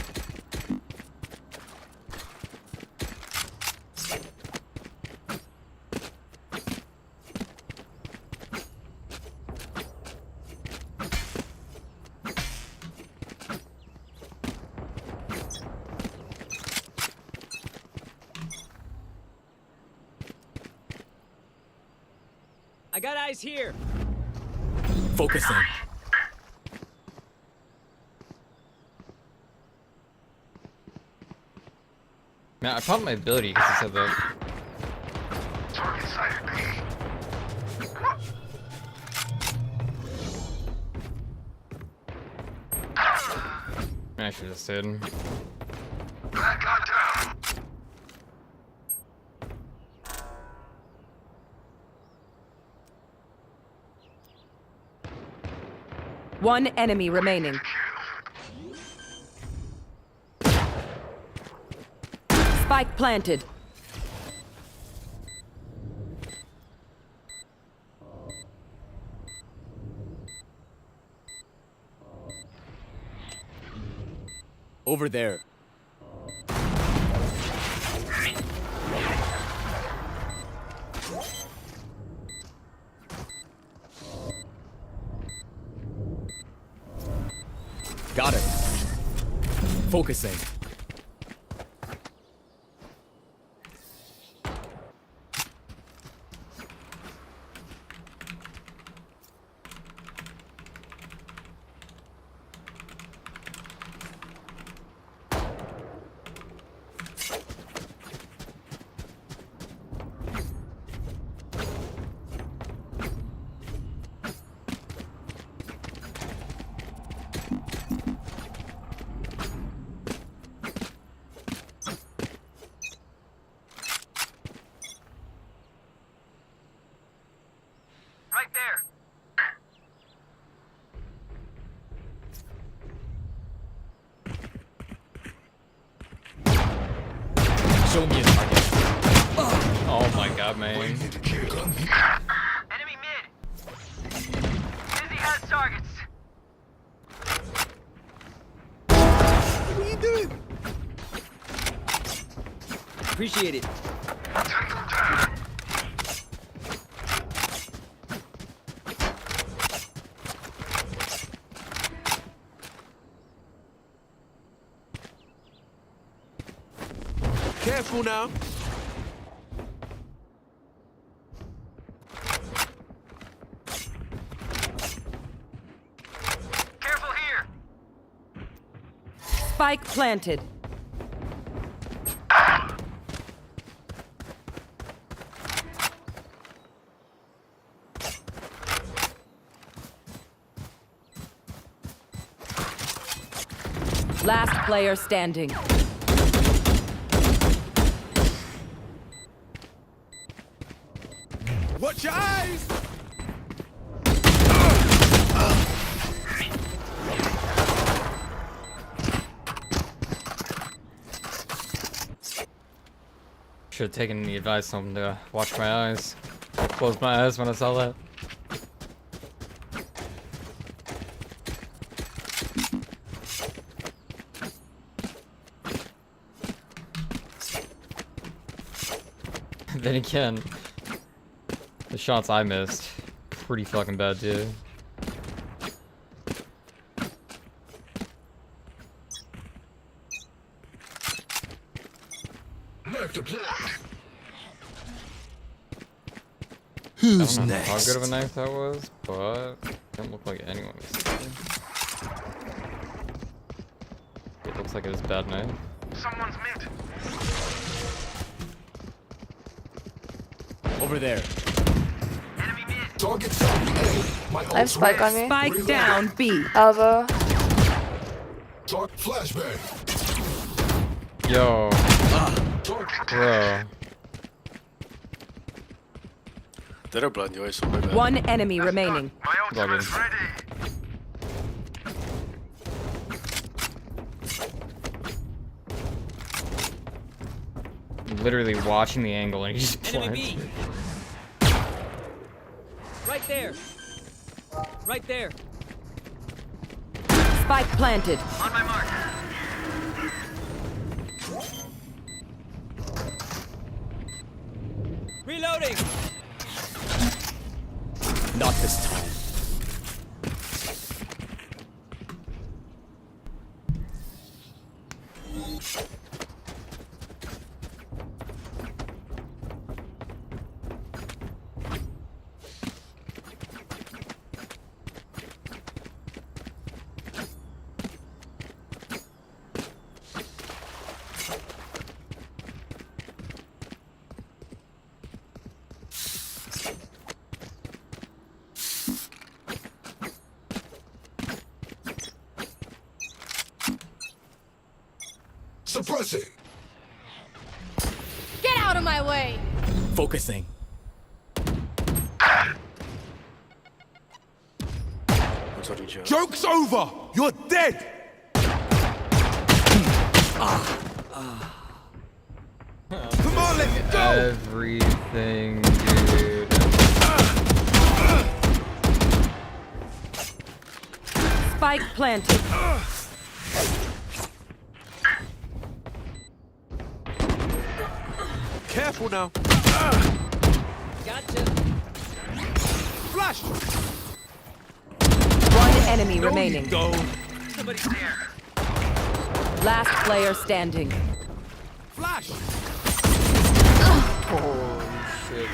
I got eyes here. Focusing. Man, I found my ability because I said that. Man, I should have stayed. One enemy remaining. Spike planted. Over there. Got it. Focusing. Right there. Show me a target. Oh my god, man. Enemy mid. Dizzy has targets. What are you doing? Appreciate it. Careful now. Careful here. Spike planted. Last player standing. Watch your eyes. Should have taken the advice from to watch my eyes. Close my eyes when I saw that. Then again, the shots I missed, pretty fucking bad too. Who's I don't know next? how good of a knife that was, but it didn't look like anyone was thinking. It looks like it was a bad knife. Someone's mid. Over there. Enemy mid. Target's up. I have spike on me. Spike down B. Elbow. Flashbang. Yo. Bro. One enemy remaining. I'm literally watching the angle and he just Enemy plants. B. Right there. Right there. Spike planted. On my mark. Reloading. Not this time. Suppressing. Get out of my way! Focusing. Joke's over! You're dead! Come on, let's go! Everything, dude. Spike planted. Careful now. Gotcha. Flash! One enemy remaining. Go. Somebody's there. Last player standing. Flash! Holy shit.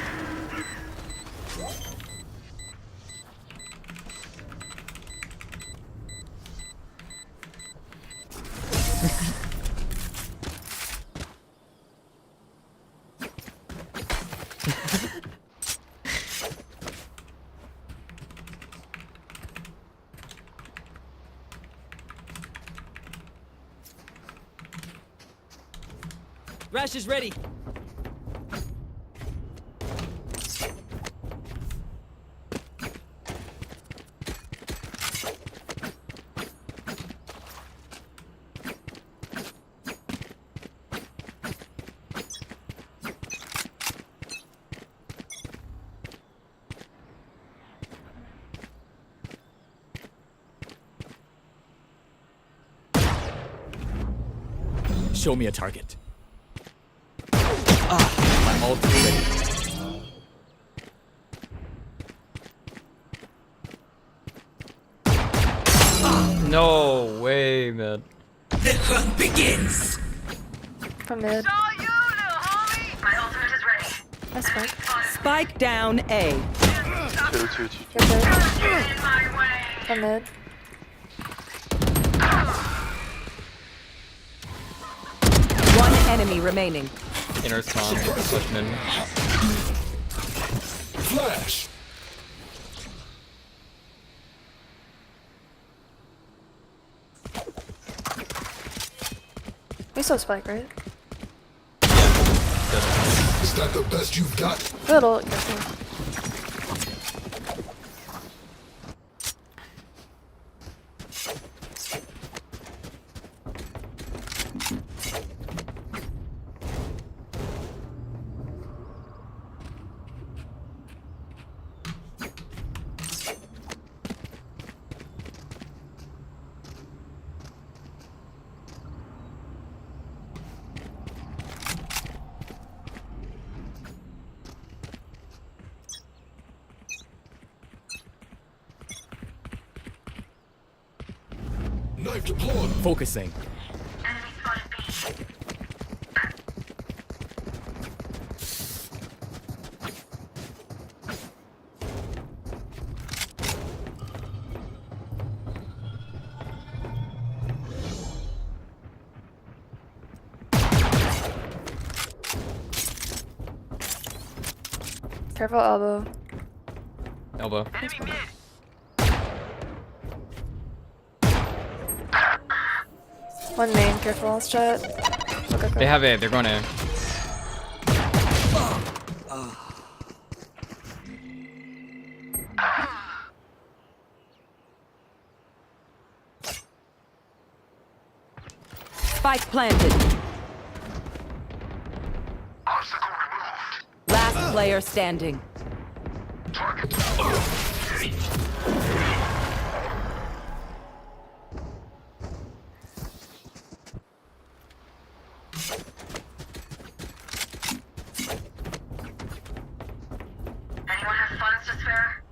Rash is ready. Show me a target. My ult is ready. No way, man. The hunt begins. From mid. Saw you, little homie. My ultimate is ready. That's fine. Spike down A. Good. In my way. From mid. One enemy remaining. Inner spawn, pushman. Flash! We still spike, right? Is that the best you've got? Good ult, careful. Knife deployed. Focusing. Enemy spotted B. Careful elbow. Elbow. Enemy mid. One main, careful, let's try it. Okay, They have A, they're going A. Spike planted. Last player standing. Anyone have funds to spare?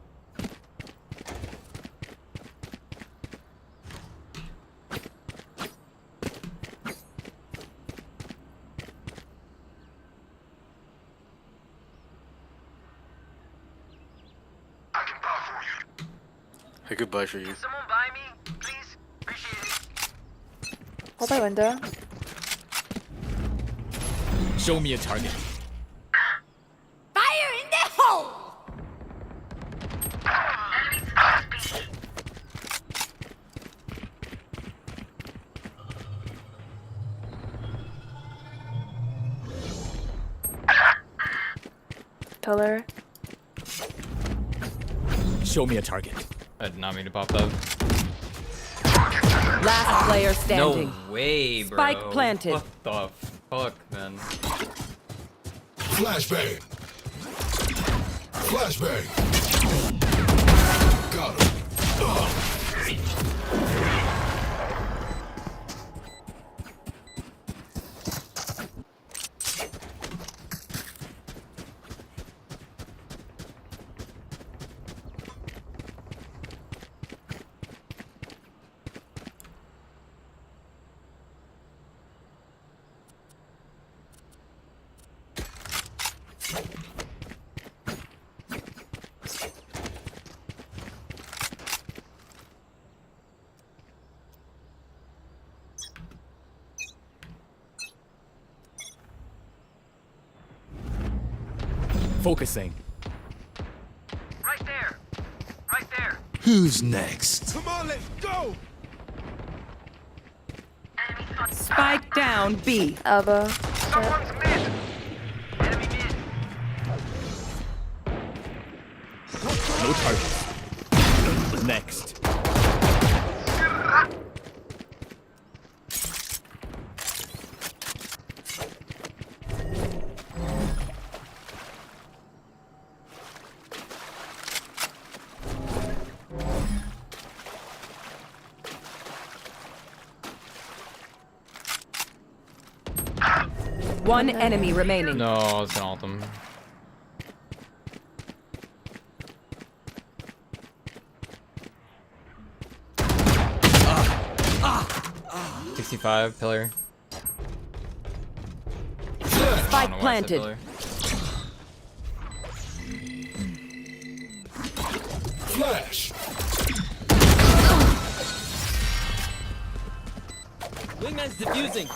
I could buy for you. Can someone buy me, please? Appreciate it. Hold by window. Show me a target. Fire in the hole! Pillar. Show me a target. I did not mean to pop that. Last player standing. No way, bro. Spike planted. What the fuck, man? Flashbang. Flashbang. Got him. Focusing. Right there. Right there. Who's next? Come on, let's go. Spike down B. Elbow. Someone's mid. Enemy mid. No targets. Next. One enemy remaining. No, I was gonna ult him. Ah. 65 pillar. Spike planted. Flash. Wingman's defusing.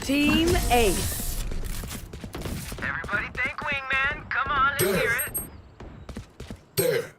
Team Ace. Everybody thank Wingman. Come on, let's hear it. There.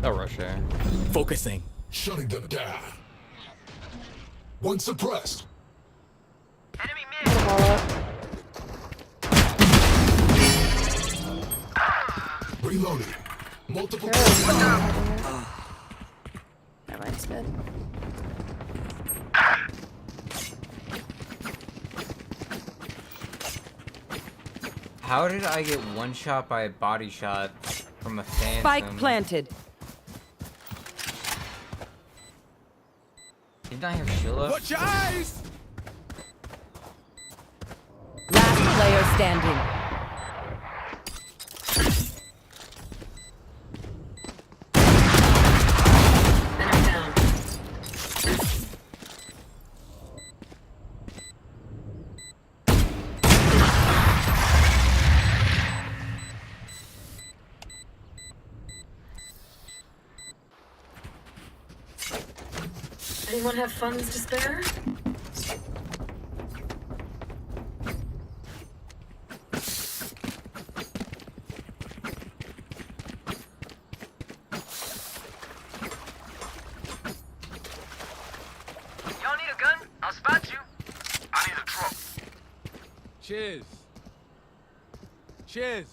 They'll rush here. Focusing. Shutting them down. One suppressed. Enemy mid. Reloading. Multiple. Never mind, it's mid. How did I get one shot by a body shot from a phantom? Spike planted. Didn't I have Sheila? Watch your eyes! Last player standing. Anyone have funds to spare? Y'all need a gun? I'll spot you. I need a drop. Cheers. Cheers.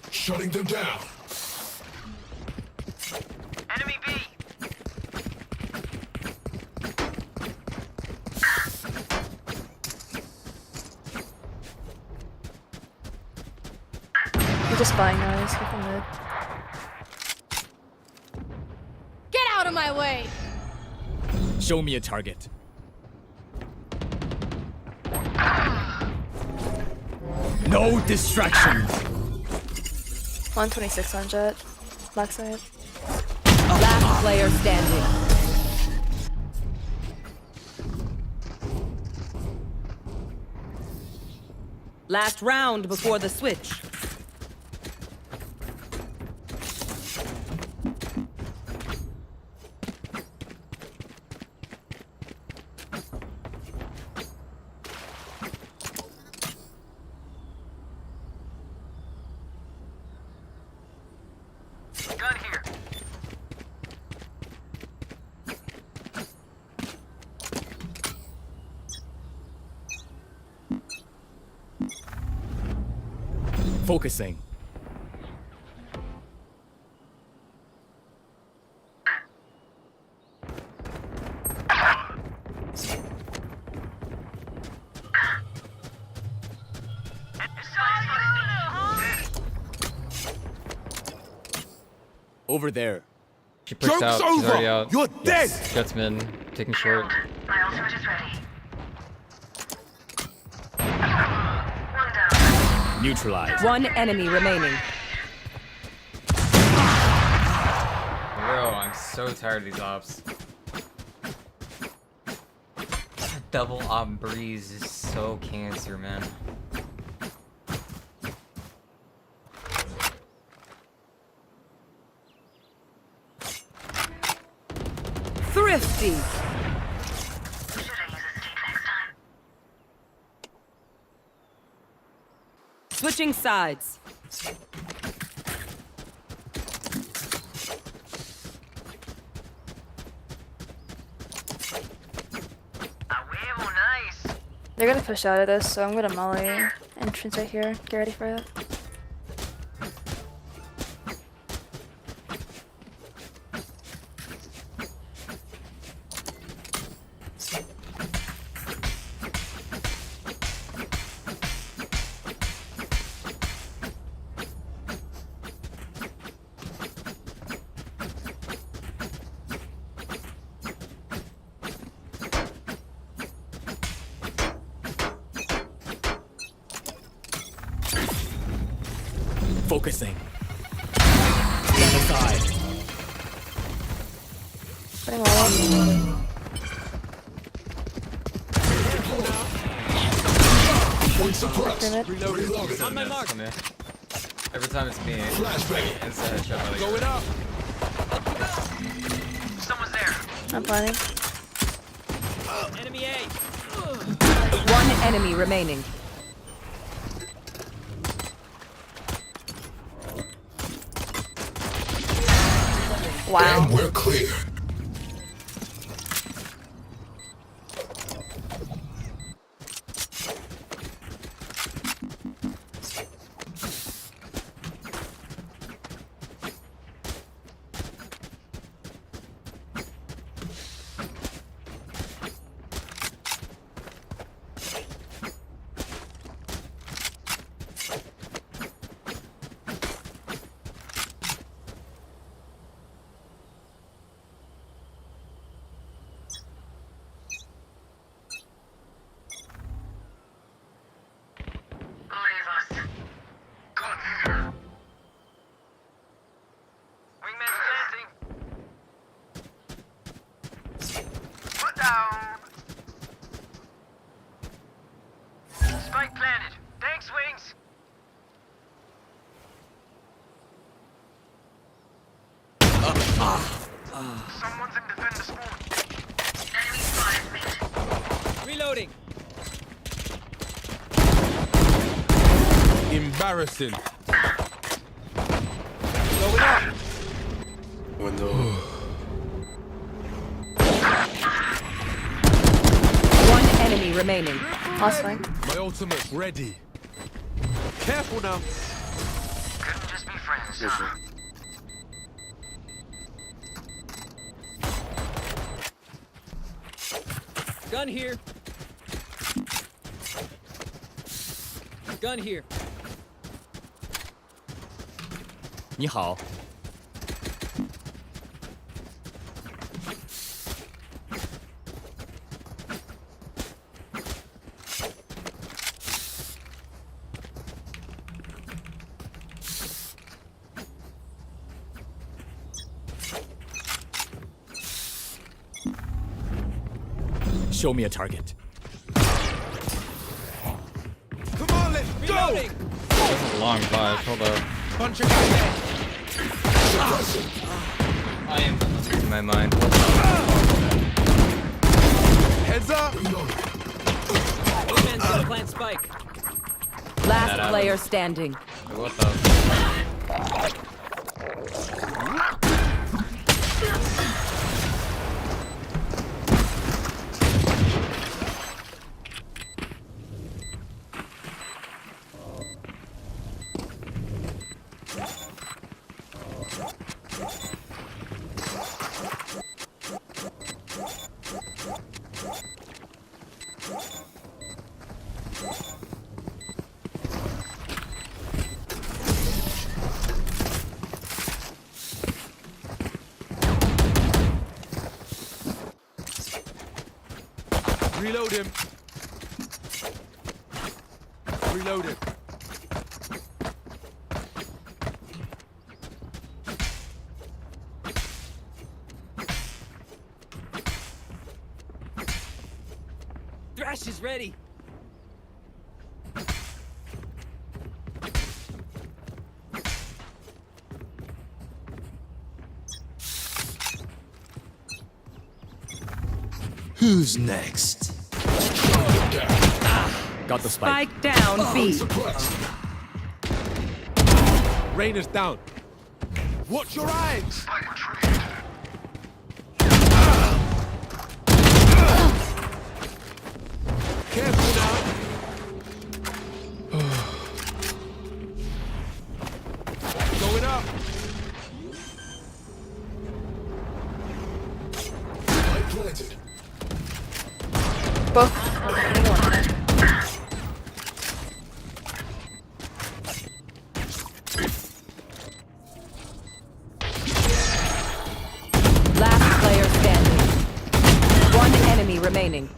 Shutting them down. Enemy B. You're just buying noise. Get the mid. Get out of my way! Show me a target. No distractions. 126 on jet. Backside. Last player standing. Last round before the switch. Gun here. Focusing. Over there. She pushed out. She's already out. You're dead. Jets mid, taking short. My ultimate is ready. Neutralized. One enemy remaining. Bro, I'm so tired of these ops. Double op breeze is so cancer, man. Thrifty. Switching sides. They're gonna push out of this, so I'm gonna molly entrance right here. Get ready for it. Focusing. Stand aside. Putting all up. Point suppressed. Reloaded. On my mark. Every time it's me, it's a headshot. Going up. Someone's there. I'm planning. Enemy A. One enemy remaining. Wow. And we're clear. Reloading. Embarrassing. Going up. Window. One enemy remaining. Last flank. My ultimate's ready. Careful now. Couldn't just be friends, huh? Gun here. Gun here. 你好。Show me a target. Come on, let's go! That's a long pause. Hold up. Bunch of guys. I am losing my mind. Heads up! Man's gonna plant spike. Last player standing. What the? Reload him. Reload him. Thrash is ready. Who's next? Got the spike. Spike down B. Rain is down. Watch your eyes. Careful now. Going up. Light planted. Both. Last player standing. One enemy remaining.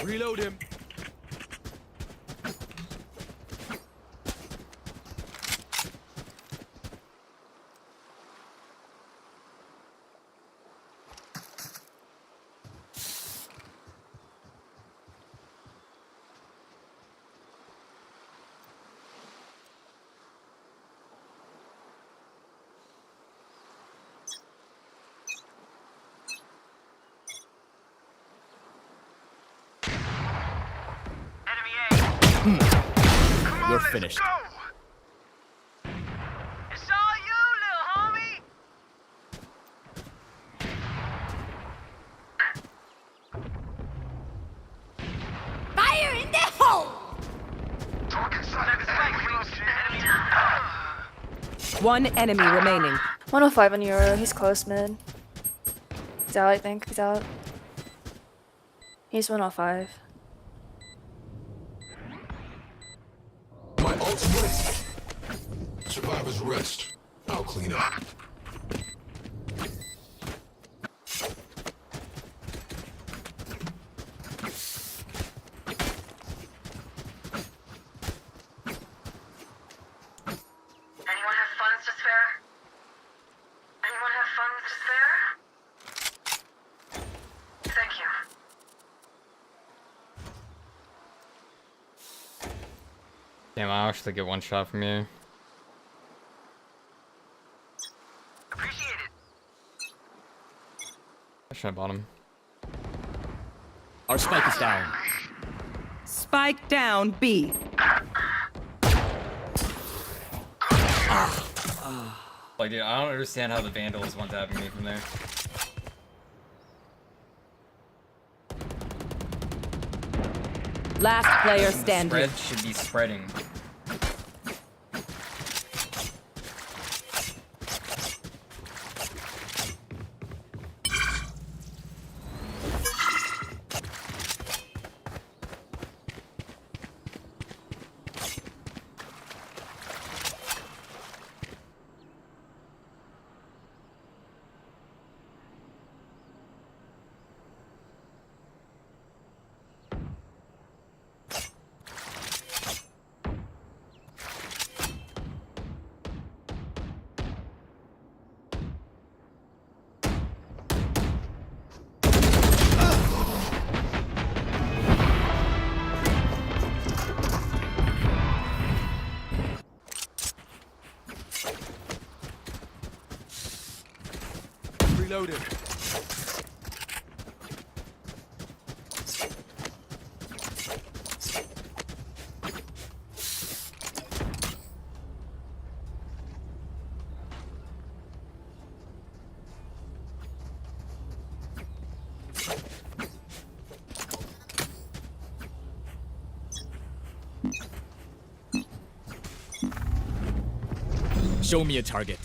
Reload him. You're finished. It's all you, little homie. Fire in the hole! One enemy remaining. 105 on Euro. He's close mid. He's out, I think. He's out. He's 105. My ult's ready. Survivors rest. I'll clean up. Damn, I'll actually get one shot from you. Appreciate it. I should have bought him. Our spike is down. Spike down B. Like, dude, I don't understand how the Vandal is one-tapping me from there. Last player standing. Spread should be spreading. Reloaded. Show me a target.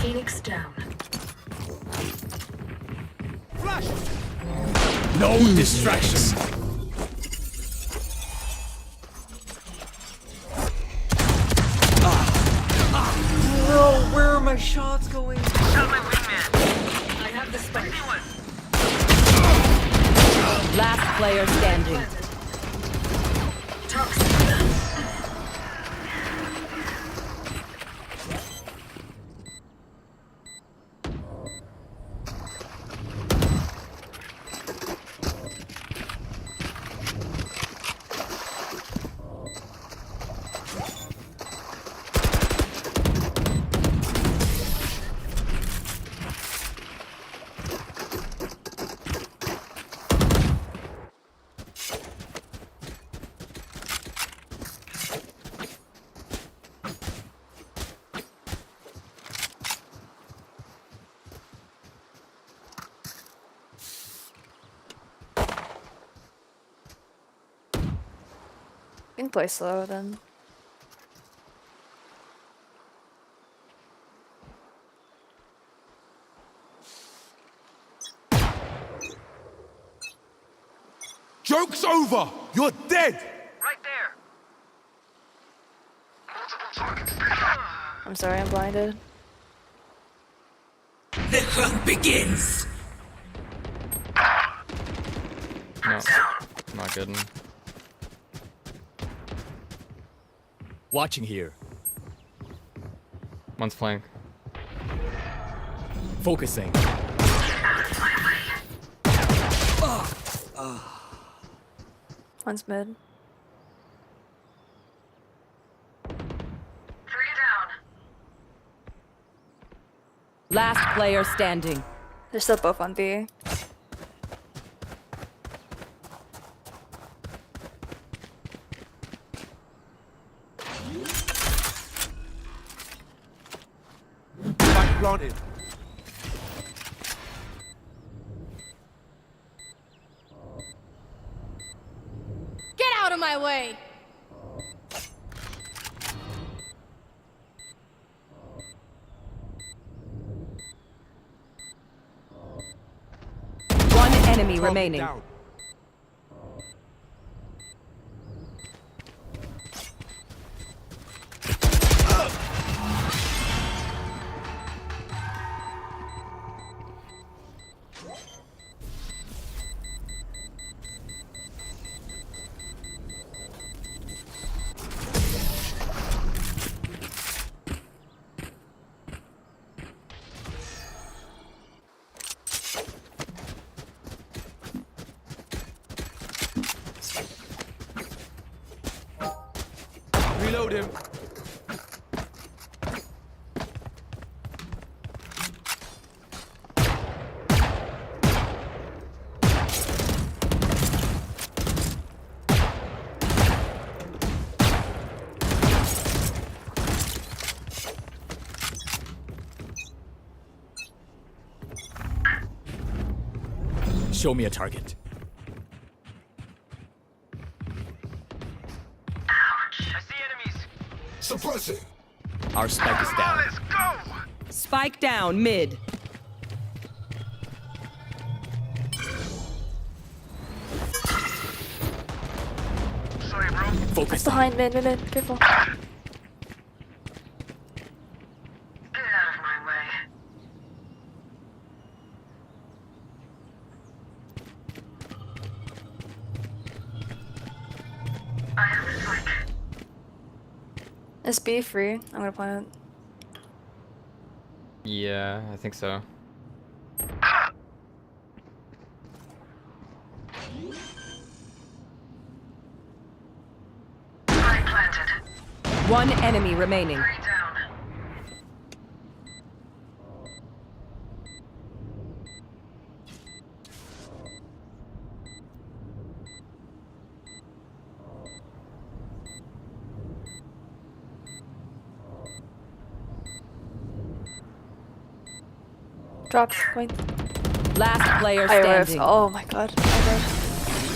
Phoenix down. Flash! No distractions. Bro, where are my shots going? Tell my wingman. I have the spike. Last player standing. You can play slow then. Joke's over! You're dead! Right there. I'm sorry, I'm blinded. The hunt begins. No, not good. Watching here. One's flank. Focusing. One's mid. 3 down. Last player standing. They're still both on B. Spike planted. Get out of my way! One enemy remaining. Down. Reload him. Show me a target. Ouch! I see enemies. Suppressing. Our spike is down. Let's go. Spike down mid. Sorry, bro. Focus. Behind mid. Careful. Get out of my way. I have the spike. Is B free? I'm gonna plant it. Yeah, I think so. Spike planted. One enemy remaining. 3 down. Dropped. Point. Last player I whiffed. standing. Oh my god. Okay.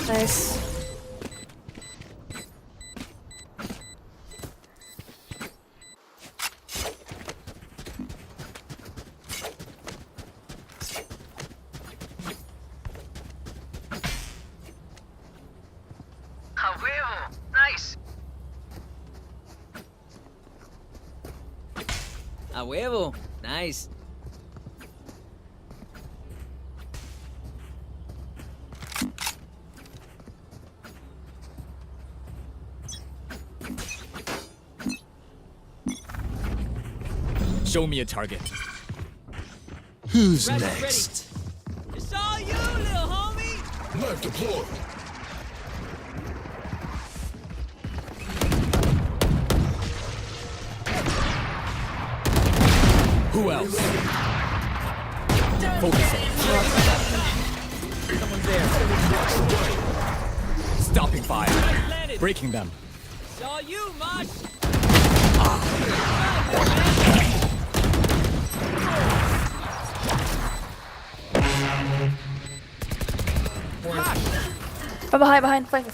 Nice. OwO. Nice. OwO. Nice. Show me a target. Who's Ready. next? It's all you, little homie. Knife deployed. Who else? Focus on. Someone's there. Stopping fire. Landed. Breaking them. It's all you, Mosh. Oh, behind. Flank.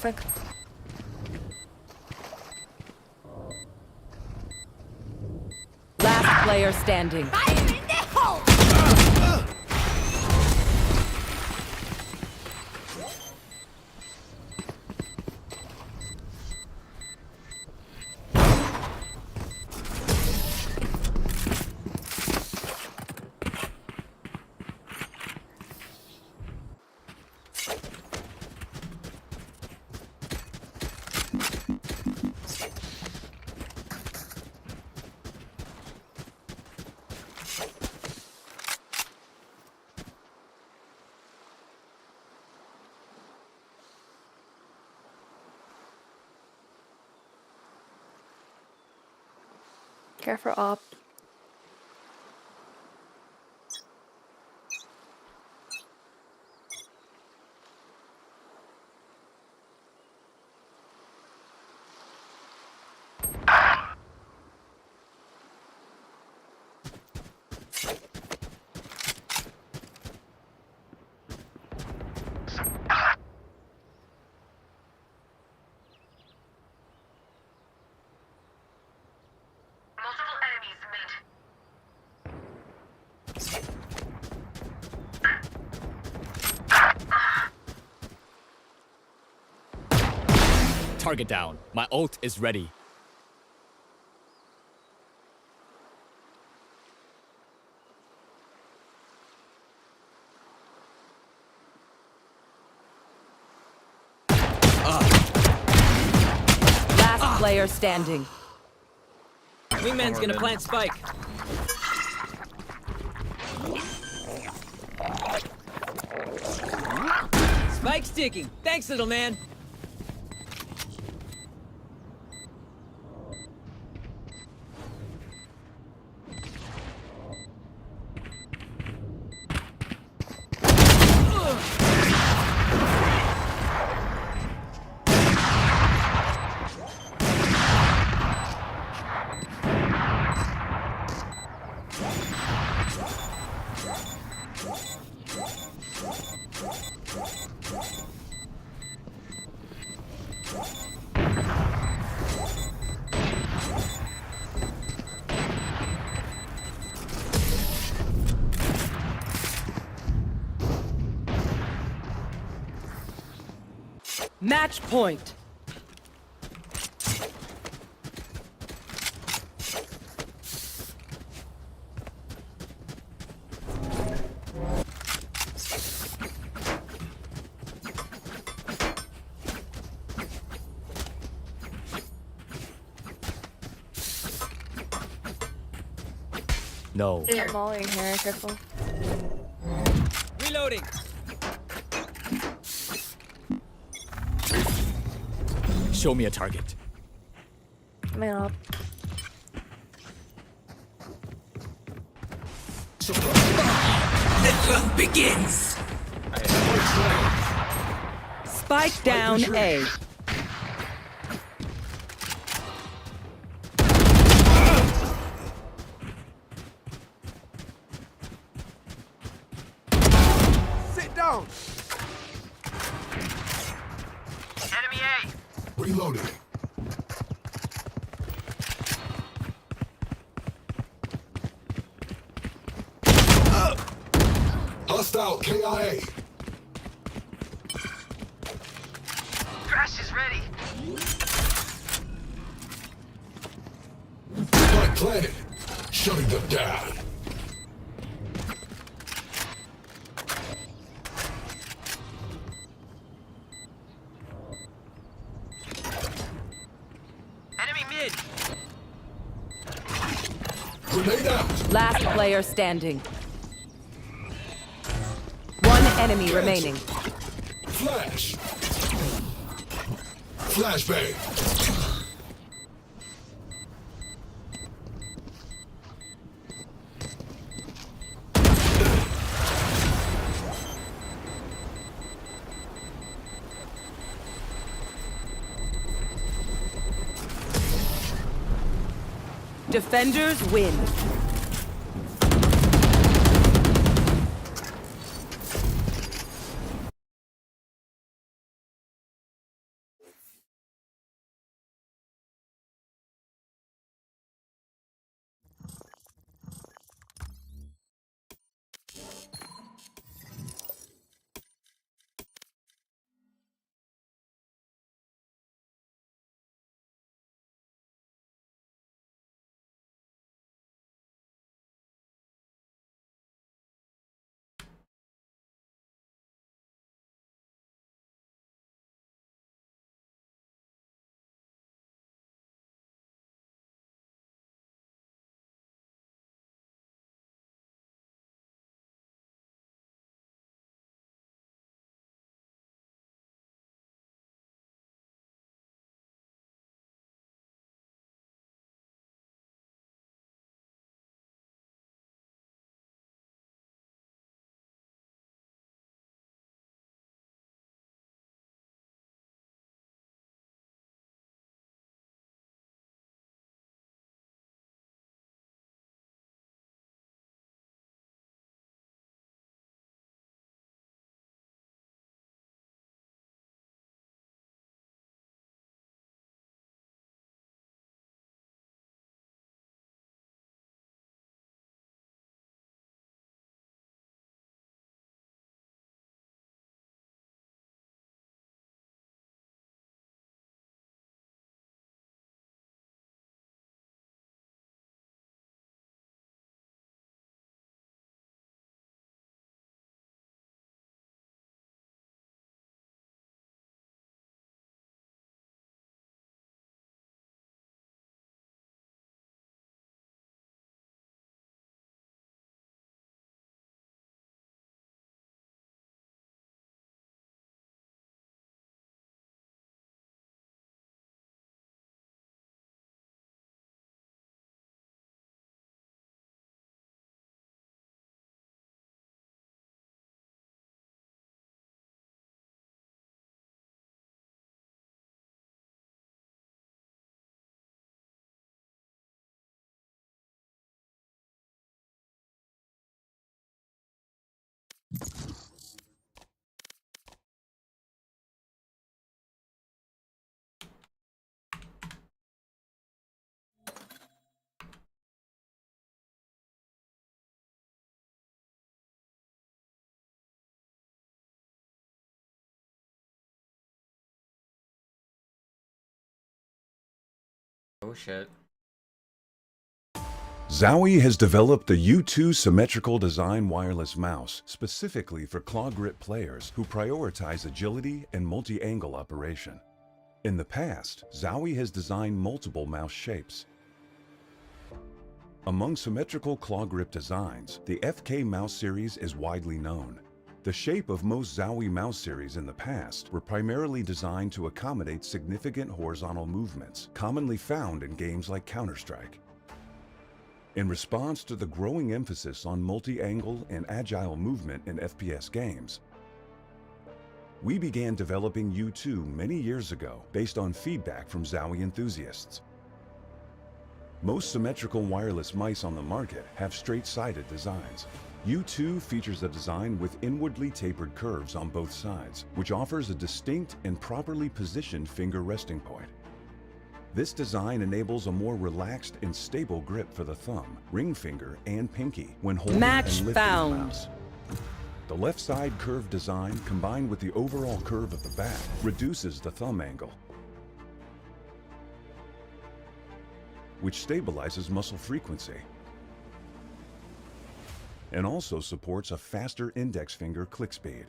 Last player standing. Care for op. Multiple enemies mid. Target down. My ult is ready. Last player standing. Wingman's gonna plant spike. Spike's ticking. Thanks, little man. Match point. No. I'm mollying here, careful. Reloading. Show me a target. Coming up. The hunt begins. Spike down A. Sit down. Enemy A. Reloading. Hostile KIA. Crash is ready. Spike planted. Shutting them down. Enemy mid. Grenade out. Last player standing. One enemy remaining. Flash. Flashbang. Defenders win. shit. ZOWI has developed the U2 symmetrical design wireless mouse specifically for claw grip players who prioritize agility and multi-angle operation. In the past, ZOWI has designed multiple mouse shapes. Among symmetrical claw grip designs, the FK mouse series is widely known. The shape of most ZOWI mouse series in the past were primarily designed to accommodate significant horizontal movements, commonly found in games like Counter-Strike. In response to the growing emphasis on multi-angle and agile movement in FPS games, we began developing U2 many years ago based on feedback from ZOWI enthusiasts. Most symmetrical wireless mice on the market have straight-sided designs. U2 features a design with inwardly tapered curves on both sides, which offers a distinct and properly positioned finger resting point. This design enables a more relaxed and stable grip for the thumb, ring finger, and pinky when holding and lifting the mouse. The left side curved design combined with the overall curve of the back reduces the thumb angle, which stabilizes muscle frequency and also supports a faster index finger click speed.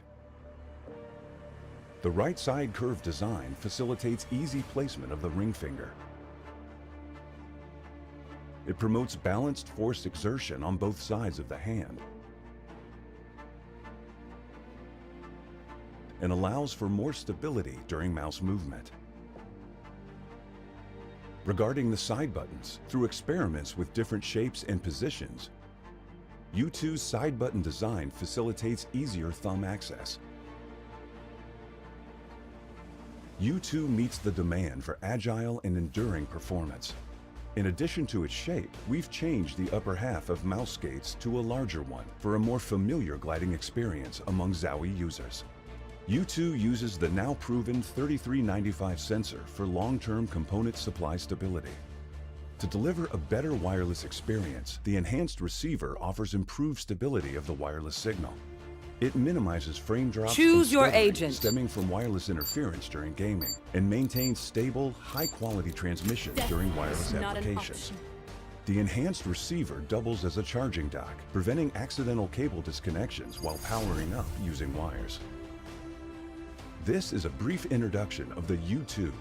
The right side curved design facilitates easy placement of the ring finger. It promotes balanced force exertion on both sides of the hand and allows for more stability during mouse movement. Regarding the side buttons, through experiments with different shapes and positions, U2's side button design facilitates easier thumb access. U2 meets the demand for agile and enduring performance. In addition to its shape, we've changed the upper half of mouse skates to a larger one for a more familiar gliding experience among ZOWI users. U2 uses the now proven 3395 sensor for long-term component supply stability. To deliver a better wireless experience, the enhanced receiver offers improved stability of the wireless signal. It minimizes frame drops Choose and your stuttering agent. stemming from wireless interference during gaming and maintains stable, high-quality transmission during wireless applications. The enhanced receiver doubles as a charging dock, preventing accidental cable disconnections while powering up using wires. This is a brief introduction of the U2.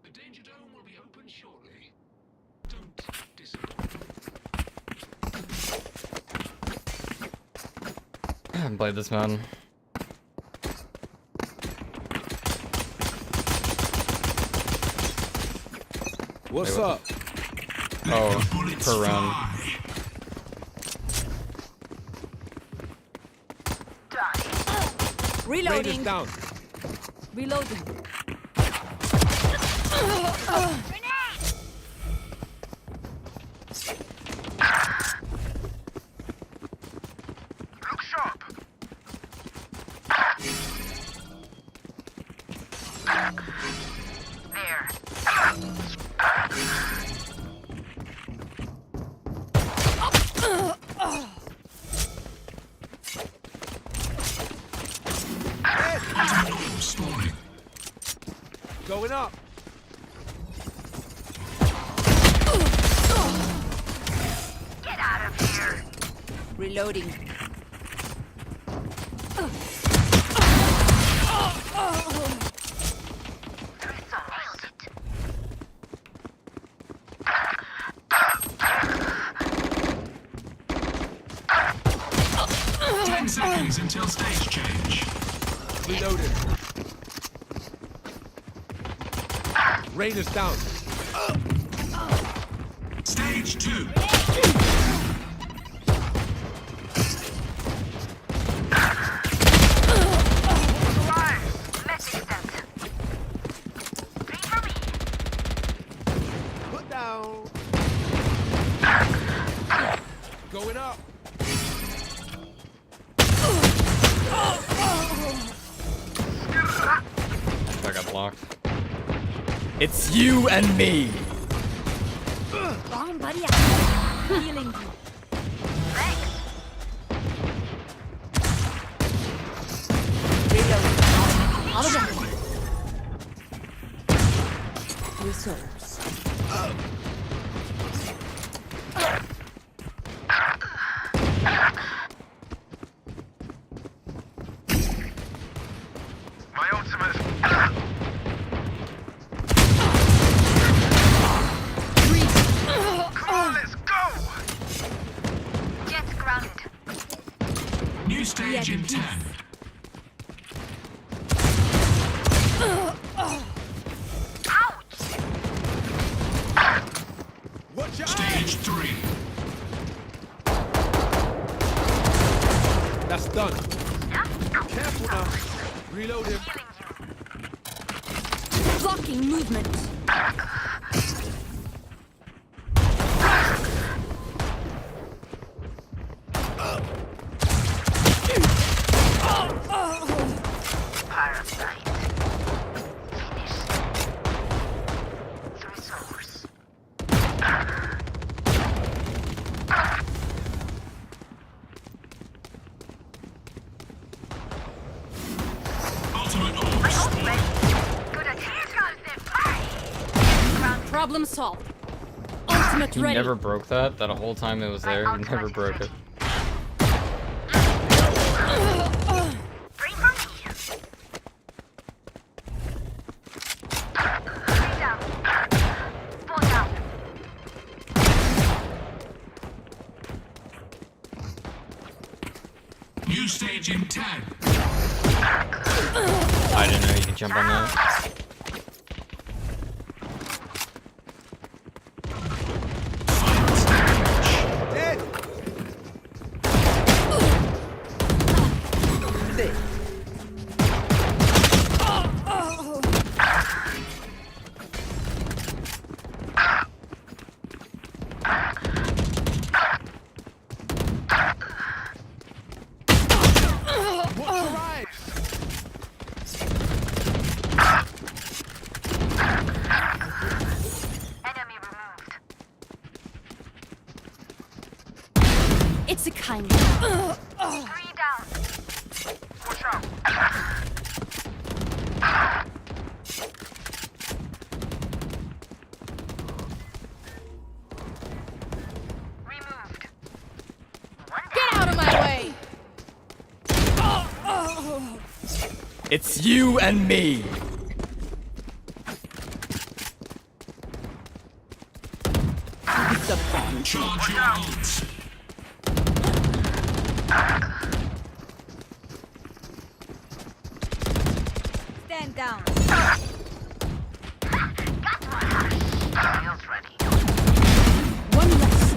The danger dome will be open shortly. Don't disappoint. I haven't played this man. What's up? Oh, per round. Reloading. Down. Reloading. Look sharp. There. 'Reloading. Seconds until stage change. Reloaded. Rain is down. Stage 2. Put down. Going up. I got blocked. It's you and me. Bomb buddy. Healing you. Out of the reserves. My ultimate. Come on, let's go. Get grounded. New stage in 10. Stage 3. That's done. Careful now. Reload him. Blocking movement. Parasite. Finished. The resource. Ultimate My orb ult ready. Good at here goes the party. Problem solved. Ultimate You ready. never broke that? That whole time it was there, you never broke it. Bring for me. Three down. Four down. New stage in 10. I didn't know you could jump on that. Dead. Watch your eyes. Enemy removed. It's a kind. Three down. Watch out. Removed. Get out of my way. It's you and me. Charge your ults. Stand down. Shields ready. One less.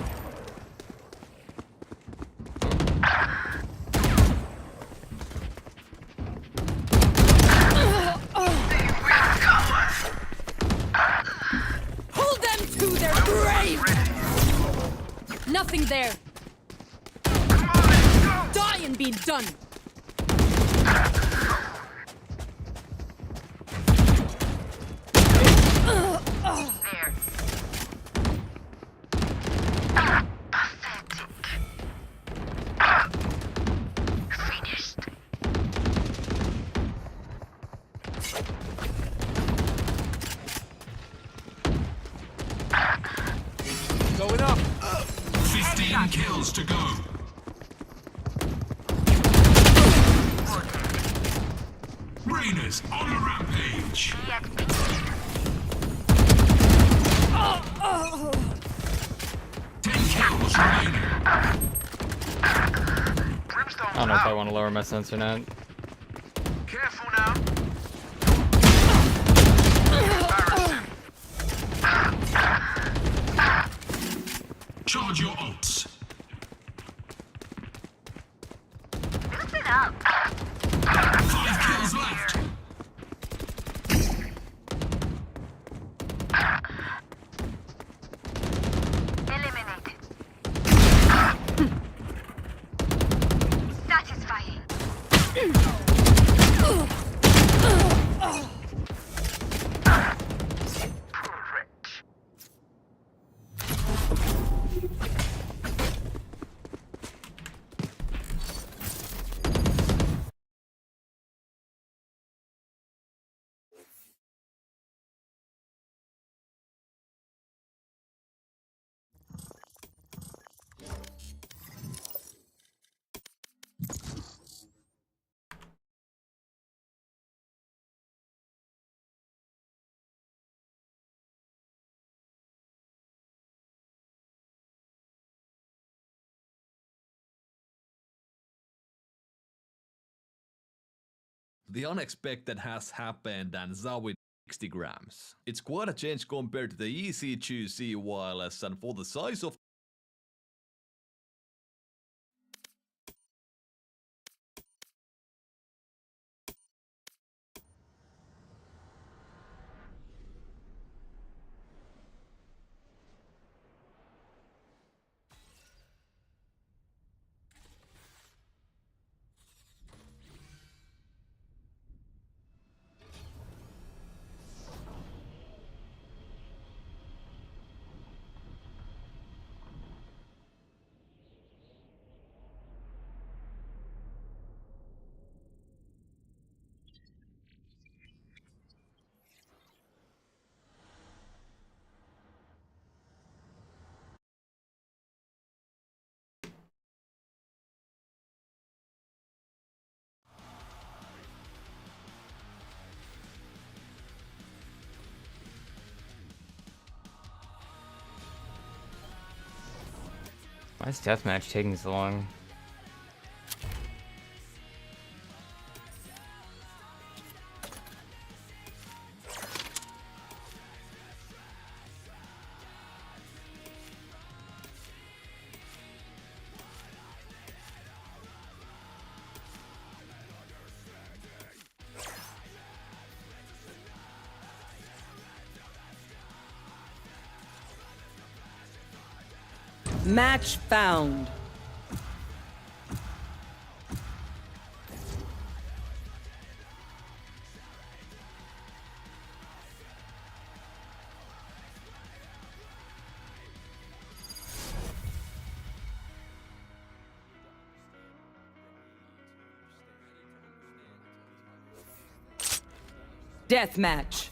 Hold them to their grave. Nothing there. Die and be done. There. Pathetic. Finished. Going up. 15 kills to go. Raiders on a rampage. Oh, oh. 10 kills remaining. I don't know if I want to lower my sensor net. Careful now. Charge your ults. Listen up. 5 kills left. Eliminated. Satisfying. The unexpected has happened and Zowie 60 grams. It's quite a change compared to the EC2C wireless, and for the size of Why is deathmatch taking so long? Match found. Deathmatch.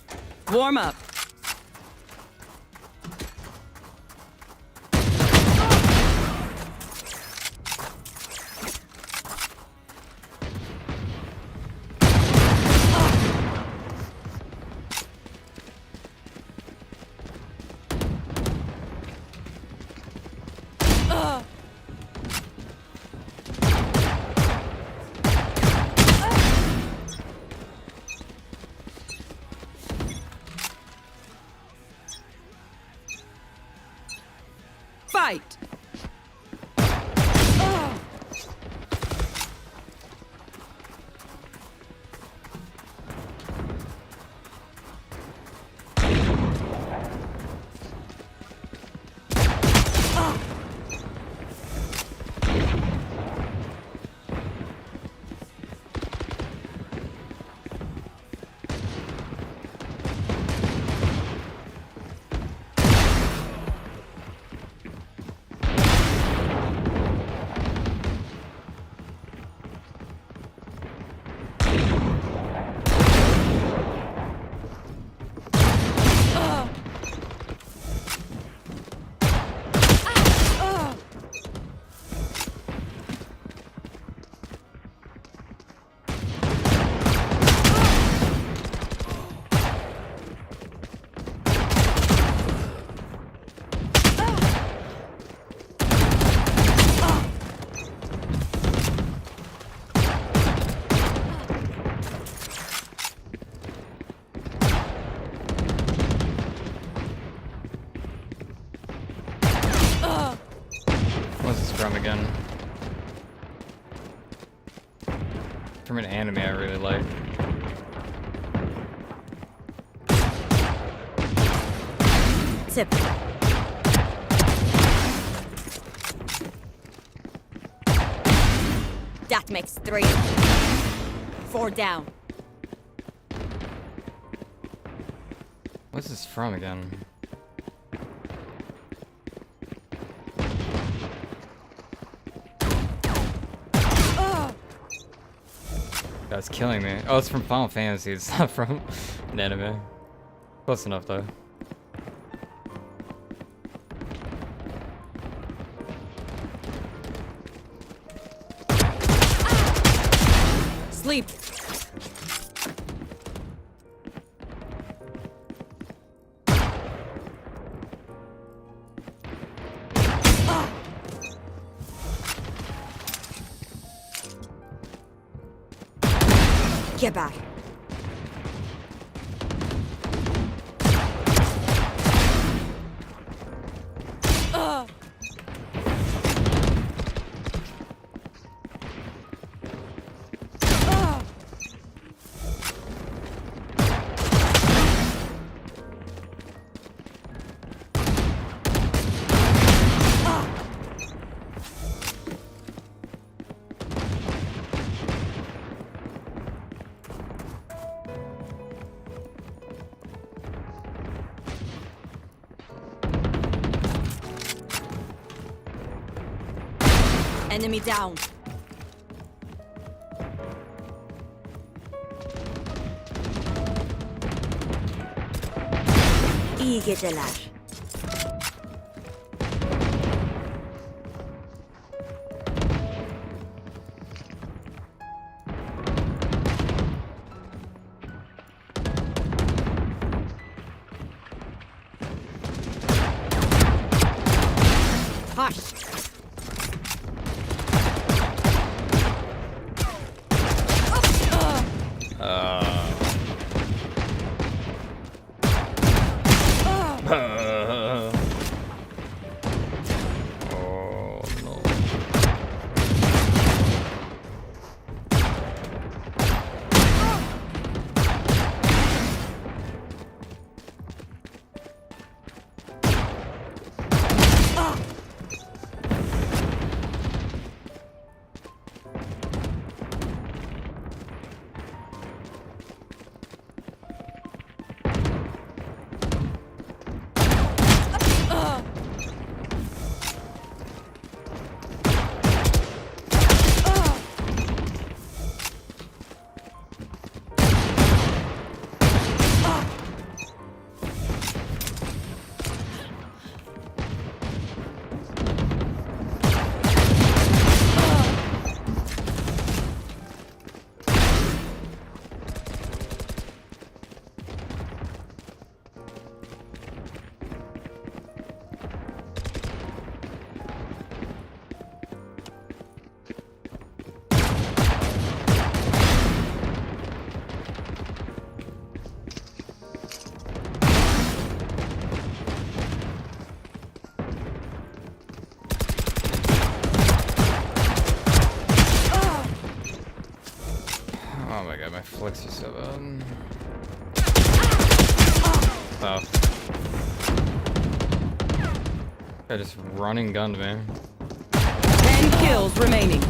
Warm up. Fight! What's this from again? From an anime I really like. Tip. That makes 3. 4 down. What's this from again? That's killing me. Oh, it's from Final Fantasy. It's not from an anime. Close enough though. Sleep. Get back. Enemy down. İyi geceler. Hush. Oh no. Oh my god, my flicks are so bad. Oh. Guy just running gunned me. 10 kills remaining.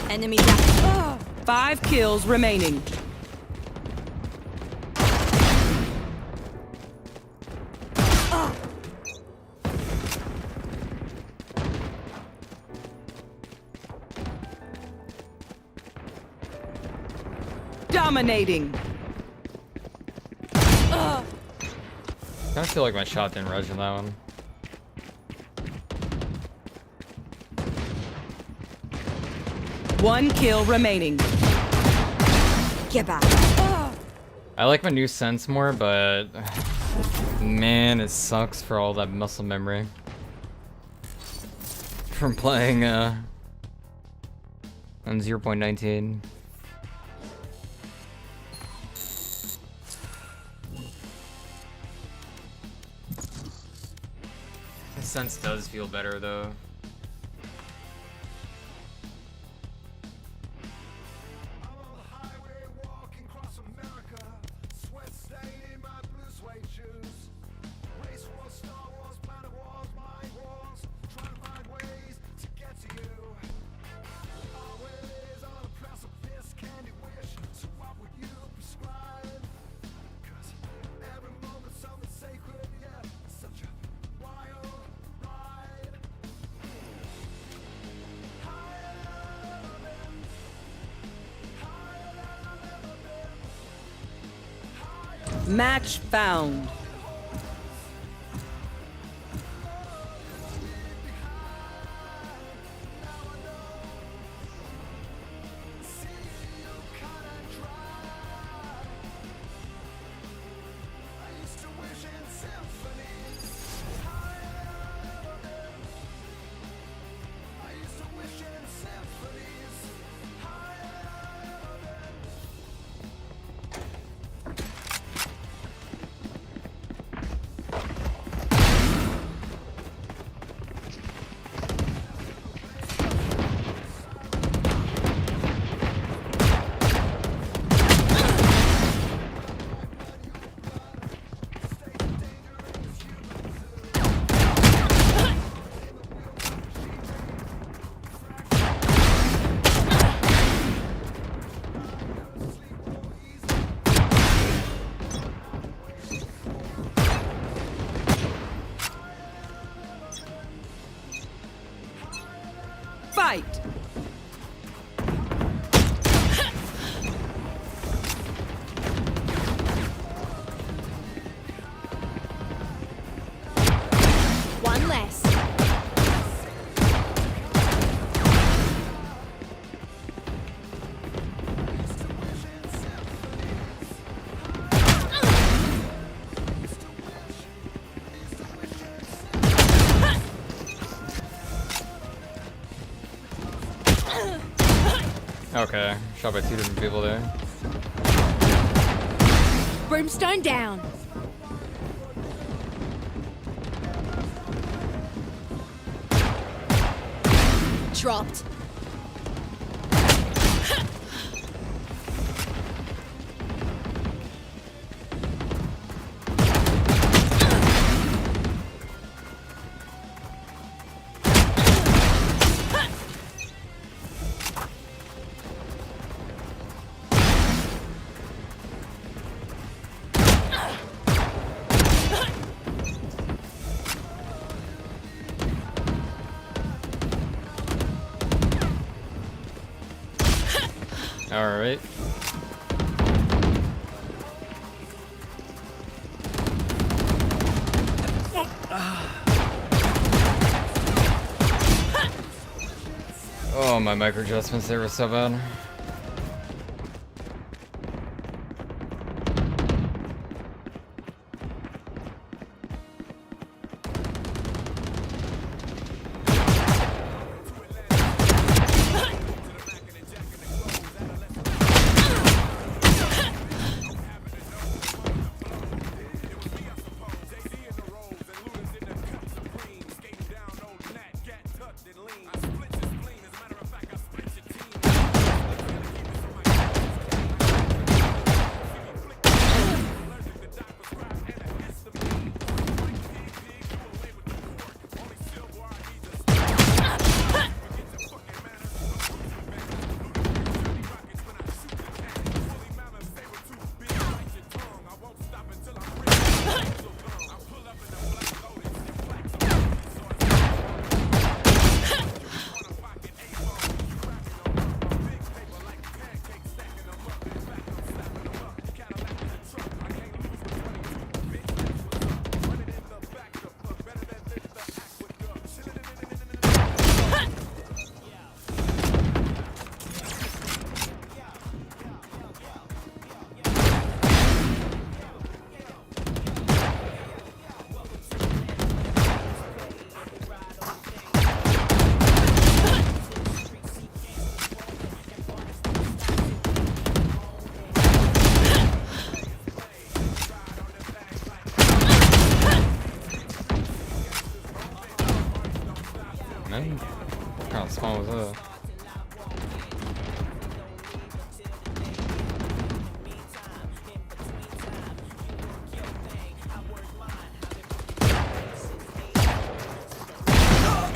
Enemy down. 5 kills remaining. Dominating. I kind of feel like my shot didn't reg in that one. One kill remaining. Get back. I like my new sense more, but man, it sucks for all that muscle memory from playing on 0.19. The sense does feel better though. Match found. Fight! One less. Okay, shot by 2 different people there. Brimstone down. Dropped. Alright. Oh, my micro adjustments there were so bad. Man, what kind of spawn was that?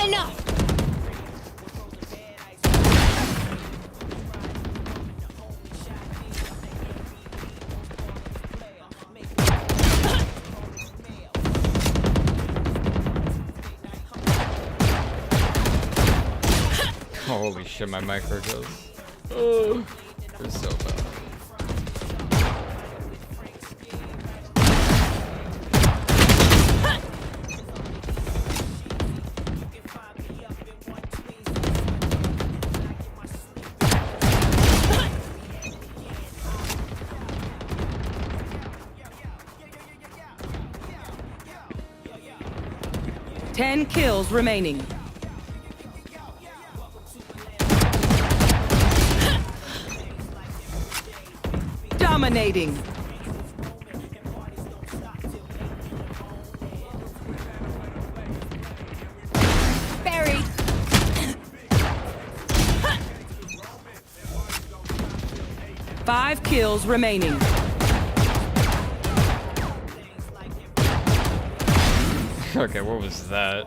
Enough. Holy shit, my micro goes. Oh, they're so bad. 10 kills remaining. Dominating. Buried. 5 kills remaining. Okay, what was that?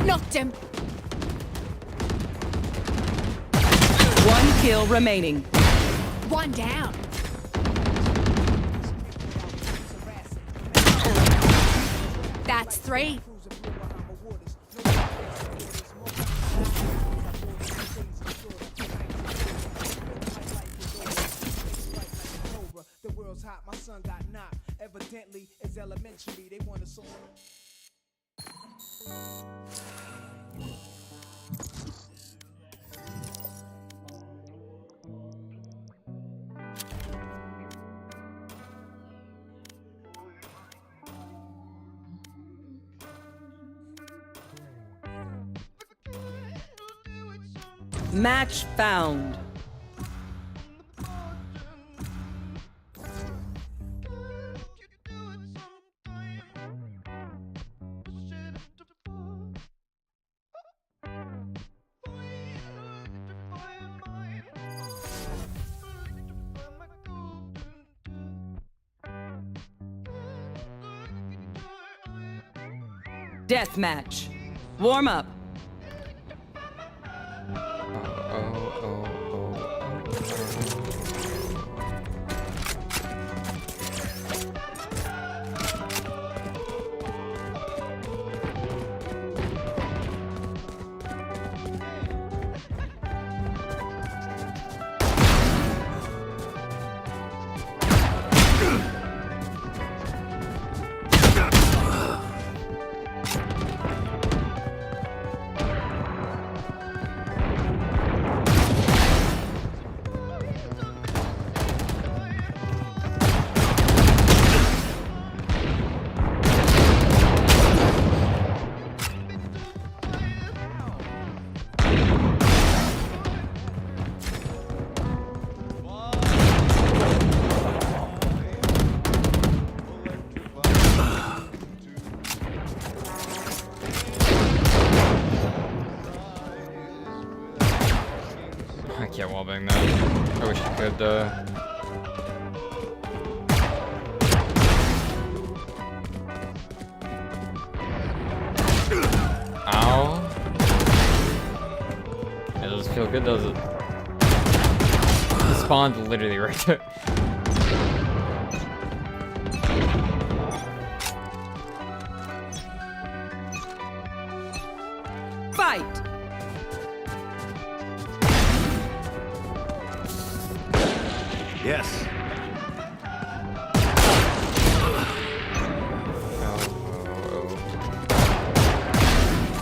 Knocked him. 1 kill remaining. One down. That's 3. The world's hot, my son got knocked. Evidently, it's elementary. They want to so. Match found. Deathmatch. Warm up. I can't wallbang that. I wish I could, Ow. It doesn't feel good, does it? It spawned literally right there. Fight! Yes.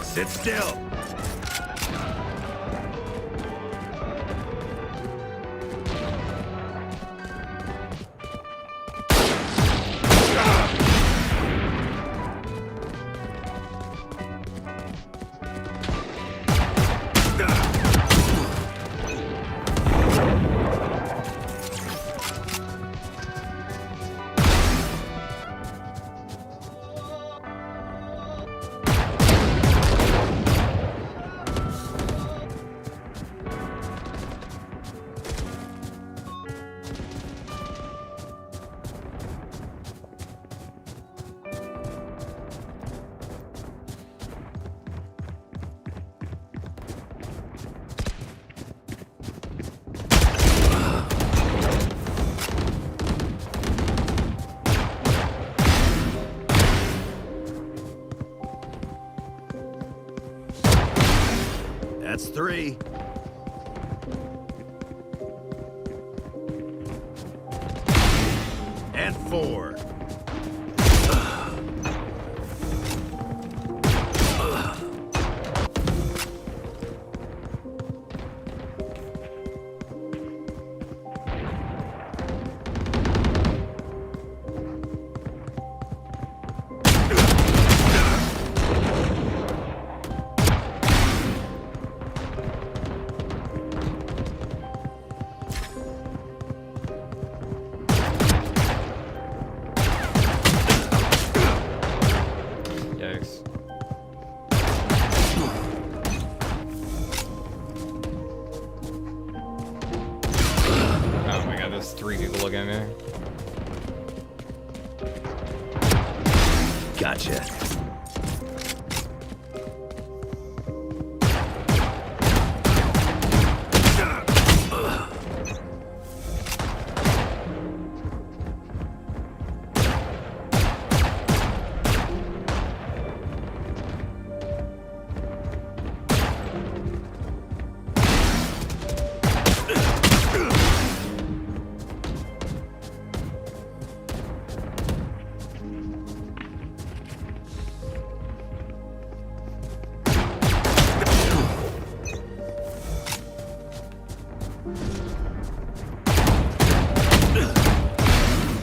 Sit still. That's 3. game, yeah. Gotcha.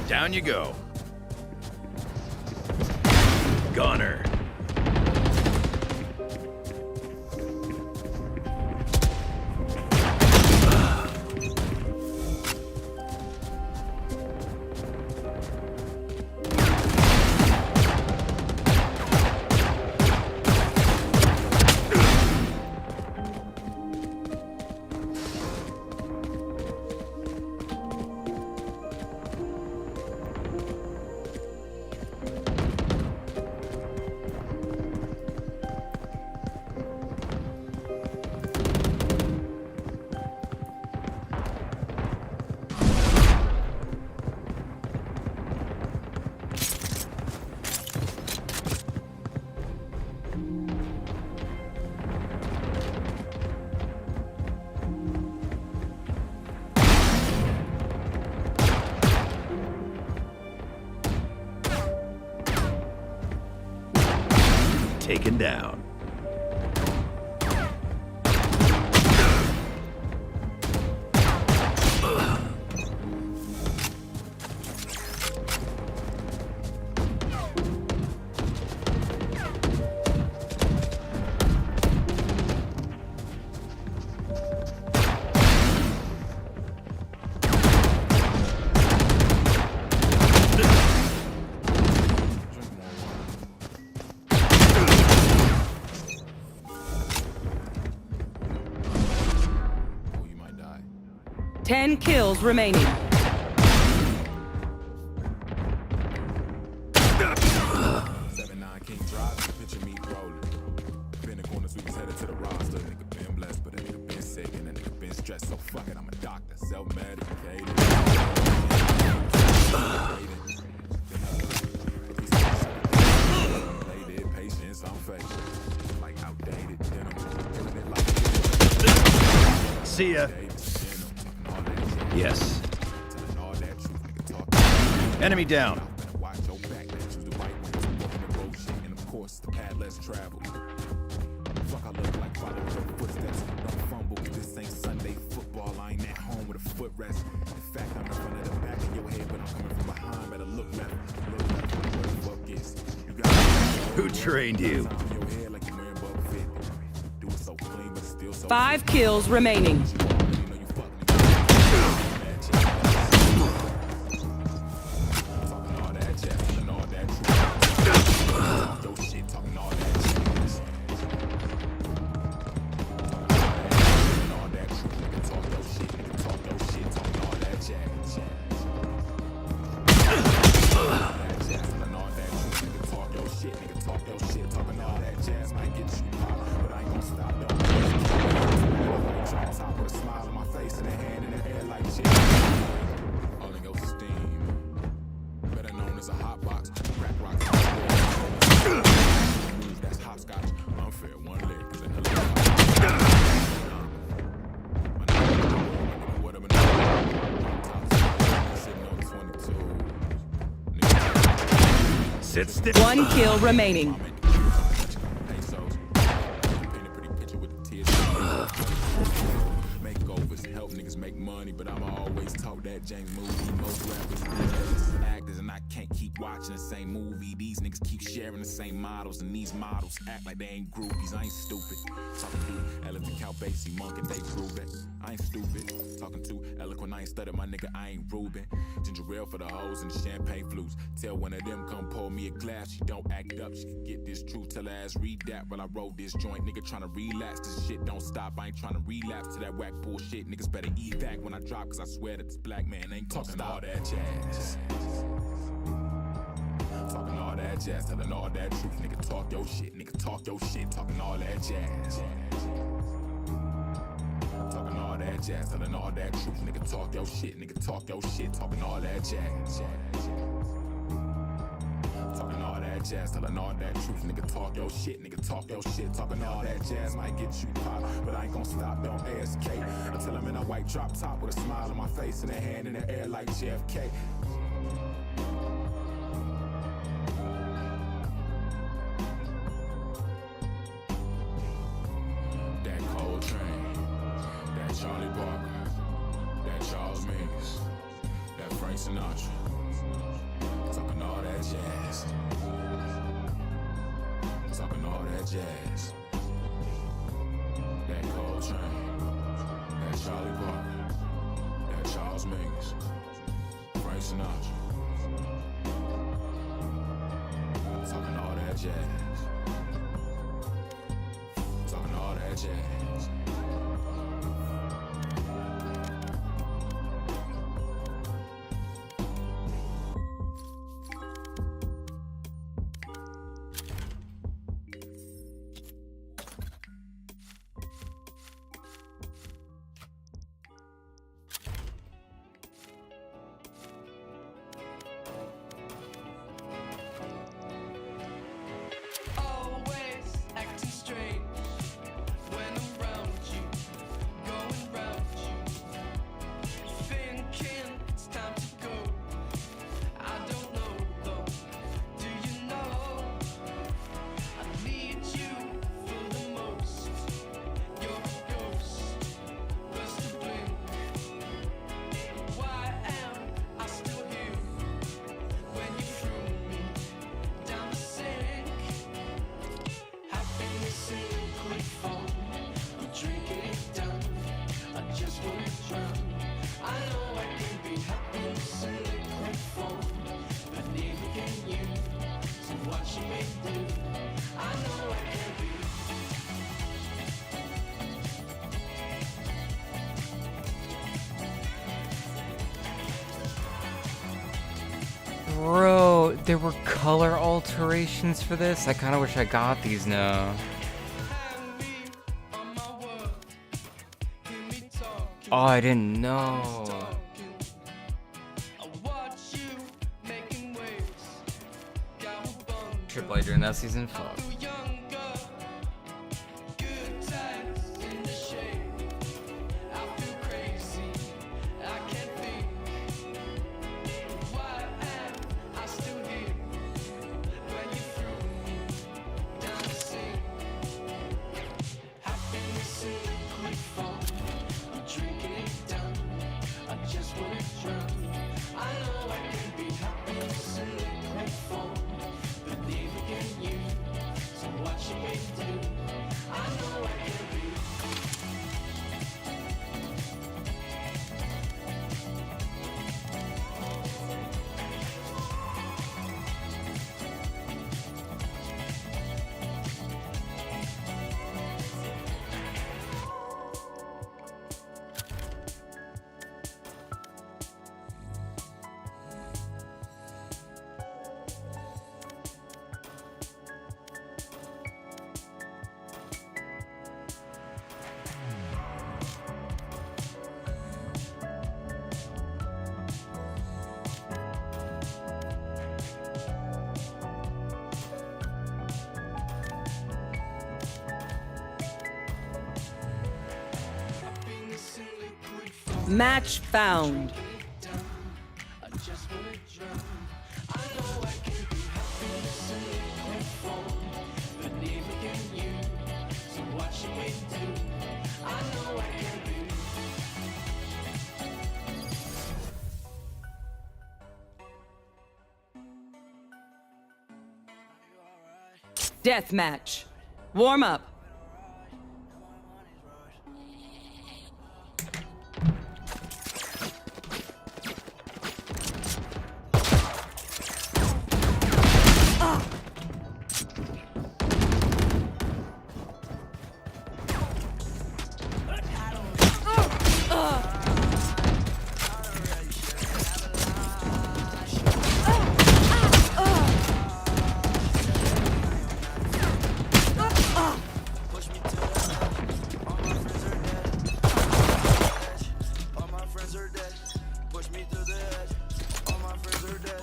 Down you go. Goner. Taken down. Ten kills remaining. So fuck it, I'm a doctor, self-medicated. Patience, I'm fake. Like outdated See ya. Yes. Enemy down. And of course, the path less traveled. Fuck, I look like following your footsteps. Don't fumble, this ain't Sunday football. I ain't at home with a footrest. In fact, I'm in front of the back of your head, but I'm coming from behind. Better look left. Look left, where the fuck is. You got Who trained you? 5 kills remaining. Sit still. 1 kill remaining. Makeovers help niggas make money, but I'ma always talk that James movie. Most rappers actors, and I can't keep watching the same movie. These niggas keep sharing the same models, and these models act like they ain't groupies. I ain't stupid. Talking to Elephant Cow Basie, Monk, and Dave Rubin. I ain't stupid. Talking to Eloquent, I ain't studied, my nigga, I ain't Ruben. Ginger ale for the hoes and the champagne flutes. Tell one of them come pour me a glass. She don't act up, she can get this truth. Tell her ass read that while I roll this joint. Nigga tryna relapse, this shit don't stop. I ain't tryna relapse to that whack bullshit. Niggas better eat back when I drop, cause I swear that this black man ain't talking all that jazz. Talking all that jazz, telling all that truth. Nigga talk your shit, nigga talk your shit. Talking all that jazz. Talking all that jazz, telling all that truth. Nigga talk your shit, nigga talk your shit. Talking all that jazz. Talking all that jazz, telling all that truth. Nigga talk your shit, nigga talk your shit. Talking all that jazz might get you popped, but I ain't gon' stop, don't ASK. Until I'm in a white drop top with a smile on my face and a hand in the air like JFK. That Coltrane, that Charlie Parker, that Charles Mingus, that Frank Sinatra. Talking all that jazz. Talking all that jazz. That Coltrane, that Charlie Parker, that Charles Mingus, Frank Sinatra. Talking all that jazz. Talking all that jazz. Bro, there were color alterations for this? I kinda wish I got these now. Oh, I didn't know. Triple A during that season? Fuck. Match found. Deathmatch. Warm up.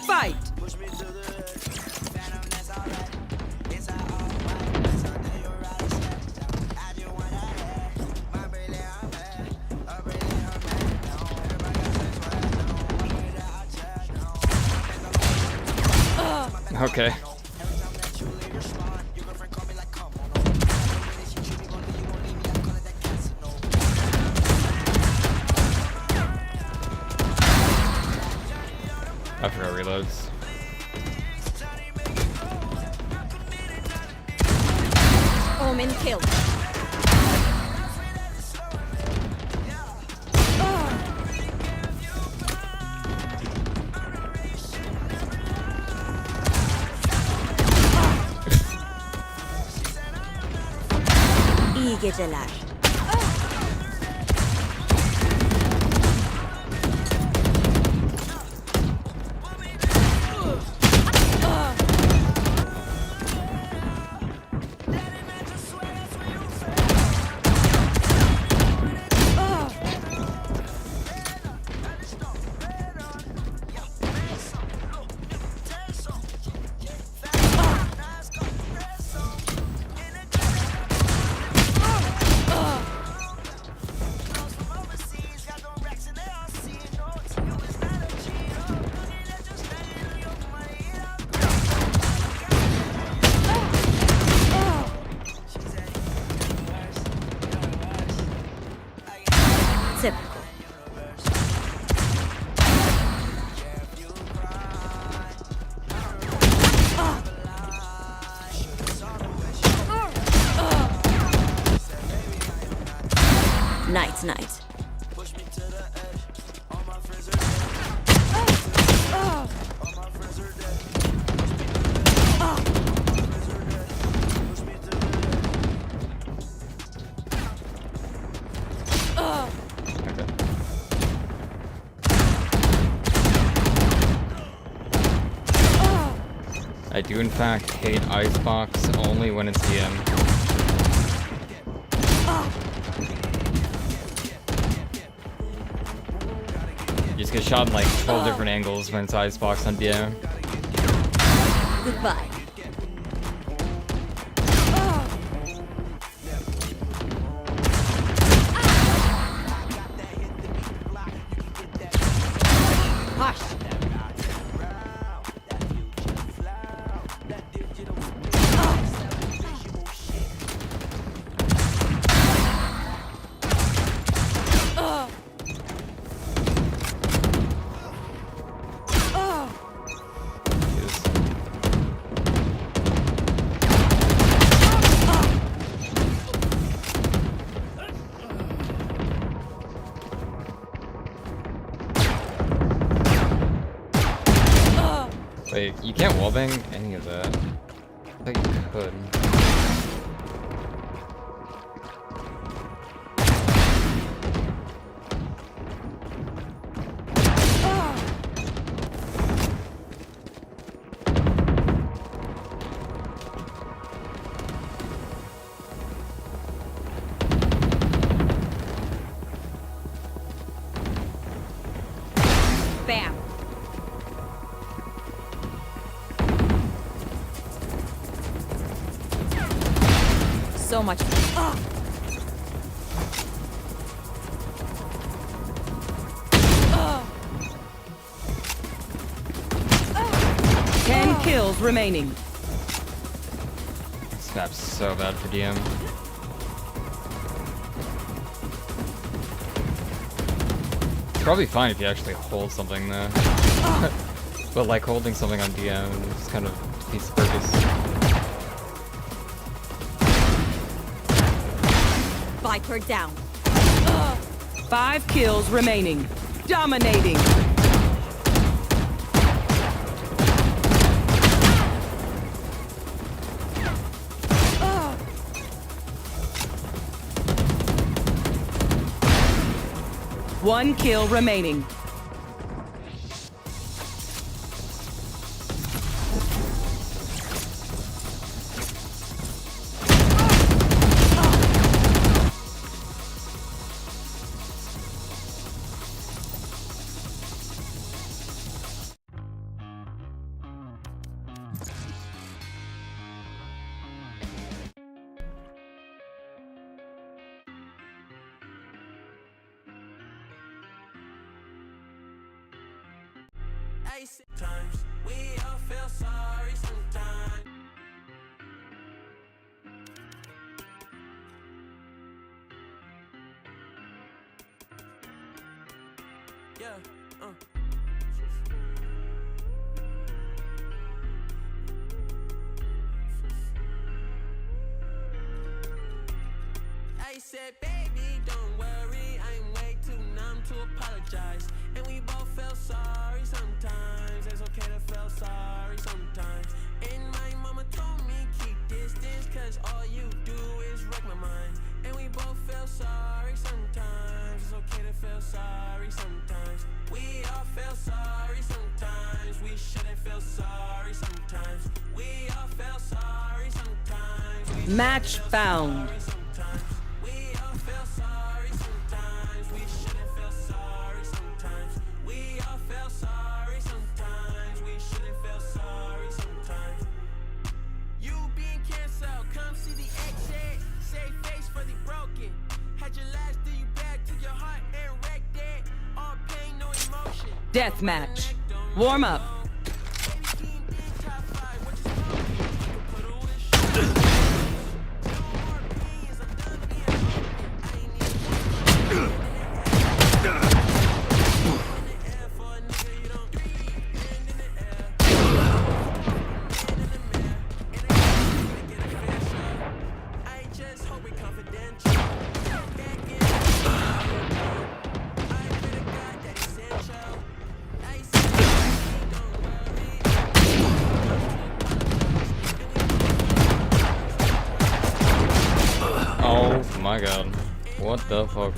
Fight! Okay. I forgot reloads. Omen killed. İyi geceler. Typical. Night, night. I do in fact hate Icebox only when it's DM. You just get shot in like 12 different angles when it's Icebox on DM. Goodbye. Wait, you can't wallbang any of that. I thought you could. Bam. So much. Ten kills remaining. This map's so bad for DM. It's probably fine if you actually hold something though. But like holding something on DM is kind of defeats the purpose. Viper down. 5 kills remaining. Dominating. One kill remaining. Sometimes we all feel sorry sometimes. Yeah, I said, baby, don't worry, I'm way too numb to apologize. And we both feel sorry sometimes. It's okay to feel sorry sometimes. And my mama told me keep distance, cause all you do is wreck my mind. And we both feel sorry sometimes. It's okay to feel sorry sometimes. We all feel sorry sometimes. We shouldn't feel sorry sometimes. We all feel sorry sometimes. Match found. We all feel sorry sometimes. We shouldn't feel sorry sometimes. We all feel sorry sometimes. We shouldn't feel sorry sometimes. You being canceled, come see the exit. Save face for the broken. Had your last do you back to your heart and wrecked it. All pain, no emotion. Deathmatch. Warm up. Oh my god. What the fuck?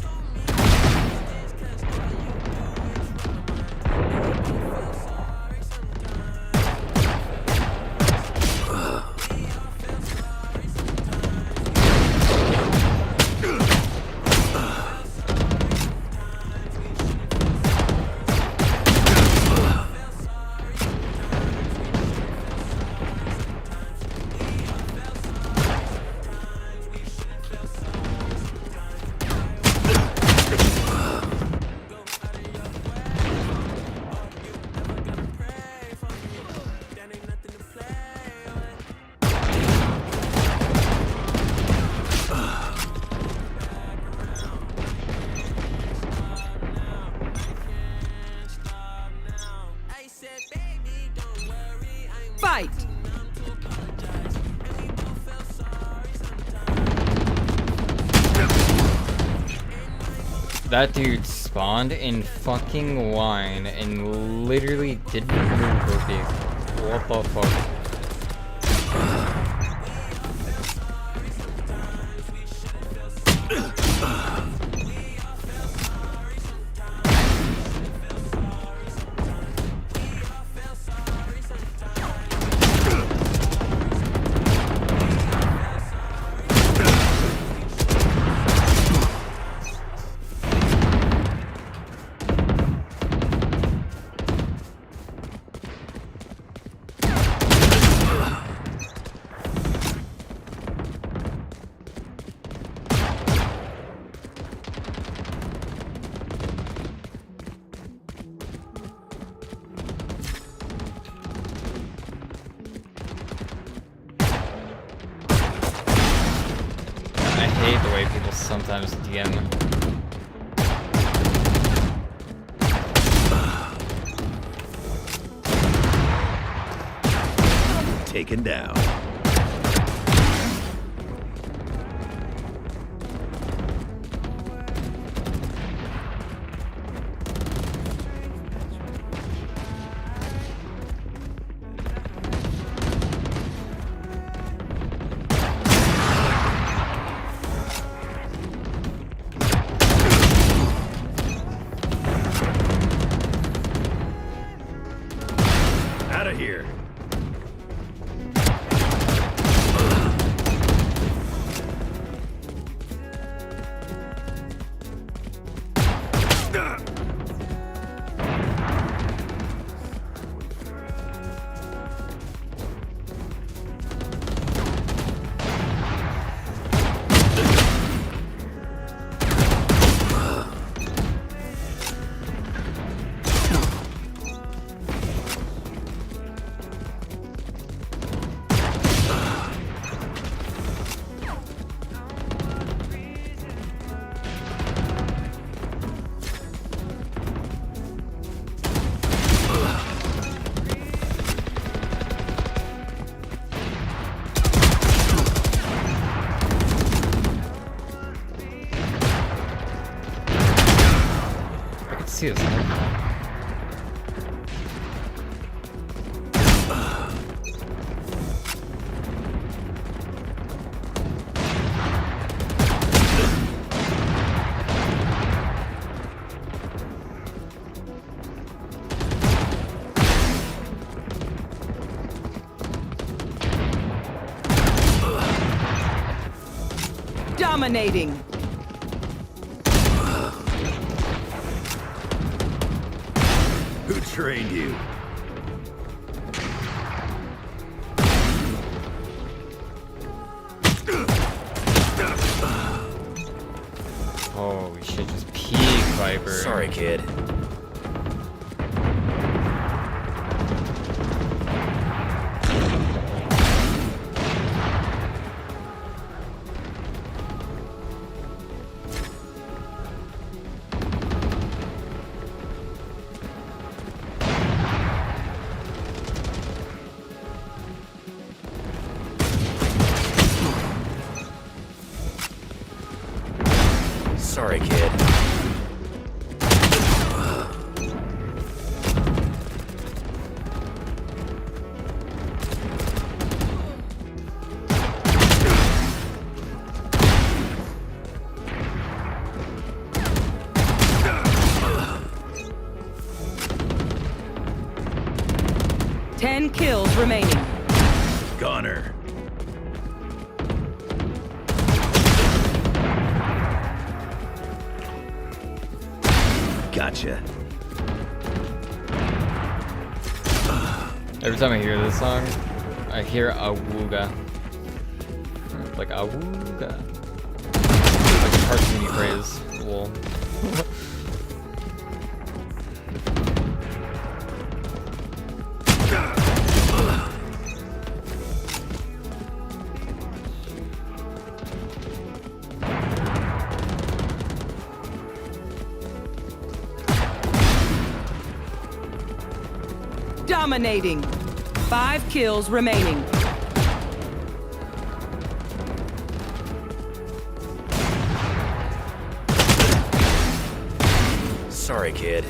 Fight! That dude spawned in fucking wine and literally didn't move with me. What the fuck? I hate the way people sometimes DM. Taken down. see us. Dominating. Who trained you? Holy shit, just peak Viper. Sorry, kid. Sorry, kid. Ten kills remaining. Goner. Gotcha. Every time I hear this song, I hear awooga. Like awooga. Like a cartoony phrase. Lol. Dominating. 5 kills remaining. Sorry, kid.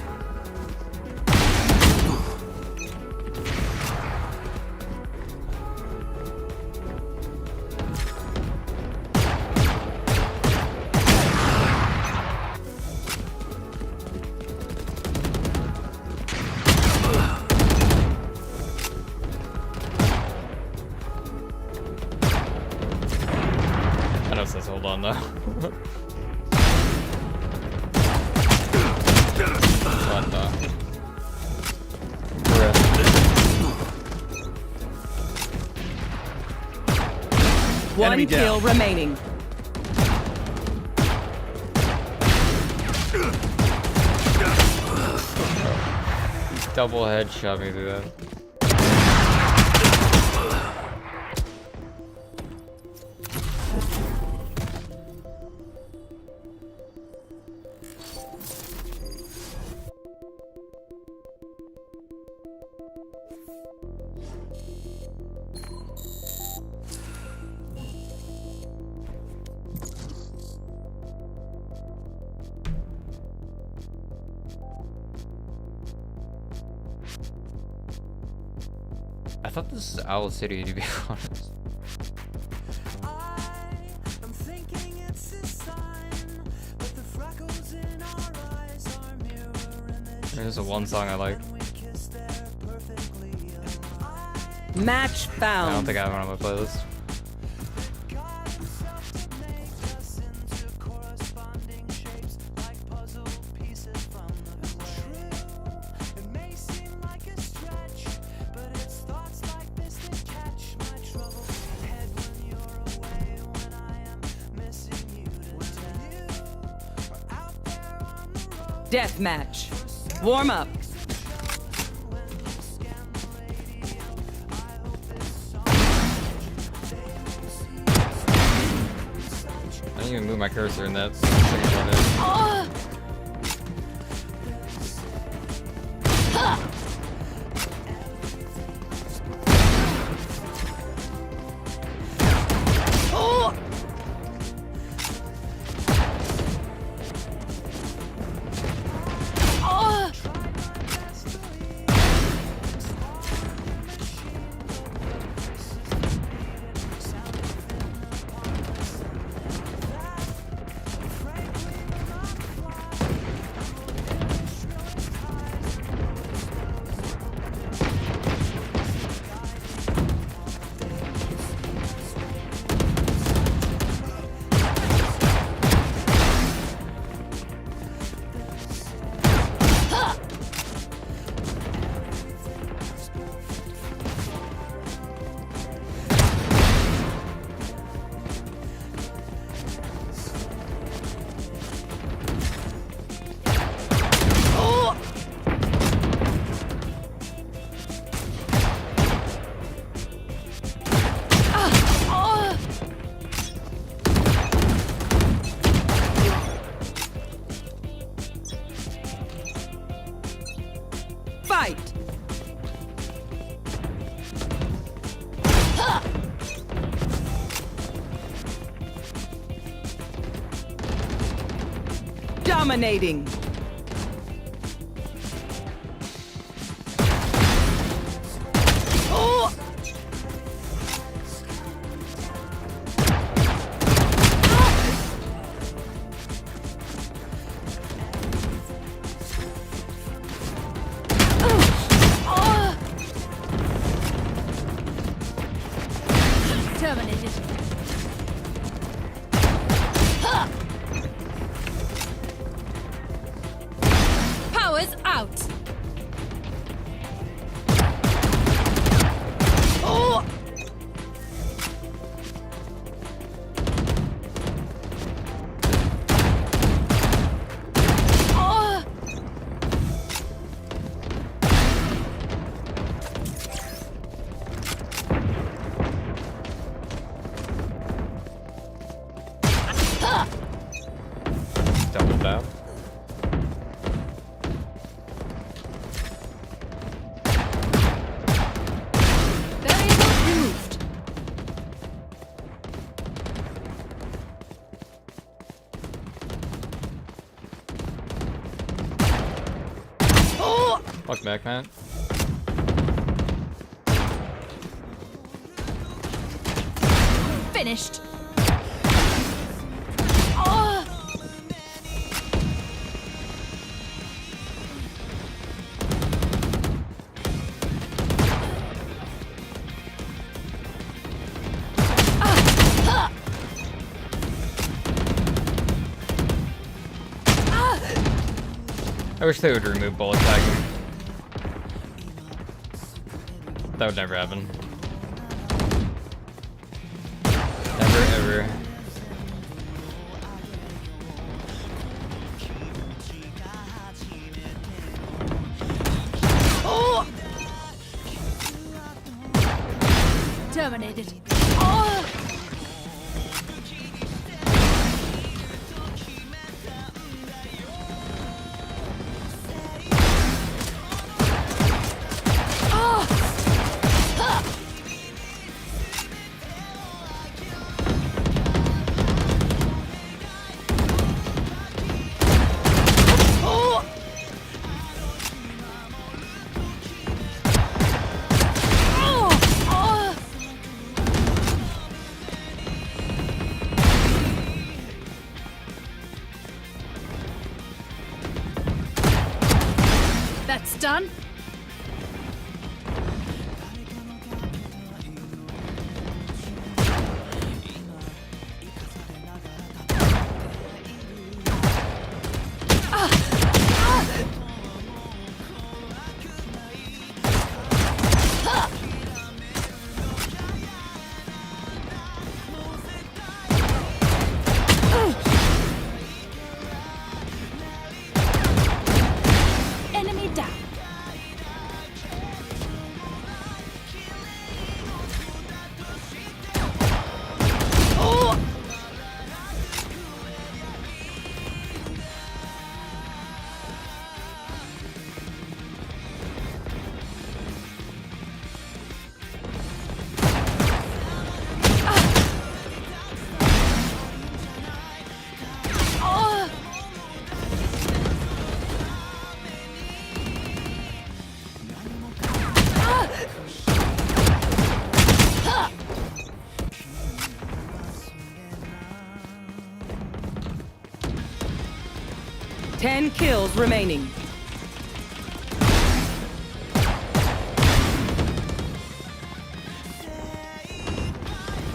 I know it says hold on though. What the? One kill remaining. Double headshot me through that. I thought this is Owl City, to be honest. There's a one song I like. Match found. I don't think I have one on my playlist. Death match. Warm up. I didn't even move my cursor in that second one. Dominating. Oh! Terminated. Powers out. Oh! Oh! Double tap. Variable removed. Oh! Fuck back, man. Finished. Oh! I wish they would remove bullet tagging. That would never happen. Never ever. Oh! Terminated. Oh! That's done. Enemy down. Oh! Oh! Ten kills remaining.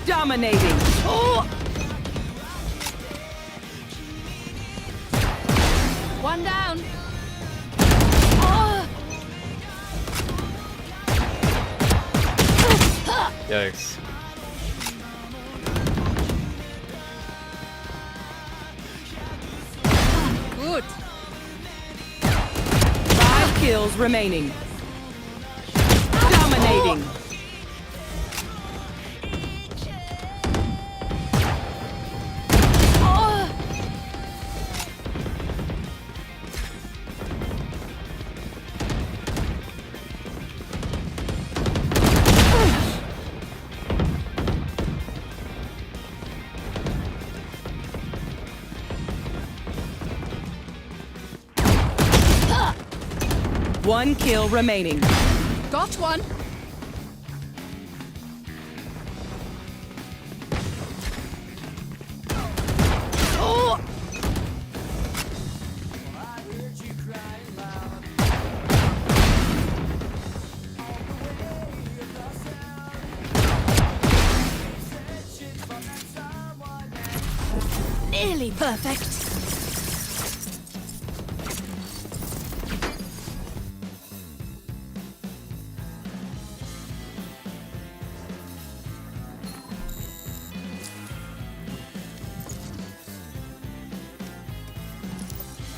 Dominating. Oh! One down. Oh! Yikes. Good. 5 kills remaining. Dominating. Oh! One kill remaining. Got one. Oh! Nearly perfect.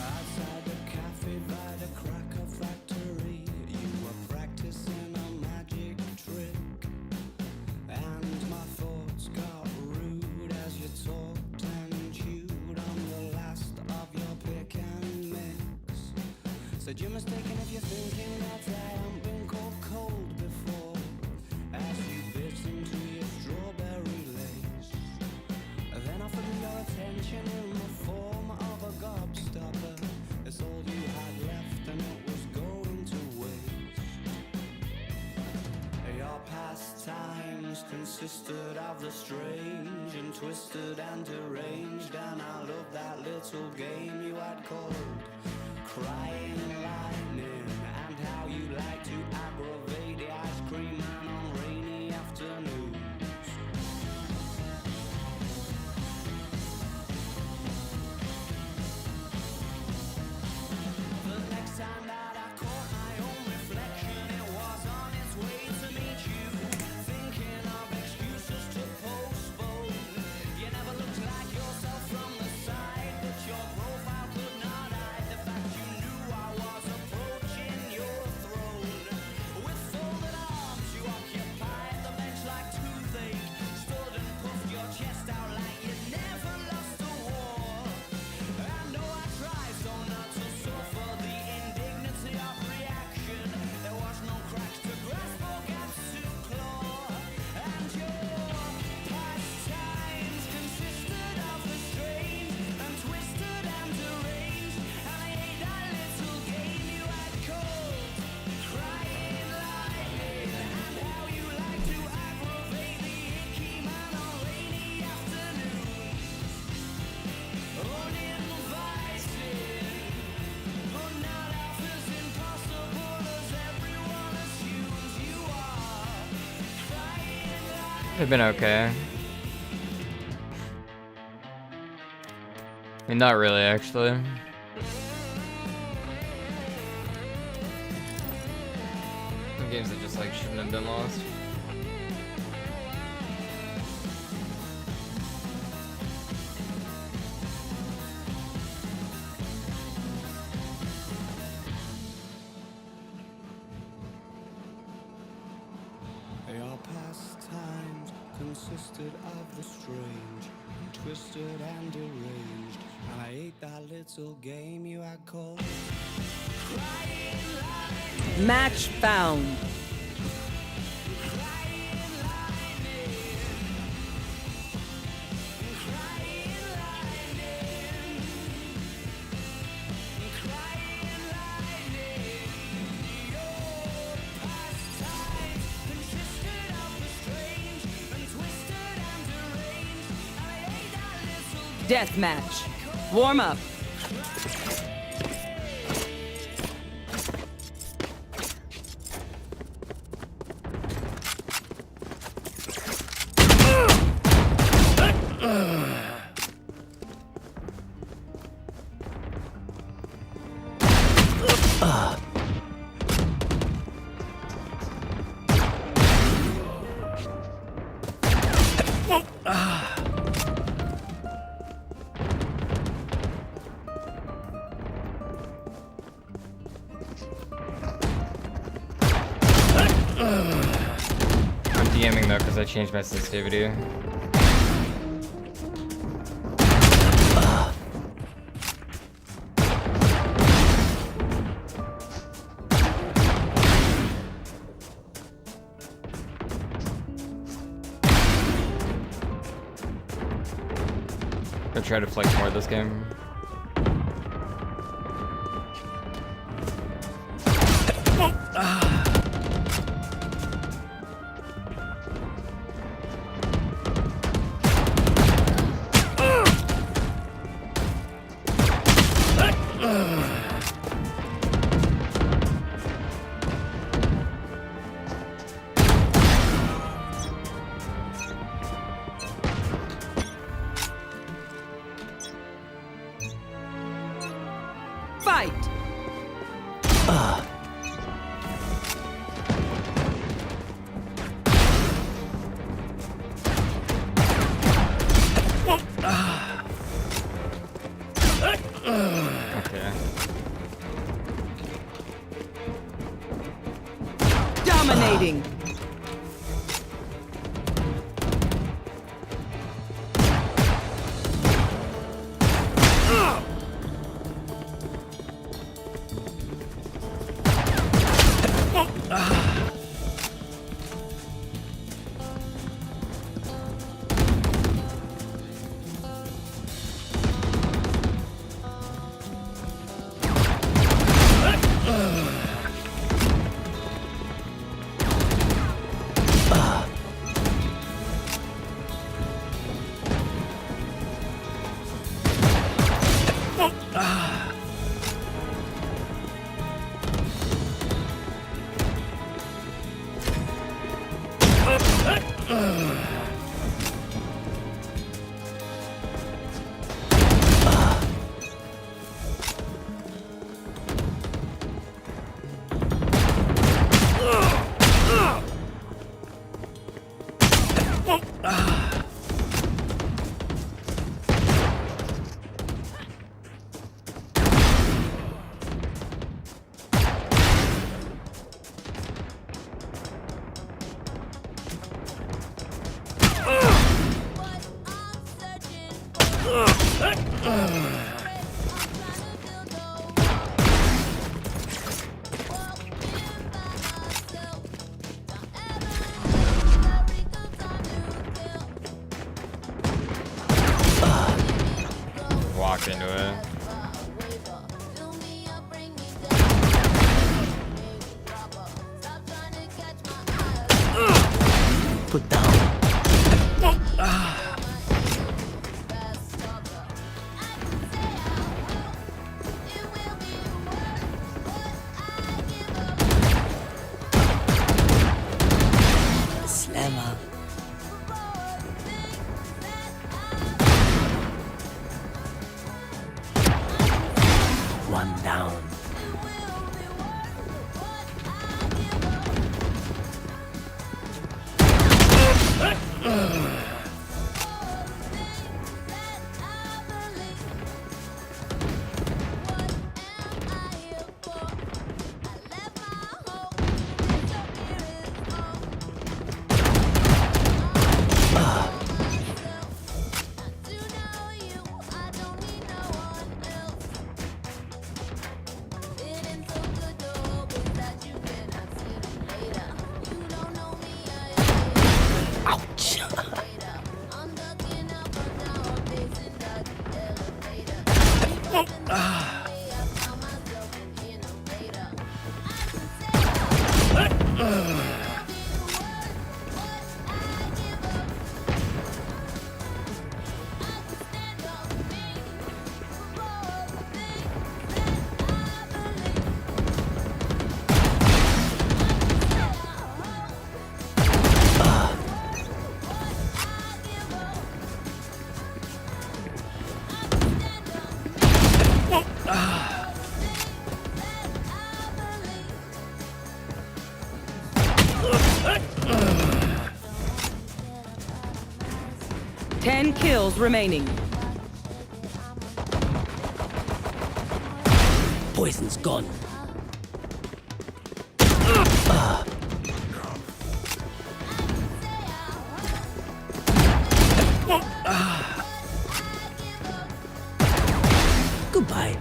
Outside the cafe by the cracker factory, you were practicing a magic trick, and my thoughts got rude as you talked and chewed on the last of your pick and mix. Said you're mistaken if you're thinking that I haven't been cold before, as you bit into your strawberry lace. Then offered me your attention in the form of a gobstopper. It's all you had left and it was going to waste. Your pastimes consisted of the strange and twisted and deranged, and I loved that little game you had called Crying Lightning, and how you like to aggravate the ice cream man on rainy afternoons. The next time that I caught my own reflection, it was on its way to meet you, thinking of excuses to postpone. You never looked like yourself from the side, but your profile could not hide the fact you knew I was approaching your throne. With folded arms you occupied the bench like toothache, stood and puffed your chest out like you never lost a war. I know I tried so not to suffer the indignity of reaction. There was no cracks to grasp or gaps to claw, and your pastimes consisted of the strange and twisted and deranged, and I hate that little game you had called Crying Lightning, and how you like to aggravate the icky man on rainy afternoons. Uninvited, but not half as impossible as everyone assumes you are. Crying Lightning. They've been okay. I mean, not really, actually. Some games that just like shouldn't have been lost. Your pastimes consisted of the strange and twisted and deranged, and I ate that little game you had called Crying Lightning. Match found. Deathmatch. Warm up. I'm DMing though because I changed my sensitivity. I try to flex more this game. Fight! Okay. Dominating! Walk into it. Put down. Slammer. One down. Ten kills remaining. Poison's gone. Goodbye.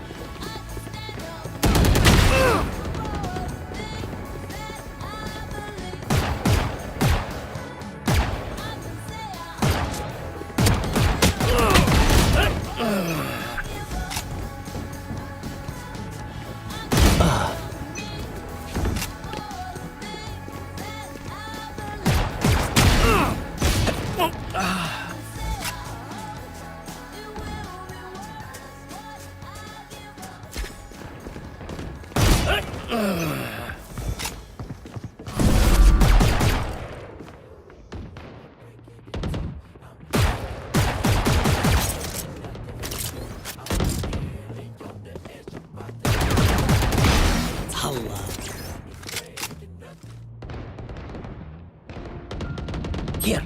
Here.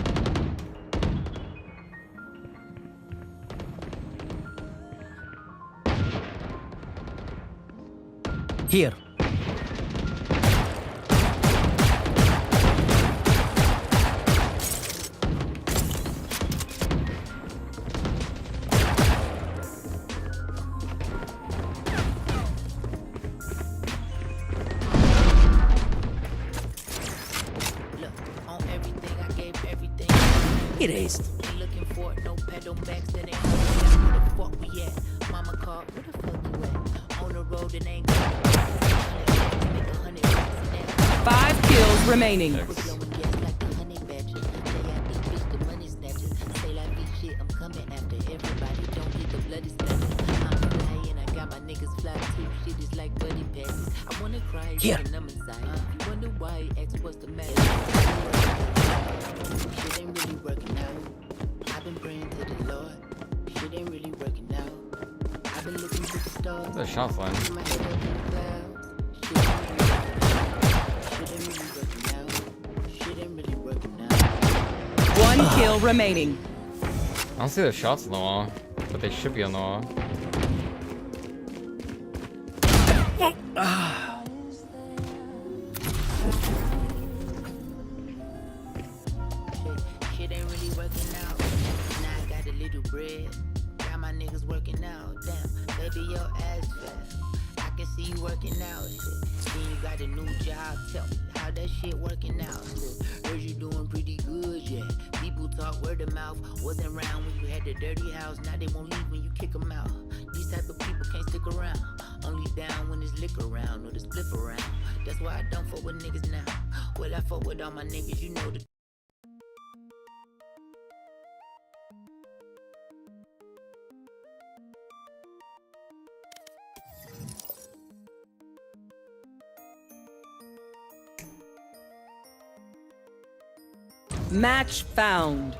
Here. Erased. Looking for no pedal backs that ain't where the fuck we at. Mama called, where the fuck you at? On the road and ain't 5 kills remaining. Here. You wonder why X was the matter. Shit ain't really working out. I've been praying to the Lord. Shit ain't really working out. I've been looking to the stars. The shot line. My head up in the clouds. Shit ain't really working out. Shit ain't really working out. 1 kill remaining. I don't see the shots on the wall, but they should be on the wall. Shit ain't really working out. Now I got a little bread. Got my niggas working out. Damn, baby, your ass fat. I can see you working out. Shit. Then you got a new job. Tell me how that shit working out. Shit. Heard you doing pretty good, yeah. People talk word of mouth. Wasn't around when you had the dirty house. Now they won't leave when you kick them out. These type of people can't stick around. Only down when there's liquor around or the spliff around. That's why I don't fuck with niggas now. Well, I fuck with all my niggas, you know the. Match found.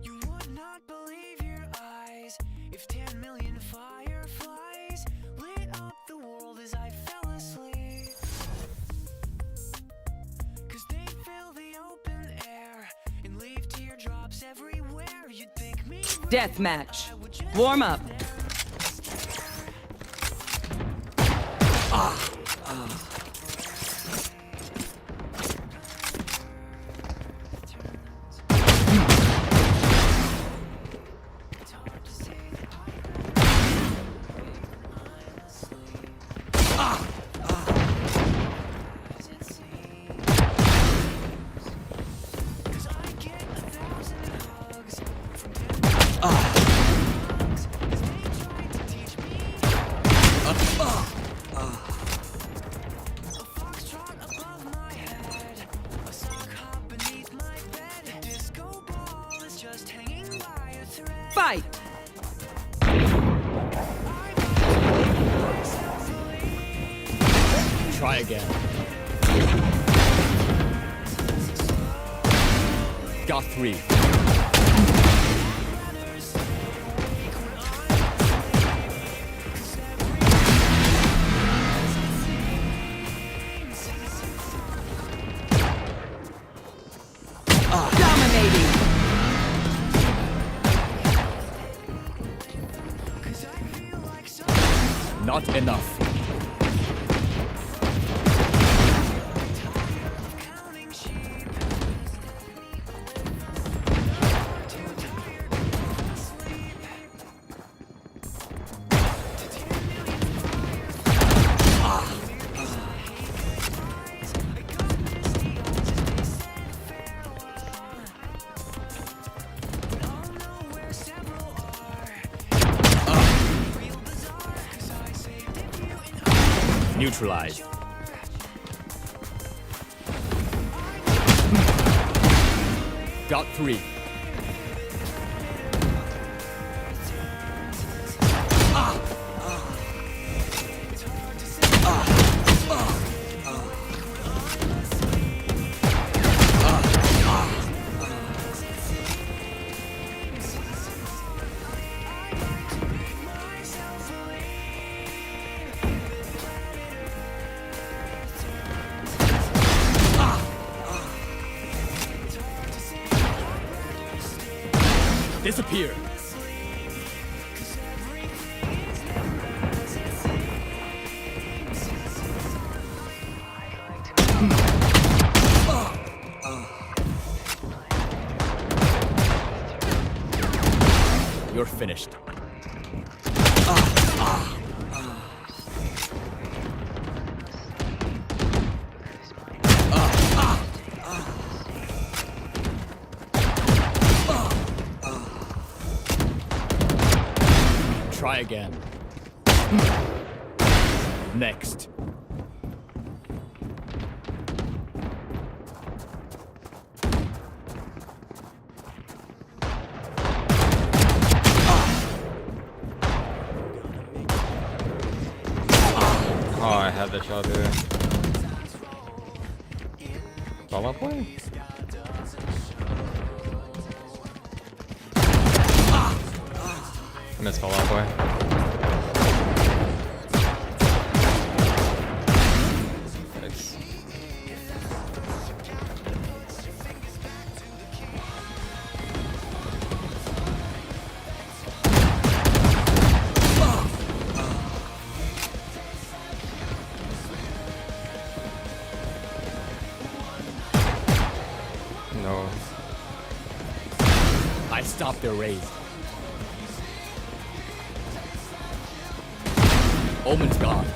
You would not believe your eyes if 10 million fireflies lit up the world as I fell asleep. 'Cause they fill the open air and leave teardrops everywhere. You'd think me Deathmatch. Warm up. Fight. Try again. Got 3. Dominating. Not enough. Neutralized. Got 3. Disappear. You're finished. Try again. Next. Oh, I had the shot there. Fall out boy? I missed fall out boy. Nice. No. I stopped their raid. Omen's gone.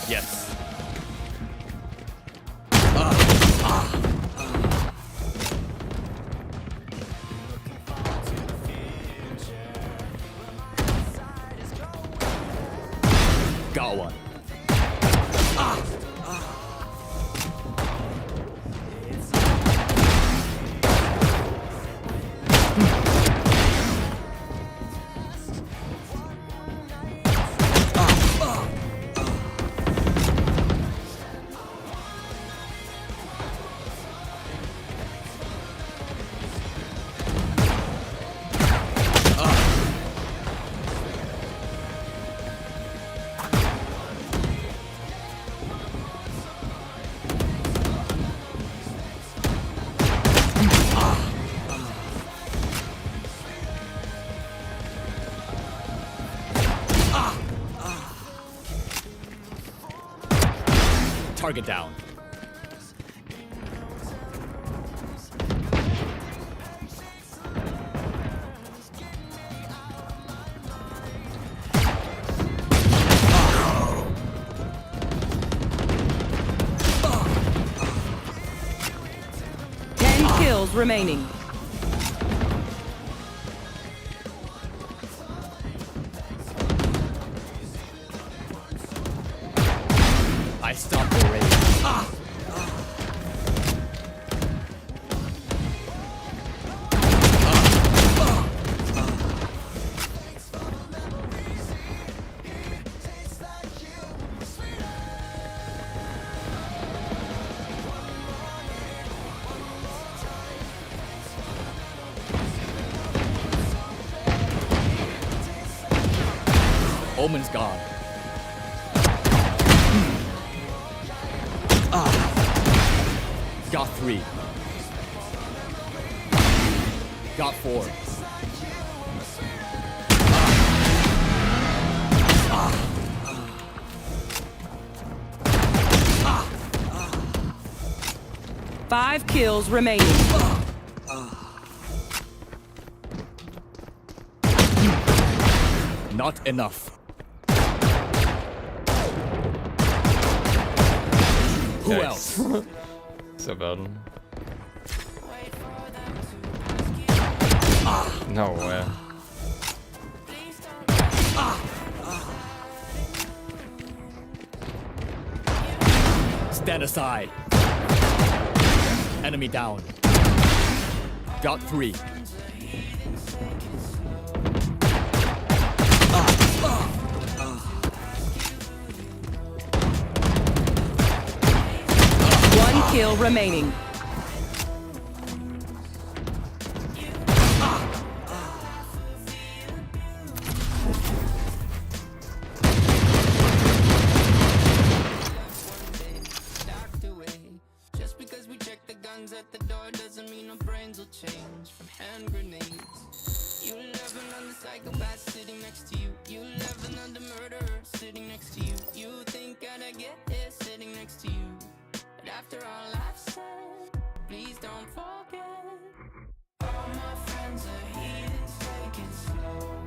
Yes. Got one. Target down. Kills remaining. I stopped the raid. Omen's gone. Got 3. Got 4. Five kills remaining. Not enough. Who else? So bad. No way. Stand aside. Enemy down. Got 3. One kill remaining. Just because we check the guns at the door doesn't mean our brains will change. range from hand grenades. You laughing on the psychopath sitting next to you. You laughing on the murderer sitting next to you. You think I'd get here sitting next to you. But after all I've said, please don't forget. All my friends are heathens, take it slow.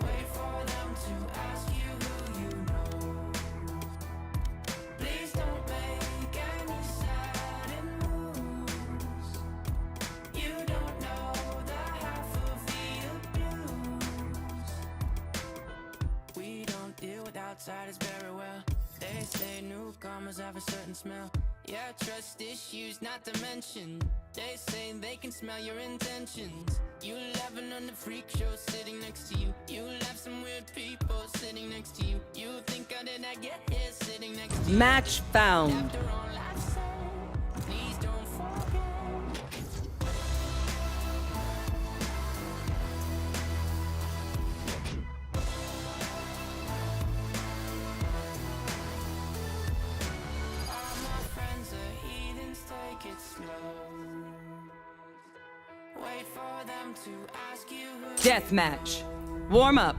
Wait for them to ask you who you know. Please don't make any sudden moves. You don't know the half of the abuse. We don't deal with outsiders very well. They say newcomers have a certain smell. Yeah, trust issues not to mention. They say they can smell your intentions. You laughing on the freak show sitting next to you. You laugh some weird people sitting next to you. You think I did not get here sitting next to you. Match found. After all I've said, please don't forget. All my friends are heathens, take it slow. Wait for them to ask you who. Death match. Warm up.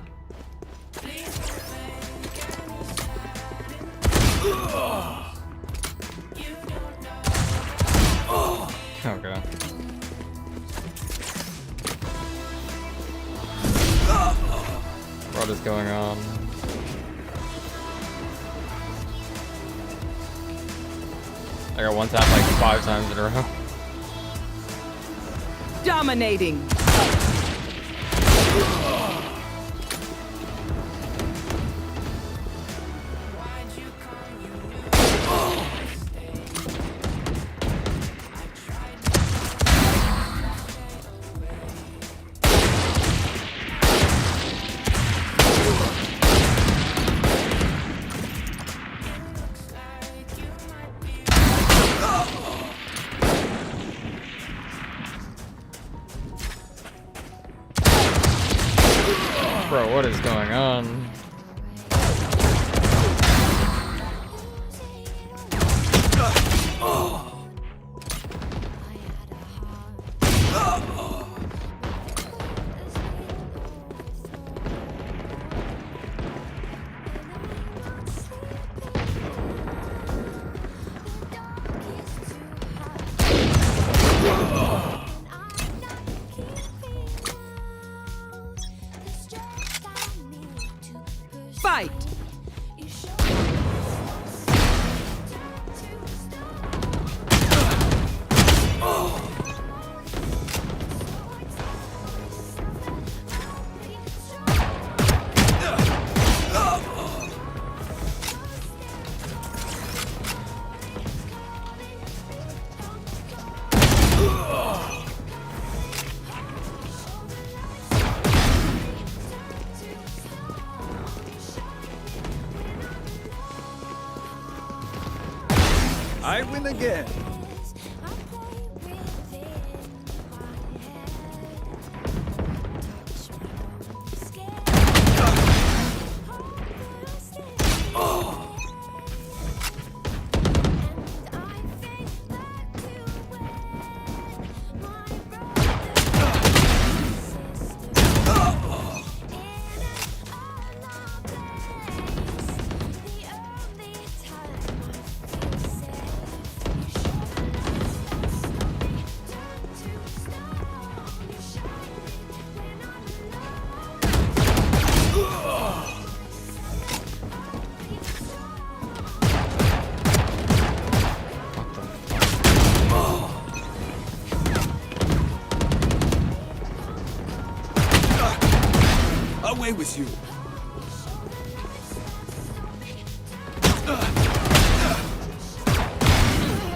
Okay. What is going on? I got one tap like 5 times in a row. Dominating. Bro, what is going on? Fight! I win again. Away with you.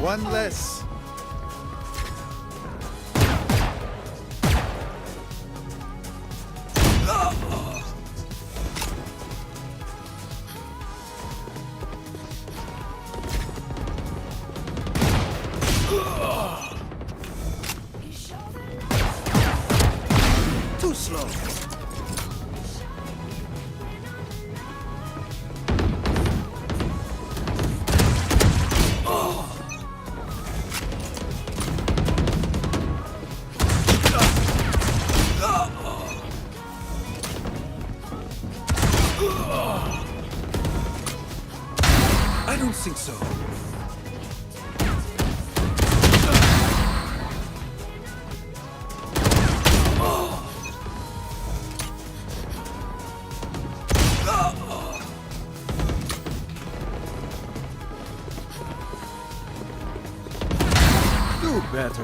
One less. Too slow. think so. Do better.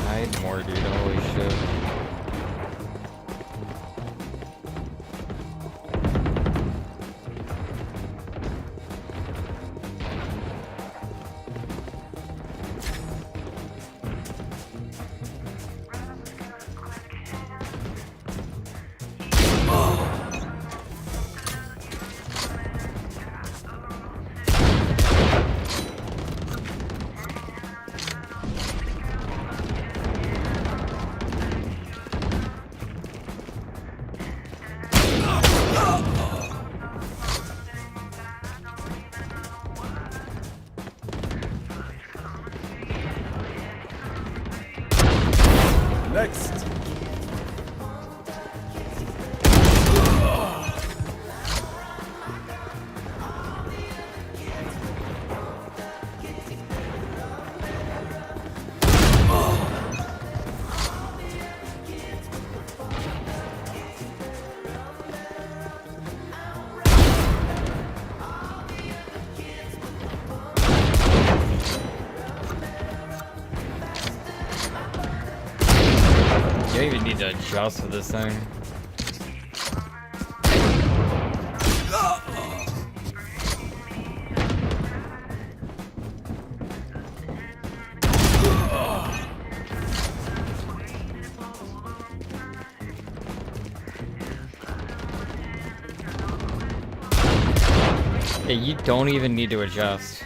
Hide more, dude. Holy shit. Next. You don't even need to adjust for this thing. Yeah, you don't even need to adjust.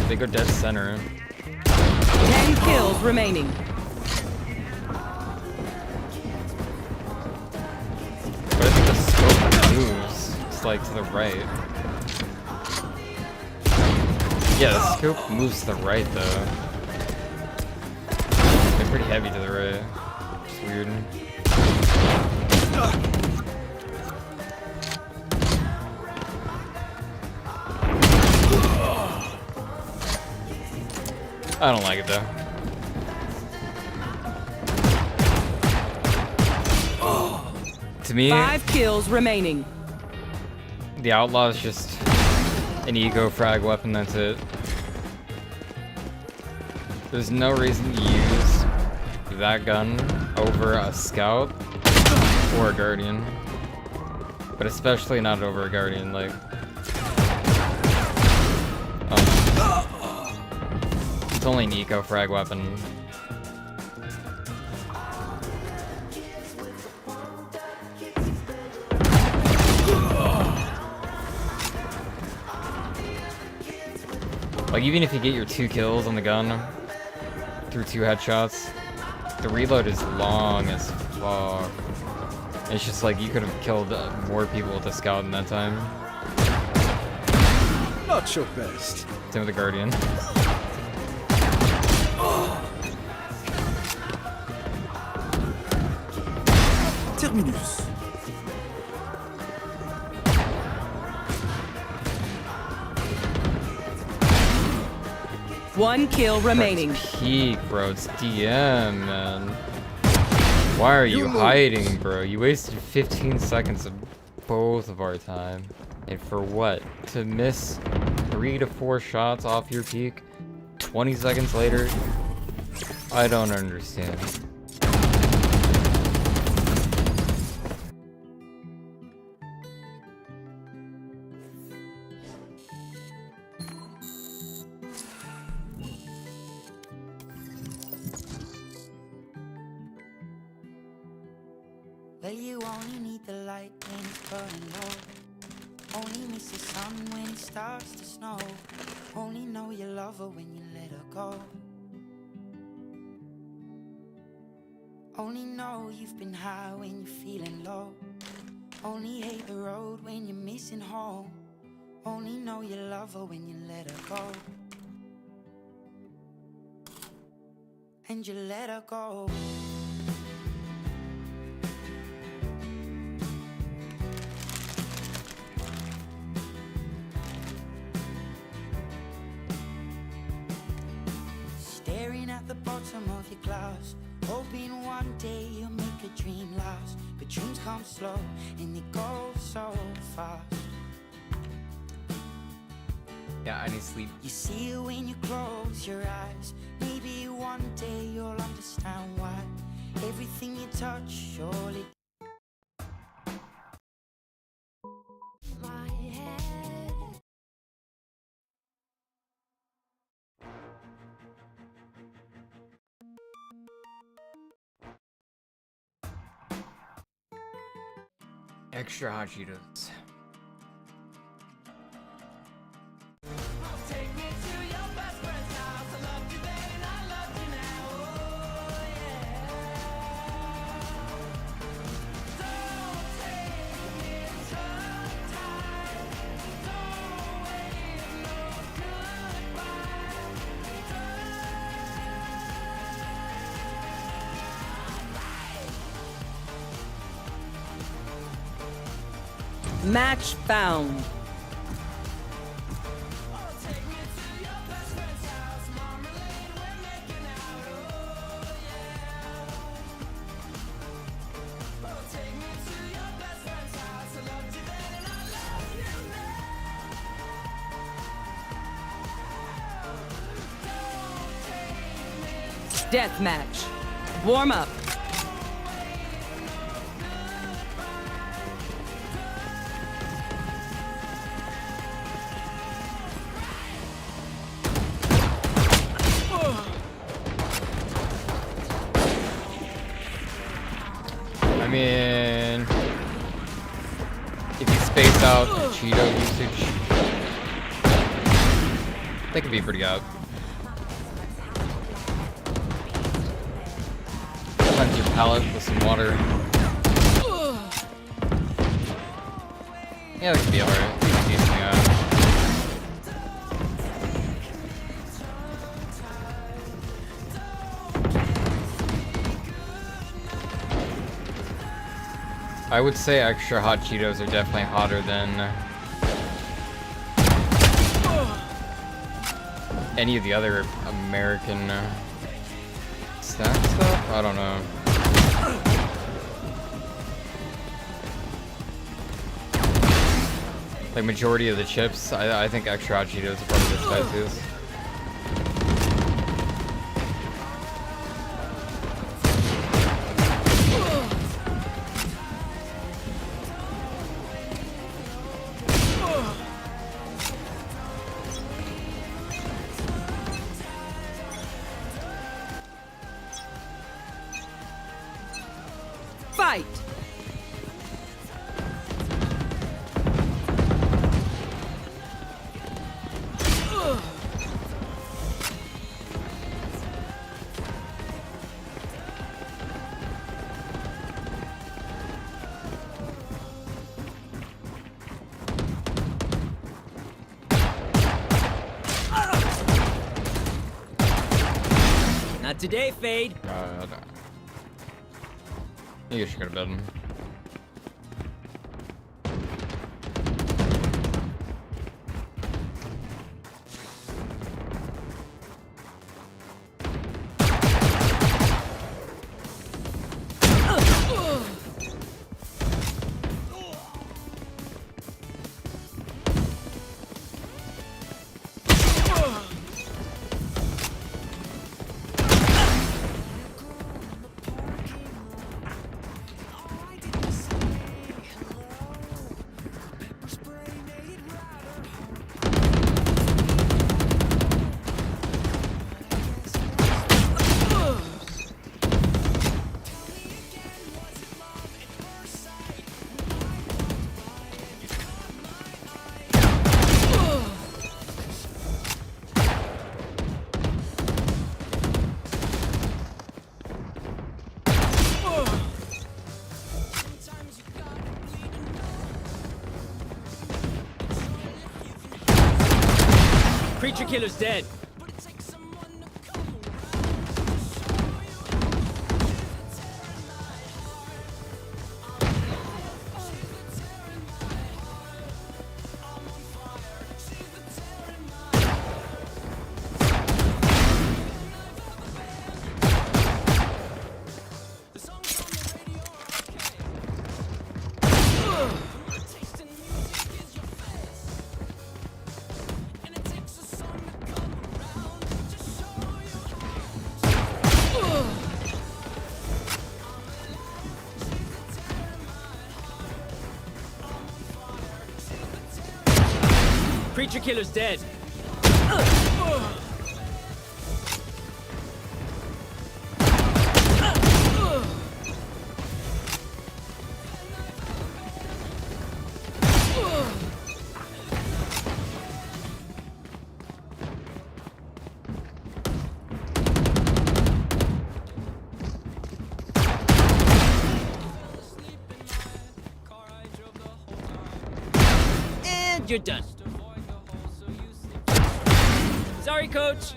They go dead center. 10 kills remaining. But I think the scope moves. It's like to the right. Yeah, the scope moves to the right though. They're pretty heavy to the right. It's weird. I don't like it though. To me, 5 kills remaining. the outlaw is just an eco frag weapon, that's it. There's no reason to use that gun over a scout or a guardian. But especially not over a guardian, like... it's only an eco frag weapon. Like, even if you get your 2 kills on the gun through 2 headshots, the reload is long as fuck. It's just like you could have killed more people with the scout in that time. Not your best. Same with the guardian. Terminus. One kill remaining. Peak, bro. It's DM, man. Why are you hiding, bro? You wasted 15 seconds of both of our time. And for what? To miss 3 to 4 shots off your peak 20 seconds later? I don't understand. Well, you only need the light when it's burning low. Only miss the sun when it starts to snow. Only know you love her when you let her go. Only know you've been high when you're feeling low. Only hate the road when you're missing home. Only know you love her when you let her go. And you let her go. Staring at the bottom of your glass, hoping one day you'll make a dream last. But dreams come slow and they go so fast. Yeah, I need sleep. You see it when you close your eyes. Maybe one day you'll understand why everything you touch surely. My head. Extra hot Cheetos. Match found. Death match. Warm up. I mean, if you space out Cheeto usage, they could be pretty good. Cleanse your palate with some water. Yeah, that could be alright. Decent, yeah. I would say extra hot Cheetos are definitely hotter than any of the other American snack stuff. I don't know. Like majority of the chips, I think extra hot Cheetos are probably the spiciest. Fight! Not today, Fade. You should go to bed. Creature killer's dead. Creature killer's dead. And you're done. Sorry, coach.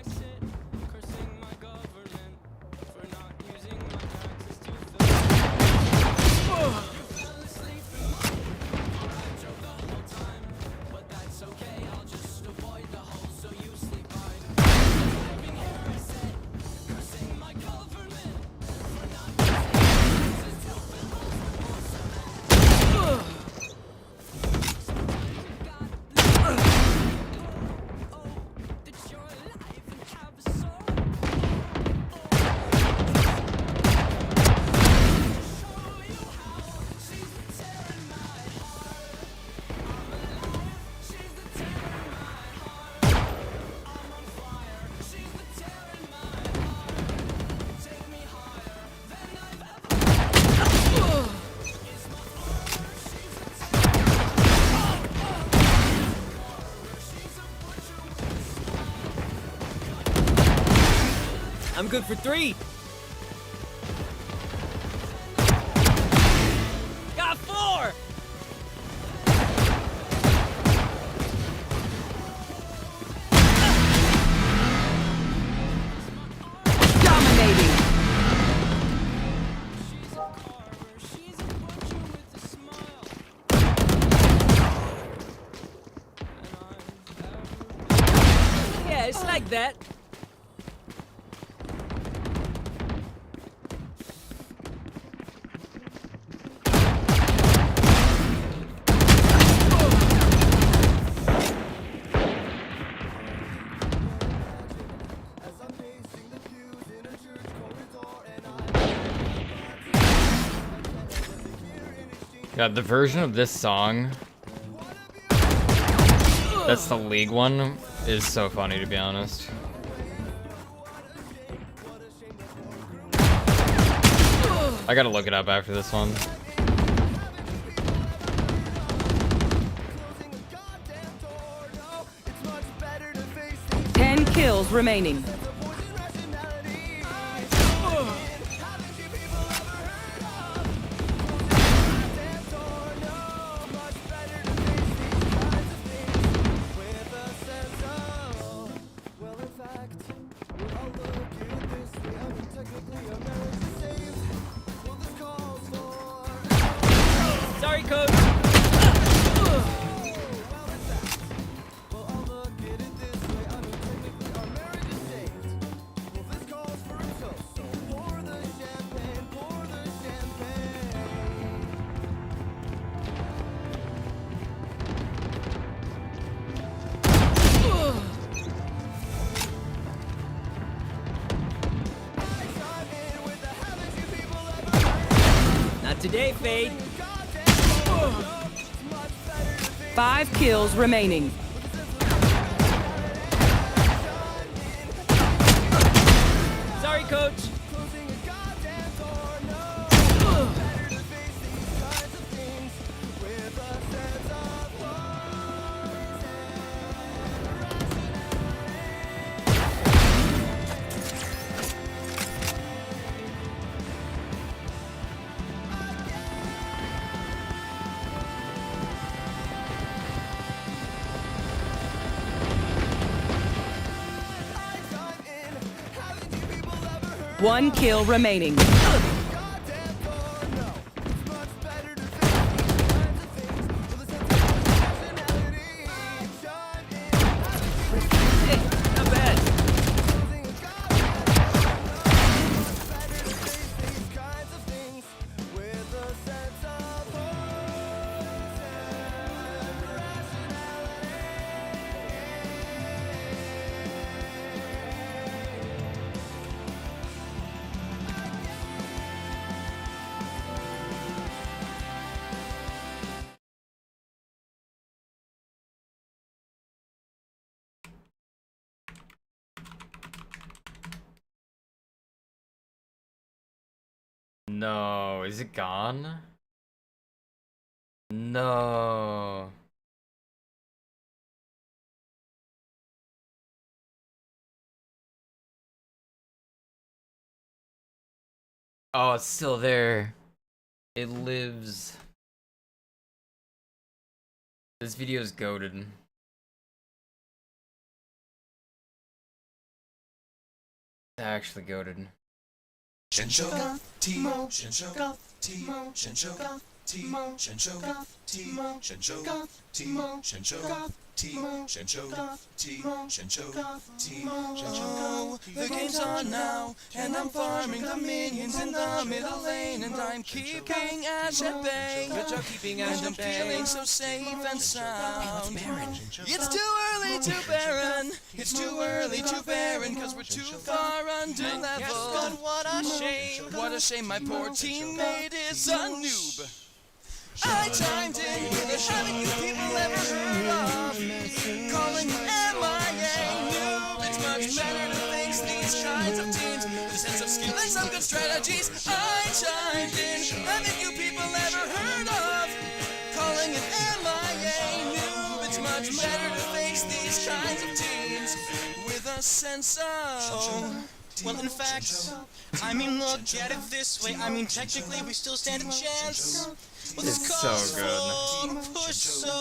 I'm good for 3. Got 4. Dominating. Yeah, it's like that. Yeah, the version of this song that's the League one is so funny, to be honest. I gotta look it up after this one. Ten kills remaining. Sorry, coach. Not today, Fade. 5 kills remaining. Sorry, coach. One kill remaining. Not bad. No, is it gone? No. Oh, it's still there. It lives. This video is goated. Actually goated. Timo, Timo, Timo, Timo, Timo, Timo, Timo, Timo. The game's on now, and I'm farming the minions in the middle lane, and I'm keeping Ash at bay. Good job keeping Ash at bay. I'm feeling so safe and sound. It's too early to Baron. It's too early to Baron, cause we're too far under level. But what a shame. What a shame, my poor teammate is a noob. I chimed in with a haven't you people ever heard of? Calling MIA noob. It's much better to face these kinds of teams with a sense of skill and some good strategies. I chimed in, haven't you people ever heard of? Calling it MIA noob. It's much better to face these kinds of teams with a sense of... Well, in fact, I mean, look at it this way. I mean, technically, we still stand a chance. Well, this It's calls so good. for push, so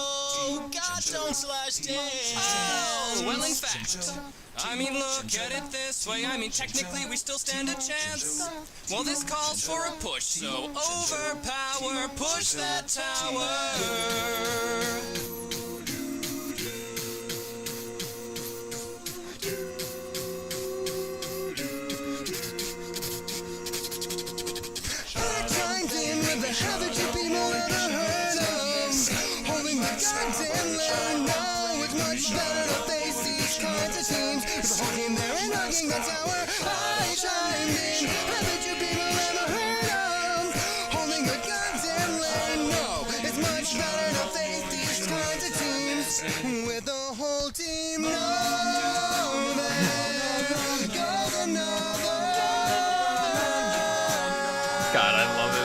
God don't slash dance. Oh, well, in fact, I mean, look at it this way. I mean, technically, we still stand a chance. Well, this calls for a push, so overpower, push that tower. Haven't you people ever heard of? Holding the goddamn line now. It's much better to face these kinds of teams with the whole team there and hugging the tower. I chimed in. Haven't you people ever heard of? Holding the goddamn line. No, it's much better to face these kinds of teams with the whole team. No, man, goes another. God, I love it, man.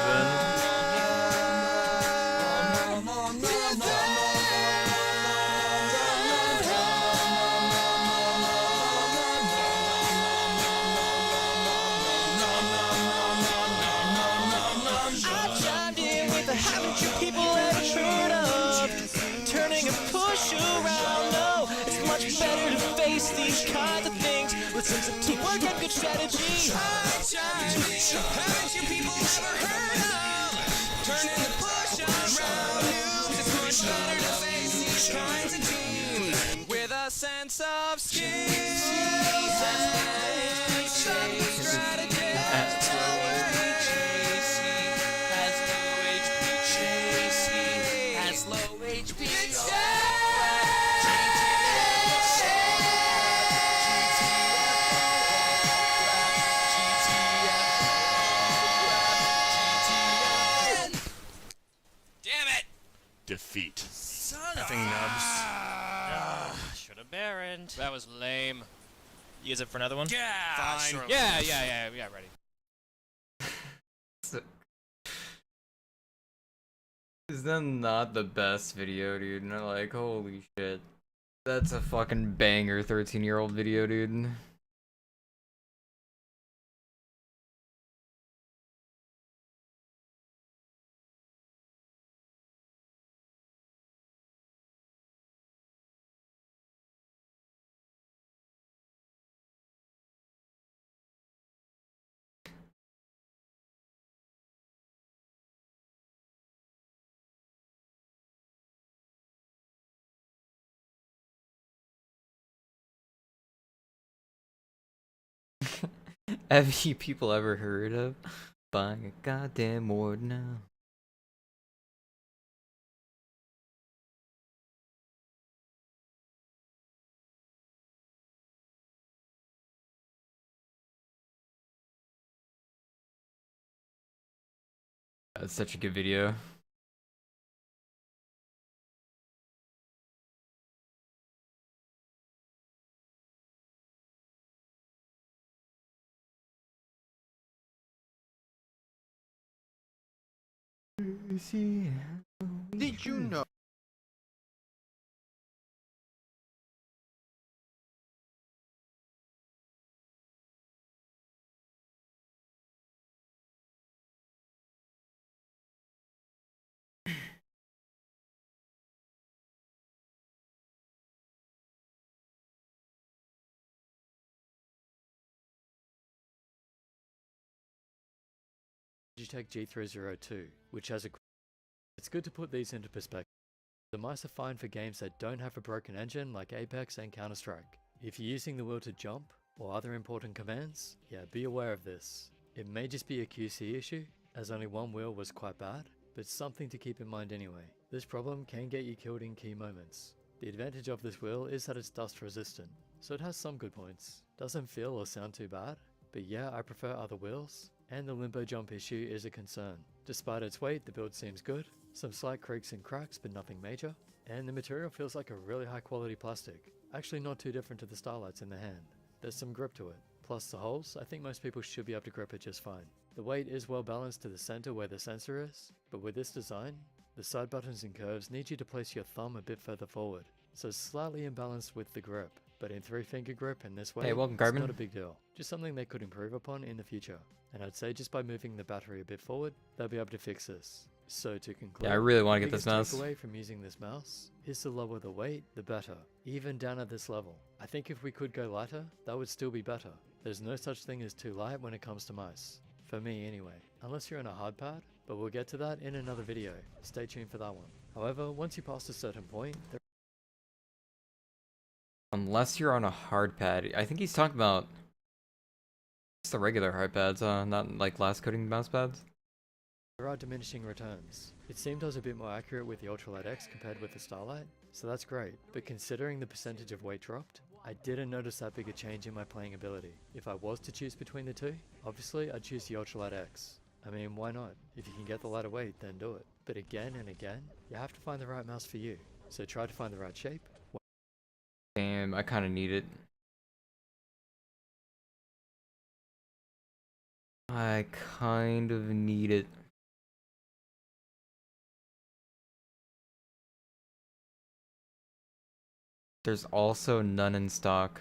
Haven't you people ever heard of turning a push around? No, it's much better to face these kinds of things with sense of teamwork and good strategy. Haven't you people ever heard of turning the push around? Noobs, it's much better to face these kinds of teams with a sense of skill and some strategy. Defeat. Effing nubs. Should have Baroned. That was lame. Use it for another one? Yeah, fine. Sure. Yeah, ready. Is that not the best video, dude? And like, holy shit. That's a fucking banger 13-year-old video, dude. Have you people ever heard of buying a goddamn ward now? That's such a good video. Did you know? Digitech G302, which has a... It's good to put these into perspective. The mice are fine for games that don't have a broken engine like Apex and Counter-Strike. If you're using the wheel to jump, or other important commands, yeah, be aware of this. It may just be a QC issue, as only one wheel was quite bad, but something to keep in mind anyway. This problem can get you killed in key moments. The advantage of this wheel is that it's dust resistant, so it has some good points. Doesn't feel or sound too bad, but yeah, I prefer other wheels, and the limbo jump issue is a concern. Despite its weight, the build seems good, some slight creaks and cracks but nothing major, and the material feels like a really high quality plastic. Actually not too different to the Starlights in the hand. There's some grip to it. Plus the holes, I think most people should be able to grip it just fine. The weight is well balanced to the center where the sensor is, but with this design, the side buttons and curves need you to place your thumb a bit further forward, so it's slightly imbalanced with the grip. But in 3-finger grip in this way, Hey, welcome, it's Carbon. not a big deal. Just something they could improve upon in the future. And I'd say just by moving the battery a bit forward, they'll be able to fix this. So to conclude, Yeah, I really want to the get this biggest mouse. takeaway from using this mouse is to lower the weight, the better. Even down at this level. I think if we could go lighter, that would still be better. There's no such thing as too light when it comes to mice. For me anyway. Unless you're on a hard pad, but we'll get to that in another video. Stay tuned for that one. However, once you pass a certain point, there Unless you're on a hard pad. I think he's talking about just the regular hard pads, not like glass coating mouse pads. are diminishing returns. It seemed I was a bit more accurate with the Ultralight X compared with the Starlight, so that's great. But considering the percentage of weight dropped, I didn't notice that big a change in my playing ability. If I was to choose between the two, obviously I'd choose the Ultralight X. I mean, why not? If you can get the lighter weight, then do it. But again and again, you have to find the right mouse for you. So try to find the right shape. Damn, I kind of need it. I kind of need it. There's also none in stock.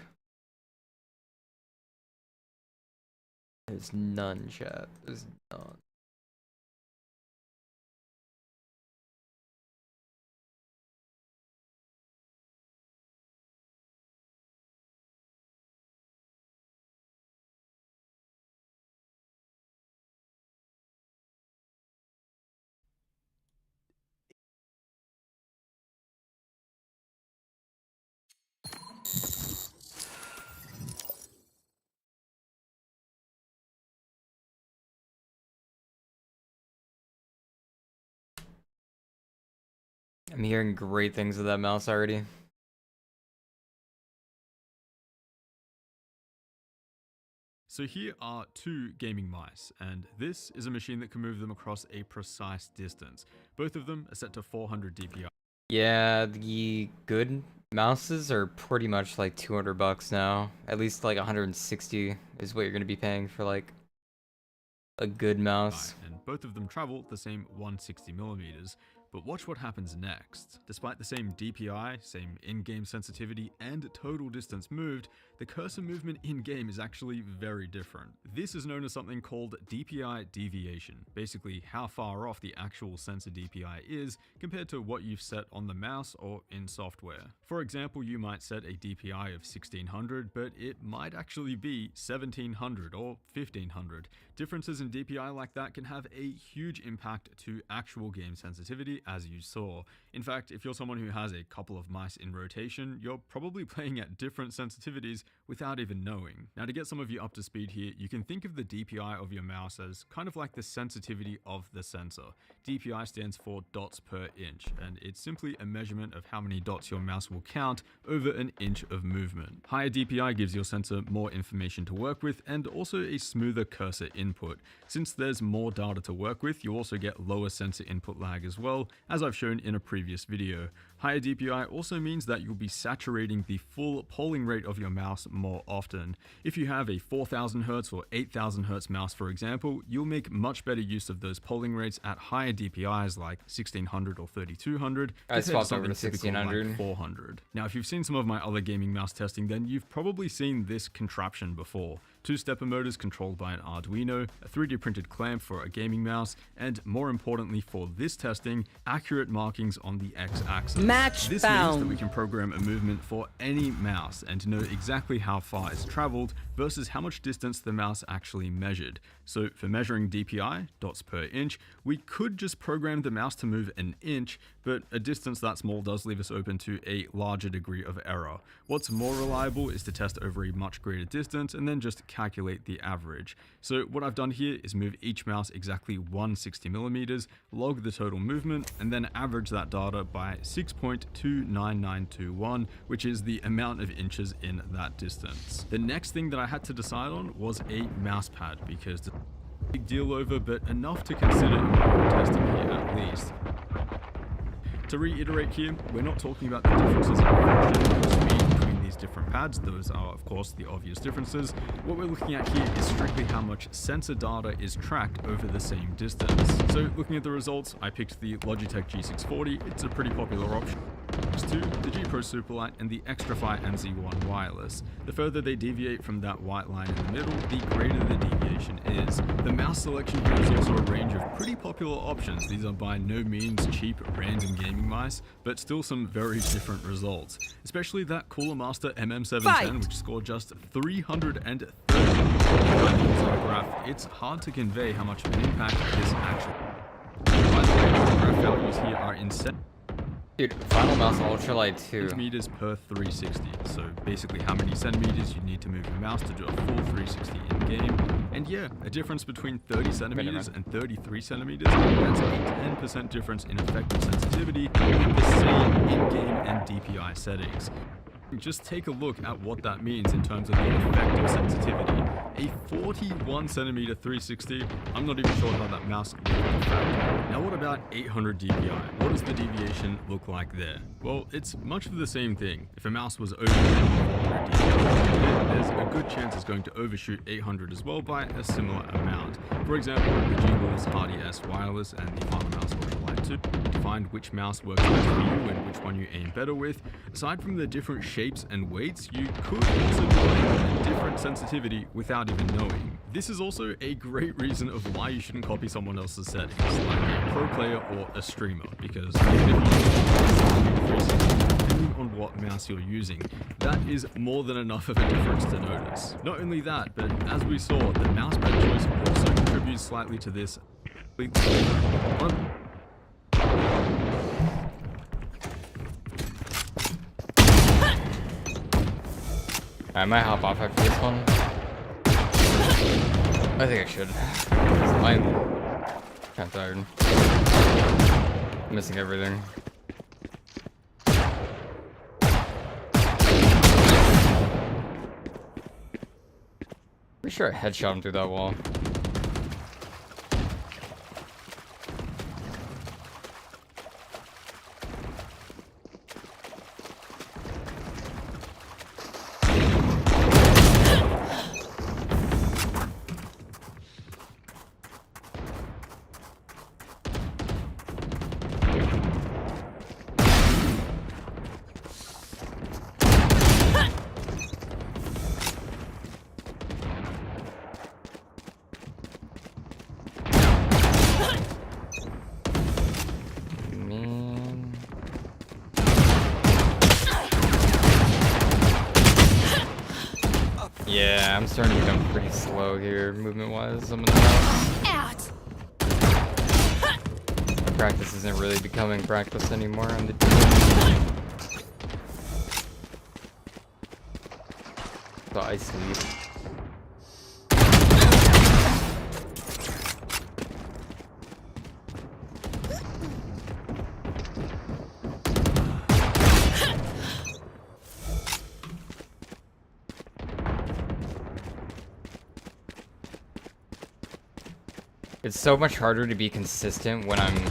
There's none, chat. There's none. I'm hearing great things of that mouse already. So here are two gaming mice, and this is a machine that can move them across a precise distance. Both of them are set to 400 DPI. Yeah, the good mouses are pretty much like $200 now. At least like 160 is what you're going to be paying for like a good mouse. And both of them travel the same 160 millimeters. But watch what happens next. Despite the same DPI, same in-game sensitivity, and total distance moved, the cursor movement in-game is actually very different. This is known as something called DPI deviation, basically how far off the actual sensor DPI is compared to what you've set on the mouse or in software. For example, you might set a DPI of 1600, but it might actually be 1700 or 1500. Differences in DPI like that can have a huge impact to actual game sensitivity exactly as you saw. In fact, if you're someone who has a couple of mice in rotation, you're probably playing at different sensitivities without even knowing. Now, to get some of you up to speed here, you can think of the DPI of your mouse as kind of like the sensitivity of the sensor. DPI stands for dots per inch, and it's simply a measurement of how many dots your mouse will count over an inch of movement. Higher DPI gives your sensor more information to work with and also a smoother cursor input. Since there's more data to work with, you also get lower sensor input lag as well, as I've shown in a previous video. Higher DPI also means that you'll be saturating the full polling rate of your mouse more often. If you have a 4000 Hz or 8000 Hz mouse, for example, you'll make much better use of those polling rates at higher DPIs like 1600 or 3200. I swapped over to 1600. Like 400. Now, if you've seen some of my other gaming mouse testing, then you've probably seen this contraption before. Two stepper motors controlled by an Arduino, a 3D printed clamp for a gaming mouse, and more importantly for this testing, accurate markings on the X-axis. Match this found. means that we can program a movement for any mouse and know exactly how far it's traveled versus how much distance the mouse actually measured. So for measuring DPI, dots per inch, we could just program the mouse to move an inch, but a distance that small does leave us open to a larger degree of error. What's more reliable is to test over a much greater distance and then just calculate the average. So what I've done here is move each mouse exactly 160mm, log the total movement, and then average that data by 6.29921, which is the amount of inches in that distance. The next thing that I had to decide on was a mouse pad, because it's a big deal over, but enough to consider in my testing here at least. To reiterate here, we're not talking about the differences in function or speed between these different pads. Those are, of course, the obvious differences. What we're looking at here is strictly how much sensor data is tracked over the same distance. So looking at the results, I picked the Logitech G640. It's a pretty popular option. Next to the G Pro Superlight and the Xtrafy MZ1 wireless. The further they deviate from that white line in the middle, the greater the deviation is. The mouse selection here is also a range of pretty popular options. These are by no means cheap, random gaming mice, but still some very different results. Especially that Cooler Master MM710, which scored just 330 graph. It's hard to convey how much of an impact this actually. By the way, the graph values here are insane. Dude, Final Mouse Ultralight 2. Meters per 360. So basically how many centimeters you need to move your mouse to do a full 360 in game. And yeah, a difference between 30 centimeters and 33 centimeters. That's a 10% difference in effective sensitivity with the same in-game and DPI settings. Just take a look at what that means in terms of the effective sensitivity. A 41 centimeter 360, I'm not even sure how that mouse looks in fact. Now what about 800 DPI? What does the deviation look like there? Well, it's much of the same thing. If a mouse was over 400 DPI, there's a good chance it's going to overshoot 800 as well by a similar amount. For example, the G-Wolves Hardy S wireless and the Final Mouse Ultralight 2, to find which mouse works best for you and which one you aim better with. Aside from the different shapes and weights, you could also be playing with a different sensitivity without even knowing. This is also a great reason of why you shouldn't copy someone else's settings, like a pro player or a streamer, because even if you depending on what mouse you're using, that is more than enough of a difference to notice. Not only that, but as we saw, the mousepad choice also contributes slightly to this. I might hop off after this one. I think I should. I'm kind of tired. I'm missing everything. Pretty sure I headshot him through that wall. Yeah, I'm starting to become pretty slow here, movement-wise. I'm in the house. Out. practice isn't really becoming practice anymore on the team. So I sleep. It's so much harder to be consistent when I'm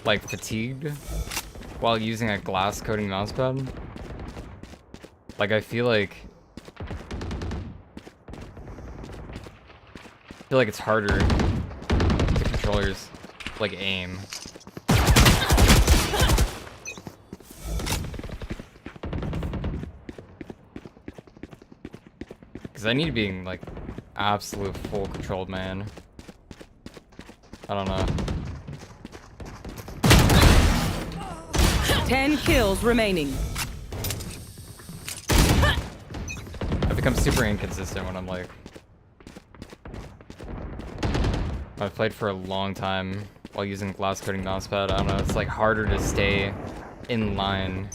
like fatigued while using a glass coating mousepad. Like I feel like it's harder to controllers like aim. Cause I need to be in like absolute full controlled, man. I don't know. 10 kills remaining. I've become super inconsistent when I'm like... I've played for a long time while using glass coating mousepad. I don't know, it's like harder to stay in line.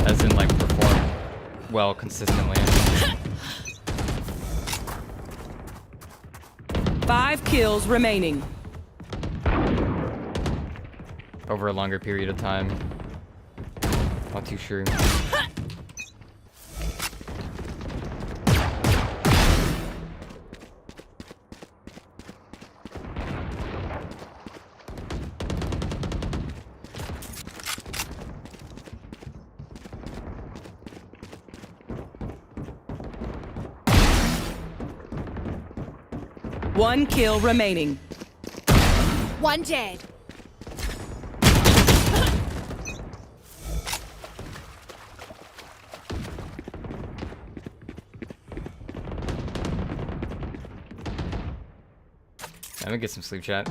As in like perform well consistently. 5 kills remaining. Over a longer period of time. Not too sure. One kill remaining. One dead. I'm gonna get some sleep, chat.